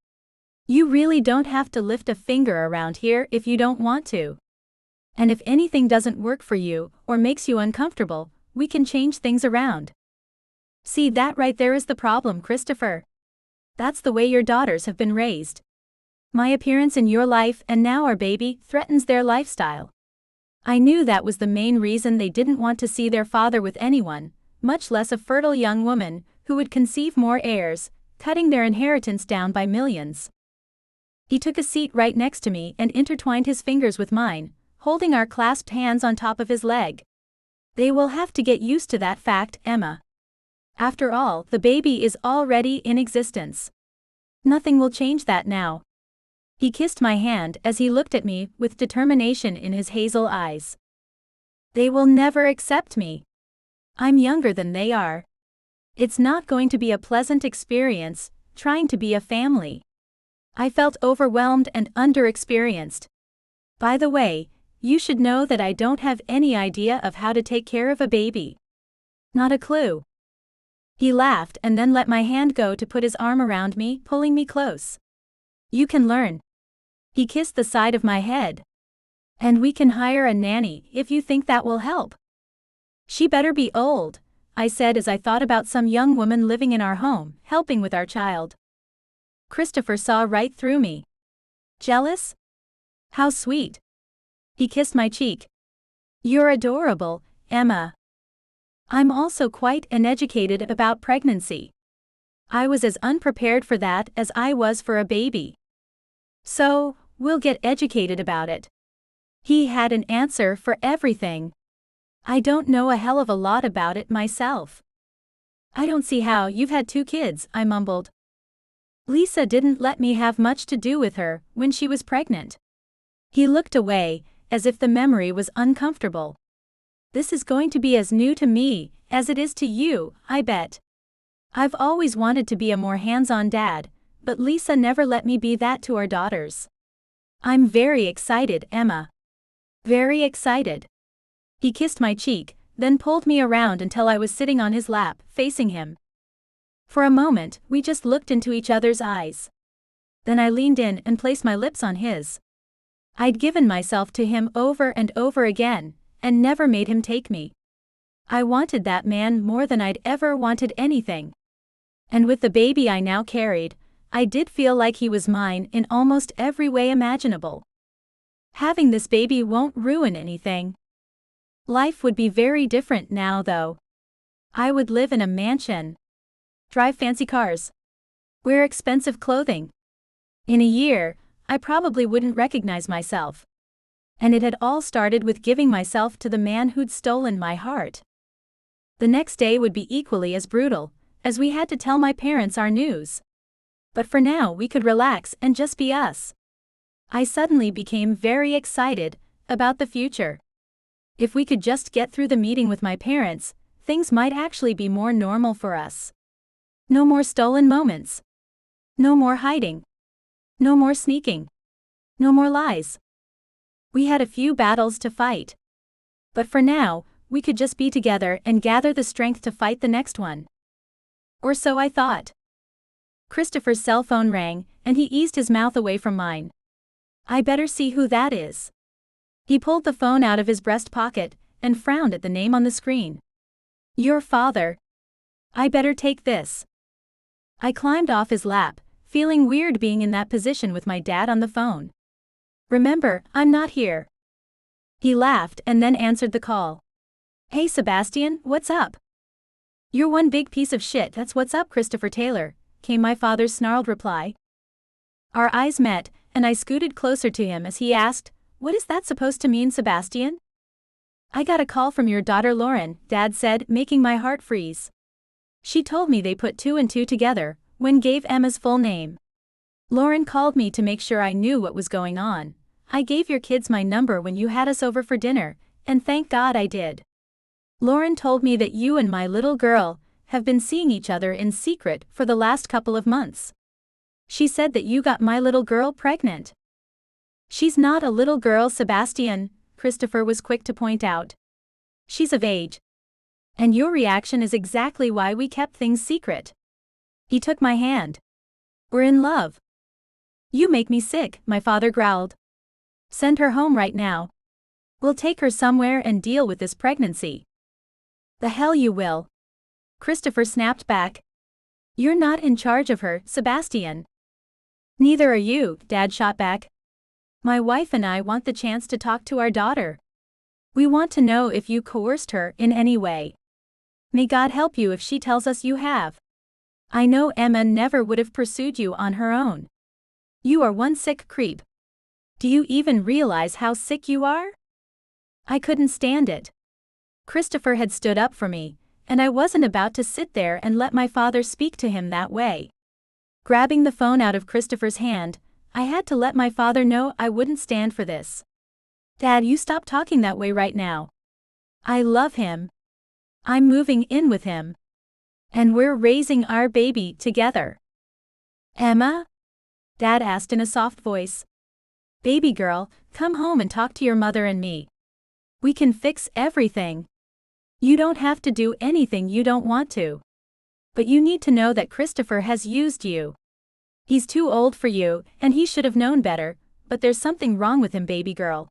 Speaker 2: You really don't have to lift a finger around here if you don't want to. And if anything doesn't work for you, or makes you uncomfortable, we can change things around." See, that right there is the problem, Christopher. That's the way your daughters have been raised. My appearance in your life and now our baby threatens their lifestyle. I knew that was the main reason they didn't want to see their father with anyone, much less a fertile young woman who would conceive more heirs, cutting their inheritance down by millions. He took a seat right next to me and intertwined his fingers with mine, holding our clasped hands on top of his leg. They will have to get used to that fact, Emma. After all, the baby is already in existence. Nothing will change that now. He kissed my hand as he looked at me with determination in his hazel eyes. They will never accept me. I'm younger than they are. It's not going to be a pleasant experience, trying to be a family. I felt overwhelmed and underexperienced. By the way, you should know that I don't have any idea of how to take care of a baby. Not a clue. He laughed and then let my hand go to put his arm around me, pulling me close. You can learn. He kissed the side of my head. And we can hire a nanny if you think that will help. She better be old, I said as I thought about some young woman living in our home, helping with our child. Christopher saw right through me. Jealous? How sweet. He kissed my cheek. You're adorable, Emma. I'm also quite uneducated about pregnancy. I was as unprepared for that as I was for a baby. So, we'll get educated about it. He had an answer for everything. I don't know a hell of a lot about it myself. I don't see how you've had 2 kids, I mumbled. Lisa didn't let me have much to do with her when she was pregnant. He looked away, as if the memory was uncomfortable. This is going to be as new to me as it is to you, I bet. I've always wanted to be a more hands-on dad, but Lisa never let me be that to our daughters. I'm very excited, Emma. Very excited. He kissed my cheek, then pulled me around until I was sitting on his lap, facing him. For a moment, we just looked into each other's eyes. Then I leaned in and placed my lips on his. I'd given myself to him over and over again, and never made him take me. I wanted that man more than I'd ever wanted anything. And with the baby I now carried, I did feel like he was mine in almost every way imaginable. Having this baby won't ruin anything. Life would be very different now, though. I would live in a mansion. Drive fancy cars. Wear expensive clothing. In a year, I probably wouldn't recognize myself. And it had all started with giving myself to the man who'd stolen my heart. The next day would be equally as brutal, as we had to tell my parents our news. But for now we could relax and just be us. I suddenly became very excited about the future. If we could just get through the meeting with my parents, things might actually be more normal for us. No more stolen moments. No more hiding. No more sneaking. No more lies. We had a few battles to fight. But for now, we could just be together and gather the strength to fight the next one. Or so I thought. Christopher's cell phone rang, and he eased his mouth away from mine. I better see who that is. He pulled the phone out of his breast pocket and frowned at the name on the screen. Your father. I better take this. I climbed off his lap, feeling weird being in that position with my dad on the phone. Remember, I'm not here. He laughed and then answered the call. Hey Sebastian, what's up? You're one big piece of shit, that's what's up, Christopher Taylor, came my father's snarled reply. Our eyes met, and I scooted closer to him as he asked, What is that supposed to mean, Sebastian? I got a call from your daughter Lauren, Dad said, making my heart freeze. She told me they put 2 and 2 together when gave Emma's full name. Lauren called me to make sure I knew what was going on. I gave your kids my number when you had us over for dinner, and thank God I did. Lauren told me that you and my little girl have been seeing each other in secret for the last couple of months. She said that you got my little girl pregnant. She's not a little girl, Sebastian, Christopher was quick to point out. She's of age. And your reaction is exactly why we kept things secret. He took my hand. We're in love. You make me sick, my father growled. Send her home right now. We'll take her somewhere and deal with this pregnancy. The hell you will. Christopher snapped back. You're not in charge of her, Sebastian. Neither are you, Dad shot back. My wife and I want the chance to talk to our daughter. We want to know if you coerced her in any way. May God help you if she tells us you have. I know Emma never would have pursued you on her own. You are one sick creep. Do you even realize how sick you are? I couldn't stand it. Christopher had stood up for me, and I wasn't about to sit there and let my father speak to him that way. Grabbing the phone out of Christopher's hand, I had to let my father know I wouldn't stand for this. Dad, you stop talking that way right now. I love him. I'm moving in with him. And we're raising our baby together. Emma? Dad asked in a soft voice. Baby girl, come home and talk to your mother and me. We can fix everything. You don't have to do anything you don't want to. But you need to know that Christopher has used you. He's too old for you, and he should have known better, but there's something wrong with him, baby girl.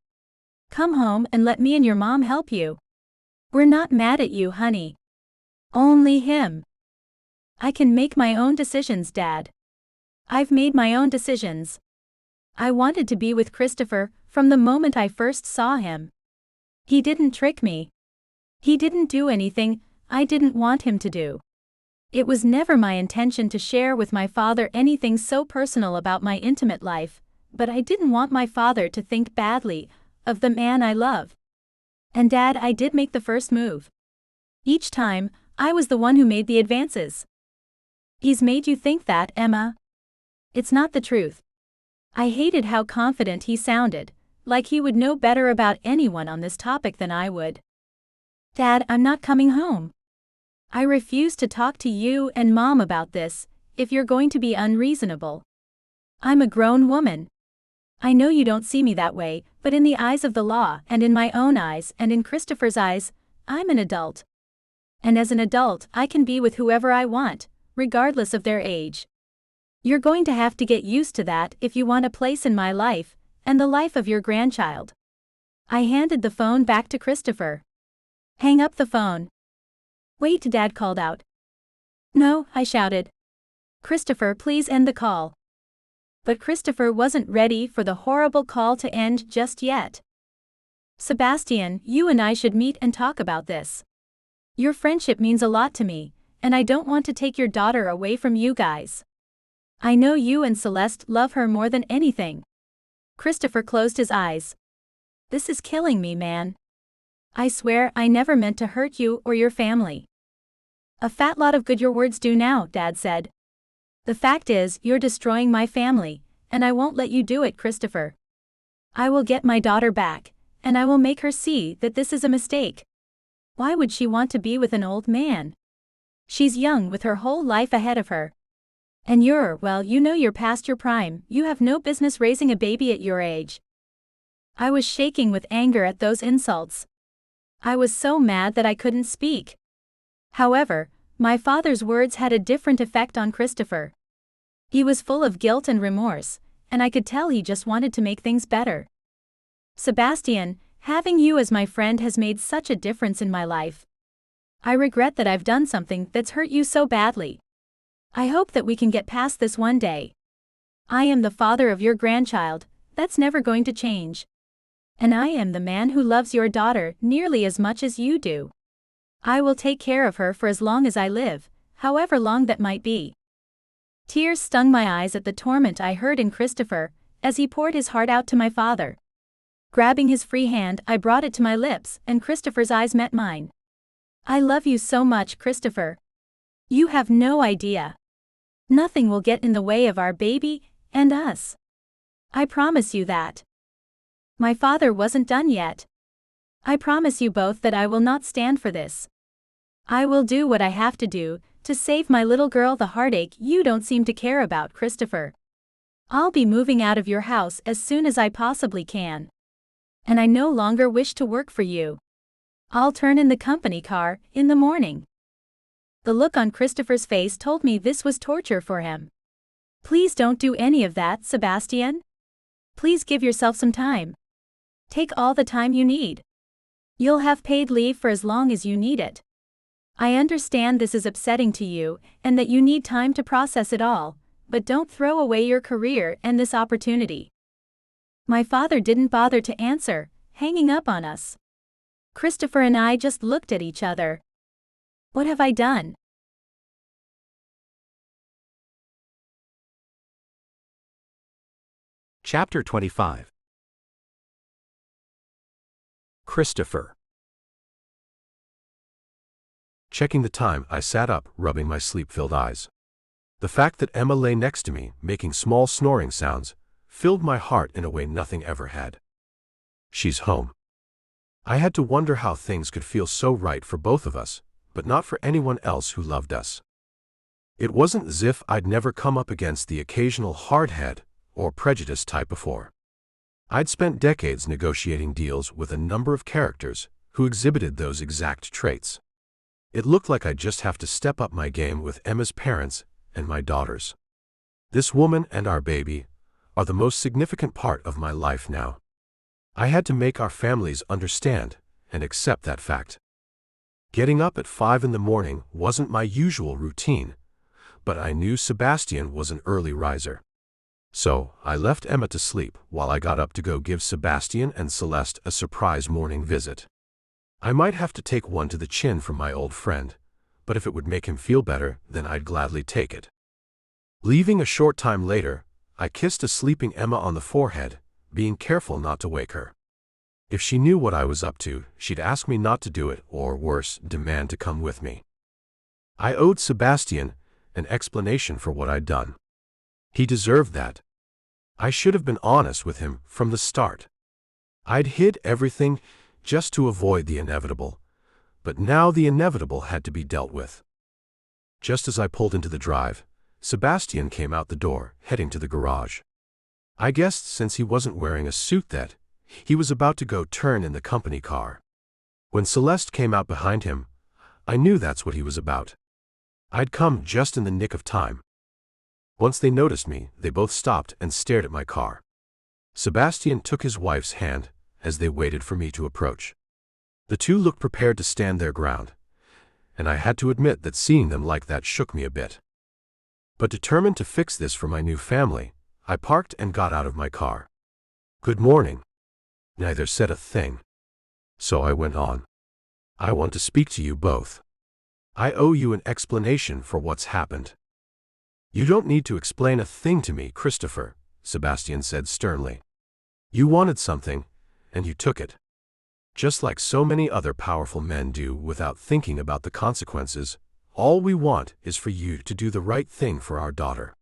Speaker 2: Come home and let me and your mom help you. We're not mad at you, honey. Only him. I can make my own decisions, Dad. I've made my own decisions. I wanted to be with Christopher from the moment I first saw him. He didn't trick me. He didn't do anything I didn't want him to do. It was never my intention to share with my father anything so personal about my intimate life, but I didn't want my father to think badly of the man I love. And Dad, I did make the first move. Each time, I was the one who made the advances. He's made you think that, Emma. It's not the truth. I hated how confident he sounded, like he would know better about anyone on this topic than I would. Dad, I'm not coming home. I refuse to talk to you and Mom about this, if you're going to be unreasonable. I'm a grown woman. I know you don't see me that way, but in the eyes of the law, and in my own eyes, and in Christopher's eyes, I'm an adult. And as an adult, I can be with whoever I want, regardless of their age. You're going to have to get used to that if you want a place in my life, and the life of your grandchild. I handed the phone back to Christopher. Hang up the phone. Wait, Dad called out. No, I shouted. Christopher, please end the call. But Christopher wasn't ready for the horrible call to end just yet. Sebastian, you and I should meet and talk about this. Your friendship means a lot to me, and I don't want to take your daughter away from you guys. I know you and Celeste love her more than anything. Christopher closed his eyes. This is killing me, man. I swear I never meant to hurt you or your family. A fat lot of good your words do now, Dad said. The fact is, you're destroying my family, and I won't let you do it, Christopher. I will get my daughter back, and I will make her see that this is a mistake. Why would she want to be with an old man? She's young with her whole life ahead of her. And well, you know you're past your prime, you have no business raising a baby at your age. I was shaking with anger at those insults. I was so mad that I couldn't speak. However, my father's words had a different effect on Christopher. He was full of guilt and remorse, and I could tell he just wanted to make things better. Sebastian, having you as my friend has made such a difference in my life. I regret that I've done something that's hurt you so badly. I hope that we can get past this one day. I am the father of your grandchild, that's never going to change. And I am the man who loves your daughter nearly as much as you do. I will take care of her for as long as I live, however long that might be. Tears stung my eyes at the torment I heard in Christopher, as he poured his heart out to my father. Grabbing his free hand, I brought it to my lips, and Christopher's eyes met mine. I love you so much, Christopher. You have no idea. Nothing will get in the way of our baby and us. I promise you that. My father wasn't done yet. I promise you both that I will not stand for this. I will do what I have to do to save my little girl the heartache you don't seem to care about, Christopher. I'll be moving out of your house as soon as I possibly can. And I no longer wish to work for you. I'll turn in the company car in the morning. The look on Christopher's face told me this was torture for him. Please don't do any of that, Sebastian. Please give yourself some time. Take all the time you need. You'll have paid leave for as long as you need it. I understand this is upsetting to you and that you need time to process it all, but don't throw away your career and this opportunity. My father didn't bother to answer, hanging up on us. Christopher and I just looked at each other. What have I done?
Speaker 4: Chapter 25. Christopher.
Speaker 3: Checking the time, I sat up, rubbing my sleep-filled eyes. The fact that Emma lay next to me, making small snoring sounds, filled my heart in a way nothing ever had. She's home. I had to wonder how things could feel so right for both of us, but not for anyone else who loved us. It wasn't as if I'd never come up against the occasional hardhead or prejudiced type before. I'd spent decades negotiating deals with a number of characters who exhibited those exact traits. It looked like I'd just have to step up my game with Emma's parents and my daughters. This woman and our baby are the most significant part of my life now. I had to make our families understand and accept that fact. Getting up at 5 in the morning wasn't my usual routine, but I knew Sebastian was an early riser. So I left Emma to sleep while I got up to go give Sebastian and Celeste a surprise morning visit. I might have to take one to the chin from my old friend, but if it would make him feel better, then I'd gladly take it. Leaving a short time later, I kissed a sleeping Emma on the forehead, being careful not to wake her. If she knew what I was up to, she'd ask me not to do it, or worse, demand to come with me. I owed Sebastian an explanation for what I'd done. He deserved that. I should have been honest with him from the start. I'd hid everything just to avoid the inevitable, but now the inevitable had to be dealt with. Just as I pulled into the drive, Sebastian came out the door, heading to the garage. I guessed since he wasn't wearing a suit that he was about to go turn in the company car. When Celeste came out behind him, I knew that's what he was about. I'd come just in the nick of time. Once they noticed me, they both stopped and stared at my car. Sebastian took his wife's hand as they waited for me to approach. The two looked prepared to stand their ground, and I had to admit that seeing them like that shook me a bit. But determined to fix this for my new family, I parked and got out of my car. "Good morning." Neither said a thing. So I went on. "I want to speak to you both. I owe you an explanation for what's happened." "You don't need to explain a thing to me, Christopher," Sebastian said sternly. "You wanted something, and you took it. Just like so many other powerful men do without thinking about the consequences, all we want is for you to do the right thing for our daughter."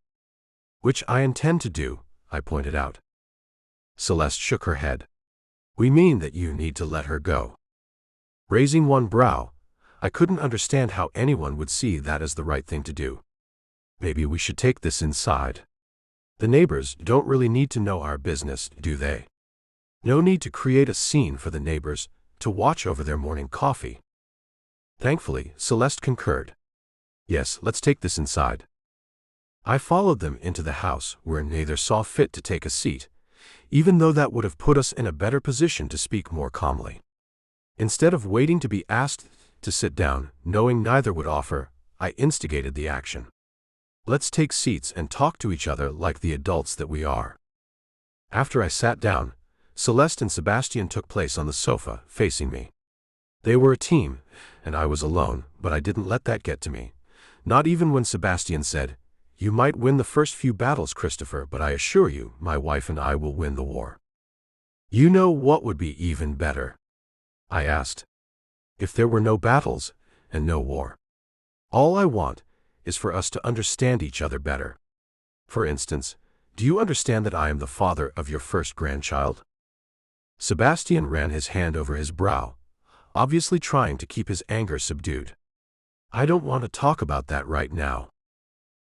Speaker 3: "Which I intend to do," I pointed out. Celeste shook her head. "We mean that you need to let her go." Raising one brow, I couldn't understand how anyone would see that as the right thing to do. "Maybe we should take this inside. The neighbors don't really need to know our business, do they? No need to create a scene for the neighbors to watch over their morning coffee." Thankfully, Celeste concurred. "Yes, let's take this inside." I followed them into the house, where neither saw fit to take a seat, even though that would have put us in a better position to speak more calmly. Instead of waiting to be asked to sit down, knowing neither would offer, I instigated the action. "Let's take seats and talk to each other like the adults that we are." After I sat down, Celeste and Sebastian took place on the sofa, facing me. They were a team, and I was alone, but I didn't let that get to me. Not even when Sebastian said, "You might win the first few battles, Christopher, but I assure you, my wife and I will win the war." "You know what would be even better?" I asked. "If there were no battles and no war. All I want is for us to understand each other better. For instance, do you understand that I am the father of your first grandchild?" Sebastian ran his hand over his brow, obviously trying to keep his anger subdued. "I don't want to talk about that right now.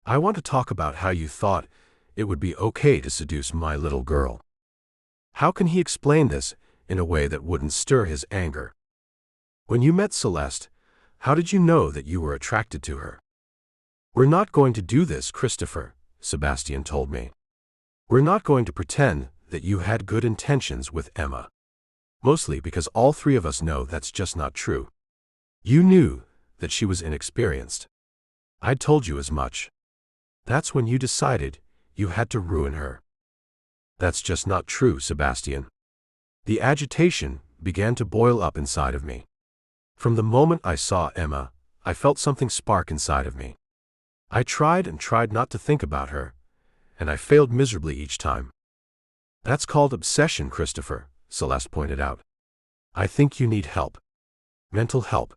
Speaker 3: I want to talk about how you thought it would be okay to seduce my little girl." How can he explain this in a way that wouldn't stir his anger? "When you met Celeste, how did you know that you were attracted to her?" "We're not going to do this, Christopher," Sebastian told me. "We're not going to pretend that you had good intentions with Emma. Mostly because all three of us know that's just not true. You knew that she was inexperienced. I told you as much. That's when you decided you had to ruin her." "That's just not true, Sebastian." The agitation began to boil up inside of me. From the moment I saw Emma, I felt something spark inside of me. I tried and tried not to think about her, and I failed miserably each time. That's called obsession, Christopher, Celeste pointed out. I think you need help. Mental help.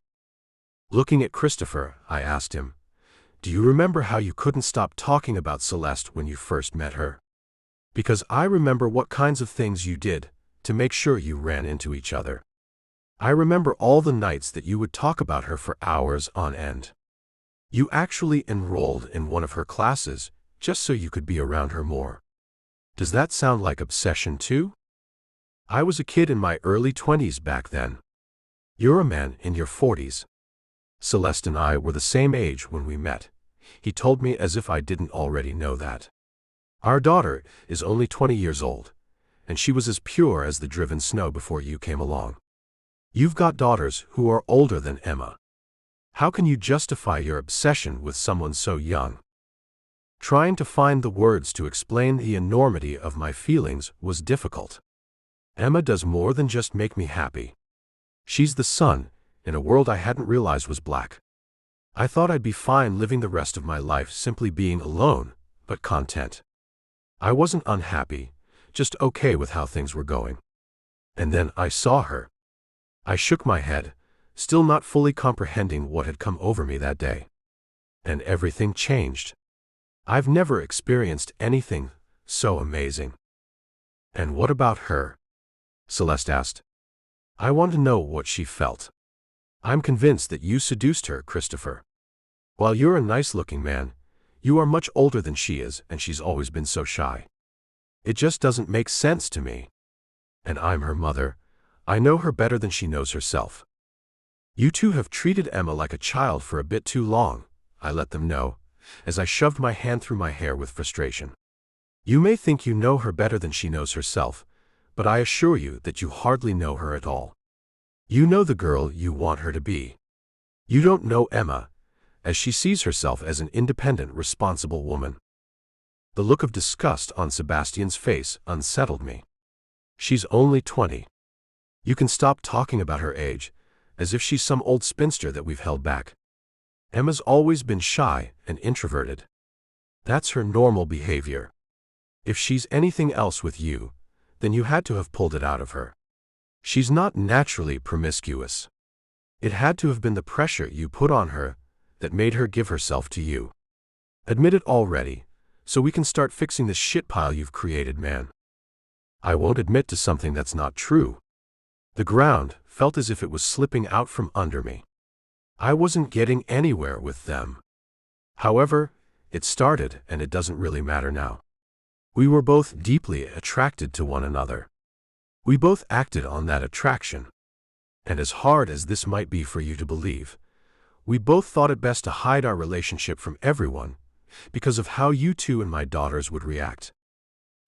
Speaker 3: Looking at Christopher, I asked him, do you remember how you couldn't stop talking about Celeste when you first met her? Because I remember what kinds of things you did to make sure you ran into each other. I remember all the nights that you would talk about her for hours on end. You actually enrolled in one of her classes just so you could be around her more. Does that sound like obsession too? I was a kid in my early 20s back then. You're a man in your 40s. Celeste and I were the same age when we met. He told me as if I didn't already know that. Our daughter is only 20 years old, and she was as pure as the driven snow before you came along. You've got daughters who are older than Emma. How can you justify your obsession with someone so young? Trying to find the words to explain the enormity of my feelings was difficult. Emma does more than just make me happy. She's the sun in a world I hadn't realized was black. I thought I'd be fine living the rest of my life simply being alone, but content. I wasn't unhappy, just okay with how things were going. And then I saw her. I shook my head, still not fully comprehending what had come over me that day. And everything changed. I've never experienced anything so amazing. And what about her? Celeste asked. I want to know what she felt. I'm convinced that you seduced her, Christopher. While you're a nice-looking man, you are much older than she is, and she's always been so shy. It just doesn't make sense to me. And I'm her mother. I know her better than she knows herself. You two have treated Emma like a child for a bit too long, I let them know, as I shoved my hand through my hair with frustration. You may think you know her better than she knows herself, but I assure you that you hardly know her at all. You know the girl you want her to be. You don't know Emma, as she sees herself as an independent, responsible woman. The look of disgust on Sebastian's face unsettled me. She's only 20. You can stop talking about her age, as if she's some old spinster that we've held back. Emma's always been shy and introverted. That's her normal behavior. If she's anything else with you, then you had to have pulled it out of her. She's not naturally promiscuous. It had to have been the pressure you put on her that made her give herself to you. Admit it already, so we can start fixing this shit pile you've created, man. I won't admit to something that's not true. The ground felt as if it was slipping out from under me. I wasn't getting anywhere with them. However, it started, and it doesn't really matter now. We were both deeply attracted to one another. We both acted on that attraction. And as hard as this might be for you to believe, we both thought it best to hide our relationship from everyone because of how you two and my daughters would react.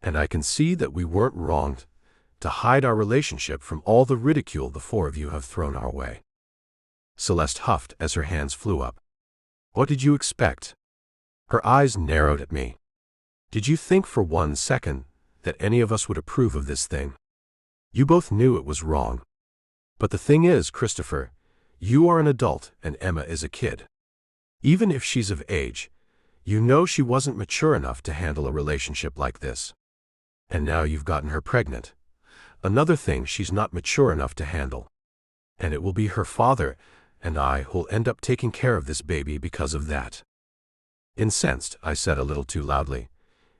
Speaker 3: And I can see that we weren't wrong to hide our relationship from all the ridicule the four of you have thrown our way. Celeste huffed as her hands flew up. What did you expect? Her eyes narrowed at me. Did you think for 1 second that any of us would approve of this thing? You both knew it was wrong. But the thing is, Christopher, you are an adult and Emma is a kid. Even if she's of age, you know she wasn't mature enough to handle a relationship like this. And now you've gotten her pregnant. Another thing she's not mature enough to handle. And it will be her father and I who'll end up taking care of this baby because of that. Incensed, I said a little too loudly.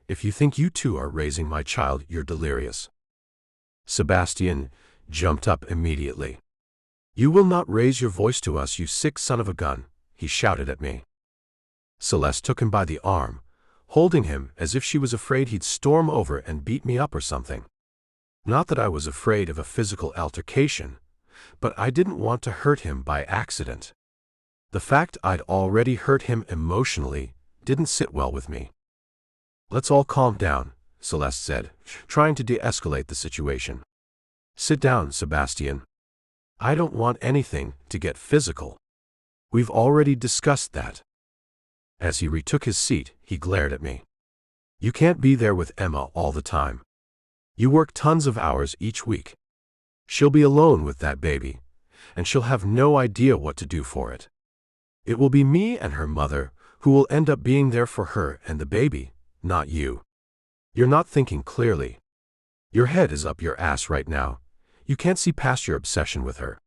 Speaker 3: If you think you two are raising my child, you're delirious. Sebastian jumped up immediately. You will not raise your voice to us, you sick son of a gun, he shouted at me. Celeste took him by the arm, holding him as if she was afraid he'd storm over and beat me up or something. Not that I was afraid of a physical altercation, but I didn't want to hurt him by accident. The fact I'd already hurt him emotionally didn't sit well with me. Let's all calm down, Celeste said, trying to de-escalate the situation. Sit down, Sebastian. I don't want anything to get physical. We've already discussed that. As he retook his seat, he glared at me. You can't be there with Emma all the time. You work tons of hours each week. She'll be alone with that baby, and she'll have no idea what to do for it. It will be me and her mother who will end up being there for her and the baby, not you. You're not thinking clearly. Your head is up your ass right now. You can't see past your obsession with her.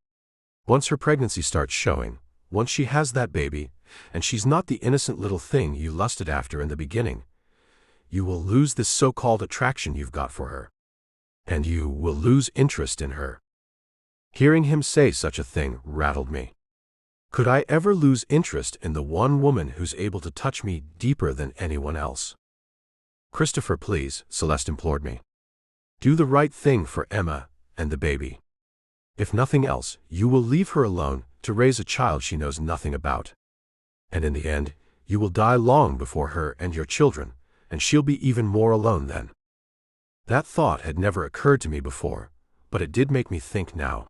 Speaker 3: Once her pregnancy starts showing, once she has that baby, and she's not the innocent little thing you lusted after in the beginning, you will lose this so-called attraction you've got for her. And you will lose interest in her. Hearing him say such a thing rattled me. Could I ever lose interest in the one woman who's able to touch me deeper than anyone else? Christopher, please, Celeste implored me. Do the right thing for Emma and the baby. If nothing else, you will leave her alone to raise a child she knows nothing about. And in the end, you will die long before her and your children, and she'll be even more alone then. That thought had never occurred to me before, but it did make me think now.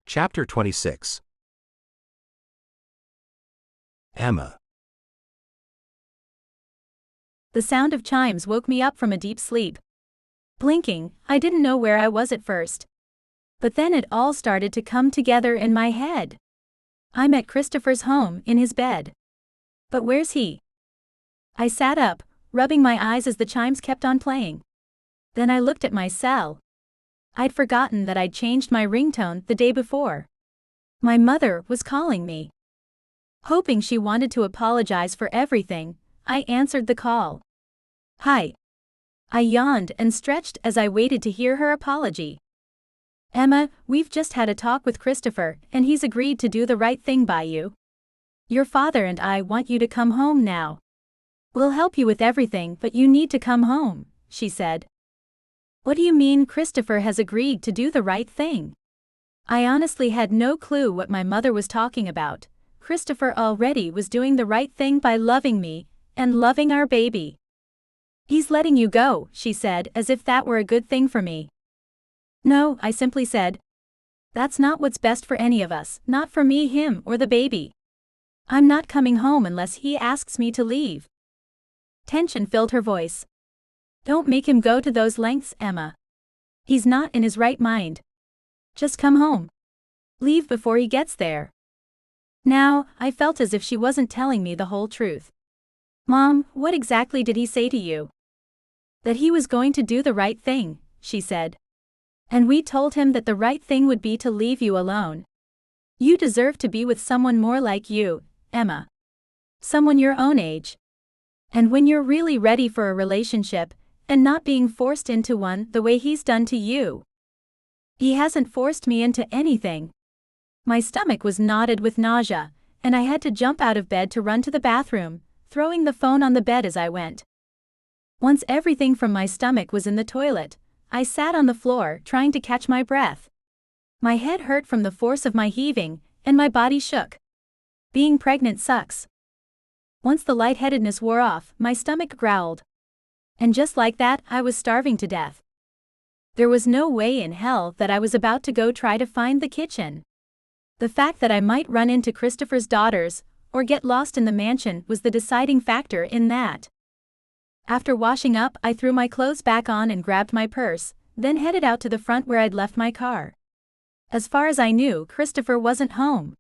Speaker 4: Chapter 26. Emma.
Speaker 2: The sound of chimes woke me up from a deep sleep. Blinking, I didn't know where I was at first. But then it all started to come together in my head. I'm at Christopher's home, in his bed. But where's he? I sat up, rubbing my eyes as the chimes kept on playing. Then I looked at my cell. I'd forgotten that I'd changed my ringtone the day before. My mother was calling me. Hoping she wanted to apologize for everything, I answered the call. Hi. I yawned and stretched as I waited to hear her apology. Emma, we've just had a talk with Christopher, and he's agreed to do the right thing by you. Your father and I want you to come home now. We'll help you with everything, but you need to come home, she said. What do you mean Christopher has agreed to do the right thing? I honestly had no clue what my mother was talking about. Christopher already was doing the right thing by loving me, and loving our baby. He's letting you go, she said, as if that were a good thing for me. No, I simply said. That's not what's best for any of us, not for me, him, or the baby. I'm not coming home unless he asks me to leave. Tension filled her voice. Don't make him go to those lengths, Emma. He's not in his right mind. Just come home. Leave before he gets there. Now, I felt as if she wasn't telling me the whole truth. Mom, what exactly did he say to you? That he was going to do the right thing, she said. And we told him that the right thing would be to leave you alone. You deserve to be with someone more like you, Emma. Someone your own age. And when you're really ready for a relationship, and not being forced into one the way he's done to you. He hasn't forced me into anything. My stomach was knotted with nausea, and I had to jump out of bed to run to the bathroom, throwing the phone on the bed as I went. Once everything from my stomach was in the toilet, I sat on the floor trying to catch my breath. My head hurt from the force of my heaving, and my body shook. Being pregnant sucks. Once the lightheadedness wore off, my stomach growled. And just like that, I was starving to death. There was no way in hell that I was about to go try to find the kitchen. The fact that I might run into Christopher's daughters, or get lost in the mansion, was the deciding factor in that. After washing up, I threw my clothes back on and grabbed my purse, then headed out to the front where I'd left my car. As far as I knew, Christopher wasn't home.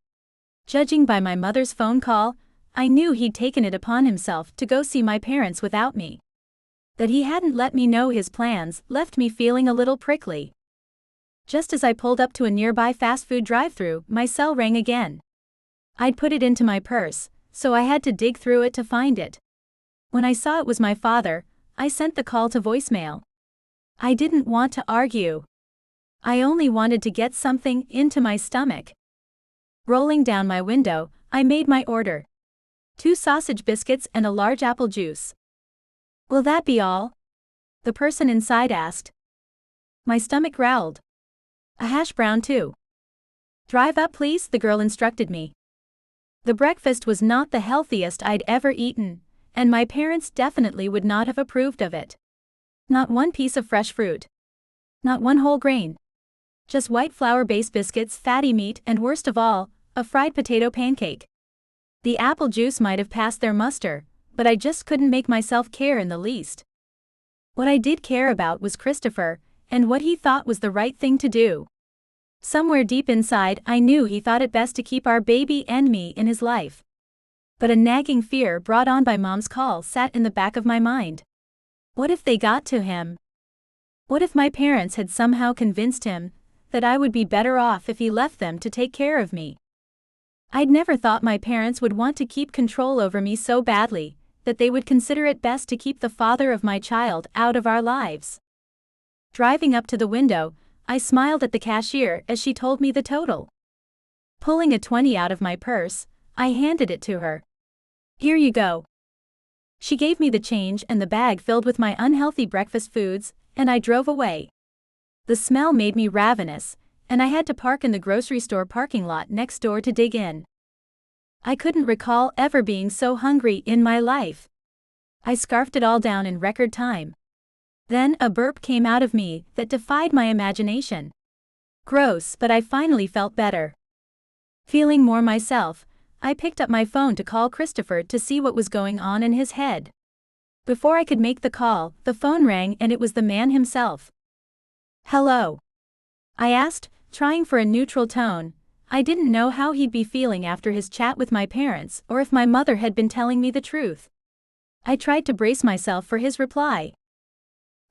Speaker 2: Judging by my mother's phone call, I knew he'd taken it upon himself to go see my parents without me. That he hadn't let me know his plans left me feeling a little prickly. Just as I pulled up to a nearby fast food drive-thru, my cell rang again. I'd put it into my purse, so I had to dig through it to find it. When I saw it was my father, I sent the call to voicemail. I didn't want to argue. I only wanted to get something into my stomach. Rolling down my window, I made my order. 2 sausage biscuits and a large apple juice. Will that be all? The person inside asked. My stomach growled. A hash brown too. Drive up please, the girl instructed me. The breakfast was not the healthiest I'd ever eaten, and my parents definitely would not have approved of it. Not one piece of fresh fruit. Not one whole grain. Just white flour-based biscuits, fatty meat, and worst of all, a fried potato pancake. The apple juice might have passed their muster, but I just couldn't make myself care in the least. What I did care about was Christopher, and what he thought was the right thing to do. Somewhere deep inside, I knew he thought it best to keep our baby and me in his life. But a nagging fear brought on by Mom's call sat in the back of my mind. What if they got to him? What if my parents had somehow convinced him that I would be better off if he left them to take care of me? I'd never thought my parents would want to keep control over me so badly that they would consider it best to keep the father of my child out of our lives. Driving up to the window, I smiled at the cashier as she told me the total. Pulling a 20 out of my purse, I handed it to her. Here you go. She gave me the change and the bag filled with my unhealthy breakfast foods, and I drove away. The smell made me ravenous, and I had to park in the grocery store parking lot next door to dig in. I couldn't recall ever being so hungry in my life. I scarfed it all down in record time. Then a burp came out of me that defied my imagination. Gross, but I finally felt better. Feeling more myself, I picked up my phone to call Christopher to see what was going on in his head. Before I could make the call, the phone rang and it was the man himself. Hello? I asked, trying for a neutral tone. I didn't know how he'd be feeling after his chat with my parents or if my mother had been telling me the truth. I tried to brace myself for his reply.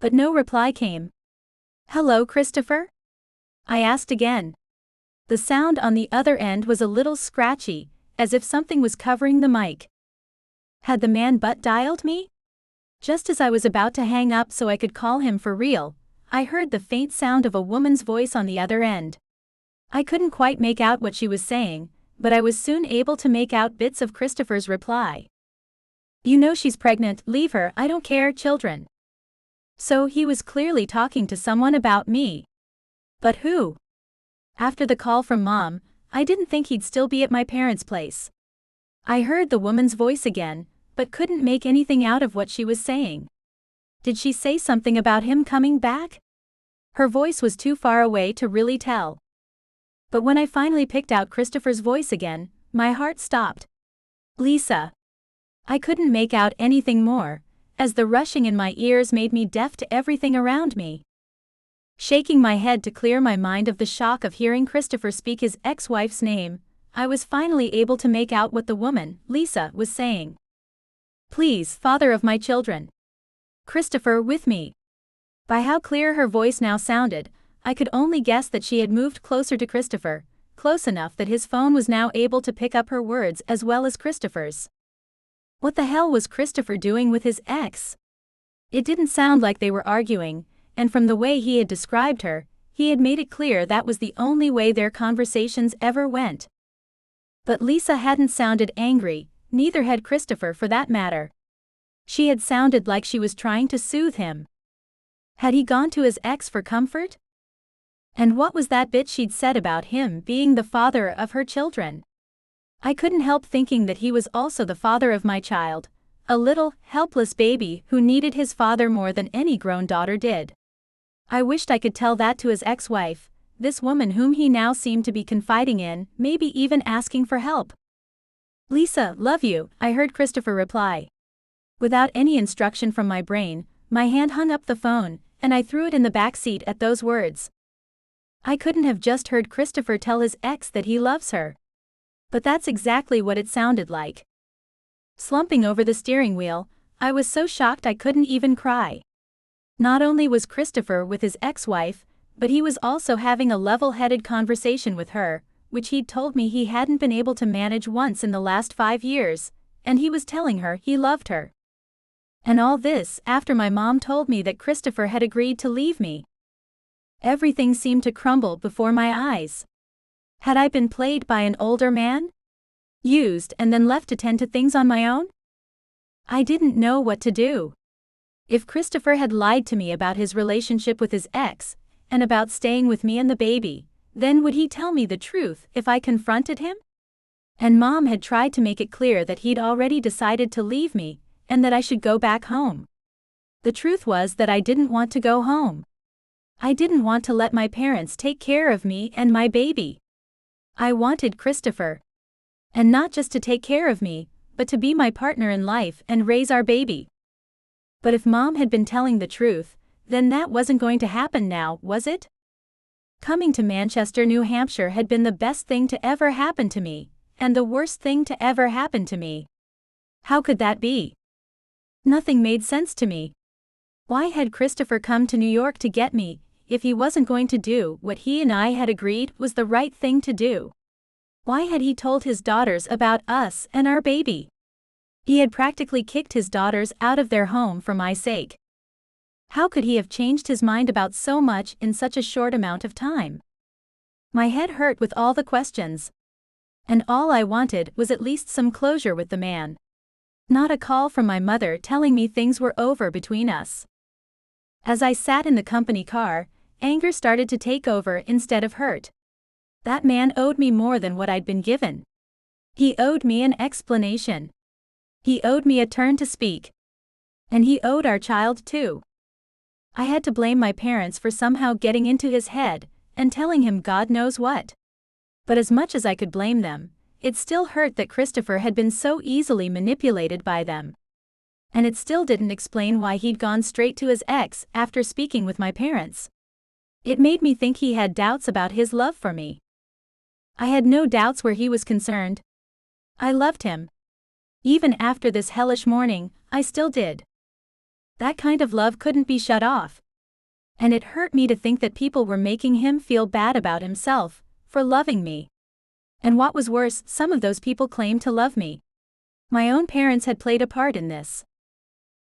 Speaker 2: But no reply came. Hello, Christopher? I asked again. The sound on the other end was a little scratchy, as if something was covering the mic. Had the man butt dialed me? Just as I was about to hang up so I could call him for real, I heard the faint sound of a woman's voice on the other end. I couldn't quite make out what she was saying, but I was soon able to make out bits of Christopher's reply. You know she's pregnant, leave her, I don't care, children. So he was clearly talking to someone about me. But who? After the call from Mom, I didn't think he'd still be at my parents' place. I heard the woman's voice again, but couldn't make anything out of what she was saying. Did she say something about him coming back? Her voice was too far away to really tell. But when I finally picked out Christopher's voice again, my heart stopped. Lisa. I couldn't make out anything more, as the rushing in my ears made me deaf to everything around me. Shaking my head to clear my mind of the shock of hearing Christopher speak his ex-wife's name, I was finally able to make out what the woman, Lisa, was saying. Please, father of my children. Christopher with me. By how clear her voice now sounded, I could only guess that she had moved closer to Christopher, close enough that his phone was now able to pick up her words as well as Christopher's. What the hell was Christopher doing with his ex? It didn't sound like they were arguing, and from the way he had described her, he had made it clear that was the only way their conversations ever went. But Lisa hadn't sounded angry, neither had Christopher for that matter. She had sounded like she was trying to soothe him. Had he gone to his ex for comfort? And what was that bit she'd said about him being the father of her children? I couldn't help thinking that he was also the father of my child, a little, helpless baby who needed his father more than any grown daughter did. I wished I could tell that to his ex-wife, this woman whom he now seemed to be confiding in, maybe even asking for help. Lisa, love you, I heard Christopher reply. Without any instruction from my brain, my hand hung up the phone, and I threw it in the back seat at those words. I couldn't have just heard Christopher tell his ex that he loves her. But that's exactly what it sounded like. Slumping over the steering wheel, I was so shocked I couldn't even cry. Not only was Christopher with his ex-wife, but he was also having a level-headed conversation with her, which he'd told me he hadn't been able to manage once in the last 5 years, and he was telling her he loved her. And all this after my mom told me that Christopher had agreed to leave me. Everything seemed to crumble before my eyes. Had I been played by an older man? Used and then left to tend to things on my own? I didn't know what to do. If Christopher had lied to me about his relationship with his ex, and about staying with me and the baby, then would he tell me the truth if I confronted him? And Mom had tried to make it clear that he'd already decided to leave me, and that I should go back home. The truth was that I didn't want to go home. I didn't want to let my parents take care of me and my baby. I wanted Christopher. And not just to take care of me, but to be my partner in life and raise our baby. But if Mom had been telling the truth, then that wasn't going to happen now, was it? Coming to Manchester, New Hampshire had been the best thing to ever happen to me, and the worst thing to ever happen to me. How could that be? Nothing made sense to me. Why had Christopher come to New York to get me, if he wasn't going to do what he and I had agreed was the right thing to do? Why had he told his daughters about us and our baby? He had practically kicked his daughters out of their home for my sake. How could he have changed his mind about so much in such a short amount of time? My head hurt with all the questions. And all I wanted was at least some closure with the man. Not a call from my mother telling me things were over between us. As I sat in the company car, anger started to take over instead of hurt. That man owed me more than what I'd been given. He owed me an explanation. He owed me a turn to speak. And he owed our child too. I had to blame my parents for somehow getting into his head and telling him God knows what. But as much as I could blame them, it still hurt that Christopher had been so easily manipulated by them. And it still didn't explain why he'd gone straight to his ex after speaking with my parents. It made me think he had doubts about his love for me. I had no doubts where he was concerned. I loved him. Even after this hellish morning, I still did. That kind of love couldn't be shut off. And it hurt me to think that people were making him feel bad about himself for loving me. And what was worse, some of those people claimed to love me. My own parents had played a part in this.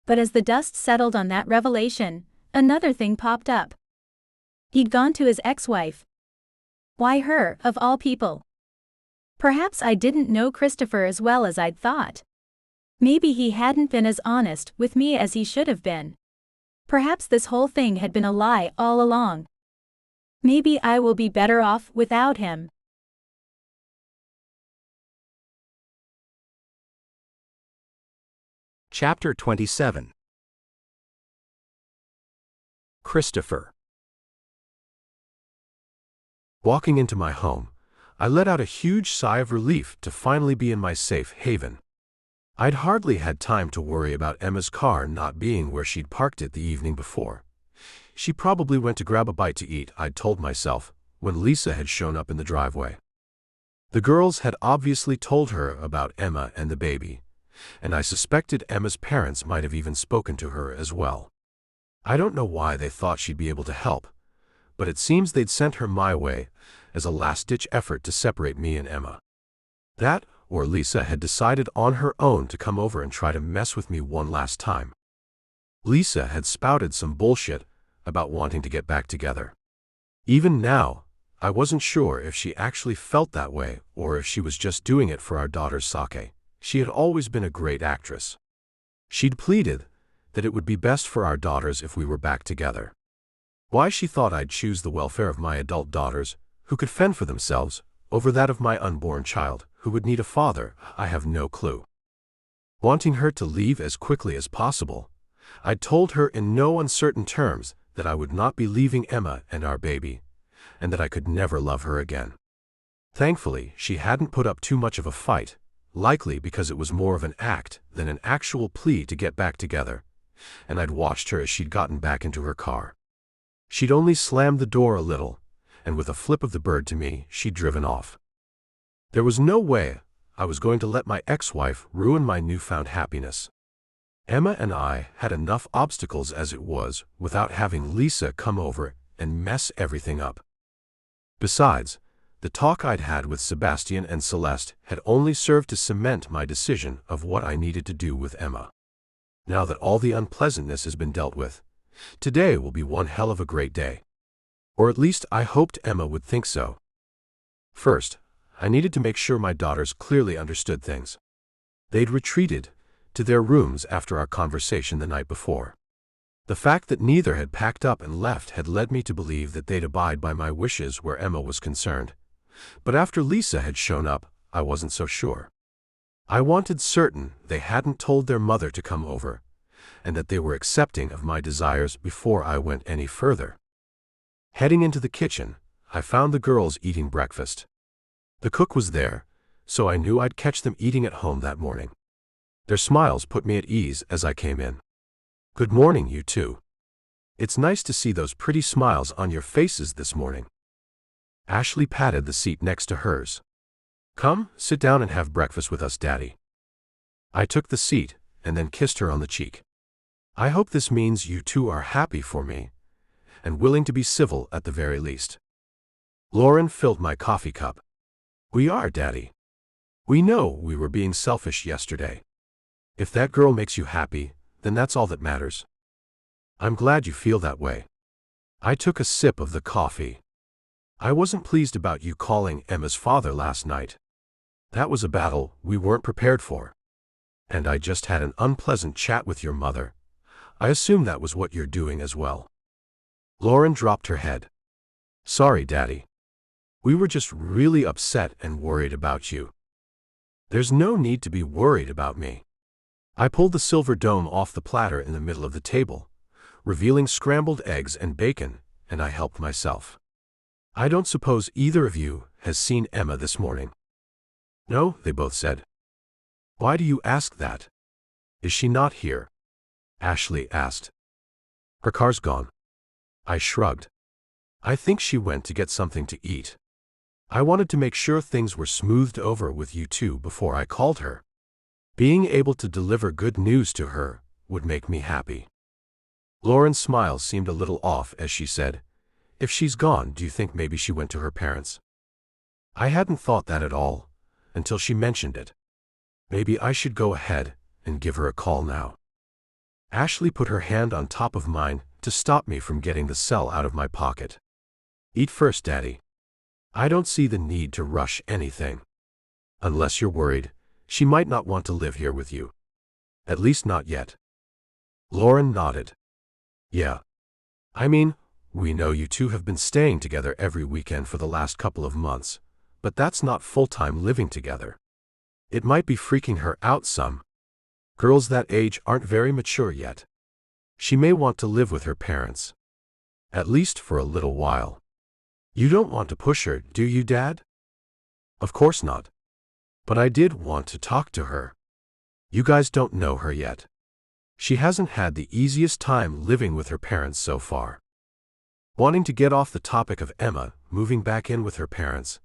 Speaker 2: But as the dust settled on that revelation, another thing popped up. He'd gone to his ex-wife. Why her, of all people? Perhaps I didn't know Christopher as well as I'd thought. Maybe he hadn't been as honest with me as he should have been. Perhaps this whole thing had been a lie all along. Maybe I will be better off without him.
Speaker 4: Chapter 27. Christopher.
Speaker 3: Walking into my home, I let out a huge sigh of relief to finally be in my safe haven. I'd hardly had time to worry about Emma's car not being where she'd parked it the evening before. She probably went to grab a bite to eat, I'd told myself, when Lisa had shown up in the driveway. The girls had obviously told her about Emma and the baby, and I suspected Emma's parents might have even spoken to her as well. I don't know why they thought she'd be able to help, but it seems they'd sent her my way as a last-ditch effort to separate me and Emma. That, or Lisa had decided on her own to come over and try to mess with me one last time. Lisa had spouted some bullshit about wanting to get back together. Even now, I wasn't sure if she actually felt that way or if she was just doing it for our daughter's sake. She had always been a great actress. She'd pleaded that it would be best for our daughters if we were back together. Why she thought I'd choose the welfare of my adult daughters, who could fend for themselves, over that of my unborn child, who would need a father, I have no clue. Wanting her to leave as quickly as possible, I'd told her in no uncertain terms that I would not be leaving Emma and our baby, and that I could never love her again. Thankfully, she hadn't put up too much of a fight, likely because it was more of an act than an actual plea to get back together, and I'd watched her as she'd gotten back into her car. She'd only slammed the door a little, and with a flip of the bird to me, she'd driven off. There was no way I was going to let my ex-wife ruin my newfound happiness. Emma and I had enough obstacles as it was without having Lisa come over and mess everything up. Besides, the talk I'd had with Sebastian and Celeste had only served to cement my decision of what I needed to do with Emma. Now that all the unpleasantness has been dealt with, today will be one hell of a great day. Or at least I hoped Emma would think so. First, I needed to make sure my daughters clearly understood things. They'd retreated to their rooms after our conversation the night before. The fact that neither had packed up and left had led me to believe that they'd abide by my wishes where Emma was concerned. But after Lisa had shown up, I wasn't so sure. I wanted certain they hadn't told their mother to come over, and that they were accepting of my desires before I went any further. Heading into the kitchen, I found the girls eating breakfast. The cook was there, so I knew I'd catch them eating at home that morning. Their smiles put me at ease as I came in. "Good morning, you two. It's nice to see those pretty smiles on your faces this morning." Ashley patted the seat next to hers. "Come, sit down and have breakfast with us, Daddy." I took the seat and then kissed her on the cheek. I hope this means you two are happy for me and willing to be civil at the very least. Lauren filled my coffee cup. We are, Daddy. We know we were being selfish yesterday. If that girl makes you happy, then that's all that matters. I'm glad you feel that way. I took a sip of the coffee. I wasn't pleased about you calling Emma's father last night. That was a battle we weren't prepared for. And I just had an unpleasant chat with your mother. I assume that was what you're doing as well. Lauren dropped her head. Sorry, Daddy. We were just really upset and worried about you. There's no need to be worried about me. I pulled the silver dome off the platter in the middle of the table, revealing scrambled eggs and bacon, and I helped myself. I don't suppose either of you has seen Emma this morning. No, they both said. Why do you ask that? Is she not here? Ashley asked. Her car's gone. I shrugged. I think she went to get something to eat. I wanted to make sure things were smoothed over with you two before I called her. Being able to deliver good news to her would make me happy. Lauren's smile seemed a little off as she said, If she's gone, do you think maybe she went to her parents? I hadn't thought that at all, until she mentioned it. Maybe I should go ahead and give her a call now. Ashley put her hand on top of mine to stop me from getting the cell out of my pocket. Eat first, Daddy. I don't see the need to rush anything. Unless you're worried, she might not want to live here with you. At least not yet. Lauren nodded. Yeah. I mean, we know you two have been staying together every weekend for the last couple of months, but that's not full-time living together. It might be freaking her out some. Girls that age aren't very mature yet. She may want to live with her parents. At least for a little while. You don't want to push her, do you, Dad? Of course not. But I did want to talk to her. You guys don't know her yet. She hasn't had the easiest time living with her parents so far. Wanting to get off the topic of Emma moving back in with her parents,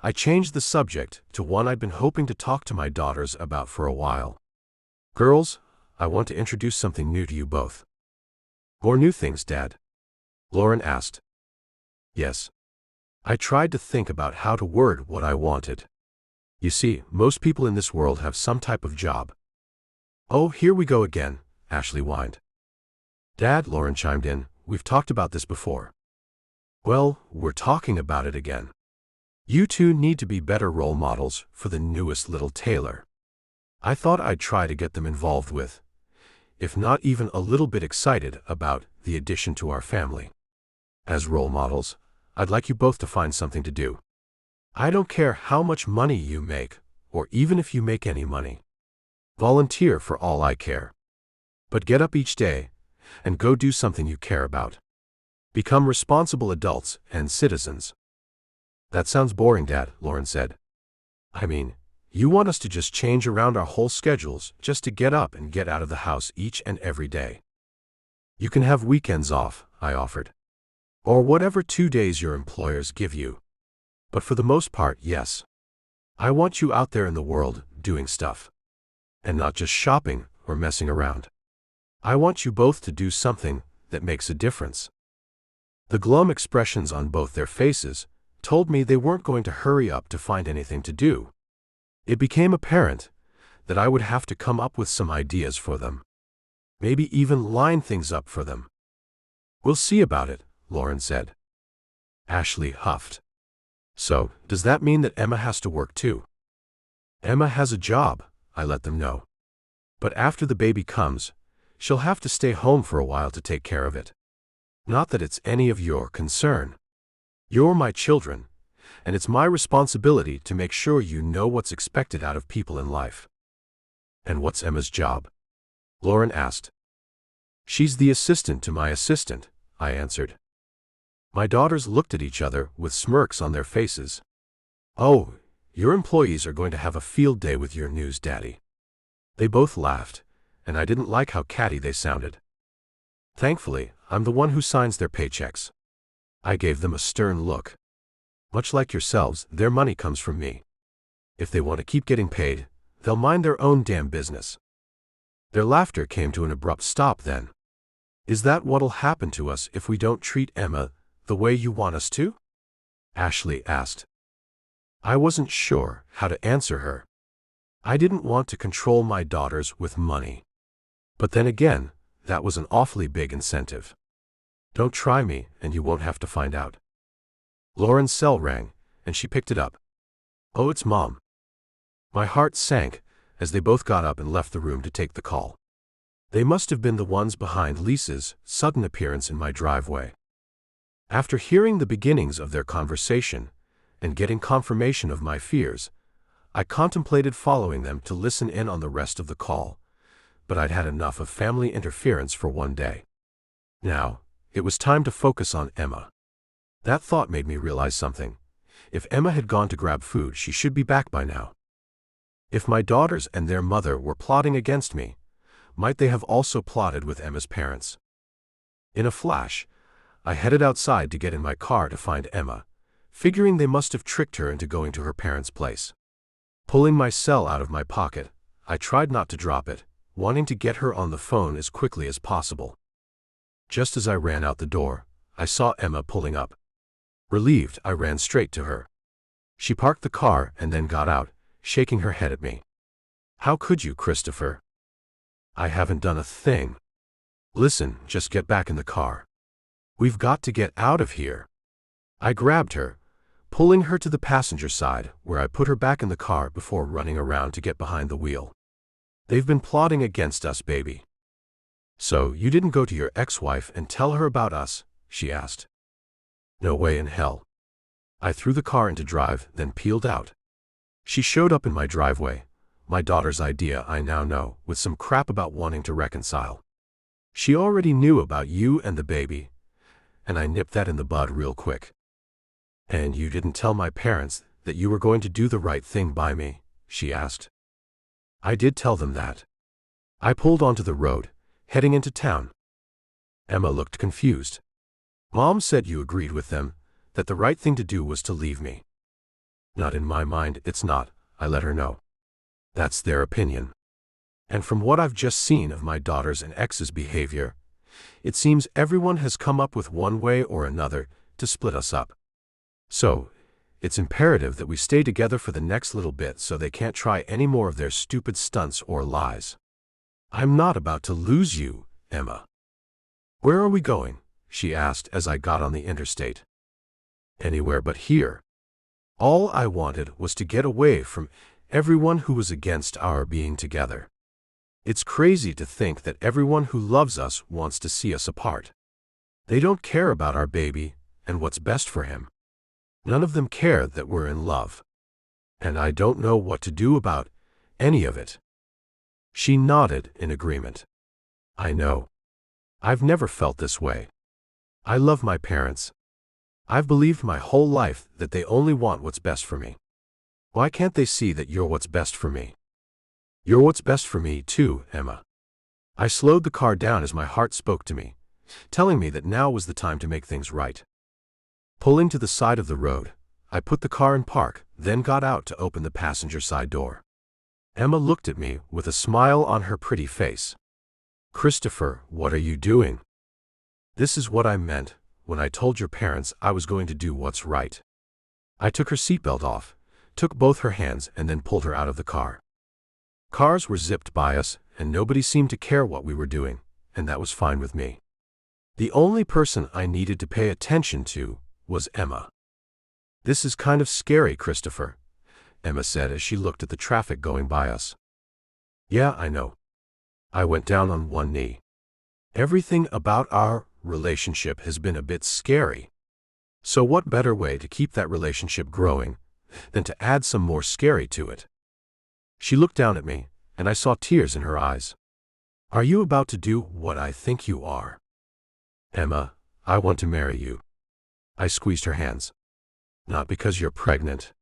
Speaker 3: I changed the subject to one I'd been hoping to talk to my daughters about for a while. Girls, I want to introduce something new to you both. More new things, Dad? Lauren asked. Yes. I tried to think about how to word what I wanted. You see, most people in this world have some type of job. Oh, here we go again, Ashley whined. Dad, Lauren chimed in, we've talked about this before. Well, we're talking about it again. You two need to be better role models for the newest little tailor. I thought I'd try to get them involved with, if not even a little bit excited about, the addition to our family. As role models, I'd like you both to find something to do. I don't care how much money you make, or even if you make any money. Volunteer for all I care. But get up each day and go do something you care about. Become responsible adults and citizens. That sounds boring, Dad, Lauren said. I mean, you want us to just change around our whole schedules just to get up and get out of the house each and every day. You can have weekends off, I offered. Or whatever 2 days your employers give you. But for the most part, yes. I want you out there in the world doing stuff. And not just shopping or messing around. I want you both to do something that makes a difference. The glum expressions on both their faces told me they weren't going to hurry up to find anything to do. It became apparent that I would have to come up with some ideas for them. Maybe even line things up for them. We'll see about it, Lauren said. Ashley huffed. So, does that mean that Emma has to work too? Emma has a job, I let them know. But after the baby comes, she'll have to stay home for a while to take care of it. Not that it's any of your concern. You're my children, and it's my responsibility to make sure you know what's expected out of people in life. And what's Emma's job? Lauren asked. She's the assistant to my assistant, I answered. My daughters looked at each other with smirks on their faces. Oh, your employees are going to have a field day with your news, Daddy. They both laughed, and I didn't like how catty they sounded. Thankfully, I'm the one who signs their paychecks. I gave them a stern look. Much like yourselves, their money comes from me. If they want to keep getting paid, They'll mind their own damn business." Their laughter came to an abrupt stop then. "Is that what'll happen to us if we don't treat Emma the way you want us to?" Ashley asked. I wasn't sure how to answer her. I didn't want to control my daughters with money. But then again, that was an awfully big incentive. "Don't try me, and you won't have to find out." Lauren's cell rang, and she picked it up. "Oh, it's Mom." My heart sank as they both got up and left the room to take the call. They must have been the ones behind Lisa's sudden appearance in my driveway. After hearing the beginnings of their conversation and getting confirmation of my fears, I contemplated following them to listen in on the rest of the call, but I'd had enough of family interference for one day. Now, it was time to focus on Emma. That thought made me realize something. If Emma had gone to grab food, she should be back by now. If my daughters and their mother were plotting against me, might they have also plotted with Emma's parents? In a flash, I headed outside to get in my car to find Emma, figuring they must have tricked her into going to her parents' place. Pulling my cell out of my pocket, I tried not to drop it, wanting to get her on the phone as quickly as possible. Just as I ran out the door, I saw Emma pulling up. Relieved, I ran straight to her. She parked the car and then got out, shaking her head at me. "How could you, Christopher?" "I haven't done a thing." "Listen, just get back in the car. We've got to get out of here." I grabbed her, pulling her to the passenger side, where I put her back in the car before running around to get behind the wheel. "They've been plotting against us, baby." "So you didn't go to your ex-wife and tell her about us?" she asked. "No way in hell." I threw the car into drive, then peeled out. She showed up in my driveway, my daughter's idea I now know, with some crap about wanting to reconcile. She already knew about you and the baby, and I nipped that in the bud real quick. "And you didn't tell my parents that you were going to do the right thing by me?" she asked. I did tell them that. I pulled onto the road, heading into town. Emma looked confused. "Mom said you agreed with them, that the right thing to do was to leave me." "Not in my mind, it's not," I let her know. "That's their opinion. And from what I've just seen of my daughter's and ex's behavior, it seems everyone has come up with one way or another to split us up. So, it's imperative that we stay together for the next little bit so they can't try any more of their stupid stunts or lies. I'm not about to lose you, Emma." "Where are we going?" she asked as I got on the interstate. "Anywhere but here." All I wanted was to get away from everyone who was against our being together. It's crazy to think that everyone who loves us wants to see us apart. They don't care about our baby and what's best for him. None of them care that we're in love. And I don't know what to do about any of it. She nodded in agreement. "I know. I've never felt this way. I love my parents. I've believed my whole life that they only want what's best for me. Why can't they see that you're what's best for me?" "You're what's best for me too, Emma." I slowed the car down as my heart spoke to me, telling me that now was the time to make things right. Pulling to the side of the road, I put the car in park, then got out to open the passenger side door. Emma looked at me with a smile on her pretty face. "Christopher, what are you doing?" "This is what I meant when I told your parents I was going to do what's right." I took her seatbelt off, took both her hands, and then pulled her out of the car. Cars were zipped by us, and nobody seemed to care what we were doing, and that was fine with me. The only person I needed to pay attention to was Emma. "This is kind of scary, Christopher," Emma said as she looked at the traffic going by us. "Yeah, I know." I went down on one knee. "Everything about our relationship has been a bit scary. So what better way to keep that relationship growing than to add some more scary to it?" She looked down at me, and I saw tears in her eyes. "Are you about to do what I think you are?" "Emma, I want to marry you." I squeezed her hands. "Not because you're pregnant.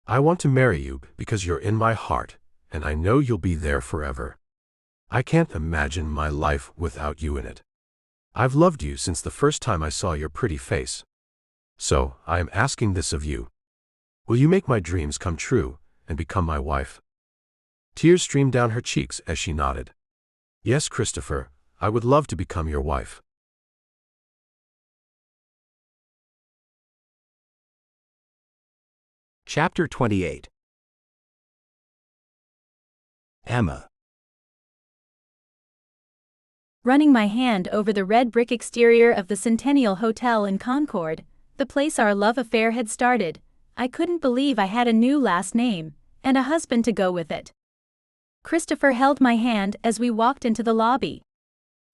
Speaker 3: I want to marry you because you're in my heart, and I know you'll be there forever. I can't imagine my life without you in it. I've loved you since the first time I saw your pretty face. So, I am asking this of you. Will you make my dreams come true and become my wife?" Tears streamed down her cheeks as she nodded. Yes, Christopher, I would love to become your wife.
Speaker 4: Chapter 28. Emma.
Speaker 2: Running my hand over the red brick exterior of the Centennial Hotel in Concord, the place our love affair had started, I couldn't believe I had a new last name, and a husband to go with it. Christopher held my hand as we walked into the lobby.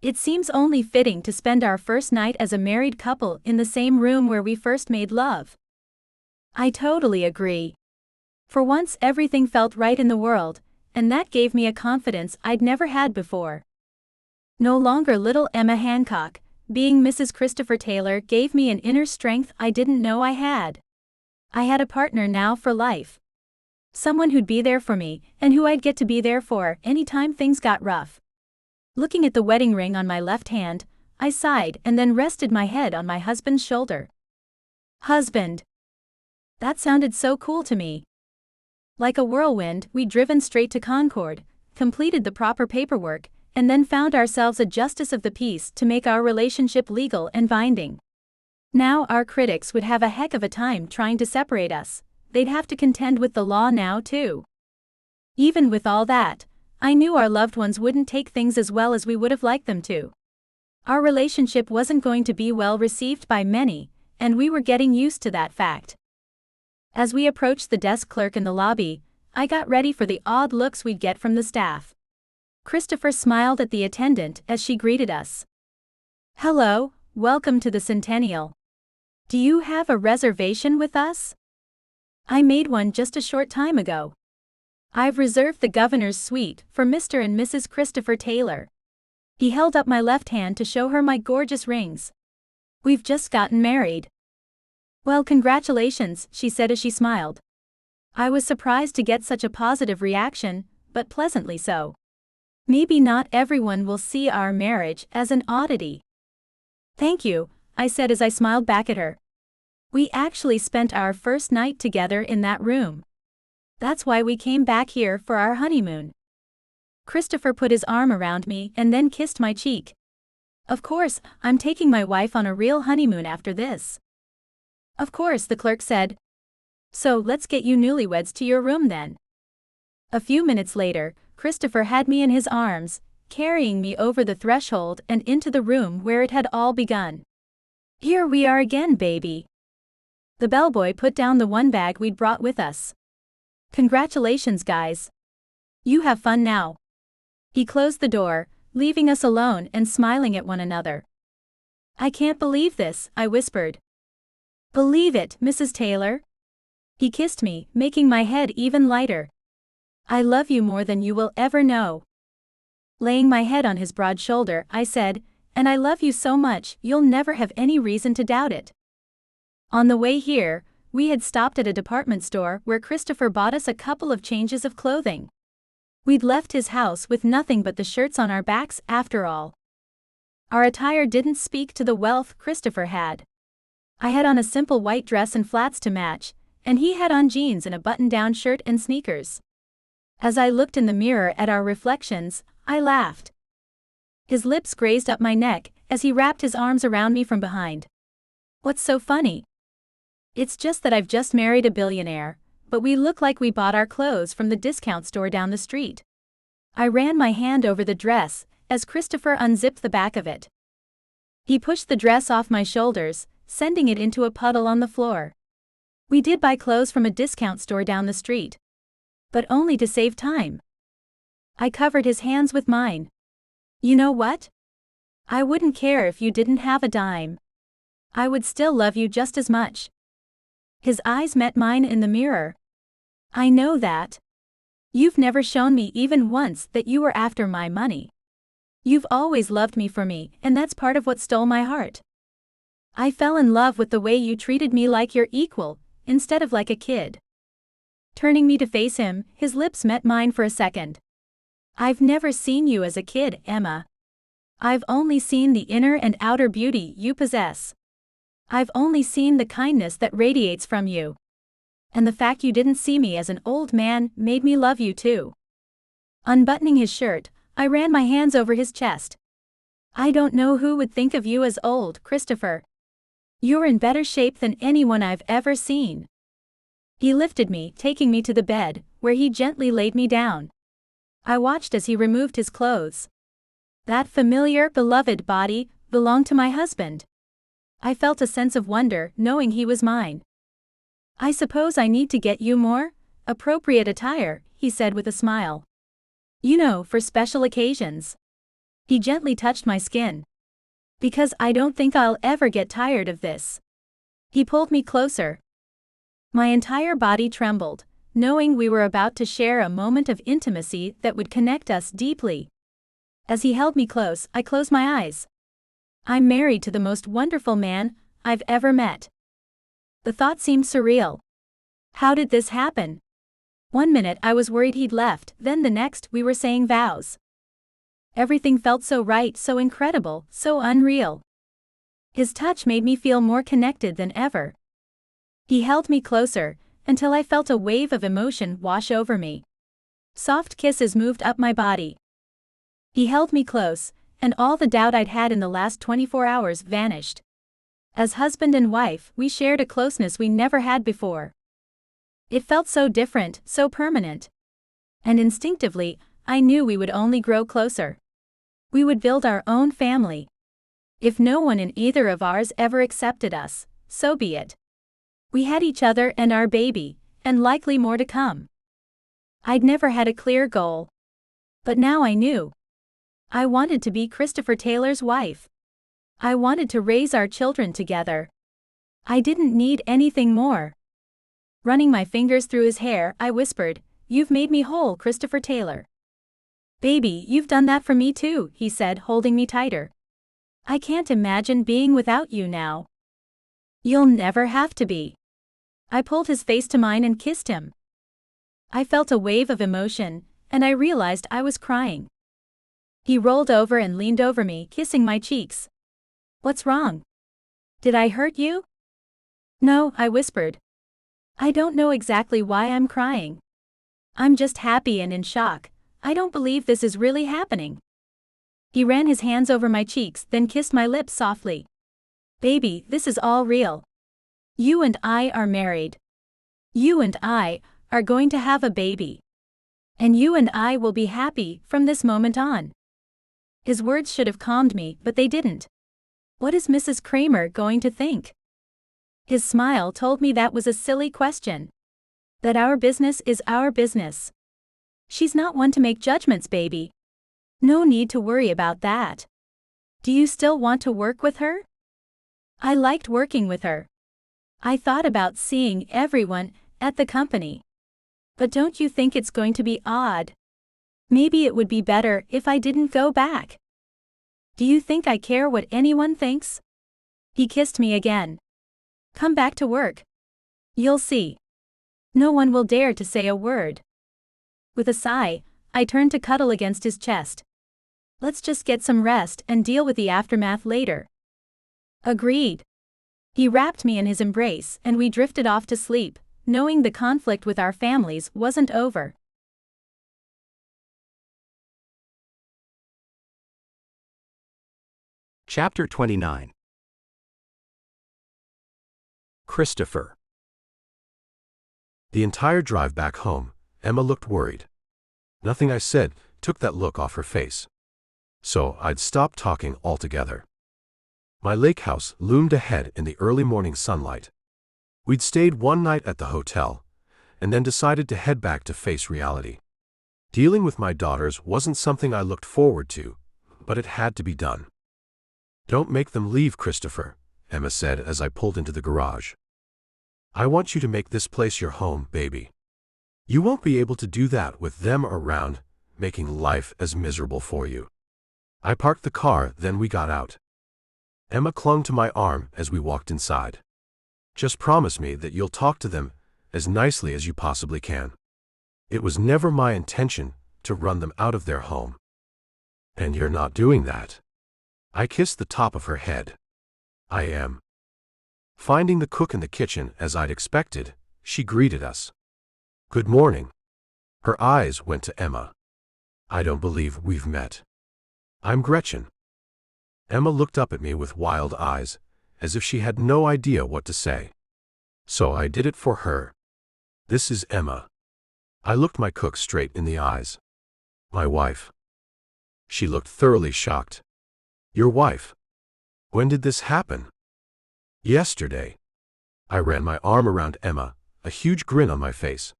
Speaker 2: It seems only fitting to spend our first night as a married couple in the same room where we first made love. I totally agree. For once everything felt right in the world, and that gave me a confidence I'd never had before. No longer little Emma Hancock, being Mrs. Christopher Taylor gave me an inner strength I didn't know I had. I had a partner now for life. Someone who'd be there for me, and who I'd get to be there for anytime things got rough. Looking at the wedding ring on my left hand, I sighed and then rested my head on my husband's shoulder. Husband. That sounded so cool to me. Like a whirlwind, we'd driven straight to Concord, completed the proper paperwork, and then found ourselves a justice of the peace to make our relationship legal and binding. Now our critics would have a heck of a time trying to separate us. They'd have to contend with the law now too. Even with all that, I knew our loved ones wouldn't take things as well as we would have liked them to. Our relationship wasn't going to be well received by many, and we were getting used to that fact. As we approached the desk clerk in the lobby, I got ready for the odd looks we'd get from the staff. Christopher smiled at the attendant as she greeted us. Hello, welcome to the Centennial. Do you have a reservation with us? I made one just a short time ago. I've reserved the governor's suite for Mr. and Mrs. Christopher Taylor. He held up my left hand to show her my gorgeous rings. We've just gotten married. Well, congratulations, she said as she smiled. I was surprised to get such a positive reaction, but pleasantly so. Maybe not everyone will see our marriage as an oddity. Thank you, I said as I smiled back at her. We actually spent our first night together in that room. That's why we came back here for our honeymoon. Christopher put his arm around me and then kissed my cheek. Of course, I'm taking my wife on a real honeymoon after this. Of course, the clerk said. So let's get you newlyweds to your room then. A few minutes later, Christopher had me in his arms, carrying me over the threshold and into the room where it had all begun. Here we are again, baby. The bellboy put down the one bag we'd brought with us. Congratulations, guys. You have fun now. He closed the door, leaving us alone and smiling at one another. I can't believe this, I whispered. Believe it, Mrs. Taylor. He kissed me, making my head even lighter. I love you more than you will ever know. Laying my head on his broad shoulder, I said, and I love you so much, you'll never have any reason to doubt it. On the way here, we had stopped at a department store where Christopher bought us a couple of changes of clothing. We'd left his house with nothing but the shirts on our backs after all. Our attire didn't speak to the wealth Christopher had. I had on a simple white dress and flats to match, and he had on jeans and a button-down shirt and sneakers. As I looked in the mirror at our reflections, I laughed. His lips grazed up my neck as he wrapped his arms around me from behind. What's so funny? It's just that I've just married a billionaire, but we look like we bought our clothes from the discount store down the street. I ran my hand over the dress as Christopher unzipped the back of it. He pushed the dress off my shoulders, sending it into a puddle on the floor. We did buy clothes from a discount store down the street. But only to save time. I covered his hands with mine. You know what? I wouldn't care if you didn't have a dime. I would still love you just as much. His eyes met mine in the mirror. I know that. You've never shown me even once that you were after my money. You've always loved me for me, and that's part of what stole my heart. I fell in love with the way you treated me like your equal, instead of like a kid. Turning me to face him, his lips met mine for a second. I've never seen you as a kid, Emma. I've only seen the inner and outer beauty you possess. I've only seen the kindness that radiates from you. And the fact you didn't see me as an old man made me love you too. Unbuttoning his shirt, I ran my hands over his chest. "I don't know who would think of you as old, Christopher. You're in better shape than anyone I've ever seen." He lifted me, taking me to the bed, where he gently laid me down. I watched as he removed his clothes. That familiar, beloved body belonged to my husband. I felt a sense of wonder, knowing he was mine. "I suppose I need to get you more appropriate attire," he said with a smile. "You know, for special occasions." He gently touched my skin. "Because I don't think I'll ever get tired of this." He pulled me closer. My entire body trembled, knowing we were about to share a moment of intimacy that would connect us deeply. As he held me close, I closed my eyes. I'm married to the most wonderful man I've ever met. The thought seemed surreal. How did this happen? One minute I was worried he'd left, then the next we were saying vows. Everything felt so right, so incredible, so unreal. His touch made me feel more connected than ever. He held me closer, until I felt a wave of emotion wash over me. Soft kisses moved up my body. He held me close, and all the doubt I'd had in the last 24 hours vanished. As husband and wife, we shared a closeness we never had before. It felt so different, so permanent. And instinctively, I knew we would only grow closer. We would build our own family. If no one in either of ours ever accepted us, so be it. We had each other and our baby, and likely more to come. I'd never had a clear goal. But now I knew. I wanted to be Christopher Taylor's wife. I wanted to raise our children together. I didn't need anything more. Running my fingers through his hair, I whispered, "You've made me whole, Christopher Taylor." "Baby, you've done that for me too," he said, holding me tighter. "I can't imagine being without you now." "You'll never have to be." I pulled his face to mine and kissed him. I felt a wave of emotion, and I realized I was crying. He rolled over and leaned over me, kissing my cheeks. "What's wrong? Did I hurt you?" "No," I whispered. "I don't know exactly why I'm crying. I'm just happy and in shock. I don't believe this is really happening." He ran his hands over my cheeks, then kissed my lips softly. "Baby, this is all real. You and I are married. You and I are going to have a baby. And you and I will be happy from this moment on." His words should have calmed me, but they didn't. What is Mrs. Kramer going to think? His smile told me that was a silly question. That our business is our business. She's not one to make judgments, baby. No need to worry about that. Do you still want to work with her? I liked working with her. I thought about seeing everyone at the company. But don't you think it's going to be odd? Maybe it would be better if I didn't go back. Do you think I care what anyone thinks? He kissed me again. Come back to work. You'll see. No one will dare to say a word. With a sigh, I turned to cuddle against his chest. Let's just get some rest and deal with the aftermath later. Agreed. He wrapped me in his embrace and we drifted off to sleep, knowing the conflict with our families wasn't over.
Speaker 4: Chapter 29. Christopher.
Speaker 3: The entire drive back home, Emma looked worried. Nothing I said took that look off her face. So I'd stopped talking altogether. My lake house loomed ahead in the early morning sunlight. We'd stayed one night at the hotel, and then decided to head back to face reality. Dealing with my daughters wasn't something I looked forward to, but it had to be done. "Don't make them leave, Christopher," Emma said as I pulled into the garage. "I want you to make this place your home, baby. You won't be able to do that with them around, making life as miserable for you." I parked the car, then we got out. Emma clung to my arm as we walked inside. "Just promise me that you'll talk to them as nicely as you possibly can. It was never my intention to run them out of their home. And you're not doing that." I kissed the top of her head. "I am." Finding the cook in the kitchen as I'd expected, she greeted us. "Good morning." Her eyes went to Emma. I don't believe we've met. I'm Gretchen. Emma looked up at me with wild eyes, as if she had no idea what to say. So I did it for her. This is Emma. I looked my cook straight in the eyes. My wife. She looked thoroughly shocked. Your wife? When did this happen? Yesterday. I ran my arm around Emma, a huge grin on my face.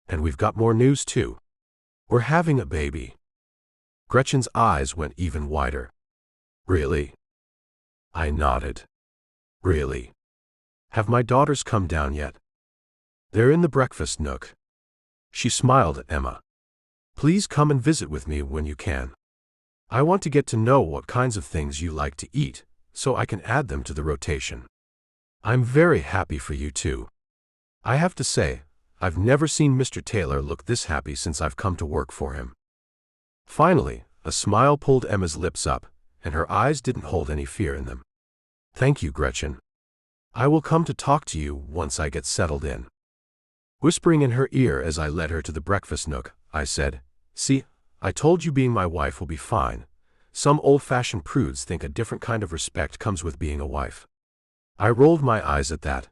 Speaker 3: And we've got more news too. We're having a baby. Gretchen's eyes went even wider. Really? I nodded. Really? Have my daughters come down yet? They're in the breakfast nook. She smiled at Emma. Please come and visit with me when you can. I want to get to know what kinds of things you like to eat, so I can add them to the rotation. I'm very happy for you too. I have to say, I've never seen Mr. Taylor look this happy since I've come to work for him. Finally, a smile pulled Emma's lips up, and her eyes didn't hold any fear in them. Thank you, Gretchen. I will come to talk to you once I get settled in. Whispering in her ear as I led her to the breakfast nook, I said, See, I told you being my wife will be fine. Some old-fashioned prudes think a different kind of respect comes with being a wife. I rolled my eyes at that,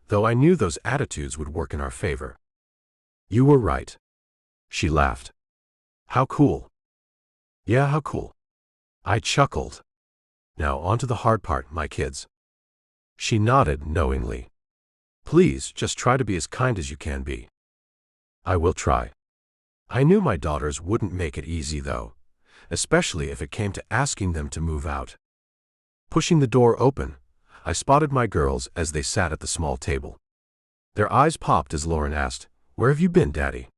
Speaker 3: though I knew those attitudes would work in our favor. You were right. She laughed. How cool. Yeah, how cool. I chuckled. Now on to the hard part, my kids. She nodded knowingly. Please, just try to be as kind as you can be. I will try. I knew my daughters wouldn't make it easy though, especially if it came to asking them to move out. Pushing the door open, I spotted my girls as they sat at the small table. Their eyes popped as Lauren asked, Where have you been, Daddy?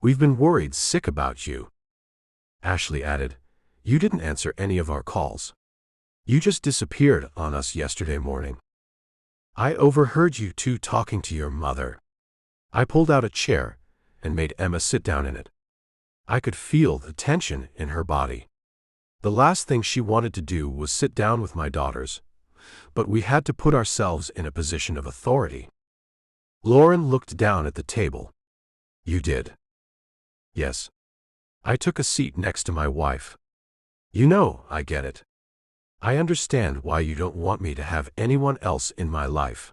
Speaker 3: We've been worried sick about you. Ashley added, You didn't answer any of our calls. You just disappeared on us yesterday morning. I overheard you two talking to your mother. I pulled out a chair and made Emma sit down in it. I could feel the tension in her body. The last thing she wanted to do was sit down with my daughters, but we had to put ourselves in a position of authority. Lauren looked down at the table. You did? Yes. I took a seat next to my wife. You know, I get it. I understand why you don't want me to have anyone else in my life.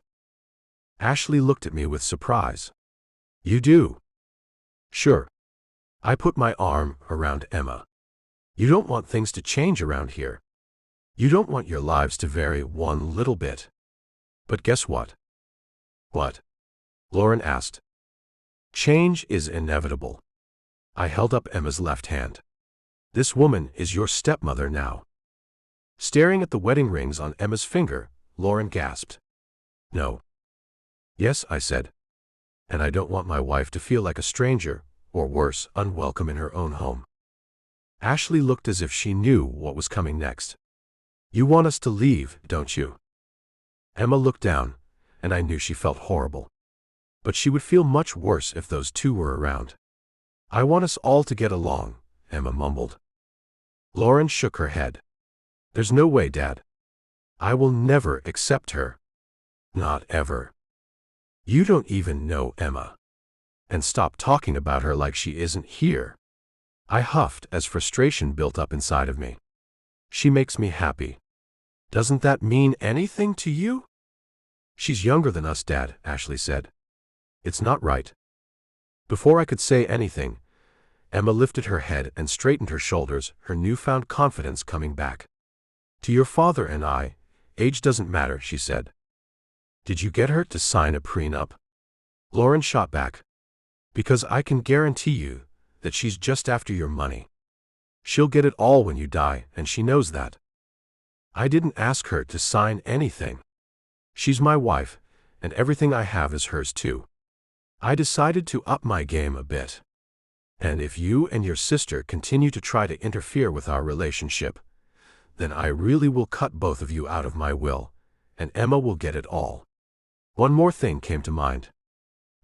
Speaker 3: Ashley looked at me with surprise. You do? Sure. I put my arm around Emma. You don't want things to change around here. You don't want your lives to vary one little bit. But guess what? What? Lauren asked. Change is inevitable. I held up Emma's left hand. This woman is your stepmother now. Staring at the wedding rings on Emma's finger, Lauren gasped. No. Yes, I said. And I don't want my wife to feel like a stranger, or worse, unwelcome in her own home. Ashley looked as if she knew what was coming next. You want us to leave, don't you? Emma looked down, and I knew she felt horrible. But she would feel much worse if those two were around. I want us all to get along, Emma mumbled. Lauren shook her head. There's no way, Dad. I will never accept her. Not ever. You don't even know Emma. And stop talking about her like she isn't here. I huffed as frustration built up inside of me. She makes me happy. Doesn't that mean anything to you? She's younger than us, Dad, Ashley said. It's not right. Before I could say anything, Emma lifted her head and straightened her shoulders, her newfound confidence coming back. To your father and I, age doesn't matter, she said. Did you get her to sign a prenup? Lauren shot back. Because I can guarantee you that she's just after your money. She'll get it all when you die, and she knows that. I didn't ask her to sign anything. She's my wife, and everything I have is hers too. I decided to up my game a bit. And if you and your sister continue to try to interfere with our relationship, then I really will cut both of you out of my will, and Emma will get it all. One more thing came to mind.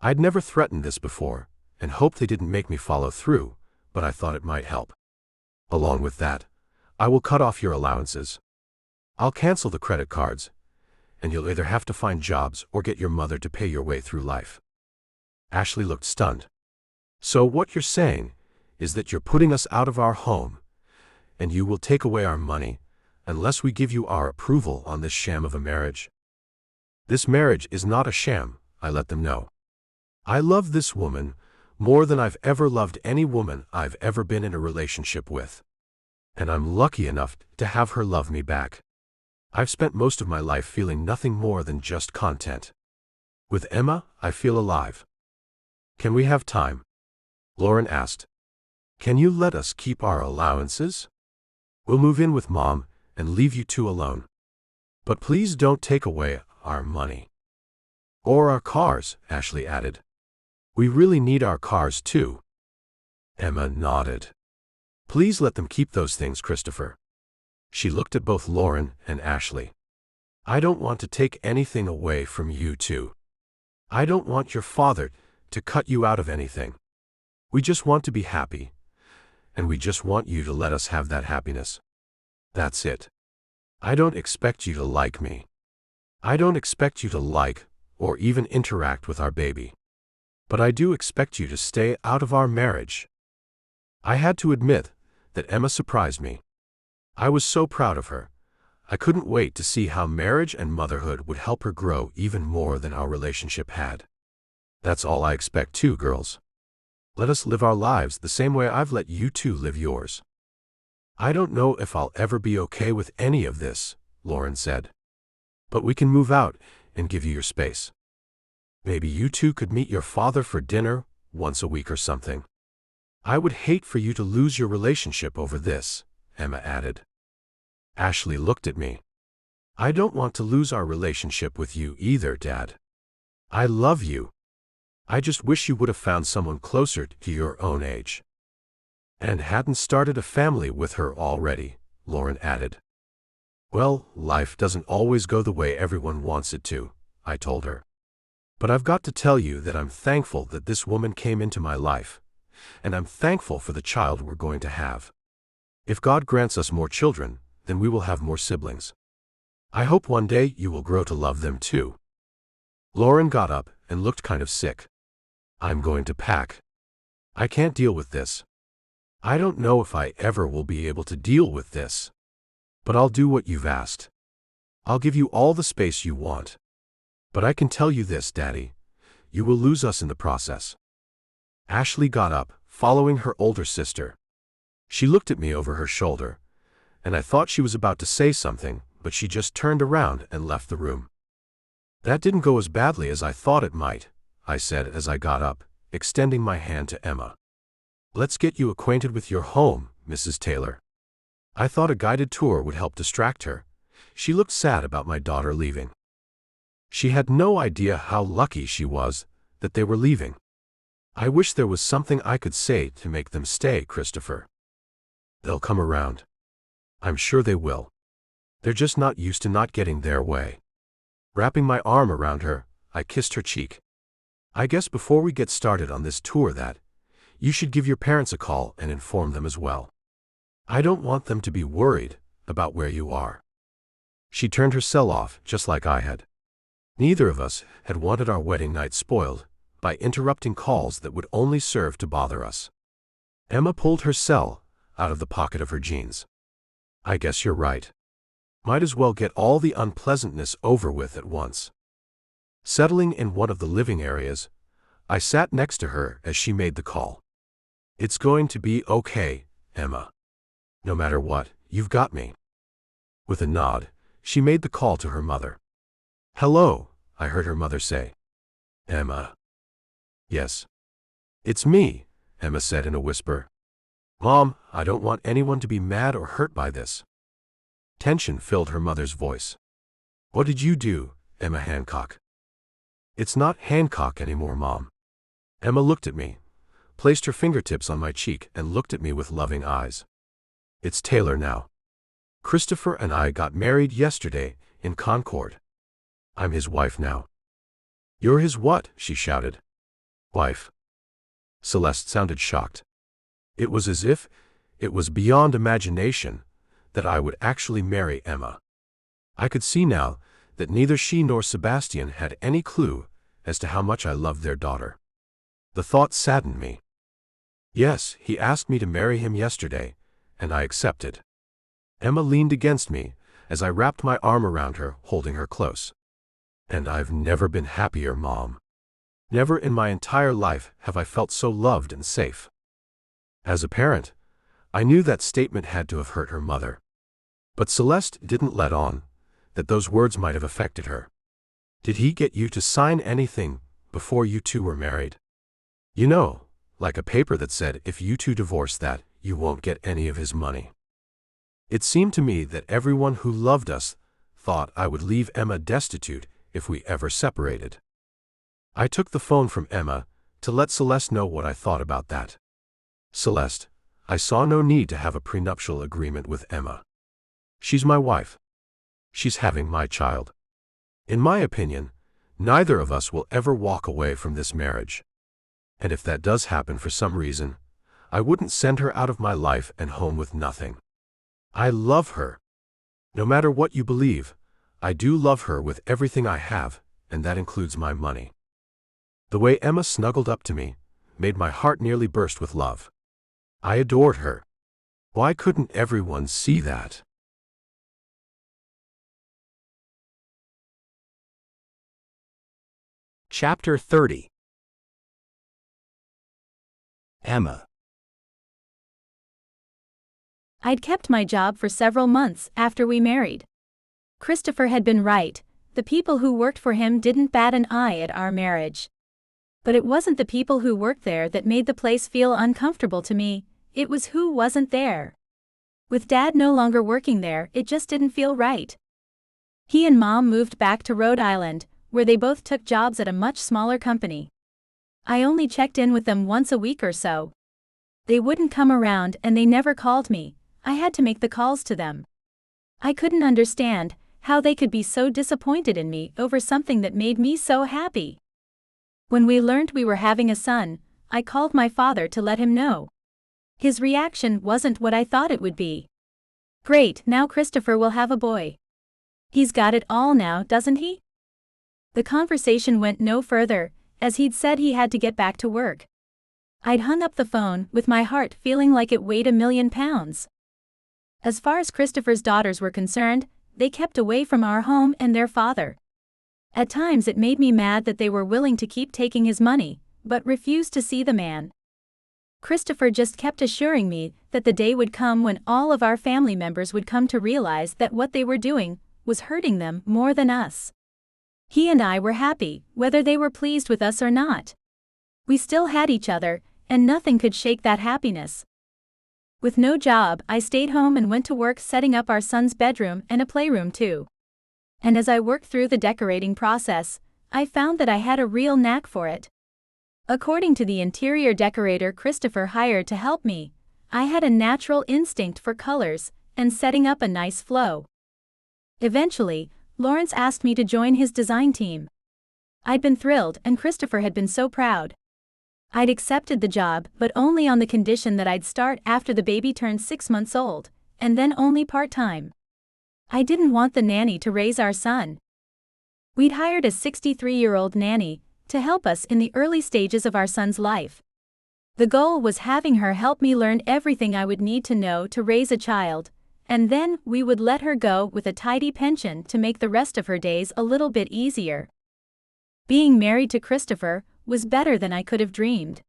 Speaker 3: I'd never threatened this before, and hoped they didn't make me follow through, but I thought it might help. Along with that, I will cut off your allowances. I'll cancel the credit cards, and you'll either have to find jobs or get your mother to pay your way through life. Ashley looked stunned. So what you're saying is that you're putting us out of our home, and you will take away our money unless we give you our approval on this sham of a marriage. This marriage is not a sham, I let them know. I love this woman more than I've ever loved any woman I've ever been in a relationship with. And I'm lucky enough to have her love me back. I've spent most of my life feeling nothing more than just content. With Emma, I feel alive. Can we have time? Lauren asked. Can you let us keep our allowances? We'll move in with Mom and leave you two alone. But please don't take away our money. Or our cars, Ashley added. We really need our cars too. Emma nodded. Please let them keep those things, Christopher. She looked at both Lauren and Ashley. I don't want to take anything away from you two. I don't want your father to cut you out of anything. We just want to be happy, and we just want you to let us have that happiness. That's it. I don't expect you to like me. I don't expect you to like or even interact with our baby. But I do expect you to stay out of our marriage. I had to admit that Emma surprised me. I was so proud of her. I couldn't wait to see how marriage and motherhood would help her grow even more than our relationship had. That's all I expect too, girls. Let us live our lives the same way I've let you two live yours. I don't know if I'll ever be okay with any of this, Lauren said. But we can move out and give you your space. Maybe you two could meet your father for dinner once a week or something. I would hate for you to lose your relationship over this, Emma added. Ashley looked at me. I don't want to lose our relationship with you either, Dad. I love you. I just wish you would have found someone closer to your own age. And hadn't started a family with her already, Lauren added. Well, life doesn't always go the way everyone wants it to, I told her. But I've got to tell you that I'm thankful that this woman came into my life, and I'm thankful for the child we're going to have. If God grants us more children, then we will have more siblings. I hope one day you will grow to love them too. Lauren got up and looked kind of sick. I'm going to pack. I can't deal with this. I don't know if I ever will be able to deal with this. But I'll do what you've asked. I'll give you all the space you want. But I can tell you this, Daddy. You will lose us in the process. Ashley got up, following her older sister. She looked at me over her shoulder, and I thought she was about to say something, but she just turned around and left the room. That didn't go as badly as I thought it might, I said as I got up, extending my hand to Emma. Let's get you acquainted with your home, Mrs. Taylor. I thought a guided tour would help distract her. She looked sad about my daughter leaving. She had no idea how lucky she was that they were leaving. I wish there was something I could say to make them stay, Christopher. They'll come around. I'm sure they will. They're just not used to not getting their way. Wrapping my arm around her, I kissed her cheek. I guess before we get started on this tour that you should give your parents a call and inform them as well. I don't want them to be worried about where you are. She turned her cell off just like I had. Neither of us had wanted our wedding night spoiled by interrupting calls that would only serve to bother us. Emma pulled her cell out of the pocket of her jeans. I guess you're right. Might as well get all the unpleasantness over with at once. Settling in one of the living areas, I sat next to her as she made the call. It's going to be okay, Emma. No matter what, you've got me. With a nod, she made the call to her mother. Hello, I heard her mother say. Emma. Yes. It's me, Emma said in a whisper. Mom, I don't want anyone to be mad or hurt by this. Tension filled her mother's voice. What did you do, Emma Hancock? It's not Hancock anymore, Mom. Emma looked at me, placed her fingertips on my cheek and looked at me with loving eyes. It's Taylor now. Christopher and I got married yesterday in Concord. I'm his wife now. You're his what? She shouted. Wife. Celeste sounded shocked. It was as if it was beyond imagination that I would actually marry Emma. I could see now that neither she nor Sebastian had any clue as to how much I loved their daughter. The thought saddened me. Yes, he asked me to marry him yesterday, and I accepted. Emma leaned against me as I wrapped my arm around her, holding her close. And I've never been happier, Mom. Never in my entire life have I felt so loved and safe. As a parent, I knew that statement had to have hurt her mother. But Celeste didn't let on that those words might have affected her. Did he get you to sign anything before you two were married? You know, like a paper that said if you two divorce that, you won't get any of his money. It seemed to me that everyone who loved us thought I would leave Emma destitute if we ever separated. I took the phone from Emma to let Celeste know what I thought about that. Celeste, I saw no need to have a prenuptial agreement with Emma. She's my wife. She's having my child. In my opinion, neither of us will ever walk away from this marriage. And if that does happen for some reason, I wouldn't send her out of my life and home with nothing. I love her. No matter what you believe, I do love her with everything I have, and that includes my money. The way Emma snuggled up to me made my heart nearly burst with love. I adored her. Why couldn't everyone see that?
Speaker 4: Chapter 30. Emma.
Speaker 2: I'd kept my job for several months after we married. Christopher had been right. The people who worked for him didn't bat an eye at our marriage. But it wasn't the people who worked there that made the place feel uncomfortable to me, it was who wasn't there. With Dad no longer working there, it just didn't feel right. He and Mom moved back to Rhode Island, where they both took jobs at a much smaller company. I only checked in with them once a week or so. They wouldn't come around and they never called me. I had to make the calls to them. I couldn't understand how they could be so disappointed in me over something that made me so happy. When we learned we were having a son, I called my father to let him know. His reaction wasn't what I thought it would be. Great, now Christopher will have a boy. He's got it all now, doesn't he? The conversation went no further, as he'd said he had to get back to work. I'd hung up the phone with my heart feeling like it weighed 1,000,000 pounds. As far as Christopher's daughters were concerned, they kept away from our home and their father. At times it made me mad that they were willing to keep taking his money, but refused to see the man. Christopher just kept assuring me that the day would come when all of our family members would come to realize that what they were doing was hurting them more than us. He and I were happy, whether they were pleased with us or not. We still had each other, and nothing could shake that happiness. With no job, I stayed home and went to work setting up our son's bedroom and a playroom too. And as I worked through the decorating process, I found that I had a real knack for it. According to the interior decorator Christopher hired to help me, I had a natural instinct for colors and setting up a nice flow. Eventually, Lawrence asked me to join his design team. I'd been thrilled and Christopher had been so proud. I'd accepted the job, but only on the condition that I'd start after the baby turned 6 months old, and then only part-time. I didn't want the nanny to raise our son. We'd hired a 63-year-old nanny to help us in the early stages of our son's life. The goal was having her help me learn everything I would need to know to raise a child, and then we would let her go with a tidy pension to make the rest of her days a little bit easier. Being married to Christopher was better than I could have dreamed.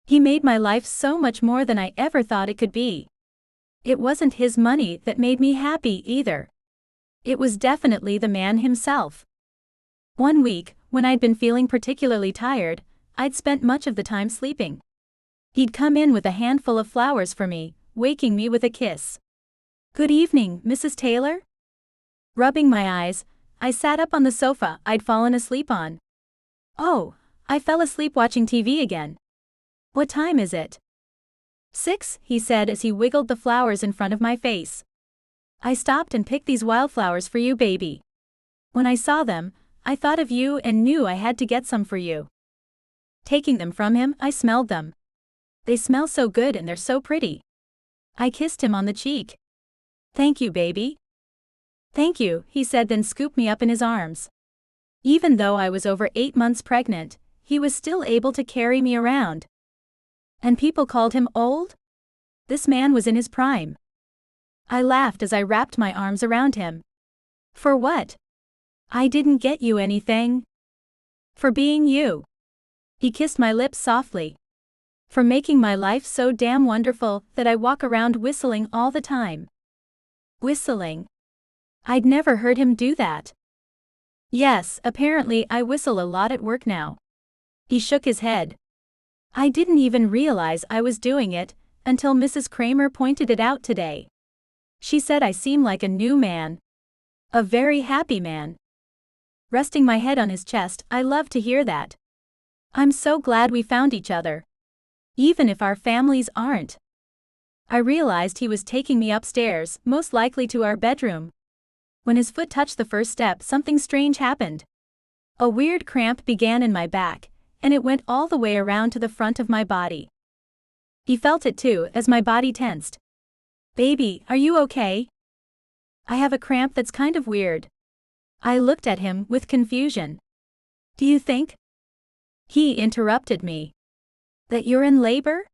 Speaker 2: He made my life so much more than I ever thought it could be. It wasn't his money that made me happy either. It was definitely the man himself. One week, when I'd been feeling particularly tired, I'd spent much of the time sleeping. He'd come in with a handful of flowers for me, waking me with a kiss. "Good evening, Mrs. Taylor?" Rubbing my eyes, I sat up on the sofa I'd fallen asleep on. "Oh, I fell asleep watching TV again. What time is it?" "6," he said as he wiggled the flowers in front of my face. "I stopped and picked these wildflowers for you, baby. When I saw them, I thought of you and knew I had to get some for you." Taking them from him, I smelled them. "They smell so good and they're so pretty." I kissed him on the cheek. "Thank you, baby." "Thank you," he said, then scooped me up in his arms. Even though I was over 8 months pregnant, he was still able to carry me around. And people called him old? This man was in his prime. I laughed as I wrapped my arms around him. For what? I didn't get you anything. For being you. He kissed my lips softly. For making my life so damn wonderful that I walk around whistling all the time. Whistling. I'd never heard him do that. Yes, apparently I whistle a lot at work now. He shook his head. I didn't even realize I was doing it until Mrs. Kramer pointed it out today. She said I seem like a new man. A very happy man. Resting my head on his chest, I love to hear that. I'm so glad we found each other. Even if our families aren't. I realized he was taking me upstairs, most likely to our bedroom. When his foot touched the first step, something strange happened. A weird cramp began in my back, and it went all the way around to the front of my body. He felt it too, as my body tensed. Baby, are you okay? I have a cramp that's kind of weird. I looked at him with confusion. Do you think? He interrupted me. That you're in labor?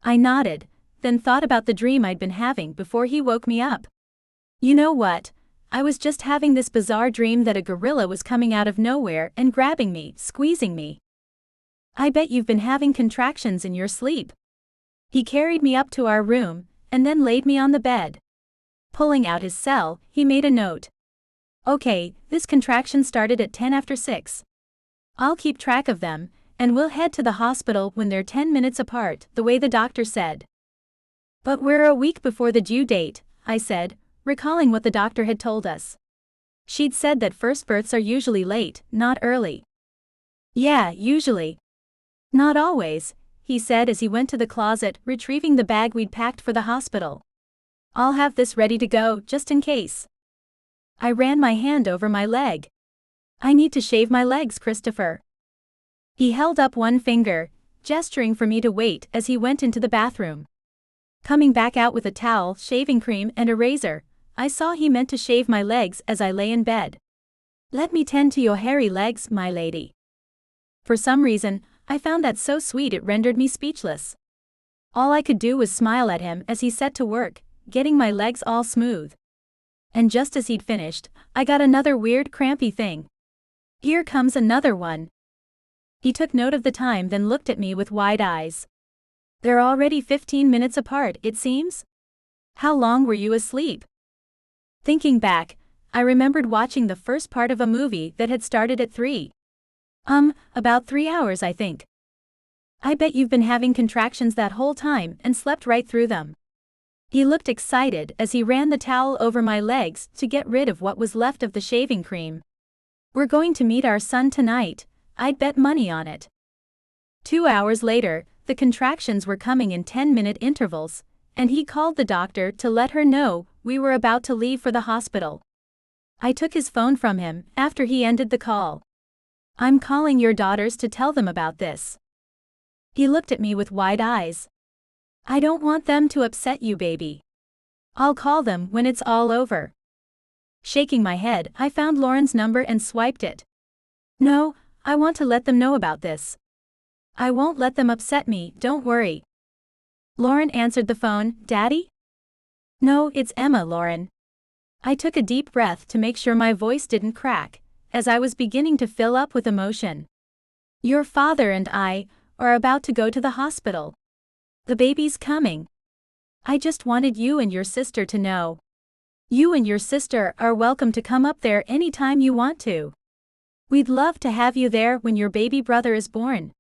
Speaker 2: I nodded, then thought about the dream I'd been having before he woke me up. You know what? I was just having this bizarre dream that a gorilla was coming out of nowhere and grabbing me, squeezing me. I bet you've been having contractions in your sleep. He carried me up to our room, and then laid me on the bed. Pulling out his cell, he made a note. Okay, this contraction started at 10 after 6. I'll keep track of them, and we'll head to the hospital when they're 10 minutes apart, the way the doctor said. But we're a week before the due date, I said, recalling what the doctor had told us. She'd said that first births are usually late, not early. Yeah, usually. Not always, he said as he went to the closet, retrieving the bag we'd packed for the hospital. I'll have this ready to go, just in case. I ran my hand over my leg. I need to shave my legs, Christopher. He held up one finger, gesturing for me to wait as he went into the bathroom. Coming back out with a towel, shaving cream, and a razor, I saw he meant to shave my legs as I lay in bed. Let me tend to your hairy legs, my lady. For some reason, I found that so sweet it rendered me speechless. All I could do was smile at him as he set to work, getting my legs all smooth. And just as he'd finished, I got another weird crampy thing. Here comes another one. He took note of the time, then looked at me with wide eyes. They're already 15 minutes apart, it seems? How long were you asleep? Thinking back, I remembered watching the first part of a movie that had started at 3. About 3 hours, I think. I bet you've been having contractions that whole time and slept right through them. He looked excited as he ran the towel over my legs to get rid of what was left of the shaving cream. We're going to meet our son tonight, I'd bet money on it. 2 hours later, the contractions were coming in 10-minute intervals, and he called the doctor to let her know we were about to leave for the hospital. I took his phone from him after he ended the call. I'm calling your daughters to tell them about this. He looked at me with wide eyes. I don't want them to upset you, baby. I'll call them when it's all over. Shaking my head, I found Lauren's number and swiped it. No, I want to let them know about this. I won't let them upset me, don't worry. Lauren answered the phone. Daddy? No, it's Emma, Lauren. I took a deep breath to make sure my voice didn't crack, as I was beginning to fill up with emotion. Your father and I are about to go to the hospital. The baby's coming. I just wanted you and your sister to know. You and your sister are welcome to come up there anytime you want to. We'd love to have you there when your baby brother is born.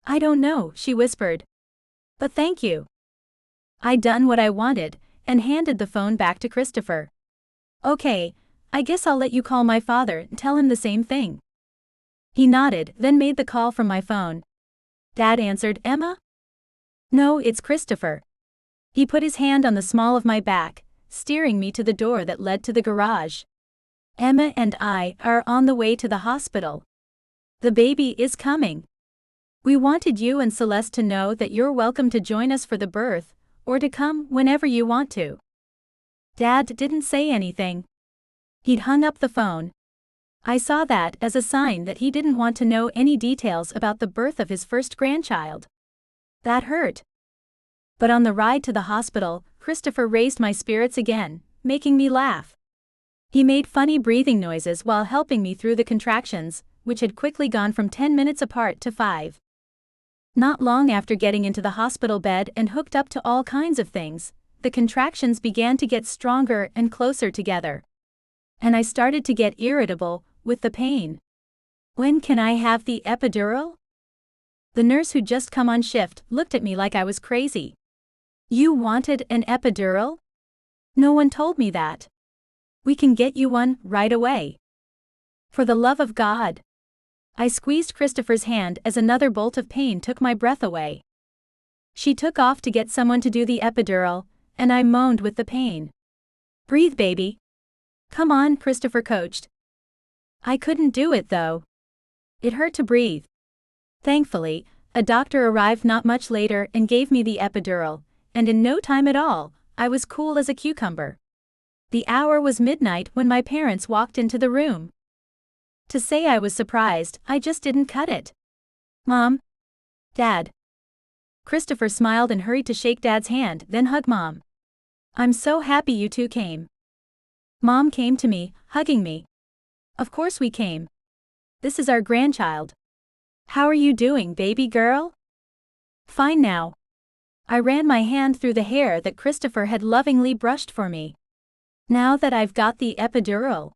Speaker 2: I don't know, she whispered. But thank you. I'd done what I wanted, and handed the phone back to Christopher. Okay, I guess I'll let you call my father and tell him the same thing. He nodded, then made the call from my phone. Dad answered. Emma? No, it's Christopher. He put his hand on the small of my back, steering me to the door that led to the garage. Emma and I are on the way to the hospital. The baby is coming. We wanted you and Celeste to know that you're welcome to join us for the birth, or to come whenever you want to. Dad didn't say anything. He'd hung up the phone. I saw that as a sign that he didn't want to know any details about the birth of his first grandchild. That hurt. But on the ride to the hospital, Christopher raised my spirits again, making me laugh. He made funny breathing noises while helping me through the contractions, which had quickly gone from 10 minutes apart to 5. Not long after getting into the hospital bed and hooked up to all kinds of things, the contractions began to get stronger and closer together. And I started to get irritable with the pain. When can I have the epidural? The nurse who'd just come on shift looked at me like I was crazy. You wanted an epidural? No one told me that. We can get you one right away. For the love of God. I squeezed Christopher's hand as another bolt of pain took my breath away. She took off to get someone to do the epidural, and I moaned with the pain. Breathe, baby. Come on, Christopher coached. I couldn't do it though. It hurt to breathe. Thankfully, a doctor arrived not much later and gave me the epidural, and in no time at all, I was cool as a cucumber. The hour was midnight when my parents walked into the room. To say I was surprised, I just didn't cut it. Mom. Dad. Christopher smiled and hurried to shake Dad's hand, then hug Mom. I'm so happy you two came. Mom came to me, hugging me. Of course we came. This is our grandchild. How are you doing, baby girl? Fine now. I ran my hand through the hair that Christopher had lovingly brushed for me. Now that I've got the epidural.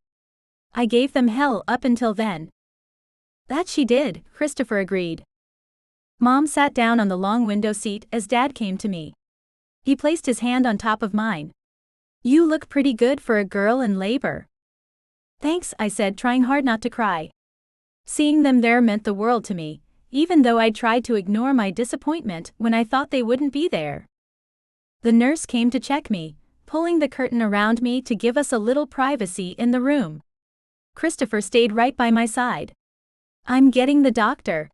Speaker 2: I gave them hell up until then. That she did, Christopher agreed. Mom sat down on the long window seat as Dad came to me. He placed his hand on top of mine. You look pretty good for a girl in labor. Thanks, I said, trying hard not to cry. Seeing them there meant the world to me, even though I'd tried to ignore my disappointment when I thought they wouldn't be there. The nurse came to check me, pulling the curtain around me to give us a little privacy in the room. Christopher stayed right by my side. I'm getting the doctor.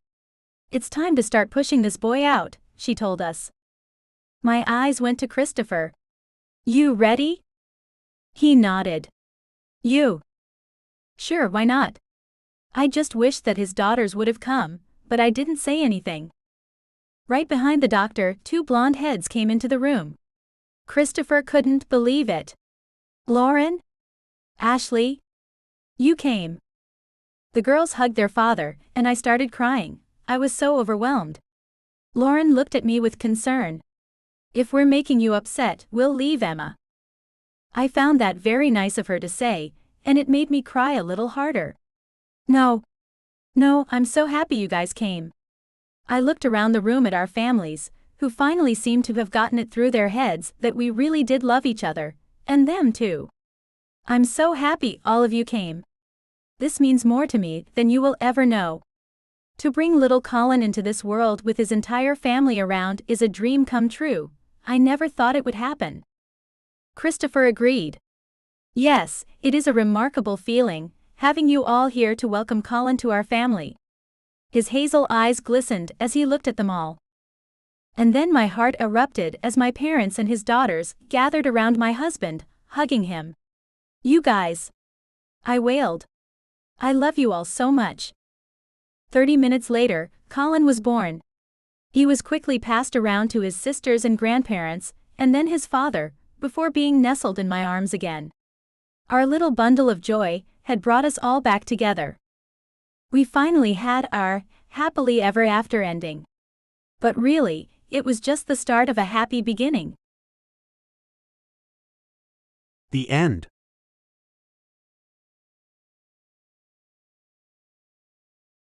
Speaker 2: It's time to start pushing this boy out, she told us. My eyes went to Christopher. You ready? He nodded. You? Sure, why not? I just wished that his daughters would have come, but I didn't say anything. Right behind the doctor, 2 blonde heads came into the room. Christopher couldn't believe it. Lauren? Ashley? You came. The girls hugged their father, and I started crying. I was so overwhelmed. Lauren looked at me with concern. If we're making you upset, we'll leave, Emma. I found that very nice of her to say, and it made me cry a little harder. No, I'm so happy you guys came. I looked around the room at our families, who finally seemed to have gotten it through their heads that we really did love each other, and them too. I'm so happy all of you came. This means more to me than you will ever know. To bring little Colin into this world with his entire family around is a dream come true. I never thought it would happen. Christopher agreed. Yes, it is a remarkable feeling, having you all here to welcome Colin to our family. His hazel eyes glistened as he looked at them all. And then my heart erupted as my parents and his daughters gathered around my husband, hugging him. You guys. I wailed. I love you all so much. 30 minutes later, Colin was born. He was quickly passed around to his sisters and grandparents, and then his father, before being nestled in my arms again. Our little bundle of joy had brought us all back together. We finally had our happily ever after ending. But really, it was just the start of a happy beginning.
Speaker 1: The end.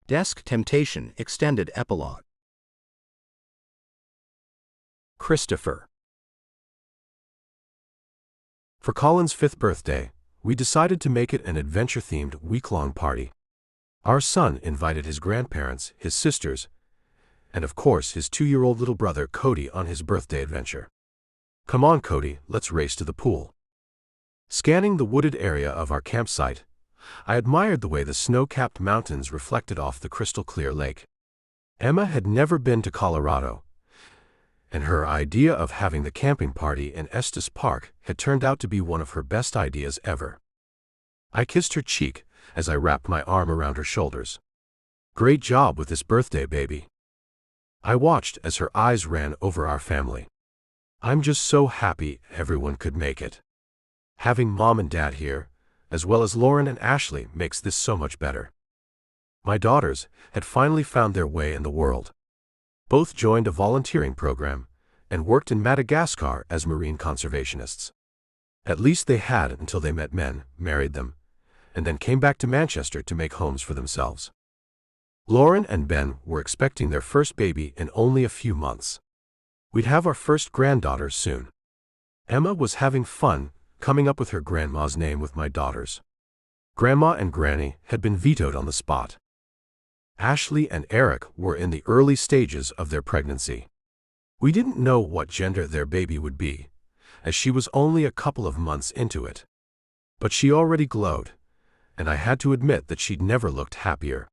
Speaker 4: Desk Temptation Extended Epilogue. Christopher.
Speaker 3: For Colin's 5th birthday, we decided to make it an adventure-themed week-long party. Our son invited his grandparents, his sisters, and of course his 2-year-old little brother Cody on his birthday adventure. Come on, Cody, let's race to the pool. Scanning the wooded area of our campsite, I admired the way the snow-capped mountains reflected off the crystal-clear lake. Emma had never been to Colorado, and her idea of having the camping party in Estes Park had turned out to be one of her best ideas ever. I kissed her cheek as I wrapped my arm around her shoulders. Great job with this birthday, baby. I watched as her eyes ran over our family. I'm just so happy everyone could make it. Having Mom and Dad here, as well as Lauren and Ashley, makes this so much better. My daughters had finally found their way in the world. Both joined a volunteering program and worked in Madagascar as marine conservationists. At least they had until they met men, married them, and then came back to Manchester to make homes for themselves. Lauren and Ben were expecting their first baby in only a few months. We'd have our first granddaughter soon. Emma was having fun coming up with her grandma's name with my daughters. Grandma and Granny had been vetoed on the spot. Ashley and Eric were in the early stages of their pregnancy. We didn't know what gender their baby would be, as she was only a couple of months into it. But she already glowed, and I had to admit that she'd never looked happier.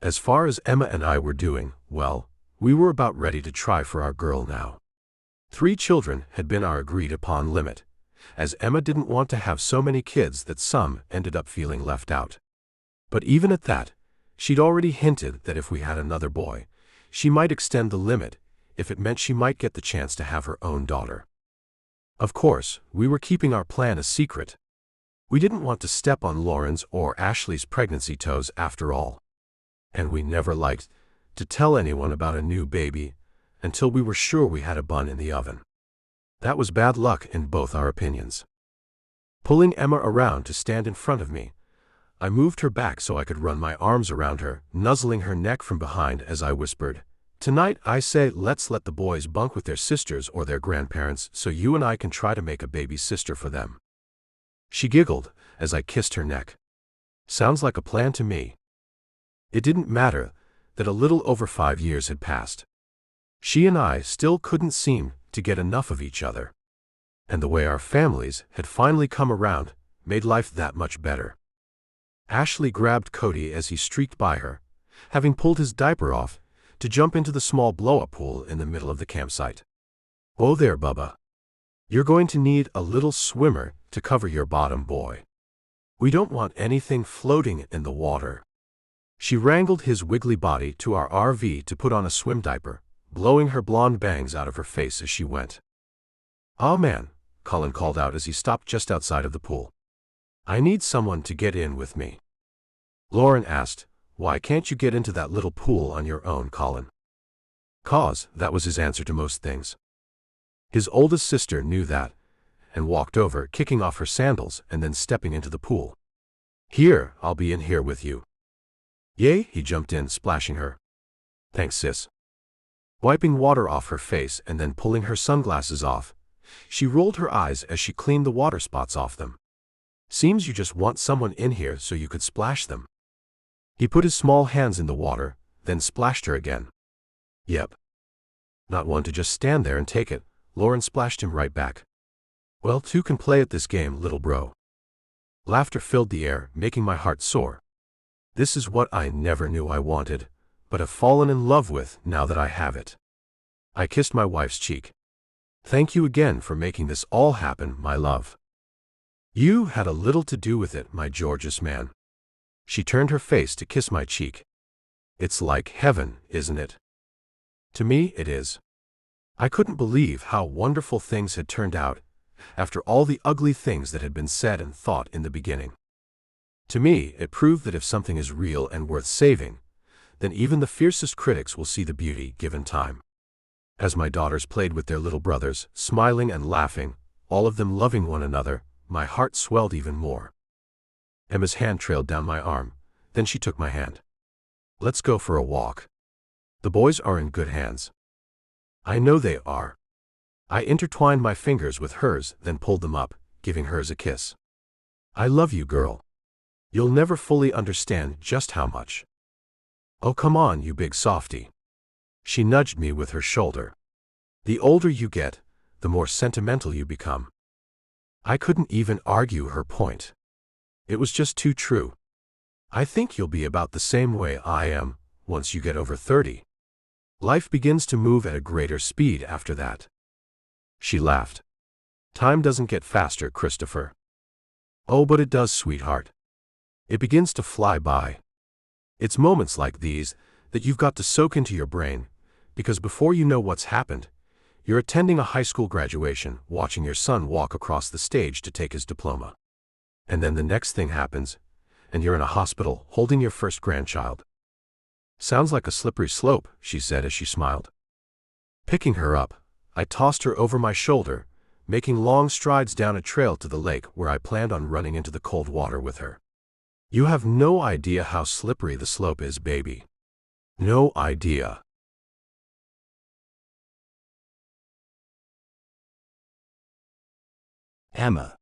Speaker 3: As far as Emma and I were doing, well, we were about ready to try for our girl now. 3 children had been our agreed-upon limit, as Emma didn't want to have so many kids that some ended up feeling left out. But even at that, she'd already hinted that if we had another boy, she might extend the limit if it meant she might get the chance to have her own daughter. Of course, we were keeping our plan a secret. We didn't want to step on Lauren's or Ashley's pregnancy toes after all. And we never liked to tell anyone about a new baby until we were sure we had a bun in the oven. That was bad luck in both our opinions. Pulling Emma around to stand in front of me, I moved her back so I could run my arms around her, nuzzling her neck from behind as I whispered, "Tonight I say let's let the boys bunk with their sisters or their grandparents so you and I can try to make a baby sister for them." She giggled as I kissed her neck. Sounds like a plan to me. It didn't matter that a little over 5 years had passed. She and I still couldn't seem to get enough of each other. And the way our families had finally come around made life that much better. Ashley grabbed Cody as he streaked by her, having pulled his diaper off, to jump into the small blow-up pool in the middle of the campsite. "Oh there, Bubba. You're going to need a little swimmer to cover your bottom, boy. We don't want anything floating in the water." She wrangled his wiggly body to our RV to put on a swim diaper, blowing her blonde bangs out of her face as she went. "Aw man," Colin called out as he stopped just outside of the pool. "I need someone to get in with me." Lauren asked, "Why can't you get into that little pool on your own, Colin?" "'Cause that was his answer to most things." His oldest sister knew that, and walked over, kicking off her sandals and then stepping into the pool. "Here, I'll be in here with you." "Yay," he jumped in, splashing her. "Thanks, sis." Wiping water off her face and then pulling her sunglasses off, she rolled her eyes as she cleaned the water spots off them. "Seems you just want someone in here so you could splash them." He put his small hands in the water, then splashed her again. "Yep. Not one to just stand there and take it," Lauren splashed him right back. "Well, 2 can play at this game, little bro." Laughter filled the air, making my heart soar. This is what I never knew I wanted, but have fallen in love with now that I have it. I kissed my wife's cheek. "Thank you again for making this all happen, my love." "You had a little to do with it, my gorgeous man." She turned her face to kiss my cheek. "It's like heaven, isn't it?" "To me, it is." I couldn't believe how wonderful things had turned out, after all the ugly things that had been said and thought in the beginning. To me, it proved that if something is real and worth saving, then even the fiercest critics will see the beauty given time. As my daughters played with their little brothers, smiling and laughing, all of them loving one another, my heart swelled even more. Emma's hand trailed down my arm, then she took my hand. "Let's go for a walk. The boys are in good hands." "I know they are." I intertwined my fingers with hers, then pulled them up, giving hers a kiss. "I love you, girl. You'll never fully understand just how much." "Oh, come on, you big softy." She nudged me with her shoulder. "The older you get, the more sentimental you become." I couldn't even argue her point. It was just too true. "I think you'll be about the same way I am once you get over 30. Life begins to move at a greater speed after that." She laughed. "Time doesn't get faster, Christopher." "Oh, but it does, sweetheart. It begins to fly by. It's moments like these that you've got to soak into your brain, Because before you know what's happened, you're attending a high school graduation, watching your son walk across the stage to take his diploma. And then the next thing happens, and you're in a hospital holding your first grandchild. Sounds like a slippery slope, she said as she smiled. Picking her up, I tossed her over my shoulder, making long strides down a trail to the lake where I planned on running into the cold water with her. You have no idea how slippery the slope is, baby. No idea.
Speaker 4: Emma.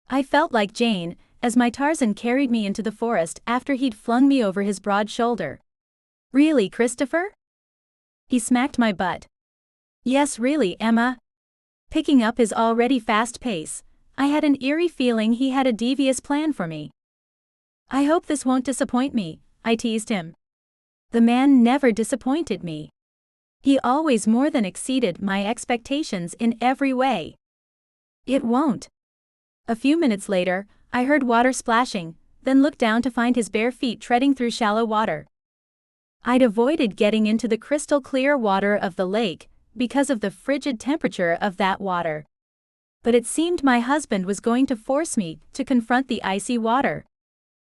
Speaker 2: I felt like Jane, as my Tarzan carried me into the forest after he'd flung me over his broad shoulder. Really, Christopher? He smacked my butt. Yes, really, Emma. Picking up his already fast pace, I had an eerie feeling he had a devious plan for me. I hope this won't disappoint me, I teased him. The man never disappointed me. He always more than exceeded my expectations in every way. It won't. A few minutes later, I heard water splashing, then looked down to find his bare feet treading through shallow water. I'd avoided getting into the crystal clear water of the lake because of the frigid temperature of that water. But it seemed my husband was going to force me to confront the icy water.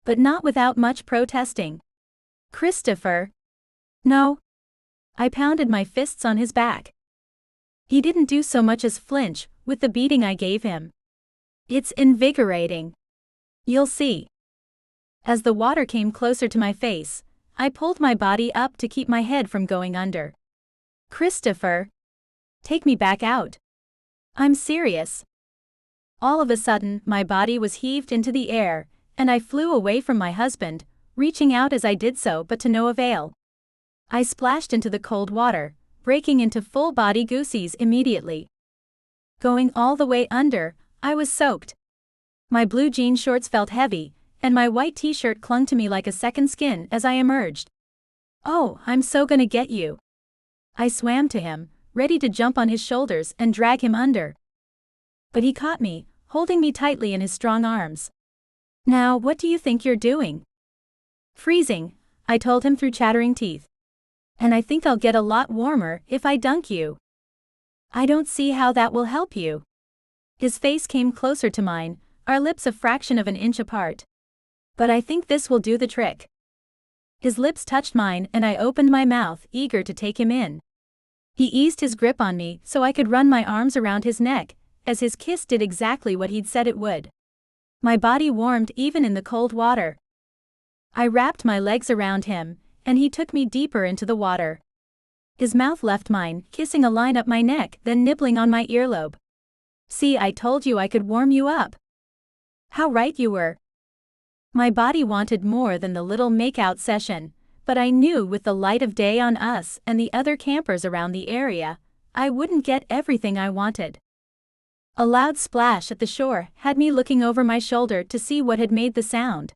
Speaker 2: But not without much protesting. Christopher. No. I pounded my fists on his back. He didn't do so much as flinch with the beating I gave him. It's invigorating. You'll see. As the water came closer to my face, I pulled my body up to keep my head from going under. Christopher. Take me back out. I'm serious. All of a sudden, my body was heaved into the air, and I flew away from my husband, reaching out as I did so but to no avail. I splashed into the cold water, breaking into full-body goosies immediately. Going all the way under, I was soaked. My blue jean shorts felt heavy, and my white t-shirt clung to me like a second skin as I emerged. Oh, I'm so gonna get you. I swam to him, ready to jump on his shoulders and drag him under. But he caught me, holding me tightly in his strong arms. Now, what do you think you're doing? Freezing, I told him through chattering teeth. And I think I'll get a lot warmer if I dunk you. I don't see how that will help you. His face came closer to mine, our lips a fraction of an inch apart. But I think this will do the trick. His lips touched mine and I opened my mouth, eager to take him in. He eased his grip on me so I could run my arms around his neck, as his kiss did exactly what he'd said it would. My body warmed even in the cold water. I wrapped my legs around him, and he took me deeper into the water. His mouth left mine, kissing a line up my neck, then nibbling on my earlobe. See, I told you I could warm you up. How right you were. My body wanted more than the little make-out session, but I knew with the light of day on us and the other campers around the area, I wouldn't get everything I wanted. A loud splash at the shore had me looking over my shoulder to see what had made the sound.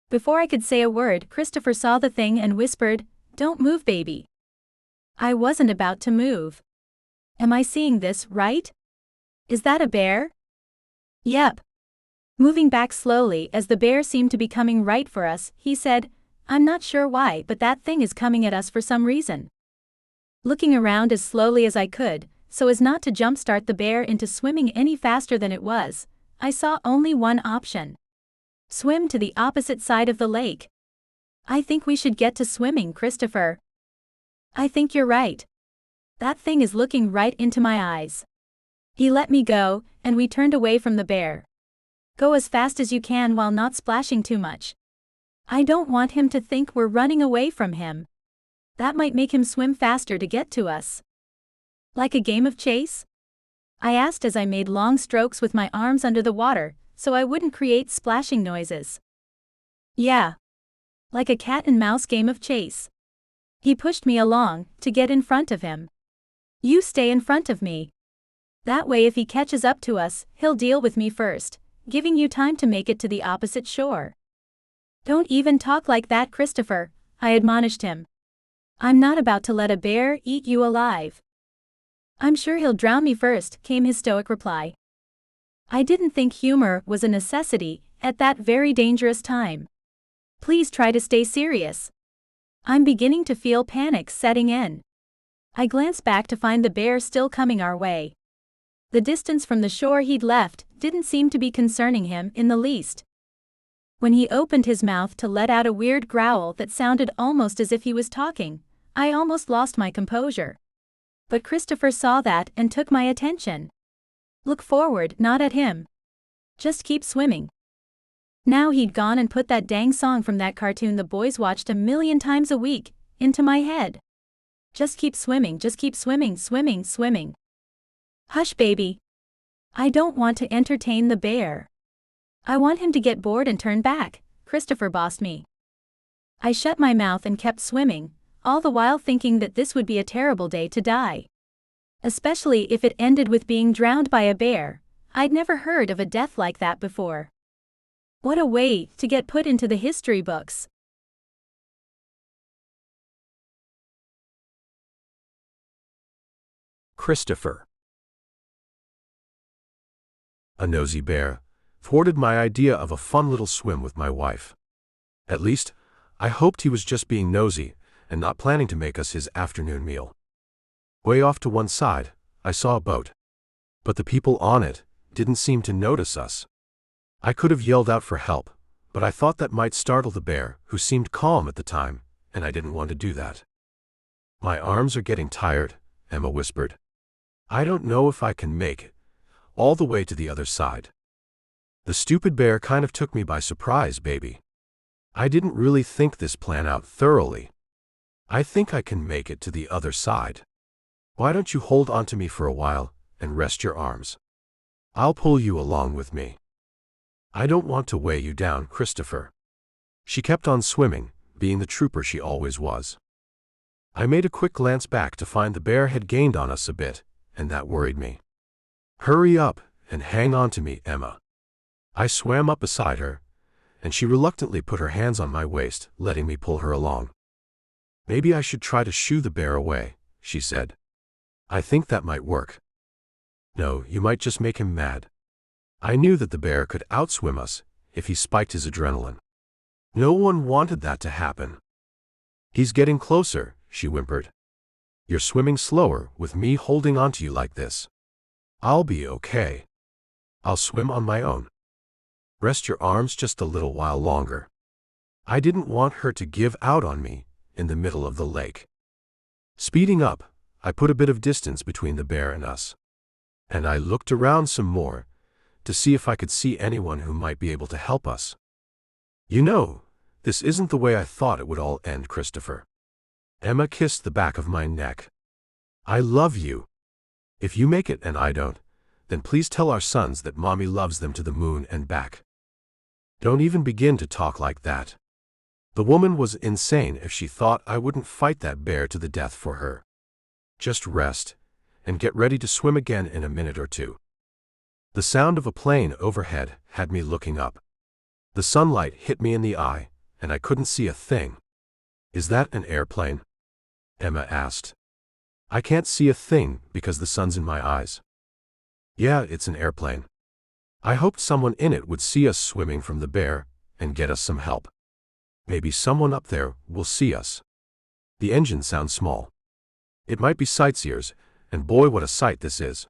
Speaker 2: Before I could say a word, Christopher saw the thing and whispered, "Don't move, baby." I wasn't about to move. Am I seeing this right? Is that a bear? Yep. Moving back slowly as the bear seemed to be coming right for us, he said, "I'm not sure why, but that thing is coming at us for some reason." Looking around as slowly as I could, so as not to jumpstart the bear into swimming any faster than it was, I saw only one option. Swim to the opposite side of the lake. I think we should get to swimming, Christopher. I think you're right. That thing is looking right into my eyes. He let me go, and we turned away from the bear. Go as fast as you can while not splashing too much. I don't want him to think we're running away from him. That might make him swim faster to get to us. Like a game of chase? I asked as I made long strokes with my arms under the water, so I wouldn't create splashing noises. Yeah. Like a cat and mouse game of chase. He pushed me along, to get in front of him. You stay in front of me. That way if he catches up to us, he'll deal with me first, giving you time to make it to the opposite shore. Don't even talk like that, Christopher, I admonished him. I'm not about to let a bear eat you alive. I'm sure he'll drown me first, came his stoic reply. I didn't think humor was a necessity at that very dangerous time. Please try to stay serious. I'm beginning to feel panic setting in. I glanced back to find the bear still coming our way. The distance from the shore he'd left didn't seem to be concerning him in the least. When he opened his mouth to let out a weird growl that sounded almost as if he was talking, I almost lost my composure. But Christopher saw that and took my attention. Look forward, not at him. Just keep swimming. Now he'd gone and put that dang song from that cartoon the boys watched 1,000,000 times a week into my head. Just keep swimming, swimming, swimming. Hush, baby. I don't want to entertain the bear. I want him to get bored and turn back, Christopher bossed me. I shut my mouth and kept swimming, all the while thinking that this would be a terrible day to die. Especially if it ended with being drowned by a bear. I'd never heard of a death like that before. What a way to get put into the history books.
Speaker 4: Christopher.
Speaker 3: A nosy bear thwarted my idea of a fun little swim with my wife. At least, I hoped he was just being nosy and not planning to make us his afternoon meal. Way off to one side, I saw a boat. But the people on it didn't seem to notice us. I could have yelled out for help, but I thought that might startle the bear, who seemed calm at the time, and I didn't want to do that. My arms are getting tired, Emma whispered. I don't know if I can make it all the way to the other side. The stupid bear kind of took me by surprise, baby. I didn't really think this plan out thoroughly. I think I can make it to the other side. Why don't you hold on to me for a while and rest your arms? I'll pull you along with me. I don't want to weigh you down, Christopher. She kept on swimming, being the trooper she always was. I made a quick glance back to find the bear had gained on us a bit, and that worried me. Hurry up and hang on to me, Emma. I swam up beside her, and she reluctantly put her hands on my waist, letting me pull her along. Maybe I should try to shoo the bear away, she said. I think that might work. No, you might just make him mad. I knew that the bear could outswim us if he spiked his adrenaline. No one wanted that to happen. He's getting closer, she whimpered. You're swimming slower with me holding onto you like this. I'll be okay. I'll swim on my own. Rest your arms just a little while longer. I didn't want her to give out on me in the middle of the lake. Speeding up, I put a bit of distance between the bear and us. And I looked around some more to see if I could see anyone who might be able to help us. You know, this isn't the way I thought it would all end, Christopher. Emma kissed the back of my neck. I love you. If you make it and I don't, then please tell our sons that Mommy loves them to the moon and back. Don't even begin to talk like that. The woman was insane if she thought I wouldn't fight that bear to the death for her. Just rest and get ready to swim again in a minute or two. The sound of a plane overhead had me looking up. The sunlight hit me in the eye, and I couldn't see a thing. Is that an airplane? Emma asked. I can't see a thing because the sun's in my eyes. Yeah, it's an airplane. I hoped someone in it would see us swimming from the bear and get us some help. Maybe someone up there will see us. The engine sounds small. It might be sightseers, and boy, what a sight this is.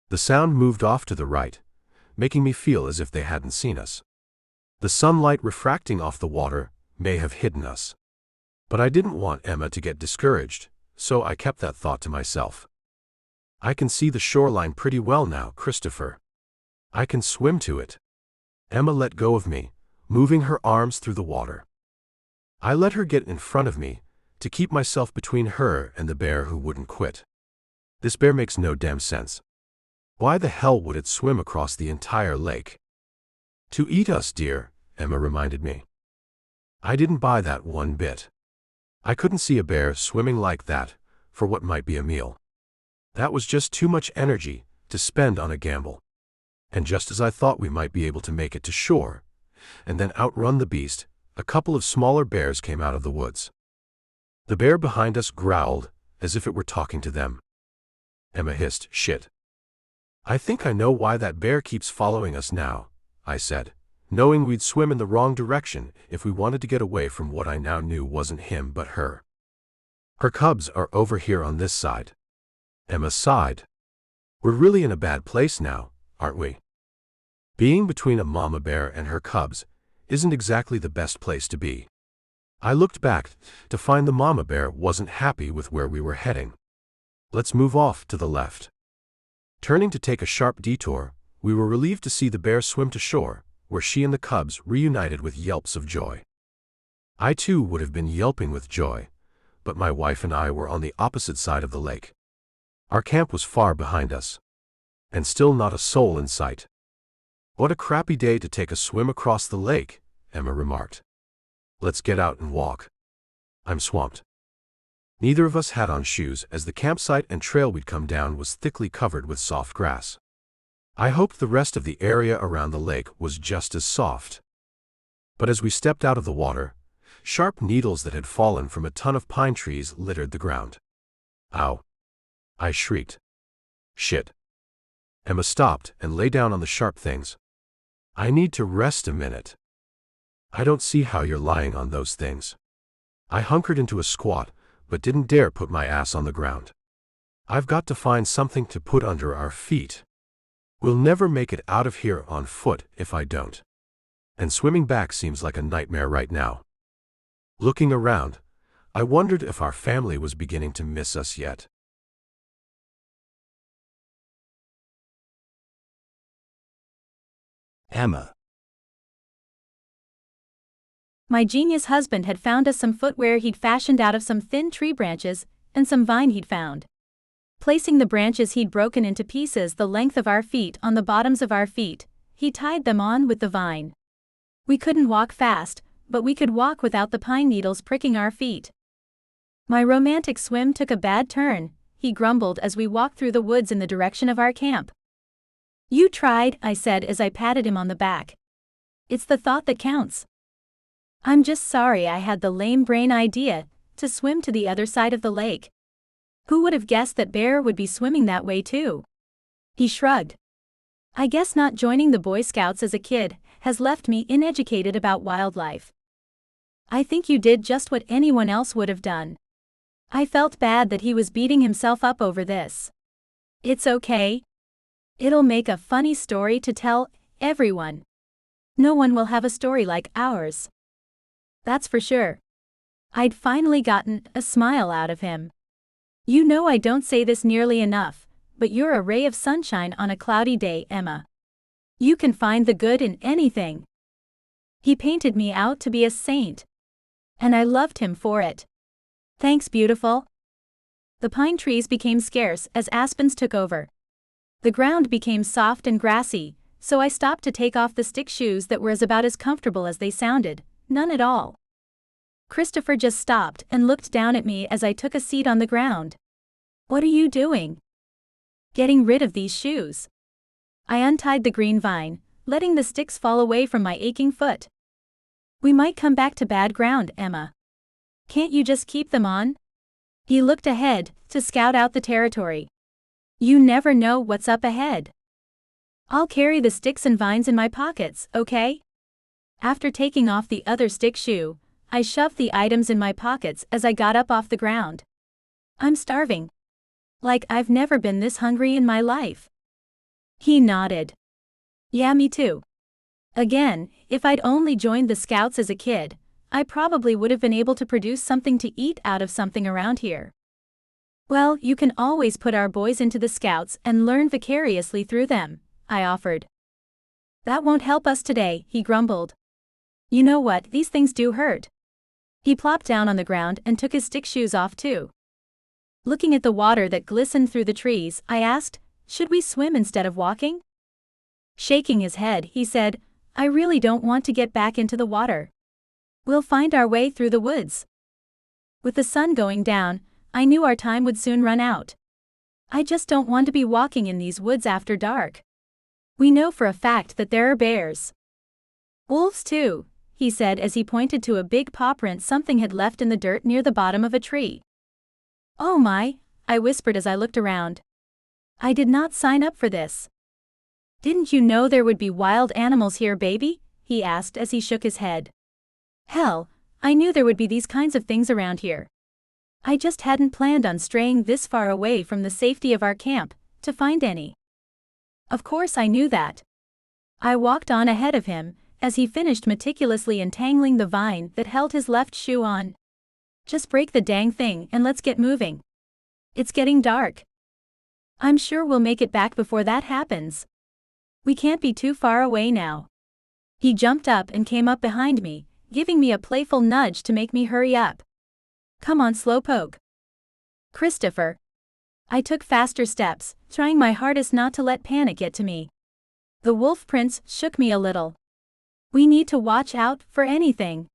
Speaker 3: The sound moved off to the right, making me feel as if they hadn't seen us. The sunlight refracting off the water may have hidden us. But I didn't want Emma to get discouraged, so I kept that thought to myself. I can see the shoreline pretty well now, Christopher. I can swim to it. Emma let go of me, moving her arms through the water. I let her get in front of me to keep myself between her and the bear who wouldn't quit. This bear makes no damn sense. Why the hell would it swim across the entire lake? To eat us, dear, Emma reminded me. I didn't buy that one bit. I couldn't see a bear swimming like that for what might be a meal. That was just too much energy to spend on a gamble. And just as I thought we might be able to make it to shore, and then outrun the beast, a couple of smaller bears came out of the woods. The bear behind us growled as if it were talking to them. Emma hissed, "Shit. I think I know why that bear keeps following us now," I said, knowing we'd swim in the wrong direction if we wanted to get away from what I now knew wasn't him but her. Her cubs are over here on this side. Emma sighed. We're really in a bad place now, aren't we? Being between a mama bear and her cubs isn't exactly the best place to be. I looked back to find the mama bear wasn't happy with where we were heading. Let's move off to the left. Turning to take a sharp detour, we were relieved to see the bear swim to shore, where she and the cubs reunited with yelps of joy. I too would have been yelping with joy, but my wife and I were on the opposite side of the lake. Our camp was far behind us, and still not a soul in sight. What a crappy day to take a swim across the lake, Emma remarked. Let's get out and walk. I'm swamped. Neither of us had on shoes as the campsite and trail we'd come down was thickly covered with soft grass. I hoped the rest of the area around the lake was just as soft. But as we stepped out of the water, sharp needles that had fallen from a ton of pine trees littered the ground. Ow! I shrieked. Shit. Emma stopped and lay down on the sharp things. I need to rest a minute. I don't see how you're lying on those things. I hunkered into a squat, but didn't dare put my ass on the ground. I've got to find something to put under our feet. We'll never make it out of here on foot if I don't. And swimming back seems like a nightmare right now. Looking around, I wondered if our family was beginning to miss us yet.
Speaker 4: Emma.
Speaker 2: My genius husband had found us some footwear he'd fashioned out of some thin tree branches and some vine he'd found. Placing the branches he'd broken into pieces the length of our feet on the bottoms of our feet, he tied them on with the vine. We couldn't walk fast, but we could walk without the pine needles pricking our feet. My romantic swim took a bad turn, he grumbled as we walked through the woods in the direction of our camp. You tried, I said as I patted him on the back. It's the thought that counts. I'm just sorry I had the lame brain idea to swim to the other side of the lake. Who would have guessed that Bear would be swimming that way too? He shrugged. I guess not joining the Boy Scouts as a kid has left me uneducated about wildlife. I think you did just what anyone else would have done. I felt bad that he was beating himself up over this. It's okay. It'll make a funny story to tell everyone. No one will have a story like ours. That's for sure. I'd finally gotten a smile out of him. You know I don't say this nearly enough, but you're a ray of sunshine on a cloudy day, Emma. You can find the good in anything. He painted me out to be a saint. And I loved him for it. Thanks, beautiful. The pine trees became scarce as aspens took over. The ground became soft and grassy, so I stopped to take off the stick shoes that were about as comfortable as they sounded, none at all. Christopher just stopped and looked down at me as I took a seat on the ground. What are you doing? Getting rid of these shoes. I untied the green vine, letting the sticks fall away from my aching foot. We might come back to bad ground, Emma. Can't you just keep them on? He looked ahead to scout out the territory. You never know what's up ahead. I'll carry the sticks and vines in my pockets, okay? After taking off the other stick shoe, I shoved the items in my pockets as I got up off the ground. I'm starving. Like I've never been this hungry in my life. He nodded. Yeah, me too. Again, if I'd only joined the Scouts as a kid, I probably would have been able to produce something to eat out of something around here. Well, you can always put our boys into the Scouts and learn vicariously through them, I offered. That won't help us today, he grumbled. You know what, these things do hurt. He plopped down on the ground and took his stick shoes off too. Looking at the water that glistened through the trees, I asked, should we swim instead of walking? Shaking his head, he said, I really don't want to get back into the water. We'll find our way through the woods. With the sun going down, I knew our time would soon run out. I just don't want to be walking in these woods after dark. We know for a fact that there are bears. Wolves too, he said as he pointed to a big paw print something had left in the dirt near the bottom of a tree. Oh my, I whispered as I looked around. I did not sign up for this. Didn't you know there would be wild animals here, baby? he asked as he shook his head. Hell, I knew there would be these kinds of things around here. I just hadn't planned on straying this far away from the safety of our camp to find any. Of course I knew that. I walked on ahead of him as he finished meticulously untangling the vine that held his left shoe on. Just break the dang thing and let's get moving. It's getting dark. I'm sure we'll make it back before that happens. We can't be too far away now. He jumped up and came up behind me, giving me a playful nudge to make me hurry up. Come on, slowpoke. Christopher. I took faster steps, trying my hardest not to let panic get to me. The wolf prince shook me a little. We need to watch out for anything.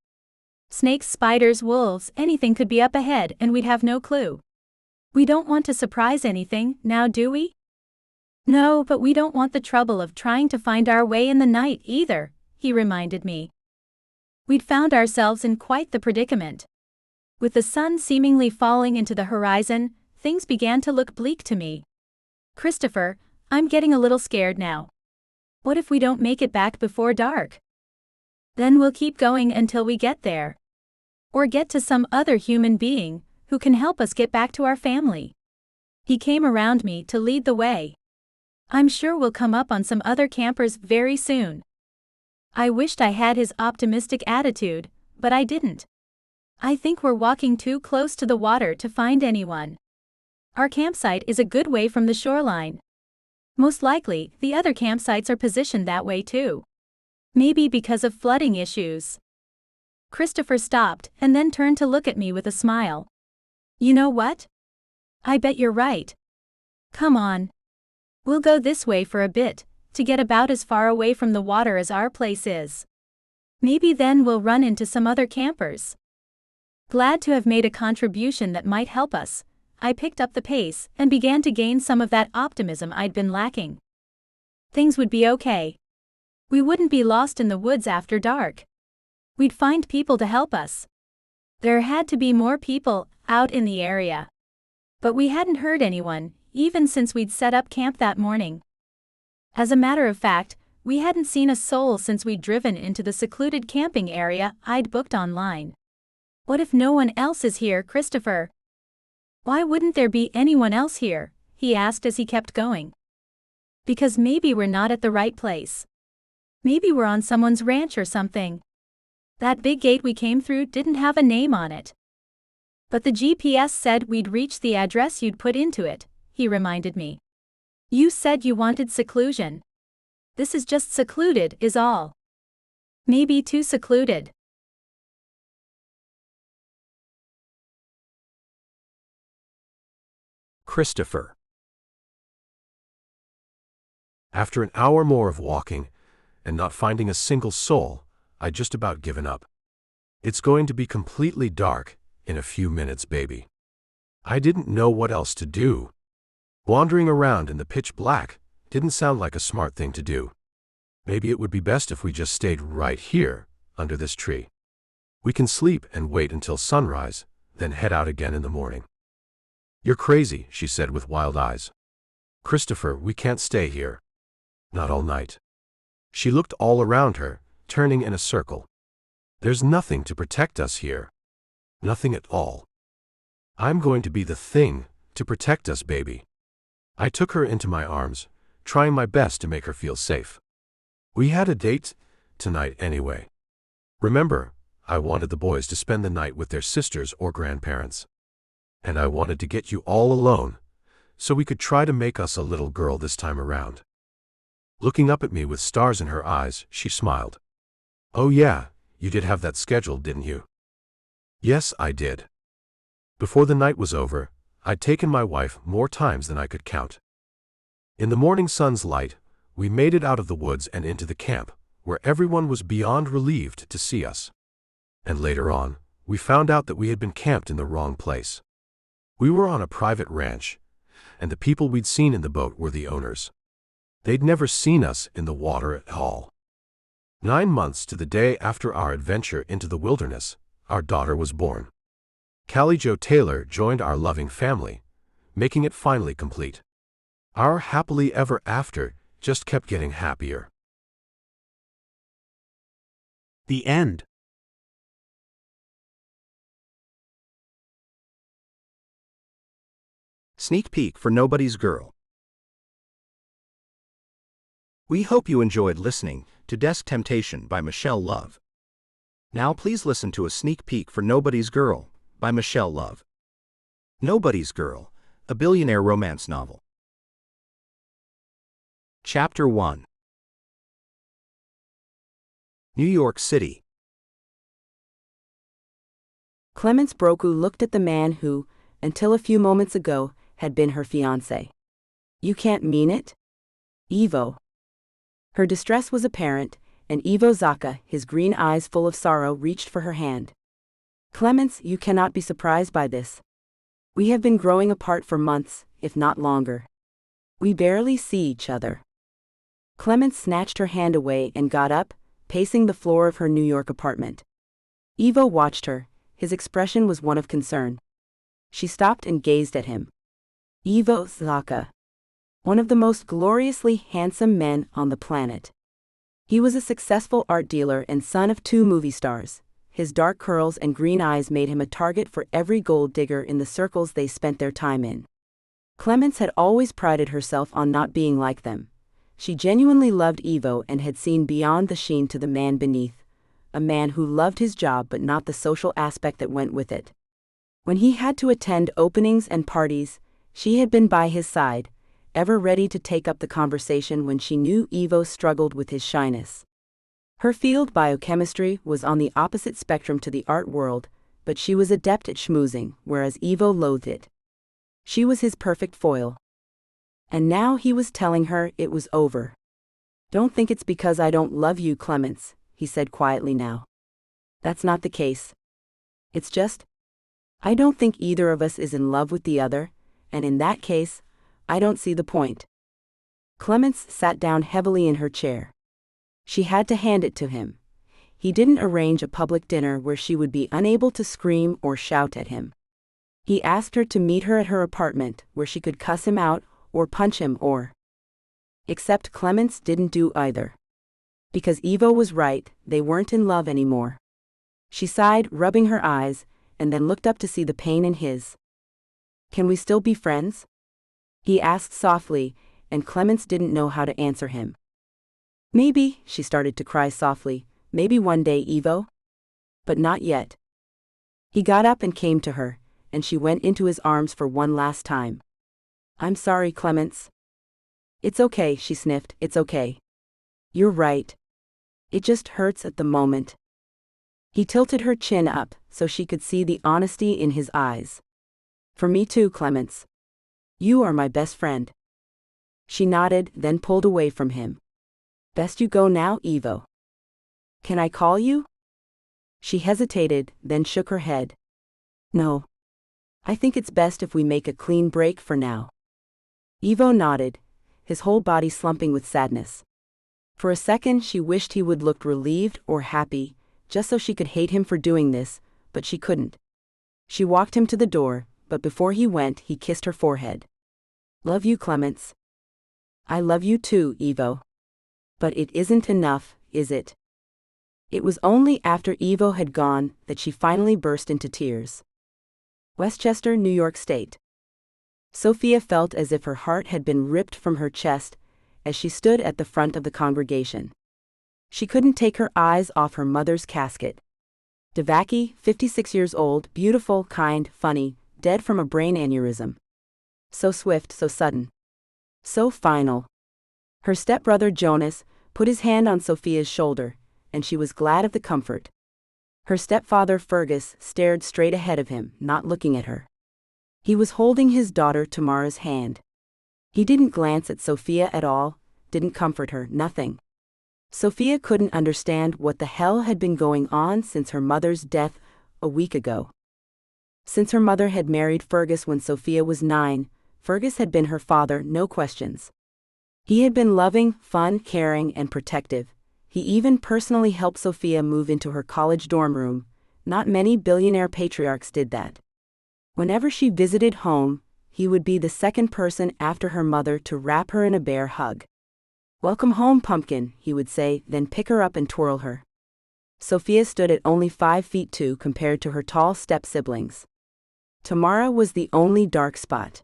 Speaker 2: Snakes, spiders, wolves, anything could be up ahead and we'd have no clue. We don't want to surprise anything, now do we? No, but we don't want the trouble of trying to find our way in the night either, he reminded me. We'd found ourselves in quite the predicament. With the sun seemingly falling into the horizon, things began to look bleak to me. Christopher, I'm getting a little scared now. What if we don't make it back before dark? Then we'll keep going until we get there. Or get to some other human being who can help us get back to our family. He came around me to lead the way. I'm sure we'll come up on some other campers very soon. I wished I had his optimistic attitude, but I didn't. I think we're walking too close to the water to find anyone. Our campsite is a good way from the shoreline. Most likely, the other campsites are positioned that way too. Maybe because of flooding issues. Christopher stopped and then turned to look at me with a smile. You know what? I bet you're right. Come on. We'll go this way for a bit, to get about as far away from the water as our place is. Maybe then we'll run into some other campers. Glad to have made a contribution that might help us, I picked up the pace and began to gain some of that optimism I'd been lacking. Things would be okay. We wouldn't be lost in the woods after dark. We'd find people to help us. There had to be more people out in the area. But we hadn't heard anyone, even since we'd set up camp that morning. As a matter of fact, we hadn't seen a soul since we'd driven into the secluded camping area I'd booked online. What if no one else is here, Christopher? Why wouldn't there be anyone else here? He asked as he kept going. Because maybe we're not at the right place. Maybe we're on someone's ranch or something. That big gate we came through didn't have a name on it. But the GPS said we'd reach the address you'd put into it, he reminded me. You said you wanted seclusion. This is just secluded, is all. Maybe too secluded.
Speaker 4: Christopher.
Speaker 3: After an hour more of walking, and not finding a single soul, I'd just about given up. It's going to be completely dark in a few minutes, baby. I didn't know what else to do. Wandering around in the pitch black didn't sound like a smart thing to do. Maybe it would be best if we just stayed right here, under this tree. We can sleep and wait until sunrise, then head out again in the morning. You're crazy, she said with wild eyes. Christopher, we can't stay here. Not all night. She looked all around her, turning in a circle. There's nothing to protect us here. Nothing at all. I'm going to be the thing to protect us, baby. I took her into my arms, trying my best to make her feel safe. We had a date tonight anyway. Remember, I wanted the boys to spend the night with their sisters or grandparents. And I wanted to get you all alone, so we could try to make us a little girl this time around. Looking up at me with stars in her eyes, she smiled. Oh yeah, you did have that scheduled, didn't you? Yes, I did. Before the night was over, I'd taken my wife more times than I could count. In the morning sun's light, we made it out of the woods and into the camp, where everyone was beyond relieved to see us. And later on, we found out that we had been camped in the wrong place. We were on a private ranch, and the people we'd seen in the boat were the owners. They'd never seen us in the water at all. 9 months to the day after our adventure into the wilderness, our daughter was born. Callie Jo Taylor joined our loving family, making it finally complete. Our happily ever after just kept getting happier.
Speaker 1: The end.
Speaker 4: Sneak peek for Nobody's Girl. We hope you enjoyed listening to Desk Temptation by Michelle Love. Now please listen to a sneak peek for Nobody's Girl by Michelle Love. Nobody's Girl, a billionaire romance novel. Chapter 1. New York City.
Speaker 5: Clemence Broku looked at the man who, until a few moments ago, had been her fiancé. "You can't mean it?" "Ivo." Her distress was apparent, and Ivo Zaka, his green eyes full of sorrow, reached for her hand. "Clemence, you cannot be surprised by this. We have been growing apart for months, if not longer. We barely see each other." Clemence snatched her hand away and got up, pacing the floor of her New York apartment. Ivo watched her. His expression was one of concern. She stopped and gazed at him. Ivo Zaka. One of the most gloriously handsome men on the planet. He was a successful art dealer and son of 2 movie stars. His dark curls and green eyes made him a target for every gold digger in the circles they spent their time in. Clemence had always prided herself on not being like them. She genuinely loved Ivo and had seen beyond the sheen to the man beneath, a man who loved his job but not the social aspect that went with it. When he had to attend openings and parties, she had been by his side, ever ready to take up the conversation when she knew Ivo struggled with his shyness. Her field, biochemistry, was on the opposite spectrum to the art world, but she was adept at schmoozing, whereas Ivo loathed it. She was his perfect foil. And now he was telling her it was over. "Don't think it's because I don't love you, Clemence," he said quietly now. "That's not the case. It's just, I don't think either of us is in love with the other, and in that case, I don't see the point." Clemence sat down heavily in her chair. She had to hand it to him. He didn't arrange a public dinner where she would be unable to scream or shout at him. He asked her to meet her at her apartment where she could cuss him out or punch him Except Clemence didn't do either. Because Ivo was right, they weren't in love anymore. She sighed, rubbing her eyes, and then looked up to see the pain in his. "Can we still be friends?" he asked softly, and Clemence didn't know how to answer him. "Maybe," she started to cry softly, "maybe one day, Ivo? But not yet." He got up and came to her, and she went into his arms for one last time. "I'm sorry, Clemence." "It's okay," she sniffed, "it's okay. You're right. It just hurts at the moment." He tilted her chin up so she could see the honesty in his eyes. "For me too, Clemence. You are my best friend." She nodded, then pulled away from him. "Best you go now, Ivo." "Can I call you?" She hesitated, then shook her head. "No. I think it's best if we make a clean break for now." Ivo nodded, his whole body slumping with sadness. For a second she wished he would look relieved or happy, just so she could hate him for doing this, but she couldn't. She walked him to the door, but before he went he kissed her forehead. "Love you, Clemence." "I love you too, Ivo." "But it isn't enough, is it?" It was only after Ivo had gone that she finally burst into tears. Westchester, New York State. Sophia felt as if her heart had been ripped from her chest as she stood at the front of the congregation. She couldn't take her eyes off her mother's casket. Devaki, 56 years old, beautiful, kind, funny, dead from a brain aneurysm. So swift, so sudden. So final. Her stepbrother Jonas put his hand on Sophia's shoulder, and she was glad of the comfort. Her stepfather Fergus stared straight ahead of him, not looking at her. He was holding his daughter Tamara's hand. He didn't glance at Sophia at all, didn't comfort her, nothing. Sophia couldn't understand what the hell had been going on since her mother's death a week ago. Since her mother had married Fergus when Sophia was 9, Fergus had been her father, no questions. He had been loving, fun, caring, and protective. He even personally helped Sophia move into her college dorm room. Not many billionaire patriarchs did that. Whenever she visited home, he would be the second person after her mother to wrap her in a bear hug. "Welcome home, pumpkin," he would say, then pick her up and twirl her. Sophia stood at only 5 feet 2 compared to her tall step-siblings. Tamara was the only dark spot.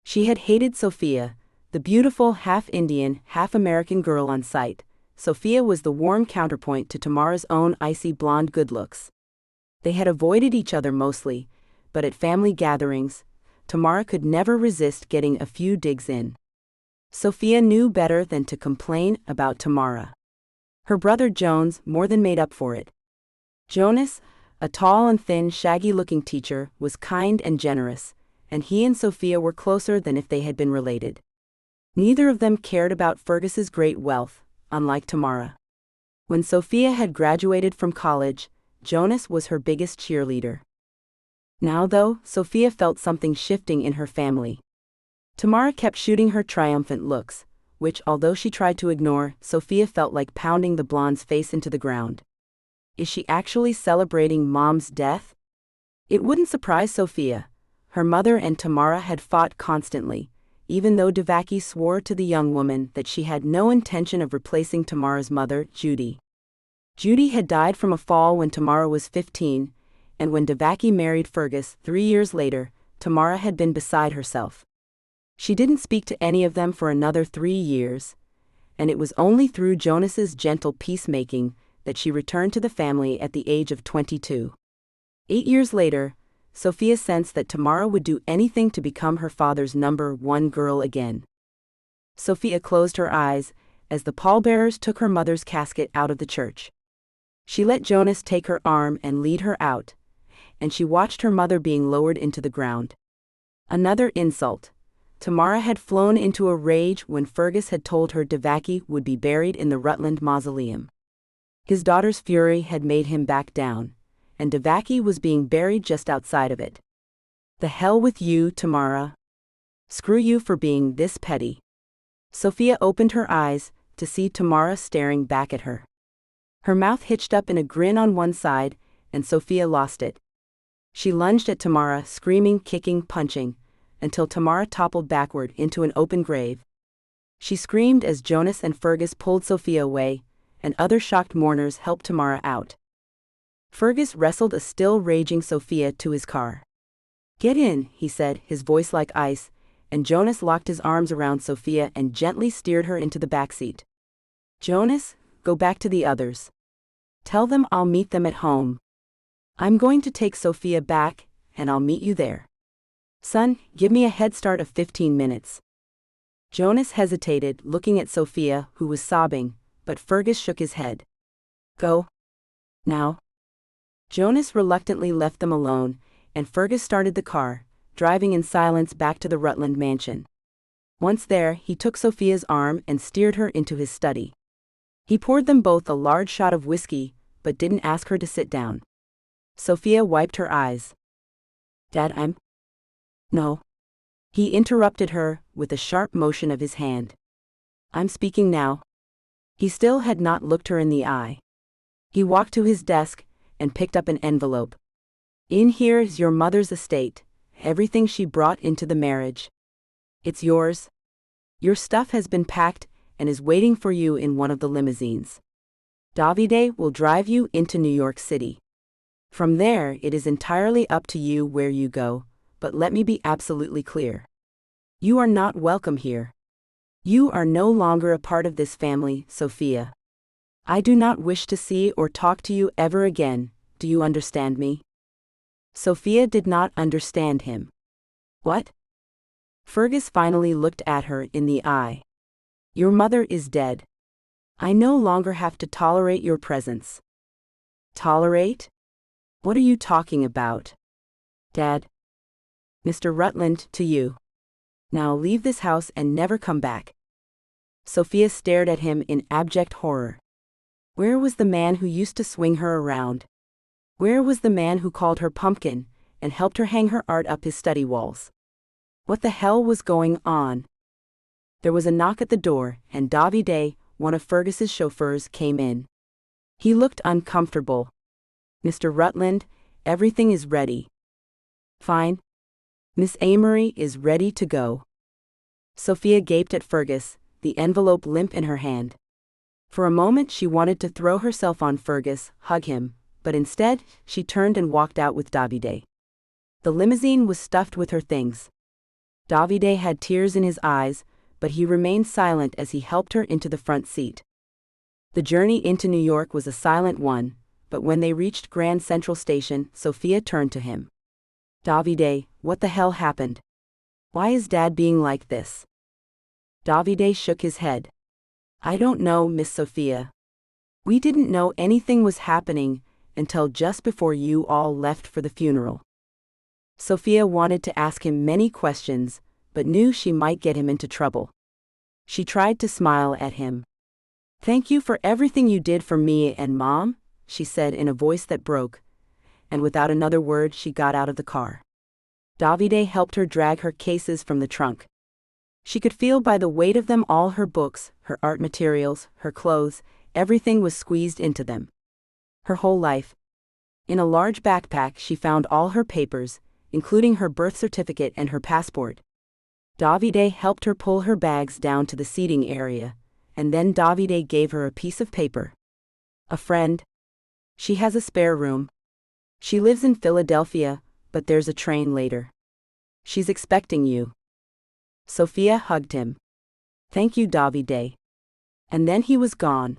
Speaker 5: She had hated Sophia, the beautiful half-Indian, half-American girl on sight. Sophia was the warm counterpoint to Tamara's own icy blonde good looks. They had avoided each other mostly, but at family gatherings, Tamara could never resist getting a few digs in. Sophia knew better than to complain about Tamara. Her brother Jones more than made up for it. Jonas, a tall and thin, shaggy-looking teacher, was kind and generous, and he and Sophia were closer than if they had been related. Neither of them cared about Fergus's great wealth, unlike Tamara. When Sophia had graduated from college, Jonas was her biggest cheerleader. Now though, Sophia felt something shifting in her family. Tamara kept shooting her triumphant looks, which, although she tried to ignore, Sophia felt like pounding the blonde's face into the ground. Is she actually celebrating Mom's death? It wouldn't surprise Sophia. Her mother and Tamara had fought constantly, even though Devaki swore to the young woman that she had no intention of replacing Tamara's mother, Judy. Judy had died from a fall when Tamara was 15, and when Devaki married Fergus 3 years later, Tamara had been beside herself. She didn't speak to any of them for another 3 years, and it was only through Jonas's gentle peacemaking that she returned to the family at the age of 22. 8 years later, Sophia sensed that Tamara would do anything to become her father's number one girl again. Sophia closed her eyes as the pallbearers took her mother's casket out of the church. She let Jonas take her arm and lead her out, and she watched her mother being lowered into the ground. Another insult. Tamara had flown into a rage when Fergus had told her Devaki would be buried in the Rutland mausoleum. His daughter's fury had made him back down, and Devaki was being buried just outside of it. The hell with you, Tamara. Screw you for being this petty. Sophia opened her eyes to see Tamara staring back at her. Her mouth hitched up in a grin on one side, and Sophia lost it. She lunged at Tamara, screaming, kicking, punching, until Tamara toppled backward into an open grave. She screamed as Jonas and Fergus pulled Sophia away, and other shocked mourners helped Tamara out. Fergus wrestled a still raging Sophia to his car. "Get in," he said, his voice like ice, and Jonas locked his arms around Sophia and gently steered her into the backseat. "Jonas, go back to the others. Tell them I'll meet them at home. I'm going to take Sophia back, and I'll meet you there. Son, give me a head start of 15 minutes. Jonas hesitated, looking at Sophia, who was sobbing, but Fergus shook his head. "Go. Now." Jonas reluctantly left them alone, and Fergus started the car, driving in silence back to the Rutland mansion. Once there, he took Sophia's arm and steered her into his study. He poured them both a large shot of whiskey, but didn't ask her to sit down. Sophia wiped her eyes. "Dad, No." He interrupted her with a sharp motion of his hand. "I'm speaking now." He still had not looked her in the eye. He walked to his desk and picked up an envelope. "In here is your mother's estate, everything she brought into the marriage. It's yours. Your stuff has been packed and is waiting for you in one of the limousines. Davide will drive you into New York City. From there, it is entirely up to you where you go, but let me be absolutely clear. You are not welcome here. You are no longer a part of this family, Sophia. I do not wish to see or talk to you ever again, do you understand me?" Sophia did not understand him. "What?" Fergus finally looked at her in the eye. "Your mother is dead. I no longer have to tolerate your presence." "Tolerate? What are you talking about?" "Dad. Mr. Rutland, to you. Now leave this house and never come back." Sophia stared at him in abject horror. Where was the man who used to swing her around? Where was the man who called her pumpkin and helped her hang her art up his study walls? What the hell was going on? There was a knock at the door, and Davide, one of Fergus's chauffeurs, came in. He looked uncomfortable. "Mr. Rutland, everything is ready." "Fine. Miss Amory is ready to go." Sophia gaped at Fergus, the envelope limp in her hand. For a moment she wanted to throw herself on Fergus, hug him, but instead, she turned and walked out with Davide. The limousine was stuffed with her things. Davide had tears in his eyes, but he remained silent as he helped her into the front seat. The journey into New York was a silent one, but when they reached Grand Central Station, Sophia turned to him. Davide, what the hell happened? Why is Dad being like this? Davide shook his head. I don't know, Miss Sophia. We didn't know anything was happening until just before you all left for the funeral. Sophia wanted to ask him many questions, but knew she might get him into trouble. She tried to smile at him. Thank you for everything you did for me and Mom, she said in a voice that broke, and without another word she got out of the car. Davide helped her drag her cases from the trunk. She could feel by the weight of them all her books, her art materials, her clothes, everything was squeezed into them. Her whole life. In a large backpack she found all her papers, including her birth certificate and her passport. Davide helped her pull her bags down to the seating area, and then Davide gave her a piece of paper. A friend. She has a spare room. She lives in Philadelphia, but there's a train later. She's expecting you. Sophia hugged him. Thank you, Davide. And then he was gone.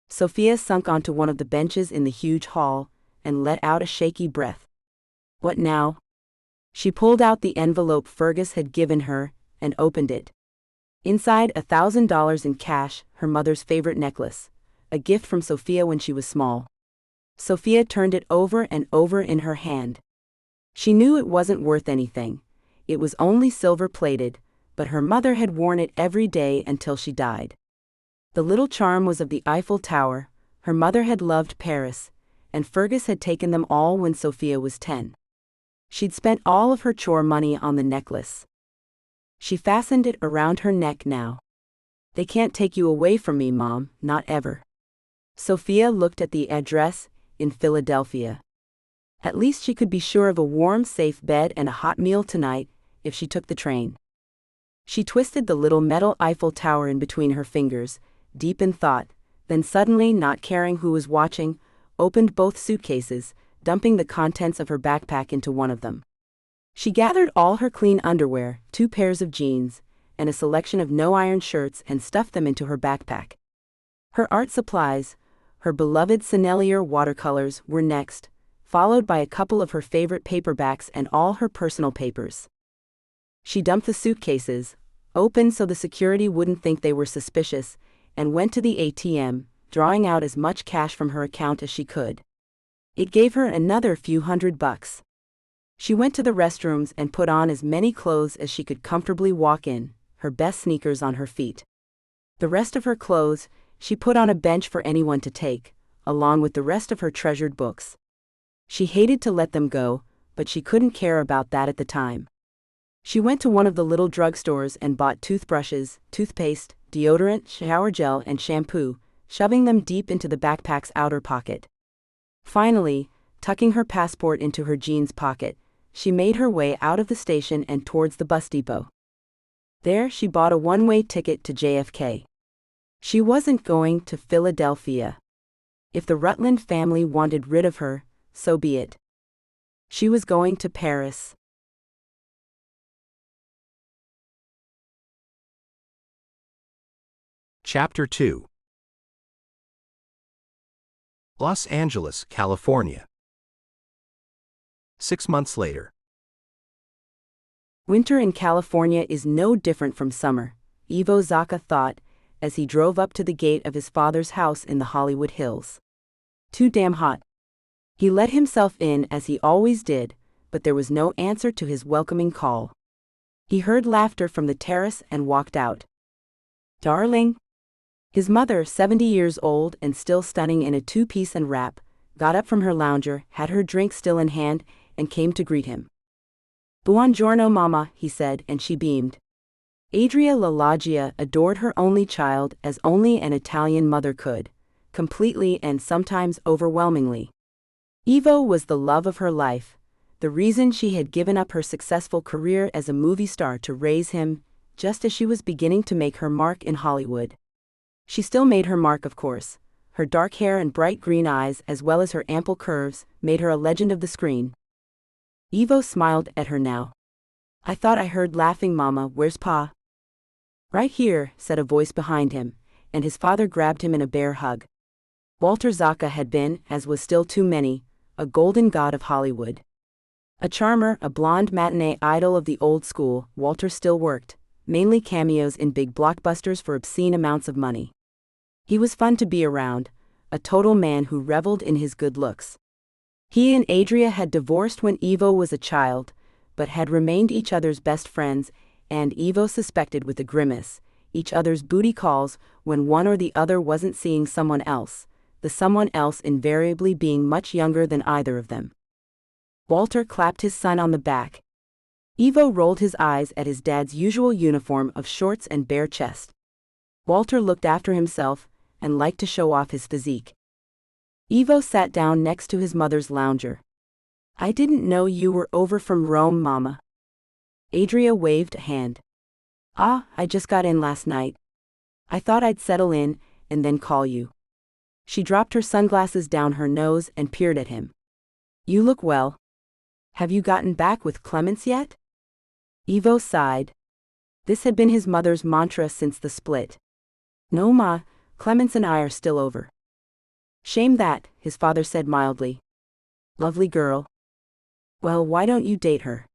Speaker 5: Sophia sunk onto one of the benches in the huge hall, and let out a shaky breath. What now? She pulled out the envelope Fergus had given her, and opened it. Inside $1,000 in cash, her mother's favorite necklace, a gift from Sophia when she was small. Sophia turned it over and over in her hand. She knew it wasn't worth anything. It was only silver-plated, but her mother had worn it every day until she died. The little charm was of the Eiffel Tower. Her mother had loved Paris, and Fergus had taken them all when Sophia was 10. She'd spent all of her chore money on the necklace. She fastened it around her neck now. They can't take you away from me, Mom, not ever. Sophia looked at the address, in Philadelphia. At least she could be sure of a warm, safe bed and a hot meal tonight, if she took the train. She twisted the little metal Eiffel Tower in between her fingers, deep in thought, then suddenly, not caring who was watching, opened both suitcases, dumping the contents of her backpack into one of them. She gathered all her clean underwear, 2 pairs of jeans, and a selection of no-iron shirts and stuffed them into her backpack. Her art supplies, her beloved Sennelier watercolors, were next, followed by a couple of her favorite paperbacks and all her personal papers. She dumped the suitcases, opened so the security wouldn't think they were suspicious, and went to the ATM, drawing out as much cash from her account as she could. It gave her another few $100. She went to the restrooms and put on as many clothes as she could comfortably walk in, her best sneakers on her feet. The rest of her clothes, she put on a bench for anyone to take, along with the rest of her treasured books. She hated to let them go, but she couldn't care about that at the time. She went to one of the little drugstores and bought toothbrushes, toothpaste, deodorant, shower gel, and shampoo, shoving them deep into the backpack's outer pocket. Finally, tucking her passport into her jeans pocket, she made her way out of the station and towards the bus depot. There she bought a one-way ticket to JFK. She wasn't going to Philadelphia. If the Rutland family wanted rid of her, so be it. She was going to Paris.
Speaker 4: Chapter 2. Los Angeles, California. 6 months later.
Speaker 5: Winter in California is no different from summer, Ivo Zaka thought, as he drove up to the gate of his father's house in the Hollywood Hills. Too damn hot. He let himself in as he always did, but there was no answer to his welcoming call. He heard laughter from the terrace and walked out. Darling. His mother, 70 years old and still stunning in a two-piece and wrap, got up from her lounger, had her drink still in hand, and came to greet him. Buongiorno, Mama, he said, and she beamed. Adria Lalagia adored her only child as only an Italian mother could, completely and sometimes overwhelmingly. Ivo was the love of her life, the reason she had given up her successful career as a movie star to raise him, just as she was beginning to make her mark in Hollywood. She still made her mark, of course. Her dark hair and bright green eyes, as well as her ample curves, made her a legend of the screen. Ivo smiled at her now. "I thought I heard laughing, Mama. Where's Pa?" "Right here," said a voice behind him, and his father grabbed him in a bear hug. Walter Zaka had been, as was still too many, a golden god of Hollywood. A charmer, a blonde matinee idol of the old school, Walter still worked, mainly cameos in big blockbusters for obscene amounts of money. He was fun to be around, a total man who reveled in his good looks. He and Adria had divorced when Ivo was a child, but had remained each other's best friends, and Ivo suspected with a grimace, each other's booty calls when one or the other wasn't seeing someone else, the someone else invariably being much younger than either of them. Walter clapped his son on the back. Ivo rolled his eyes at his dad's usual uniform of shorts and bare chest. Walter looked after himself and liked to show off his physique. Ivo sat down next to his mother's lounger. "I didn't know you were over from Rome, Mama." Adria waved a hand. "Ah, I just got in last night. I thought I'd settle in and then call you." She dropped her sunglasses down her nose and peered at him. "You look well. Have you gotten back with Clemens yet?" Ivo sighed. This had been his mother's mantra since the split. "No, Ma, Clemens and I are still over." "Shame that," his father said mildly. "Lovely girl. Well, why don't you date her?"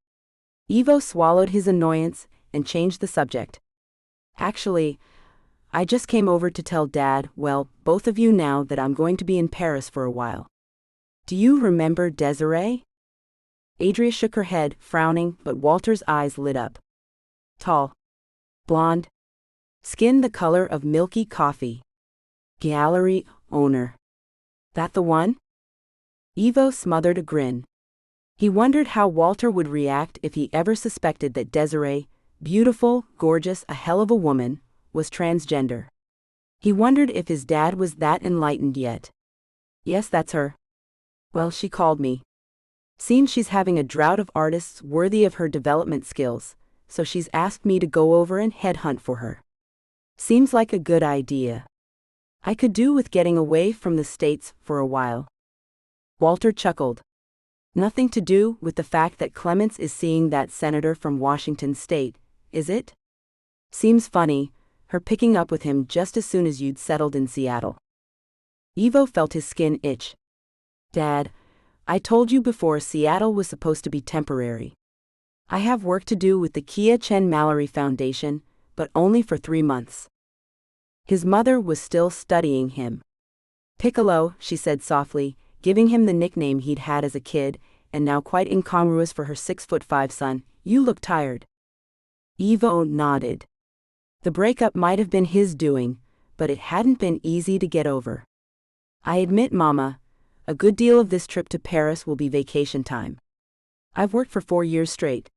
Speaker 5: Ivo swallowed his annoyance and changed the subject. "Actually, I just came over to tell Dad, well, both of you now, that I'm going to be in Paris for a while. Do you remember Desiree?" Adria shook her head, frowning, but Walter's eyes lit up. Tall. Blonde. Skin the color of milky coffee. Gallery owner. That the one? Ivo smothered a grin. He wondered how Walter would react if he ever suspected that Desiree, beautiful, gorgeous, a hell of a woman, was transgender. He wondered if his dad was that enlightened yet. "Yes, that's her. Well, she called me. Seems she's having a drought of artists worthy of her development skills, so she's asked me to go over and headhunt for her. Seems like a good idea. I could do with getting away from the States for a while." Walter chuckled. "Nothing to do with the fact that Clemens is seeing that senator from Washington State, is it? Seems funny, her picking up with him just as soon as you'd settled in Seattle." Ivo felt his skin itch. "Dad, I told you before Seattle was supposed to be temporary. I have work to do with the Kia Chen Mallory Foundation, but only for 3 months." His mother was still studying him. "Piccolo," she said softly, giving him the nickname he'd had as a kid, and now quite incongruous for her 6'5" son, "you look tired." Ivo nodded. The breakup might have been his doing, but it hadn't been easy to get over. "I admit, Mama, a good deal of this trip to Paris will be vacation time. I've worked for 4 years straight.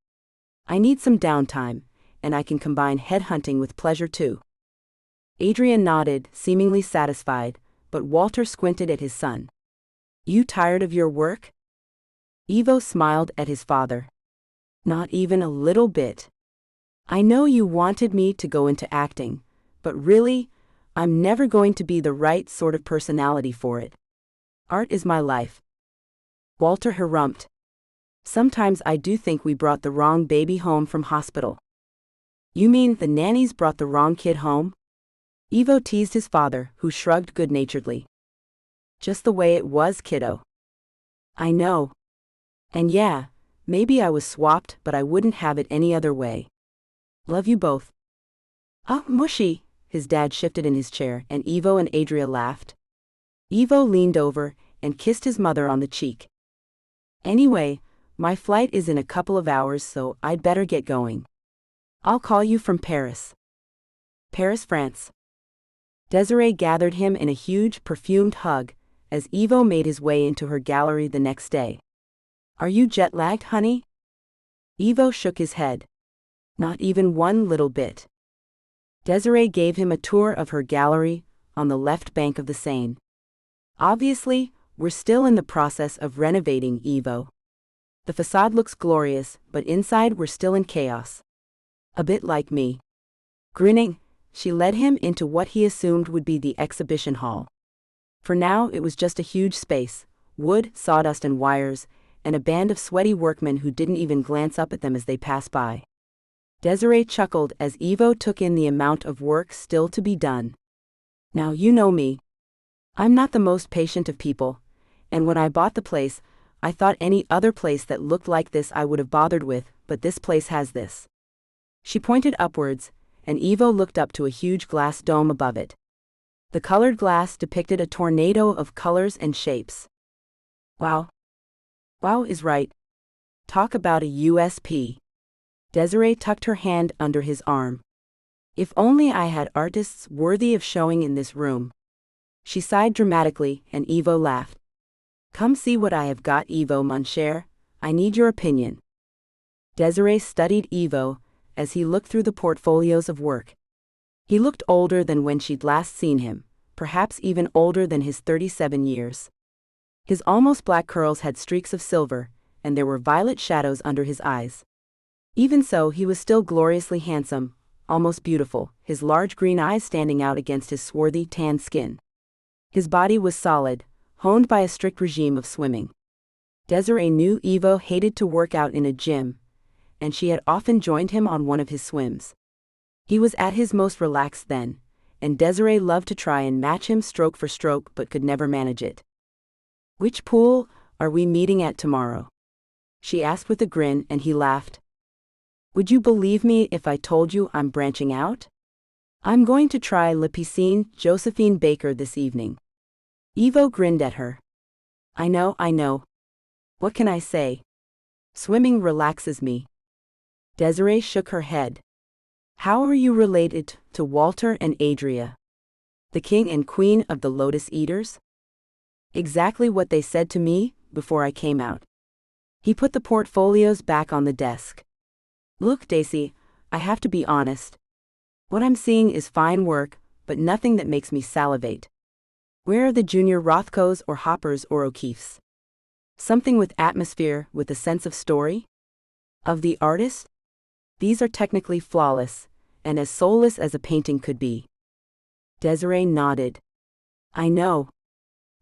Speaker 5: I need some downtime, and I can combine headhunting with pleasure too." Adrian nodded, seemingly satisfied, but Walter squinted at his son. "You tired of your work?" Ivo smiled at his father. "Not even a little bit. I know you wanted me to go into acting, but really, I'm never going to be the right sort of personality for it. Art is my life." Walter harumphed. "Sometimes I do think we brought the wrong baby home from hospital." "You mean the nannies brought the wrong kid home?" Ivo teased his father, who shrugged good-naturedly. "Just the way it was, kiddo." "I know. And yeah, maybe I was swapped, but I wouldn't have it any other way. Love you both." "Oh, mushy." His dad shifted in his chair, and Ivo and Adria laughed. Ivo leaned over and kissed his mother on the cheek. "Anyway, my flight is in a couple of hours, so I'd better get going. I'll call you from Paris." "Paris, France." Desiree gathered him in a huge, perfumed hug as Ivo made his way into her gallery the next day. "Are you jet-lagged, honey?" Ivo shook his head. "Not even one little bit." Desiree gave him a tour of her gallery on the left bank of the Seine. "Obviously, we're still in the process of renovating, Ivo. The facade looks glorious, but inside we're still in chaos. A bit like me." Grinning, She led him into what he assumed would be the exhibition hall. For now it was just a huge space, wood, sawdust and wires, and a band of sweaty workmen who didn't even glance up at them as they passed by. Desiree chuckled as Ivo took in the amount of work still to be done. Now you know me. I'm not the most patient of people, and when I bought the place, I thought any other place that looked like this I would have bothered with, but this place has this. She pointed upwards, and Ivo looked up to a huge glass dome above it. The colored glass depicted a tornado of colors and shapes. Wow. Wow is right. Talk about a USP. Desiree tucked her hand under his arm. If only I had artists worthy of showing in this room. She sighed dramatically, and Ivo laughed. Come see what I have got, Ivo, mon cher. I need your opinion. Desiree studied Ivo as he looked through the portfolios of work. He looked older than when she'd last seen him, perhaps even older than his 37 years. His almost black curls had streaks of silver, and there were violet shadows under his eyes. Even so, he was still gloriously handsome, almost beautiful, his large green eyes standing out against his swarthy, tan skin. His body was solid, honed by a strict regime of swimming. Desiree knew Ivo hated to work out in a gym, and she had often joined him on one of his swims. He was at his most relaxed then, and Desiree loved to try and match him stroke for stroke but could never manage it. Which pool are we meeting at tomorrow? She asked with a grin, and he laughed. Would you believe me if I told you I'm branching out? I'm going to try La Piscine Josephine Baker this evening. Ivo grinned at her. I know. What can I say? Swimming relaxes me. Desiree shook her head. How are you related to Walter and Adria? The king and queen of the Lotus Eaters? Exactly what they said to me before I came out. He put the portfolios back on the desk. Look, Daisy, I have to be honest. What I'm seeing is fine work, but nothing that makes me salivate. Where are the junior Rothkos or Hoppers or O'Keeffes? Something with atmosphere, with a sense of story? Of the artist? These are technically flawless, and as soulless as a painting could be. Desiree nodded. I know.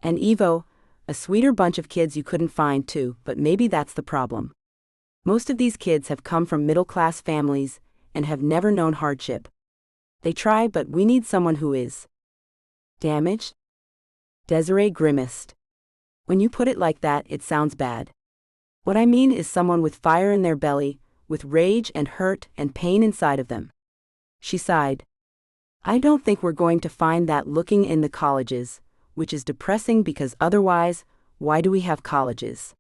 Speaker 5: And Ivo, a sweeter bunch of kids you couldn't find too, but maybe that's the problem. Most of these kids have come from middle-class families and have never known hardship. They try, but we need someone who is damaged. Desiree grimaced. When you put it like that, it sounds bad. What I mean is someone with fire in their belly, with rage and hurt and pain inside of them. She sighed. I don't think we're going to find that looking in the colleges, which is depressing because otherwise, why do we have colleges?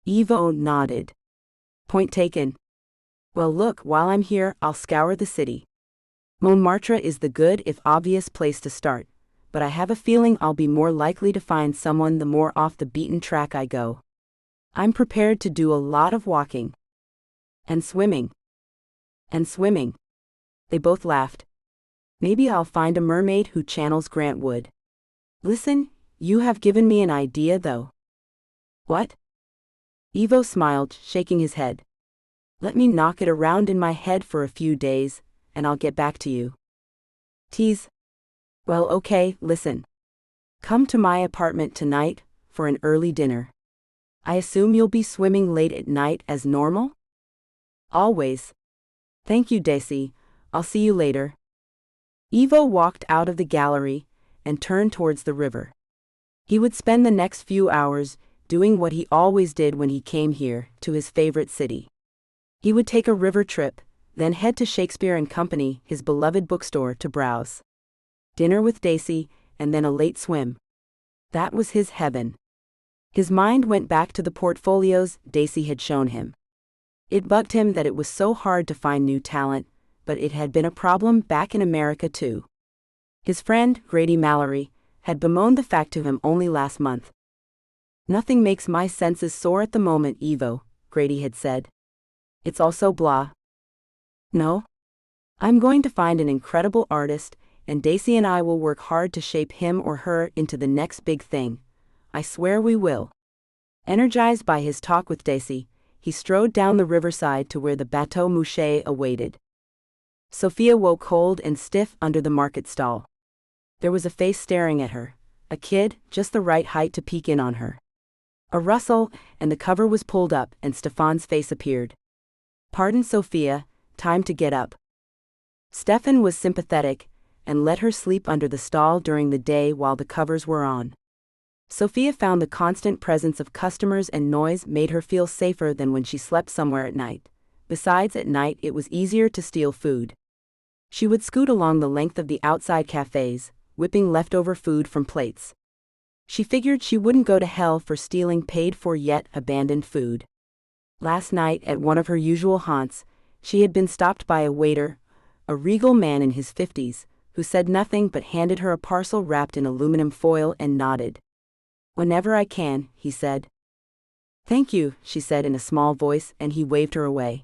Speaker 5: Ivo nodded. Point taken. Well, look, while I'm here, I'll scour the city. Montmartre is the good if obvious place to start, but I have a feeling I'll be more likely to find someone the more off the beaten track I go. I'm prepared to do a lot of walking. And swimming. They both laughed. Maybe I'll find a mermaid who channels Grant Wood. Listen, you have given me an idea though. What? Ivo smiled, shaking his head. Let me knock it around in my head for a few days, and I'll get back to you. Tease. Well, okay, listen. Come to my apartment tonight for an early dinner. I assume you'll be swimming late at night as normal? Always. Thank you, Daisy. I'll see you later. Ivo walked out of the gallery and turned towards the river. He would spend the next few hours doing what he always did when he came here to his favorite city. He would take a river trip, then head to Shakespeare and Company, his beloved bookstore, to browse. Dinner with Daisy, and then a late swim. That was his heaven. His mind went back to the portfolios Daisy had shown him. It bugged him that it was so hard to find new talent, but it had been a problem back in America too. His friend, Grady Mallory, had bemoaned the fact to him only last month. Nothing makes my senses sore at the moment, Ivo, Grady had said. It's all so blah. No? I'm going to find an incredible artist, and Daisy and I will work hard to shape him or her into the next big thing. I swear we will. Energized by his talk with Daisy, he strode down the riverside to where the Bateau Mouche awaited. Sophia woke cold and stiff under the market stall. There was a face staring at her, a kid, just the right height to peek in on her. A rustle, and the cover was pulled up and Stefan's face appeared. "Pardon, Sophia, time to get up." Stefan was sympathetic and let her sleep under the stall during the day while the covers were on. Sophia found the constant presence of customers and noise made her feel safer than when she slept somewhere at night. Besides, at night it was easier to steal food. She would scoot along the length of the outside cafes, whipping leftover food from plates. She figured she wouldn't go to hell for stealing paid-for yet abandoned food. Last night, at one of her usual haunts, she had been stopped by a waiter, a regal man in his 50s, who said nothing but handed her a parcel wrapped in aluminum foil and nodded. "Whenever I can," he said. "Thank you," she said in a small voice, and he waved her away.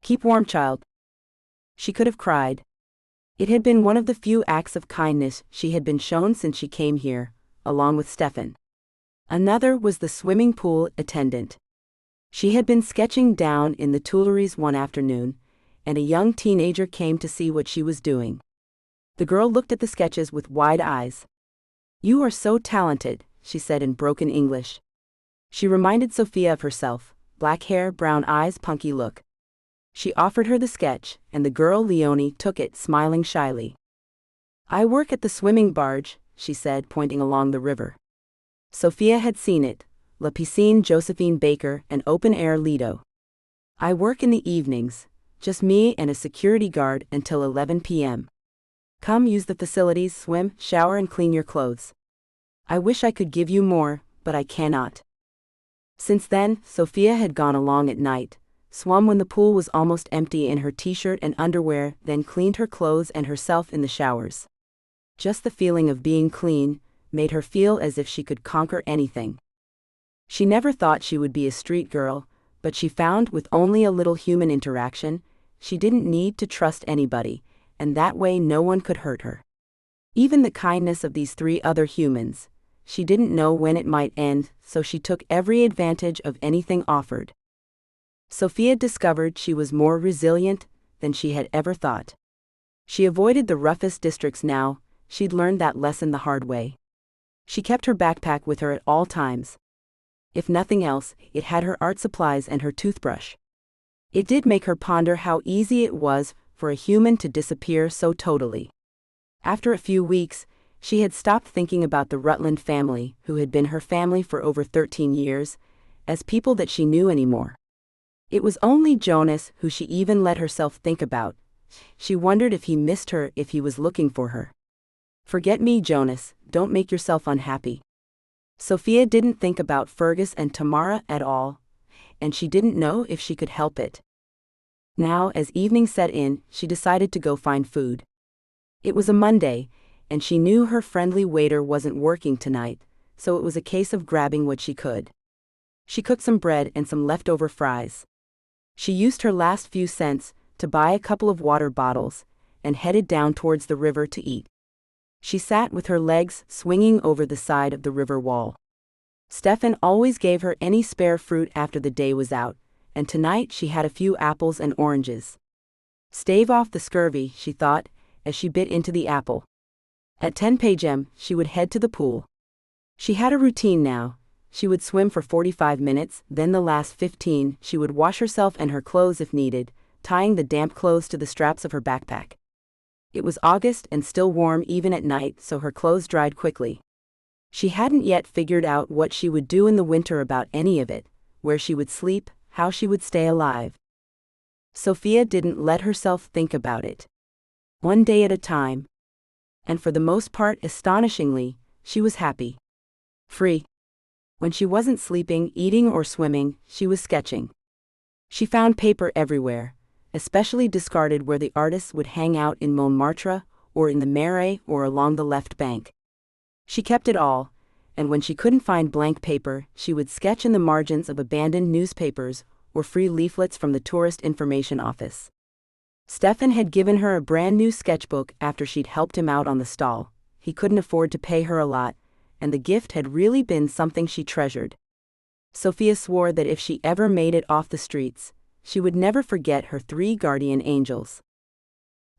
Speaker 5: "Keep warm, child." She could have cried. It had been one of the few acts of kindness she had been shown since she came here, along with Stefan. Another was the swimming pool attendant. She had been sketching down in the Tuileries one afternoon, and a young teenager came to see what she was doing. The girl looked at the sketches with wide eyes. "You are so talented," she said in broken English. She reminded Sophia of herself, black hair, brown eyes, punky look. She offered her the sketch, and the girl Leonie took it, smiling shyly. "I work at the swimming barge," she said, pointing along the river. Sophia had seen it, La Piscine Josephine Baker and Open Air Lido. "I work in the evenings, just me and a security guard until 11 p.m. Come use the facilities, swim, shower and clean your clothes. I wish I could give you more, but I cannot." Since then, Sophia had gone along at night, swum when the pool was almost empty in her t-shirt and underwear, then cleaned her clothes and herself in the showers. Just the feeling of being clean made her feel as if she could conquer anything. She never thought she would be a street girl, but she found with only a little human interaction, she didn't need to trust anybody, and that way no one could hurt her. Even the kindness of these three other humans, she didn't know when it might end, so she took every advantage of anything offered. Sophia discovered she was more resilient than she had ever thought. She avoided the roughest districts now, she'd learned that lesson the hard way. She kept her backpack with her at all times. If nothing else, it had her art supplies and her toothbrush. It did make her ponder how easy it was for a human to disappear so totally. After a few weeks, she had stopped thinking about the Rutland family, who had been her family for over 13 years, as people that she knew anymore. It was only Jonas who she even let herself think about. She wondered if he missed her, if he was looking for her. "Forget me, Jonas, don't make yourself unhappy." Sophia didn't think about Fergus and Tamara at all, and she didn't know if she could help it. Now, as evening set in, she decided to go find food. It was a Monday, and she knew her friendly waiter wasn't working tonight, so it was a case of grabbing what she could. She cooked some bread and some leftover fries. She used her last few cents to buy a couple of water bottles, and headed down towards the river to eat. She sat with her legs swinging over the side of the river wall. Stefan always gave her any spare fruit after the day was out, and tonight she had a few apples and oranges. Stave off the scurvy, she thought, as she bit into the apple. At 10 p.m., she would head to the pool. She had a routine now. She would swim for 45 minutes, then the last 15, she would wash herself and her clothes if needed, tying the damp clothes to the straps of her backpack. It was August and still warm even at night, so her clothes dried quickly. She hadn't yet figured out what she would do in the winter about any of it, where she would sleep, how she would stay alive. Sophia didn't let herself think about it. One day at a time. And for the most part, astonishingly, she was happy. Free. When she wasn't sleeping, eating or swimming, she was sketching. She found paper everywhere, especially discarded where the artists would hang out in Montmartre, or in the Marais, or along the left bank. She kept it all, and when she couldn't find blank paper, she would sketch in the margins of abandoned newspapers, or free leaflets from the tourist information office. Stefan had given her a brand new sketchbook after she'd helped him out on the stall. He couldn't afford to pay her a lot, and the gift had really been something she treasured. Sophia swore that if she ever made it off the streets, she would never forget her 3 guardian angels.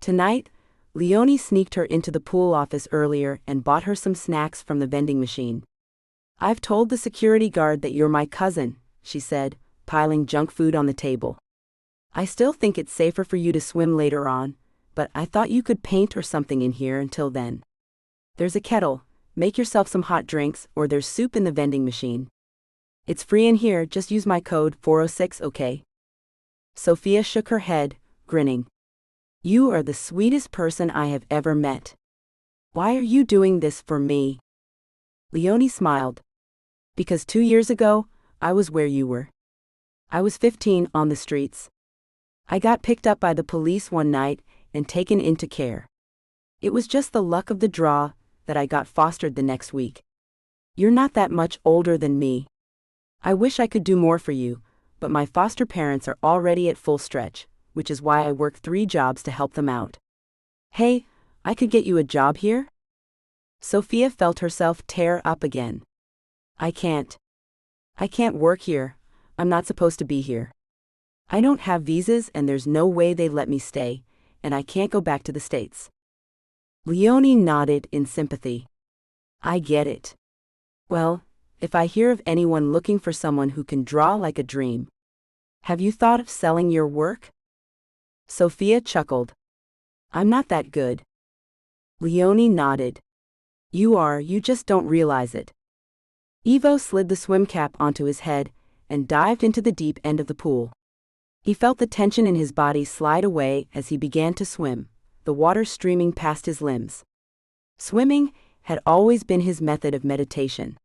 Speaker 5: Tonight, Leonie sneaked her into the pool office earlier and bought her some snacks from the vending machine. "I've told the security guard that you're my cousin," she said, piling junk food on the table. "I still think it's safer for you to swim later on, but I thought you could paint or something in here until then. There's a kettle, make yourself some hot drinks, or there's soup in the vending machine. It's free in here, just use my code 406, okay?" Sophia shook her head, grinning. "You are the sweetest person I have ever met. Why are you doing this for me?" Leonie smiled. "Because 2 years ago, I was where you were. I was 15 on the streets. I got picked up by the police one night and taken into care. It was just the luck of the draw that I got fostered the next week. You're not that much older than me. I wish I could do more for you, but my foster parents are already at full stretch, which is why I work 3 jobs to help them out. Hey, I could get you a job here?" Sophia felt herself tear up again. I can't work here. I'm not supposed to be here. I don't have visas and there's no way they let me stay, and I can't go back to the States." Leonie nodded in sympathy. "I get it. Well, if I hear of anyone looking for someone who can draw like a dream. Have you thought of selling your work?" Sophia chuckled. "I'm not that good." Leonie nodded. "You are, you just don't realize it." Ivo slid the swim cap onto his head and dived into the deep end of the pool. He felt the tension in his body slide away as he began to swim, the water streaming past his limbs. Swimming had always been his method of meditation.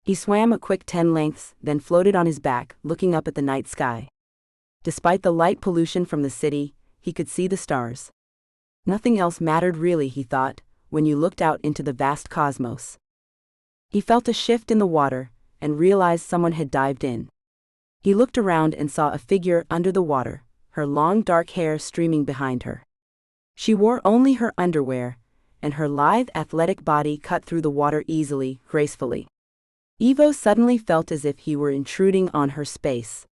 Speaker 5: He swam a quick 10 lengths, then floated on his back, looking up at the night sky. Despite the light pollution from the city, he could see the stars. Nothing else mattered really, he thought, when you looked out into the vast cosmos. He felt a shift in the water and realized someone had dived in. He looked around and saw a figure under the water, her long dark hair streaming behind her. She wore only her underwear, and her lithe athletic body cut through the water easily, gracefully. Ivo suddenly felt as if he were intruding on her space.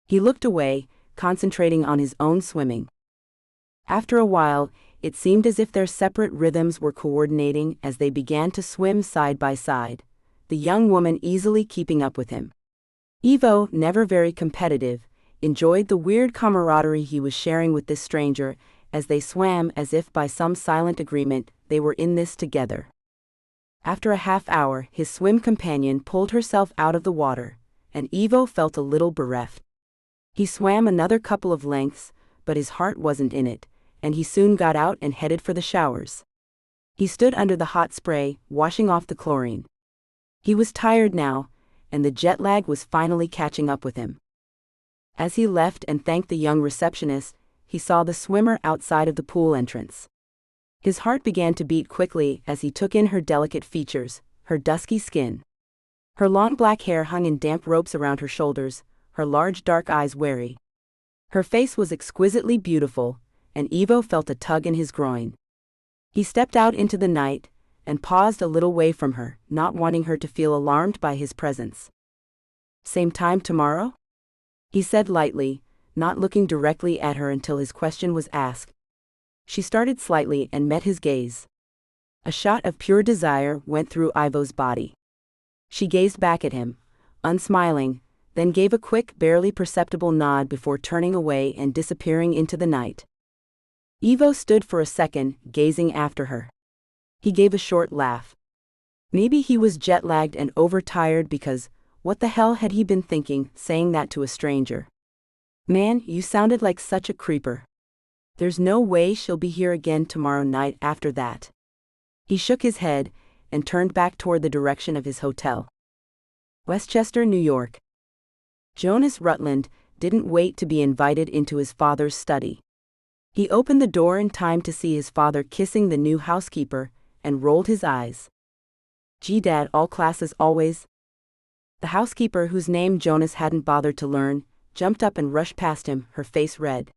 Speaker 5: He looked away, concentrating on his own swimming. After a while, it seemed as if their separate rhythms were coordinating as they began to swim side by side, the young woman easily keeping up with him. Ivo, never very competitive, enjoyed the weird camaraderie he was sharing with this stranger as they swam as if by some silent agreement they were in this together. After a half hour, his swim companion pulled herself out of the water, and Ivo felt a little bereft. He swam another couple of lengths, but his heart wasn't in it, and he soon got out and headed for the showers. He stood under the hot spray, washing off the chlorine. He was tired now, and the jet lag was finally catching up with him. As he left and thanked the young receptionist, he saw the swimmer outside of the pool entrance. His heart began to beat quickly as he took in her delicate features, her dusky skin. Her long black hair hung in damp ropes around her shoulders, her large dark eyes wary. Her face was exquisitely beautiful, and Ivo felt a tug in his groin. He stepped out into the night and paused a little way from her, not wanting her to feel alarmed by his presence. "Same time tomorrow?" he said lightly, not looking directly at her until his question was asked. She started slightly and met his gaze. A shot of pure desire went through Ivo's body. She gazed back at him, unsmiling, then gave a quick, barely perceptible nod before turning away and disappearing into the night. Ivo stood for a second, gazing after her. He gave a short laugh. Maybe he was jet-lagged and overtired because, what the hell had he been thinking, saying that to a stranger? "Man, you sounded like such a creeper. There's no way she'll be here again tomorrow night after that." He shook his head and turned back toward the direction of his hotel. Westchester, New York. Jonas Rutland didn't wait to be invited into his father's study. He opened the door in time to see his father kissing the new housekeeper and rolled his eyes. "Gee, Dad, all classes always?" The housekeeper, whose name Jonas hadn't bothered to learn, jumped up and rushed past him, her face red.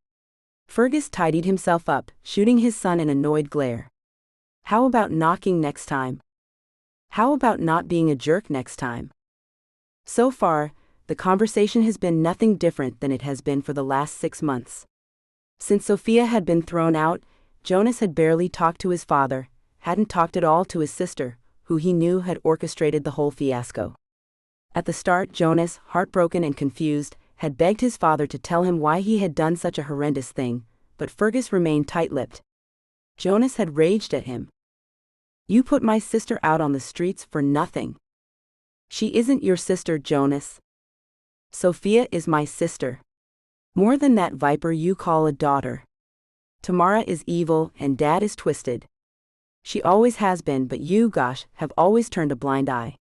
Speaker 5: Fergus tidied himself up, shooting his son an annoyed glare. "How about knocking next time? How about not being a jerk next time?" So far, the conversation has been nothing different than it has been for the last 6 months. Since Sophia had been thrown out, Jonas had barely talked to his father, hadn't talked at all to his sister, who he knew had orchestrated the whole fiasco. At the start, Jonas, heartbroken and confused, had begged his father to tell him why he had done such a horrendous thing, but Fergus remained tight-lipped. Jonas had raged at him. "You put my sister out on the streets for nothing." "She isn't your sister, Jonas. Sophia is my sister. More than that viper you call a daughter. Tamara is evil and Dad is twisted. She always has been, but you, gosh, have always turned a blind eye.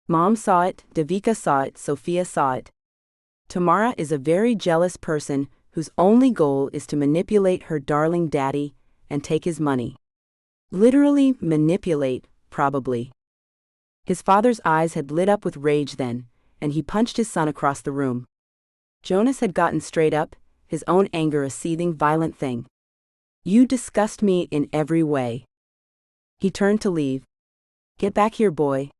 Speaker 5: Mom saw it, Devika saw it, Sophia saw it. Tamara is a very jealous person whose only goal is to manipulate her darling daddy and take his money. Literally manipulate, probably." His father's eyes had lit up with rage then, and he punched his son across the room. Jonas had gotten straight up, his own anger a seething, violent thing. "You disgust me in every way." He turned to leave. "Get back here, boy.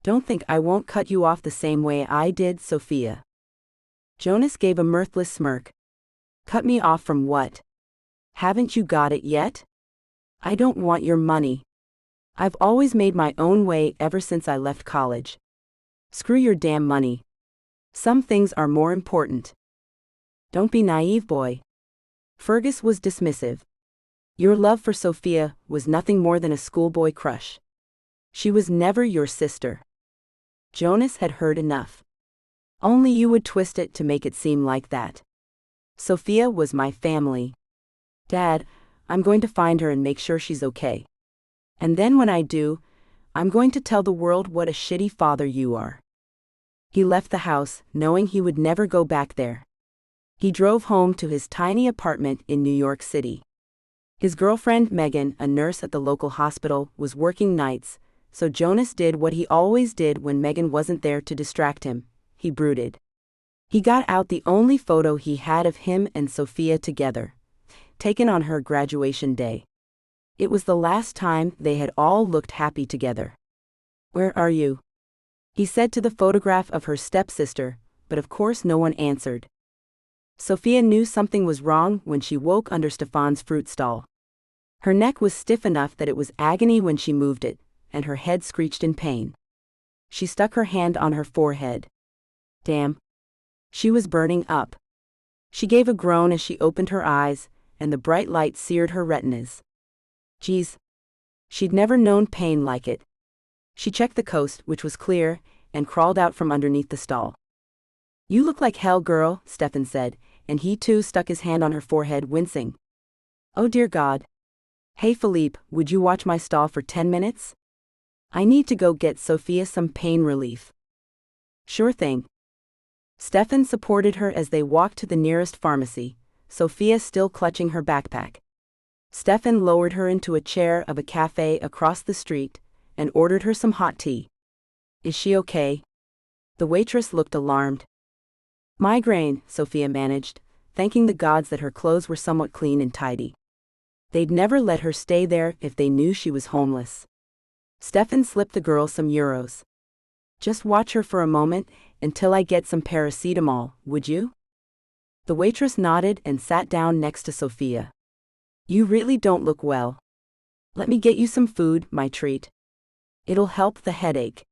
Speaker 5: Don't think I won't cut you off the same way I did Sophia." Jonas gave a mirthless smirk. "Cut me off from what? Haven't you got it yet? I don't want your money. I've always made my own way ever since I left college. Screw your damn money. Some things are more important." "Don't be naive, boy." Fergus was dismissive. "Your love for Sophia was nothing more than a schoolboy crush. She was never your sister." Jonas had heard enough. "Only you would twist it to make it seem like that. Sophia was my family. Dad, I'm going to find her and make sure she's okay. And then when I do, I'm going to tell the world what a shitty father you are." He left the house, knowing he would never go back there. He drove home to his tiny apartment in New York City. His girlfriend Megan, a nurse at the local hospital, was working nights, so Jonas did what he always did when Megan wasn't there to distract him. He brooded. He got out the only photo he had of him and Sophia together, taken on her graduation day. It was the last time they had all looked happy together. "Where are you?" he said to the photograph of her stepsister, but of course no one answered. Sophia knew something was wrong when she woke under Stefan's fruit stall. Her neck was stiff enough that it was agony when she moved it, and her head screeched in pain. She stuck her hand on her forehead. Damn. She was burning up. She gave a groan as she opened her eyes, and the bright light seared her retinas. Geez. She'd never known pain like it. She checked the coast, which was clear, and crawled out from underneath the stall. "You look like hell, girl," Stefan said, and he too stuck his hand on her forehead, wincing. "Oh dear God. Hey Philippe, would you watch my stall for 10 minutes? I need to go get Sophia some pain relief." "Sure thing." Stefan supported her as they walked to the nearest pharmacy, Sophia still clutching her backpack. Stefan lowered her into a chair of a cafe across the street and ordered her some hot tea. "Is she okay?" The waitress looked alarmed. "Migraine," Sophia managed, thanking the gods that her clothes were somewhat clean and tidy. They'd never let her stay there if they knew she was homeless. Stefan slipped the girl some euros. "Just watch her for a moment until I get some paracetamol, would you?" The waitress nodded and sat down next to Sophia. "You really don't look well. Let me get you some food, my treat. It'll help the headache."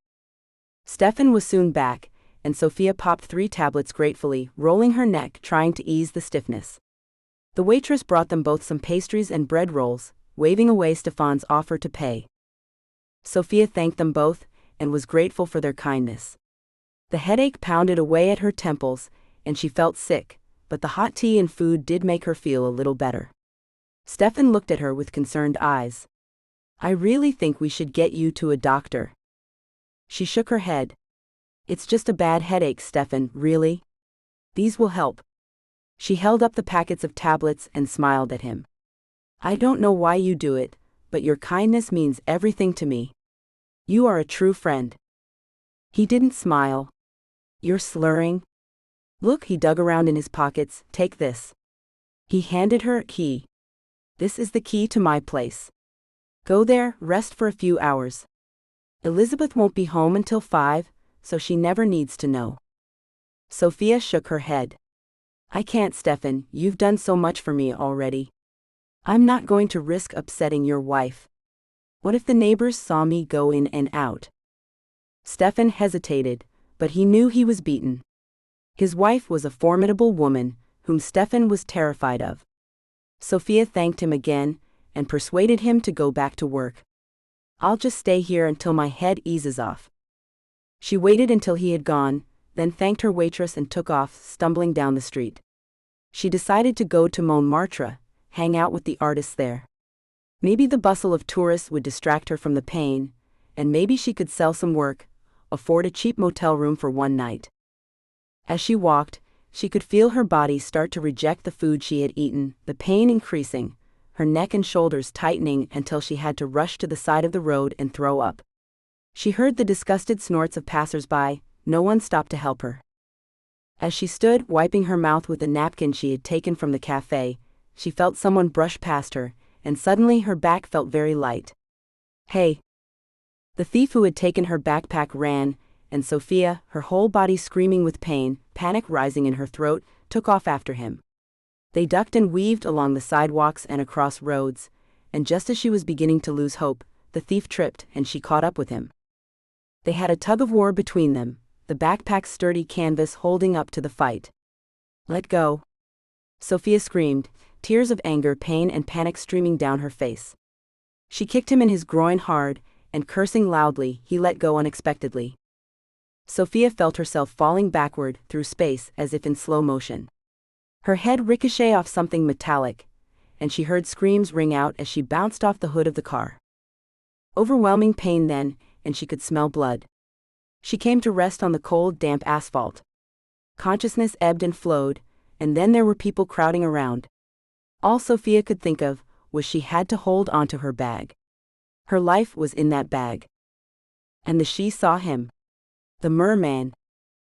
Speaker 5: Stefan was soon back, and Sophia popped 3 tablets gratefully, rolling her neck trying to ease the stiffness. The waitress brought them both some pastries and bread rolls, waving away Stefan's offer to pay. Sophia thanked them both, and was grateful for their kindness. The headache pounded away at her temples, and she felt sick, but the hot tea and food did make her feel a little better. Stefan looked at her with concerned eyes. "I really think we should get you to a doctor." She shook her head. "It's just a bad headache, Stefan, really. These will help." She held up the packets of tablets and smiled at him. "I don't know why you do it, but your kindness means everything to me. You are a true friend." He didn't smile. "You're slurring." "Look," he dug around in his pockets, "take this." He handed her a key. "This is the key to my place. Go there, rest for a few hours. Elizabeth won't be home until 5, so she never needs to know." Sophia shook her head. "I can't, Stefan, you've done so much for me already. I'm not going to risk upsetting your wife. What if the neighbors saw me go in and out? Stefan hesitated, but he knew he was beaten. His wife was a formidable woman, whom Stefan was terrified of. Sophia thanked him again, and persuaded him to go back to work. I'll just stay here until my head eases off. She waited until he had gone, then thanked her waitress and took off, stumbling down the street. She decided to go to Montmartre, hang out with the artists there. Maybe the bustle of tourists would distract her from the pain, and maybe she could sell some work, afford a cheap motel room for one night. As she walked, she could feel her body start to reject the food she had eaten, the pain increasing, her neck and shoulders tightening until she had to rush to the side of the road and throw up. She heard the disgusted snorts of passers-by. No one stopped to help her. As she stood, wiping her mouth with a napkin she had taken from the cafe, she felt someone brush past her, and suddenly her back felt very light. Hey! The thief who had taken her backpack ran, and Sophia, her whole body screaming with pain, panic rising in her throat, took off after him. They ducked and weaved along the sidewalks and across roads, and just as she was beginning to lose hope, the thief tripped and she caught up with him. They had a tug-of-war between them, the backpack's sturdy canvas holding up to the fight. Let go! Sophia screamed, tears of anger, pain and panic streaming down her face. She kicked him in his groin hard, and cursing loudly, he let go unexpectedly. Sophia felt herself falling backward through space as if in slow motion. Her head ricocheted off something metallic, and she heard screams ring out as she bounced off the hood of the car. Overwhelming pain then, and she could smell blood. She came to rest on the cold, damp asphalt. Consciousness ebbed and flowed, and then there were people crowding around. All Sophia could think of was she had to hold onto her bag. Her life was in that bag. And she saw him. The merman.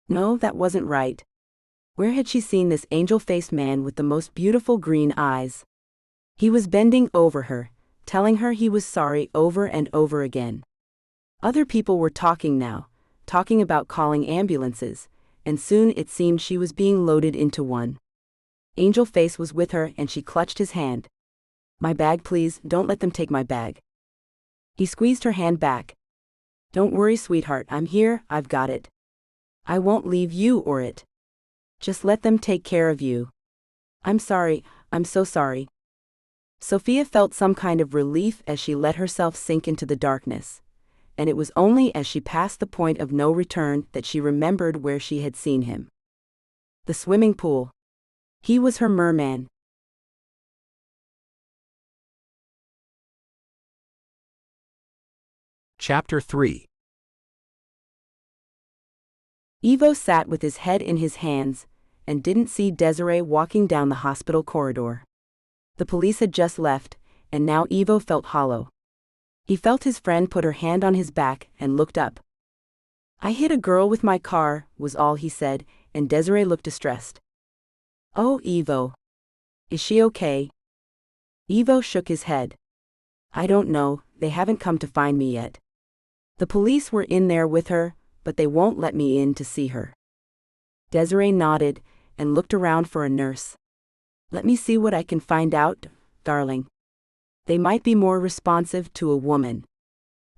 Speaker 5: No, that wasn't right. Where had she seen this angel-faced man with the most beautiful green eyes? He was bending over her, telling her he was sorry over and over again. Other people were talking now, talking about calling ambulances, and soon it seemed she was being loaded into one. Angel Face was with her and she clutched his hand. My bag, please, don't let them take my bag. He squeezed her hand back. Don't worry, sweetheart, I'm here, I've got it. I won't leave you or it. Just let them take care of you. I'm sorry, I'm so sorry. Sophia felt some kind of relief as she let herself sink into the darkness, and it was only as she passed the point of no return that she remembered where she had seen him. The swimming pool. He was her merman.
Speaker 4: Chapter 3.
Speaker 5: Ivo sat with his head in his hands and didn't see Desiree walking down the hospital corridor. The police had just left, and now Ivo felt hollow. He felt his friend put her hand on his back and looked up. I hit a girl with my car, was all he said, and Desiree looked distressed. Oh, Ivo. Is she okay? Ivo shook his head. I don't know, they haven't come to find me yet. The police were in there with her, but they won't let me in to see her. Desiree nodded and looked around for a nurse. Let me see what I can find out, darling. They might be more responsive to a woman.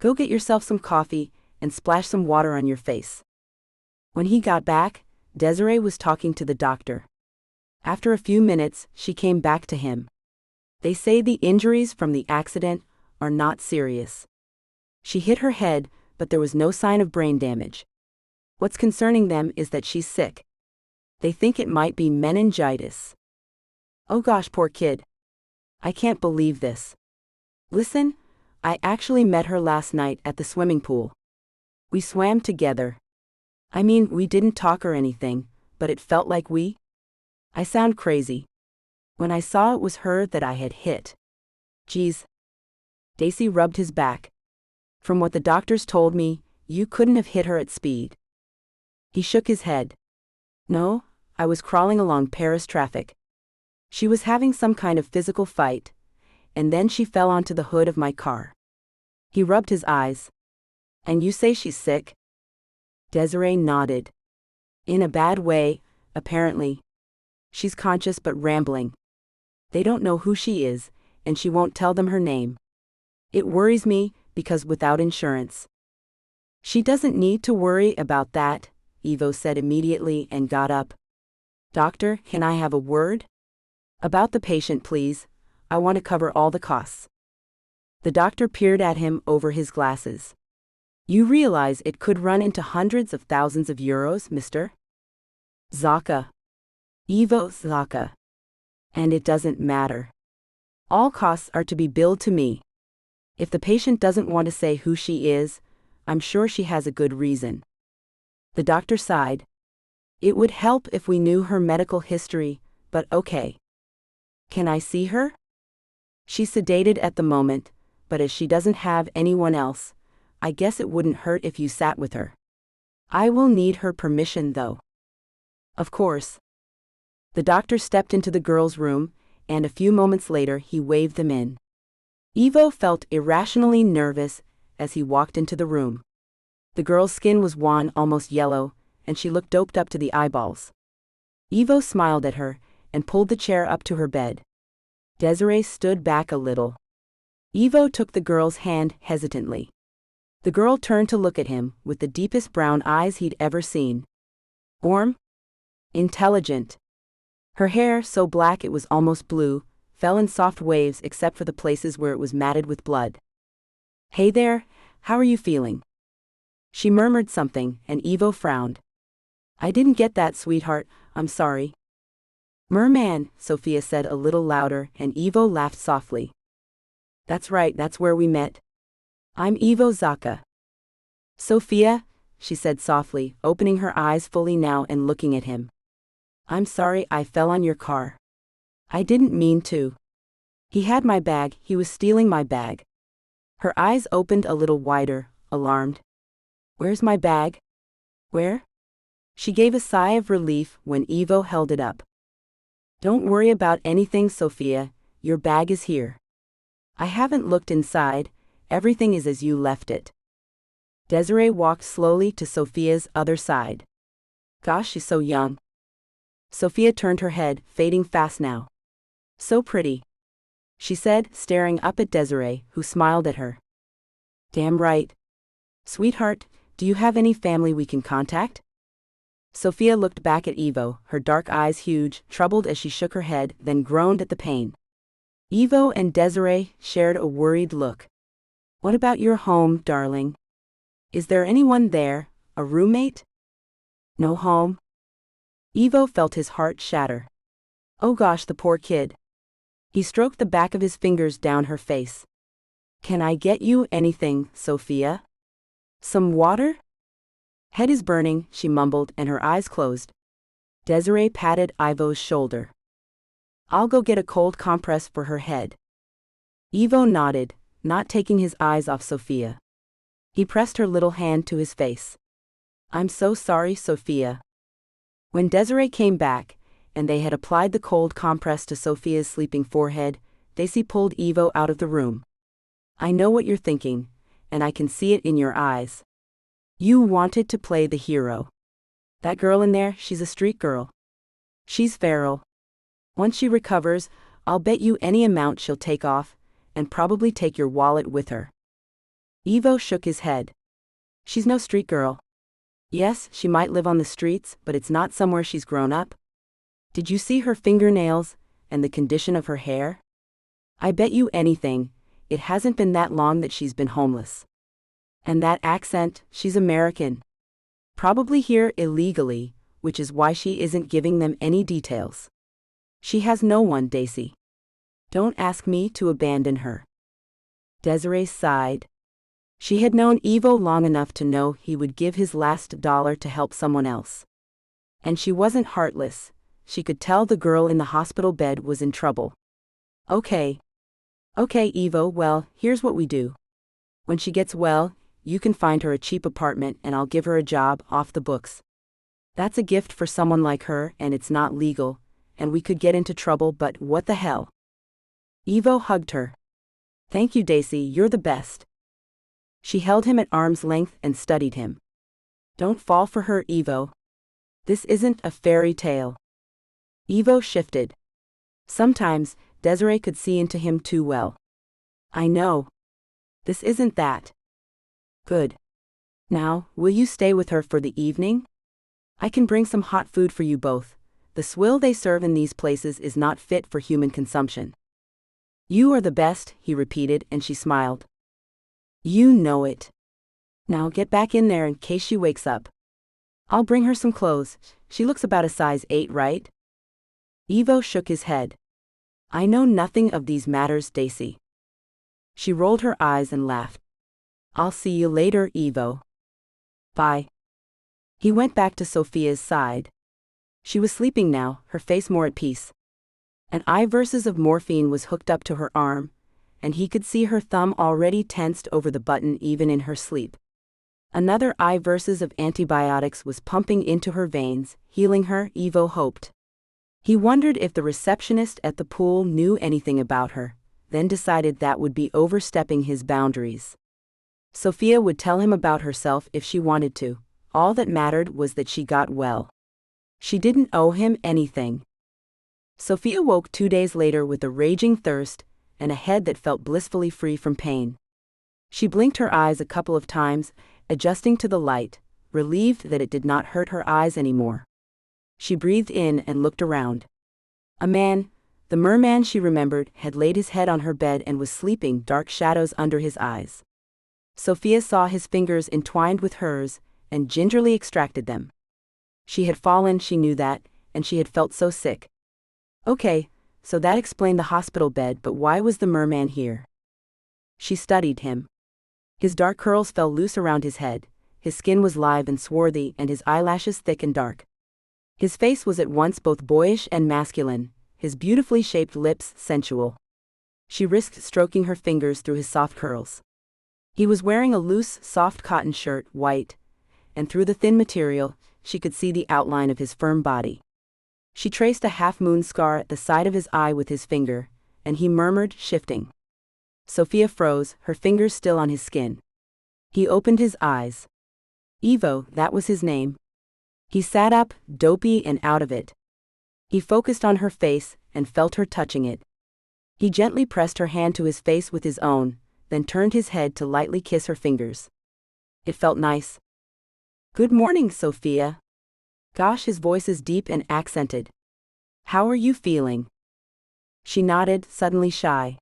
Speaker 5: Go get yourself some coffee and splash some water on your face. When he got back, Desiree was talking to the doctor. After a few minutes, she came back to him. They say the injuries from the accident are not serious. She hit her head, but there was no sign of brain damage. What's concerning them is that she's sick. They think it might be meningitis. Oh gosh, poor kid. I can't believe this. Listen, I actually met her last night at the swimming pool. We swam together. I mean, we didn't talk or anything, but it felt like we. I sound crazy. When I saw it was her that I had hit. Geez. Daisy rubbed his back. From what the doctors told me, you couldn't have hit her at speed. He shook his head. No, I was crawling along Paris traffic. She was having some kind of physical fight, and then she fell onto the hood of my car. He rubbed his eyes. And you say she's sick? Desiree nodded. In a bad way, apparently. She's conscious but rambling. They don't know who she is, and she won't tell them her name. It worries me, because without insurance. She doesn't need to worry about that, Ivo said immediately and got up. Doctor, can I have a word? About the patient, please. I want to cover all the costs. The doctor peered at him over his glasses. You realize it could run into hundreds of thousands of euros, mister? Zaka. Ivo Zaka. And it doesn't matter. All costs are to be billed to me. If the patient doesn't want to say who she is, I'm sure she has a good reason. The doctor sighed. It would help if we knew her medical history, but okay. Can I see her? She's sedated at the moment, but as she doesn't have anyone else, I guess it wouldn't hurt if you sat with her. I will need her permission though. Of course. The doctor stepped into the girl's room, and a few moments later he waved them in. Ivo felt irrationally nervous as he walked into the room. The girl's skin was wan, almost yellow, and she looked doped up to the eyeballs. Ivo smiled at her and pulled the chair up to her bed. Desiree stood back a little. Ivo took the girl's hand hesitantly. The girl turned to look at him with the deepest brown eyes he'd ever seen. Warm? Intelligent. Her hair, so black it was almost blue, fell in soft waves except for the places where it was matted with blood. Hey there, how are you feeling? She murmured something, and Ivo frowned. I didn't get that, sweetheart, I'm sorry. Merman, Sophia said a little louder, and Ivo laughed softly. That's right, that's where we met. I'm Ivo Zaka. Sophia, she said softly, opening her eyes fully now and looking at him. I'm sorry I fell on your car. I didn't mean to. He had my bag, he was stealing my bag. Her eyes opened a little wider, alarmed. Where's my bag? Where? She gave a sigh of relief when Ivo held it up. Don't worry about anything, Sophia, your bag is here. I haven't looked inside, everything is as you left it. Desiree walked slowly to Sophia's other side. Gosh, she's so young. Sophia turned her head, fading fast now. So pretty, she said, staring up at Desiree, who smiled at her. Damn right. Sweetheart, do you have any family we can contact? Sophia looked back at Ivo, her dark eyes huge, troubled as she shook her head, then groaned at the pain. Ivo and Desiree shared a worried look. What about your home, darling? Is there anyone there, a roommate? No home? Ivo felt his heart shatter. Oh gosh, the poor kid. He stroked the back of his fingers down her face. Can I get you anything, Sophia? Some water? Head is burning, she mumbled, and her eyes closed. Desiree patted Ivo's shoulder. I'll go get a cold compress for her head. Ivo nodded, not taking his eyes off Sophia. He pressed her little hand to his face. I'm so sorry, Sophia. When Desiree came back, and they had applied the cold compress to Sophia's sleeping forehead, Daisy pulled Ivo out of the room. I know what you're thinking, and I can see it in your eyes. You wanted to play the hero. That girl in there, she's a street girl. She's feral. Once she recovers, I'll bet you any amount she'll take off, and probably take your wallet with her. Ivo shook his head. She's no street girl. Yes, she might live on the streets, but it's not somewhere she's grown up. Did you see her fingernails, and the condition of her hair? I bet you anything, it hasn't been that long that she's been homeless. And that accent, she's American. Probably here illegally, which is why she isn't giving them any details. She has no one, Daisy. Don't ask me to abandon her. Desiree sighed. She had known Ivo long enough to know he would give his last dollar to help someone else. And she wasn't heartless, she could tell the girl in the hospital bed was in trouble. Okay, Ivo, well, here's what we do. When she gets well, you can find her a cheap apartment and I'll give her a job off the books. That's a gift for someone like her and it's not legal, and we could get into trouble, but what the hell? Ivo hugged her. Thank you, Daisy, you're the best. She held him at arm's length and studied him. Don't fall for her, Ivo. This isn't a fairy tale. Ivo shifted. Sometimes, Desiree could see into him too well. I know. This isn't that. Good. Now, will you stay with her for the evening? I can bring some hot food for you both. The swill they serve in these places is not fit for human consumption. You are the best, he repeated, and she smiled. You know it. Now get back in there in case she wakes up. I'll bring her some clothes. She looks about a size 8, right? Ivo shook his head. I know nothing of these matters, Daisy. She rolled her eyes and laughed. I'll see you later, Ivo. Bye. He went back to Sophia's side. She was sleeping now, her face more at peace. An eye versus of morphine was hooked up to her arm, and he could see her thumb already tensed over the button even in her sleep. Another eye versus of antibiotics was pumping into her veins, healing her, Ivo hoped. He wondered if the receptionist at the pool knew anything about her, then decided that would be overstepping his boundaries. Sophia would tell him about herself if she wanted to. All that mattered was that she got well. She didn't owe him anything. Sophia woke 2 days later with a raging thirst and a head that felt blissfully free from pain. She blinked her eyes a couple of times, adjusting to the light, relieved that it did not hurt her eyes anymore. She breathed in and looked around. A man, the merman she remembered, had laid his head on her bed and was sleeping, dark shadows under his eyes. Sophia saw his fingers entwined with hers and gingerly extracted them. She had fallen, she knew that, and she had felt so sick. Okay, so that explained the hospital bed, but why was the merman here? She studied him. His dark curls fell loose around his head, his skin was live and swarthy and his eyelashes thick and dark. His face was at once both boyish and masculine, his beautifully shaped lips sensual. She risked stroking her fingers through his soft curls. He was wearing a loose, soft cotton shirt, white, and through the thin material, she could see the outline of his firm body. She traced a half-moon scar at the side of his eye with his finger, and he murmured, shifting. Sophia froze, her fingers still on his skin. He opened his eyes. Ivo, that was his name. He sat up, dopey and out of it. He focused on her face and felt her touching it. He gently pressed her hand to his face with his own, then turned his head to lightly kiss her fingers. It felt nice. Good morning, Sophia. Gosh, his voice is deep and accented. How are you feeling? She nodded, suddenly shy.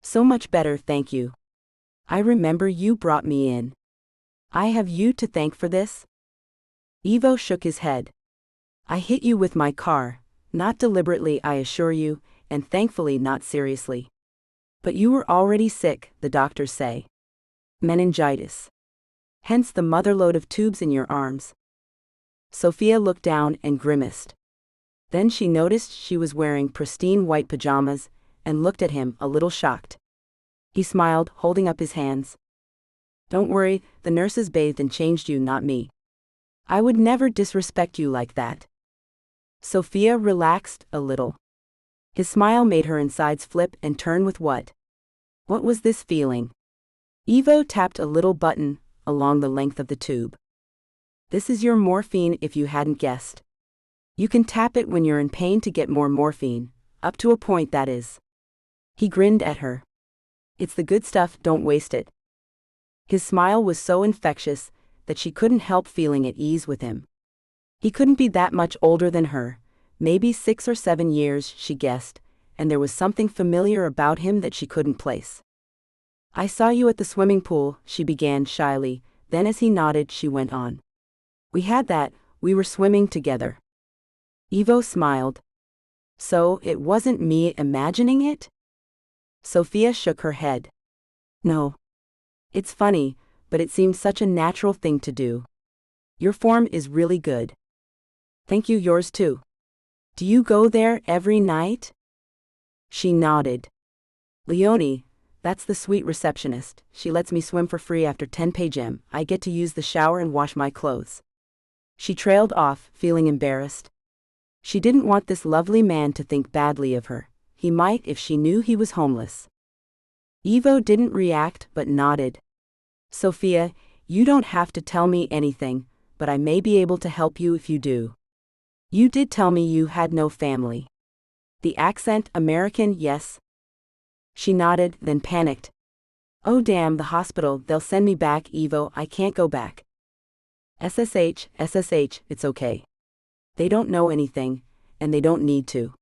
Speaker 5: So much better, thank you. I remember you brought me in. I have you to thank for this? Ivo shook his head. I hit you with my car, not deliberately, I assure you, and thankfully not seriously. But you were already sick, the doctors say. Meningitis. Hence the motherload of tubes in your arms. Sophia looked down and grimaced. Then she noticed she was wearing pristine white pajamas, and looked at him, a little shocked. He smiled, holding up his hands. Don't worry, the nurses bathed and changed you, not me. I would never disrespect you like that. Sophia relaxed a little. His smile made her insides flip and turn with what? What was this feeling? Ivo tapped a little button along the length of the tube. This is your morphine if you hadn't guessed. You can tap it when you're in pain to get more morphine, up to a point that is. He grinned at her. It's the good stuff, don't waste it. His smile was so infectious that she couldn't help feeling at ease with him. He couldn't be that much older than her, maybe 6 or 7 years, she guessed, and there was something familiar about him that she couldn't place. I saw you at the swimming pool, she began shyly, then as he nodded she went on. We had that, we were swimming together. Ivo smiled. So, it wasn't me imagining it? Sophia shook her head. No. It's funny, but it seemed such a natural thing to do. Your form is really good. Thank you, yours too. Do you go there every night? She nodded. Leonie, that's the sweet receptionist, she lets me swim for free after 10 p.m. I get to use the shower and wash my clothes. She trailed off, feeling embarrassed. She didn't want this lovely man to think badly of her. He might if she knew he was homeless. Ivo didn't react but nodded. Sophia, you don't have to tell me anything, but I may be able to help you if you do. You did tell me you had no family. The accent, American, yes. She nodded, then panicked. Oh damn, the hospital, they'll send me back, Evo, I can't go back. SSH, it's okay. They don't know anything, and they don't need to.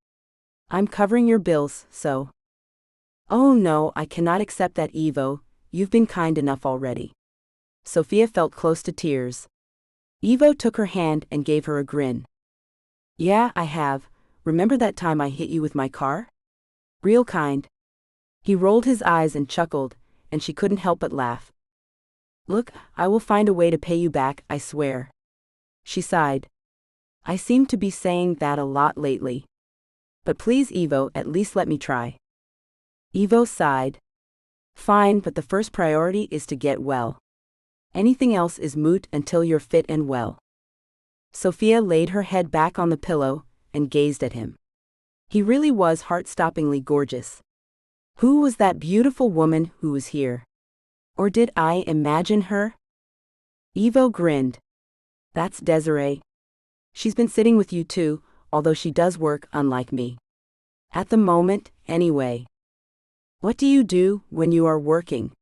Speaker 5: I'm covering your bills, so. Oh no, I cannot accept that, Evo, you've been kind enough already. Sophia felt close to tears. Evo took her hand and gave her a grin. Yeah, I have. Remember that time I hit you with my car? Real kind. He rolled his eyes and chuckled, and she couldn't help but laugh. Look, I will find a way to pay you back, I swear. She sighed. I seem to be saying that a lot lately. But please, Evo, at least let me try. Evo sighed. Fine, but the first priority is to get well. Anything else is moot until you're fit and well. Sophia laid her head back on the pillow and gazed at him. He really was heart-stoppingly gorgeous. Who was that beautiful woman who was here? Or did I imagine her? Evo grinned. That's Desiree. She's been sitting with you too, although she does work unlike me. At the moment, anyway. What do you do when you are working?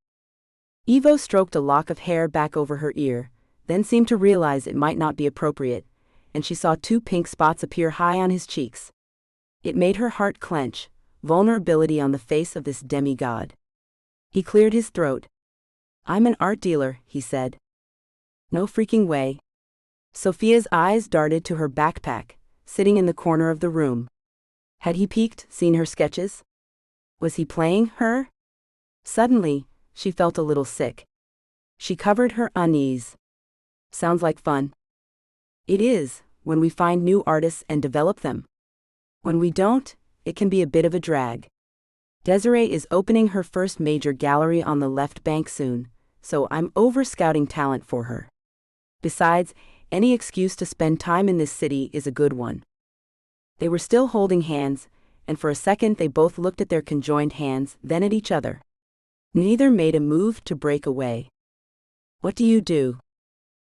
Speaker 5: Evo stroked a lock of hair back over her ear, then seemed to realize it might not be appropriate, and she saw 2 pink spots appear high on his cheeks. It made her heart clench, vulnerability on the face of this demigod. He cleared his throat. I'm an art dealer, he said. No freaking way. Sophia's eyes darted to her backpack, sitting in the corner of the room. Had he peeked, seen her sketches? Was he playing her? Suddenly, she felt a little sick. She covered her unease. Sounds like fun. It is, when we find new artists and develop them. When we don't, it can be a bit of a drag. Desiree is opening her first major gallery on the left bank soon, so I'm over-scouting talent for her. Besides, any excuse to spend time in this city is a good one. They were still holding hands, and for a second they both looked at their conjoined hands, then at each other. Neither made a move to break away. What do you do?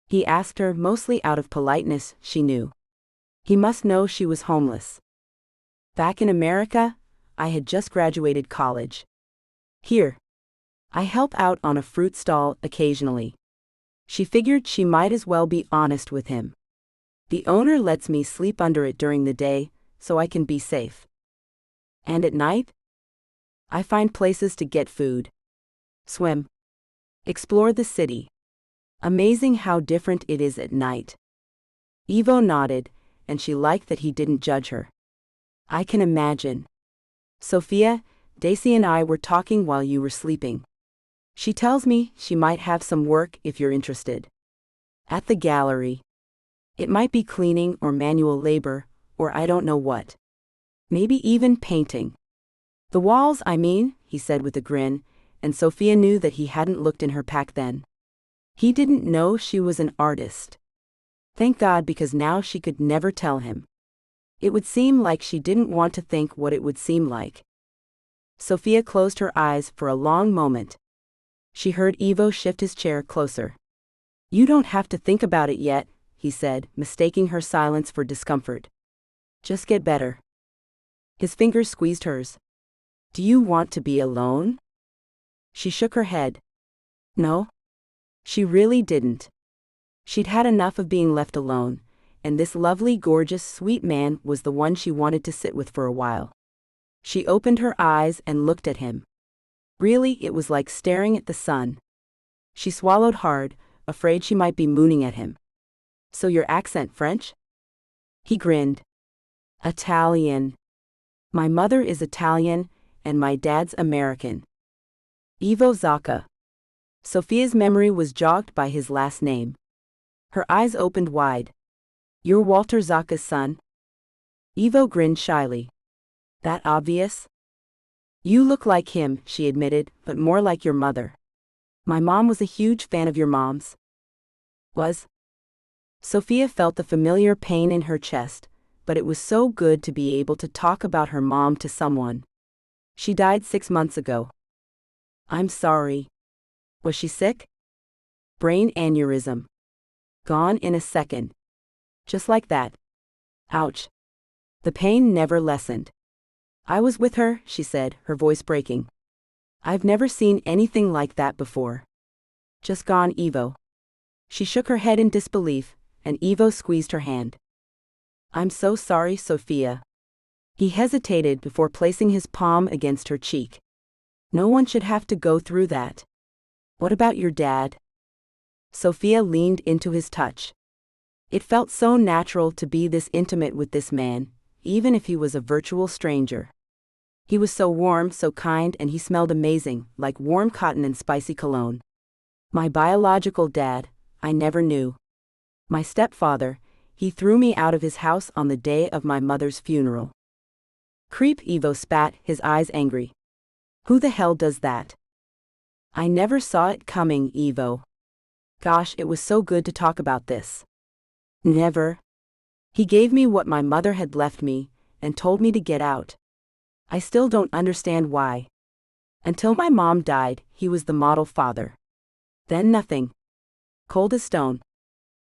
Speaker 5: He asked her, mostly out of politeness, she knew. He must know she was homeless. Back in America, I had just graduated college. Here. I help out on a fruit stall occasionally. She figured she might as well be honest with him. The owner lets me sleep under it during the day, so I can be safe. And at night? I find places to get food. Swim. Explore the city. Amazing how different it is at night. Evo nodded, and she liked that he didn't judge her. I can imagine. Sophia, Daisy and I were talking while you were sleeping. She tells me she might have some work if you're interested. At the gallery. It might be cleaning or manual labor, or I don't know what. Maybe even painting. The walls, I mean, he said with a grin, and Sophia knew that he hadn't looked in her pack then. He didn't know she was an artist. Thank God, because now she could never tell him. It would seem like she didn't want to think what it would seem like. Sophia closed her eyes for a long moment. She heard Evo shift his chair closer. You don't have to think about it yet, he said, mistaking her silence for discomfort. Just get better. His fingers squeezed hers. Do you want to be alone? She shook her head. No. She really didn't. She'd had enough of being left alone, and this lovely, gorgeous, sweet man was the one she wanted to sit with for a while. She opened her eyes and looked at him. Really, it was like staring at the sun. She swallowed hard, afraid she might be mooning at him. So your accent French? He grinned. Italian. My mother is Italian, and my dad's American. Ivo Zacca. Sophia's memory was jogged by his last name. Her eyes opened wide. You're Walter Zacca's son? Ivo grinned shyly. That obvious? You look like him, she admitted, but more like your mother. My mom was a huge fan of your mom's. Was? Sophia felt the familiar pain in her chest, but it was so good to be able to talk about her mom to someone. She died 6 months ago. I'm sorry. Was she sick? Brain aneurysm. Gone in a second. Just like that. Ouch. The pain never lessened. I was with her, she said, her voice breaking. I've never seen anything like that before. Just gone, Ivo. She shook her head in disbelief, and Ivo squeezed her hand. I'm so sorry, Sophia. He hesitated before placing his palm against her cheek. No one should have to go through that. What about your dad? Sophia leaned into his touch. It felt so natural to be this intimate with this man, even if he was a virtual stranger. He was so warm, so kind, and he smelled amazing, like warm cotton and spicy cologne. My biological dad, I never knew. My stepfather, he threw me out of his house on the day of my mother's funeral. Creep, Ivo spat, his eyes angry. Who the hell does that? I never saw it coming, Ivo. Gosh, it was so good to talk about this. Never. He gave me what my mother had left me, and told me to get out. I still don't understand why. Until my mom died, he was the model father. Then nothing. Cold as stone.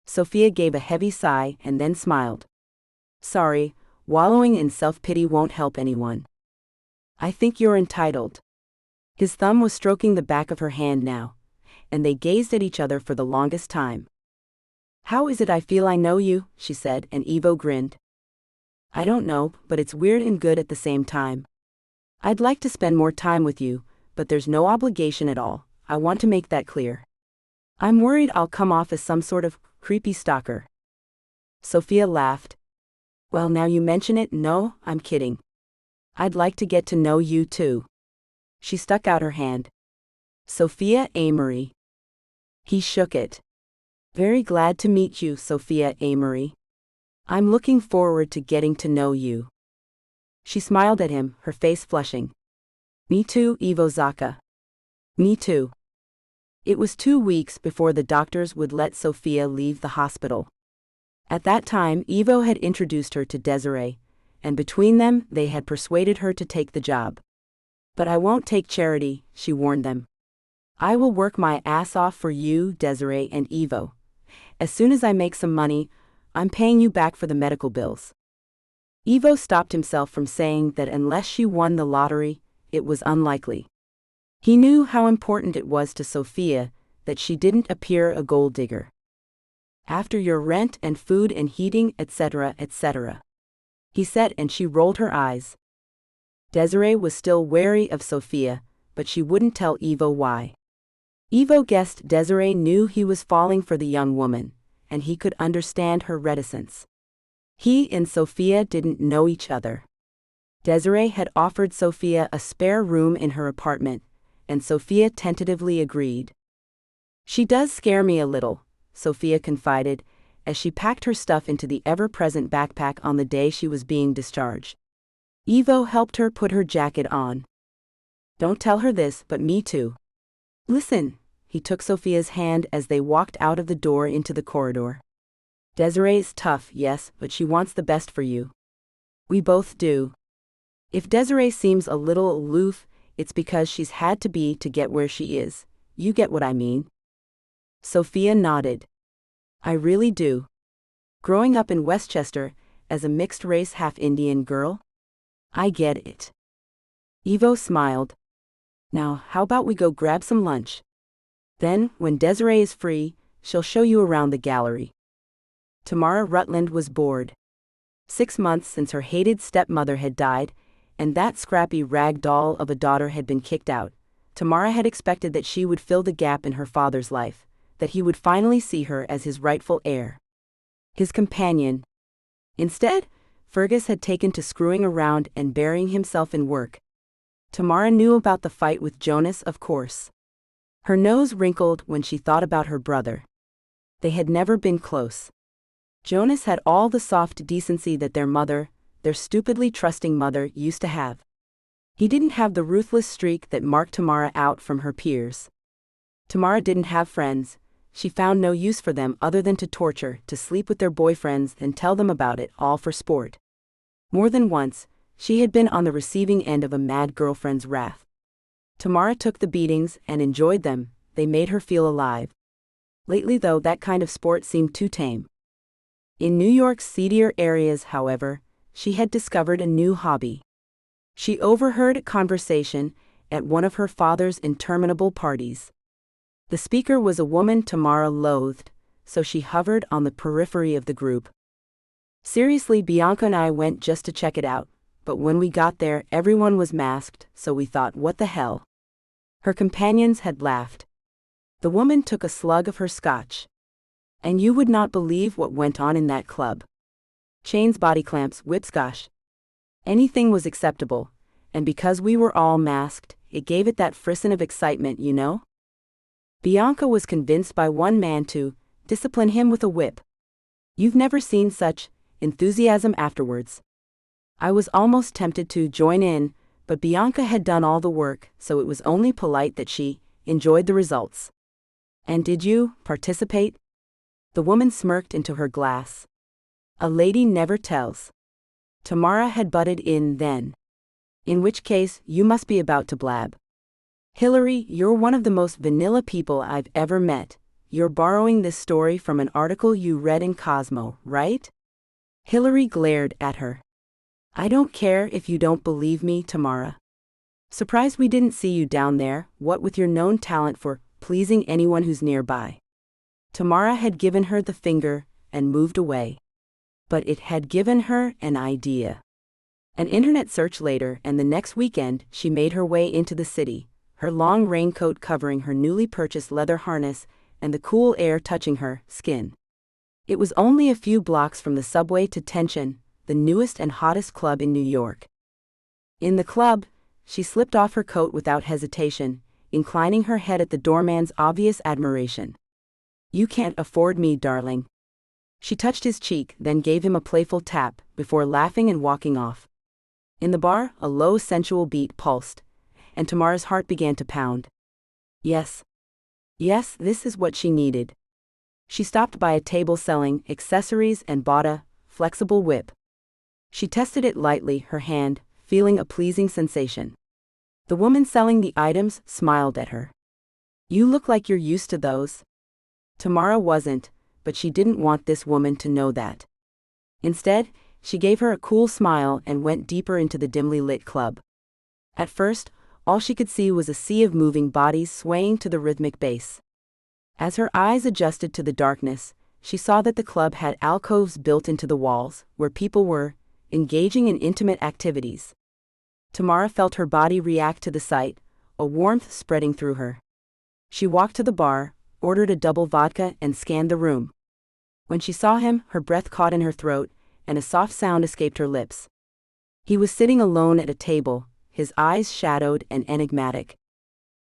Speaker 5: Sophia gave a heavy sigh and then smiled. Sorry, wallowing in self-pity won't help anyone. I think you're entitled. His thumb was stroking the back of her hand now, and they gazed at each other for the longest time. How is it I feel I know you, she said, and Ivo grinned. I don't know, but it's weird and good at the same time. I'd like to spend more time with you, but there's no obligation at all. I want to make that clear. I'm worried I'll come off as some sort of creepy stalker. Sophia laughed. Well, now you mention it, no, I'm kidding. I'd like to get to know you too. She stuck out her hand. Sophia Amory. He shook it. Very glad to meet you, Sophia Amory. I'm looking forward to getting to know you. She smiled at him, her face flushing. Me too, Ivo Zaka. Me too. It was 2 weeks before the doctors would let Sophia leave the hospital. At that time, Ivo had introduced her to Desiree, and between them they had persuaded her to take the job. But I won't take charity, she warned them. I will work my ass off for you, Desiree and Ivo. As soon as I make some money, I'm paying you back for the medical bills. Ivo stopped himself from saying that unless she won the lottery, it was unlikely. He knew how important it was to Sophia that she didn't appear a gold digger. After your rent and food and heating, etc., etc., he said, and she rolled her eyes. Desiree was still wary of Sophia, but she wouldn't tell Ivo why. Ivo guessed Desiree knew he was falling for the young woman, and he could understand her reticence. He and Sophia didn't know each other. Desiree had offered Sophia a spare room in her apartment, and Sophia tentatively agreed. She does scare me a little, Sophia confided, as she packed her stuff into the ever-present backpack on the day she was being discharged. Ivo helped her put her jacket on. Don't tell her this, but me too. Listen, he took Sophia's hand as they walked out of the door into the corridor. Desiree's tough, yes, but she wants the best for you. We both do. If Desiree seems a little aloof, it's because she's had to be to get where she is. You get what I mean? Sophia nodded. I really do. Growing up in Westchester, as a mixed-race half-Indian girl, I get it. Ivo smiled. Now, how about we go grab some lunch? Then, when Desiree is free, she'll show you around the gallery. Tamara Rutland was bored. 6 months since her hated stepmother had died, and that scrappy rag doll of a daughter had been kicked out, Tamara had expected that she would fill the gap in her father's life, that he would finally see her as his rightful heir. His companion. Instead, Fergus had taken to screwing around and burying himself in work. Tamara knew about the fight with Jonas, of course. Her nose wrinkled when she thought about her brother. They had never been close. Jonas had all the soft decency that their mother, their stupidly trusting mother, used to have. He didn't have the ruthless streak that marked Tamara out from her peers. Tamara didn't have friends. She found no use for them other than to torture, to sleep with their boyfriends and tell them about it, all for sport. More than once, she had been on the receiving end of a mad girlfriend's wrath. Tamara took the beatings and enjoyed them. They made her feel alive. Lately, though, that kind of sport seemed too tame. In New York's seedier areas, however, she had discovered a new hobby. She overheard a conversation at one of her father's interminable parties. The speaker was a woman Tamara loathed, so she hovered on the periphery of the group. Seriously, Bianca and I went just to check it out, but when we got there, everyone was masked, so we thought, what the hell? Her companions had laughed. The woman took a slug of her scotch. And you would not believe what went on in that club. Chains, body clamps, whipscotch. Anything was acceptable, and because we were all masked, it gave it that frisson of excitement, you know? Bianca was convinced by one man to discipline him with a whip. You've never seen such enthusiasm afterwards. I was almost tempted to join in, but Bianca had done all the work, so it was only polite that she enjoyed the results. And did you participate? The woman smirked into her glass. A lady never tells. Tamara had butted in then. In which case, you must be about to blab. Hillary, you're one of the most vanilla people I've ever met. You're borrowing this story from an article you read in Cosmo, right? Hillary glared at her. I don't care if you don't believe me, Tamara. Surprised we didn't see you down there, what with your known talent for pleasing anyone who's nearby. Tamara had given her the finger and moved away. But it had given her an idea. An internet search later, and the next weekend, she made her way into the city, her long raincoat covering her newly purchased leather harness and the cool air touching her skin. It was only a few blocks from the subway to Tension, the newest and hottest club in New York. In the club, she slipped off her coat without hesitation, inclining her head at the doorman's obvious admiration. You can't afford me, darling. She touched his cheek, then gave him a playful tap, before laughing and walking off. In the bar, a low sensual beat pulsed, and Tamara's heart began to pound. Yes. Yes, this is what she needed. She stopped by a table selling accessories and bought a flexible whip. She tested it lightly, her hand, feeling a pleasing sensation. The woman selling the items smiled at her. You look like you're used to those. Tamara wasn't, but she didn't want this woman to know that. Instead, she gave her a cool smile and went deeper into the dimly lit club. At first, all she could see was a sea of moving bodies swaying to the rhythmic bass. As her eyes adjusted to the darkness, she saw that the club had alcoves built into the walls, where people were engaging in intimate activities. Tamara felt her body react to the sight, a warmth spreading through her. She walked to the bar, ordered a double vodka, and scanned the room. When she saw him, her breath caught in her throat, and a soft sound escaped her lips. He was sitting alone at a table, his eyes shadowed and enigmatic.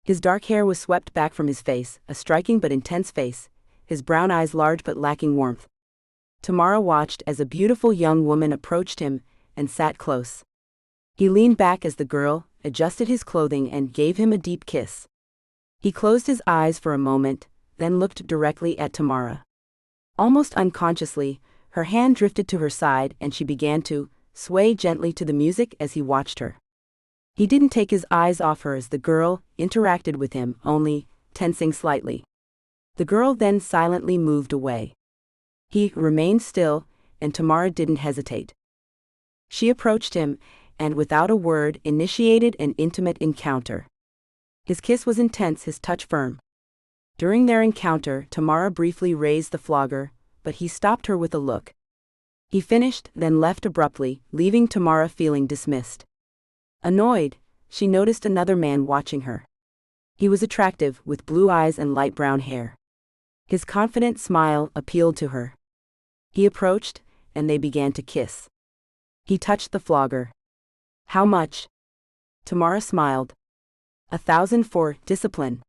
Speaker 5: His dark hair was swept back from his face, a striking but intense face, his brown eyes large but lacking warmth. Tamara watched as a beautiful young woman approached him and sat close. He leaned back as the girl adjusted his clothing and gave him a deep kiss. He closed his eyes for a moment, then looked directly at Tamara. Almost unconsciously, her hand drifted to her side and she began to sway gently to the music as he watched her. He didn't take his eyes off her as the girl interacted with him, only tensing slightly. The girl then silently moved away. He remained still, and Tamara didn't hesitate. She approached him, and without a word initiated an intimate encounter. His kiss was intense, his touch firm. During their encounter, Tamara briefly raised the flogger, but he stopped her with a look. He finished, then left abruptly, leaving Tamara feeling dismissed. Annoyed, she noticed another man watching her. He was attractive, with blue eyes and light brown hair. His confident smile appealed to her. He approached, and they began to kiss. He touched the flogger. How much? Tamara smiled. 1,000 for discipline.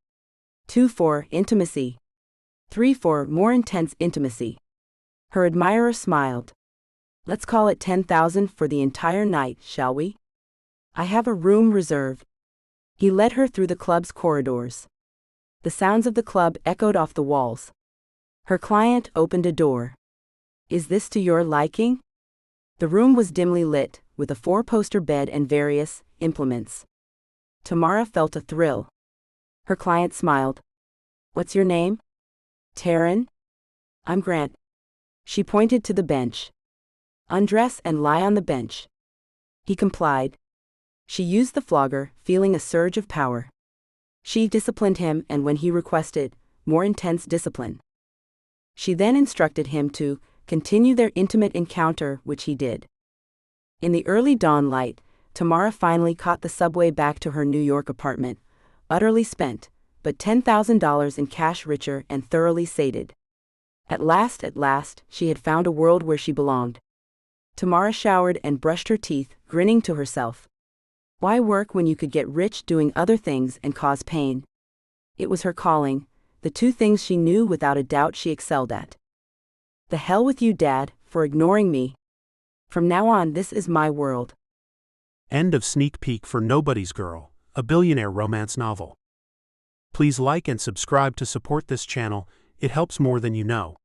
Speaker 5: 2 for intimacy. 3 for more intense intimacy. Her admirer smiled. Let's call it 10,000 for the entire night, shall we? I have a room reserved. He led her through the club's corridors. The sounds of the club echoed off the walls. Her client opened a door. Is this to your liking? The room was dimly lit, with a 4-poster bed and various implements. Tamara felt a thrill. Her client smiled. What's your name? Taryn? I'm Grant. She pointed to the bench. Undress and lie on the bench. He complied. She used the flogger, feeling a surge of power. She disciplined him, and when he requested more intense discipline, she then instructed him to continue their intimate encounter, which he did. In the early dawn light, Tamara finally caught the subway back to her New York apartment, utterly spent, but $10,000 in cash richer and thoroughly sated. At last, she had found a world where she belonged. Tamara showered and brushed her teeth, grinning to herself. Why work when you could get rich doing other things and cause pain? It was her calling, the two things she knew without a doubt she excelled at. The hell with you, Dad, for ignoring me. From now on, this is my world.
Speaker 1: End of sneak peek for Nobody's Girl, a billionaire romance novel. Please like and subscribe to support this channel, it helps more than you know.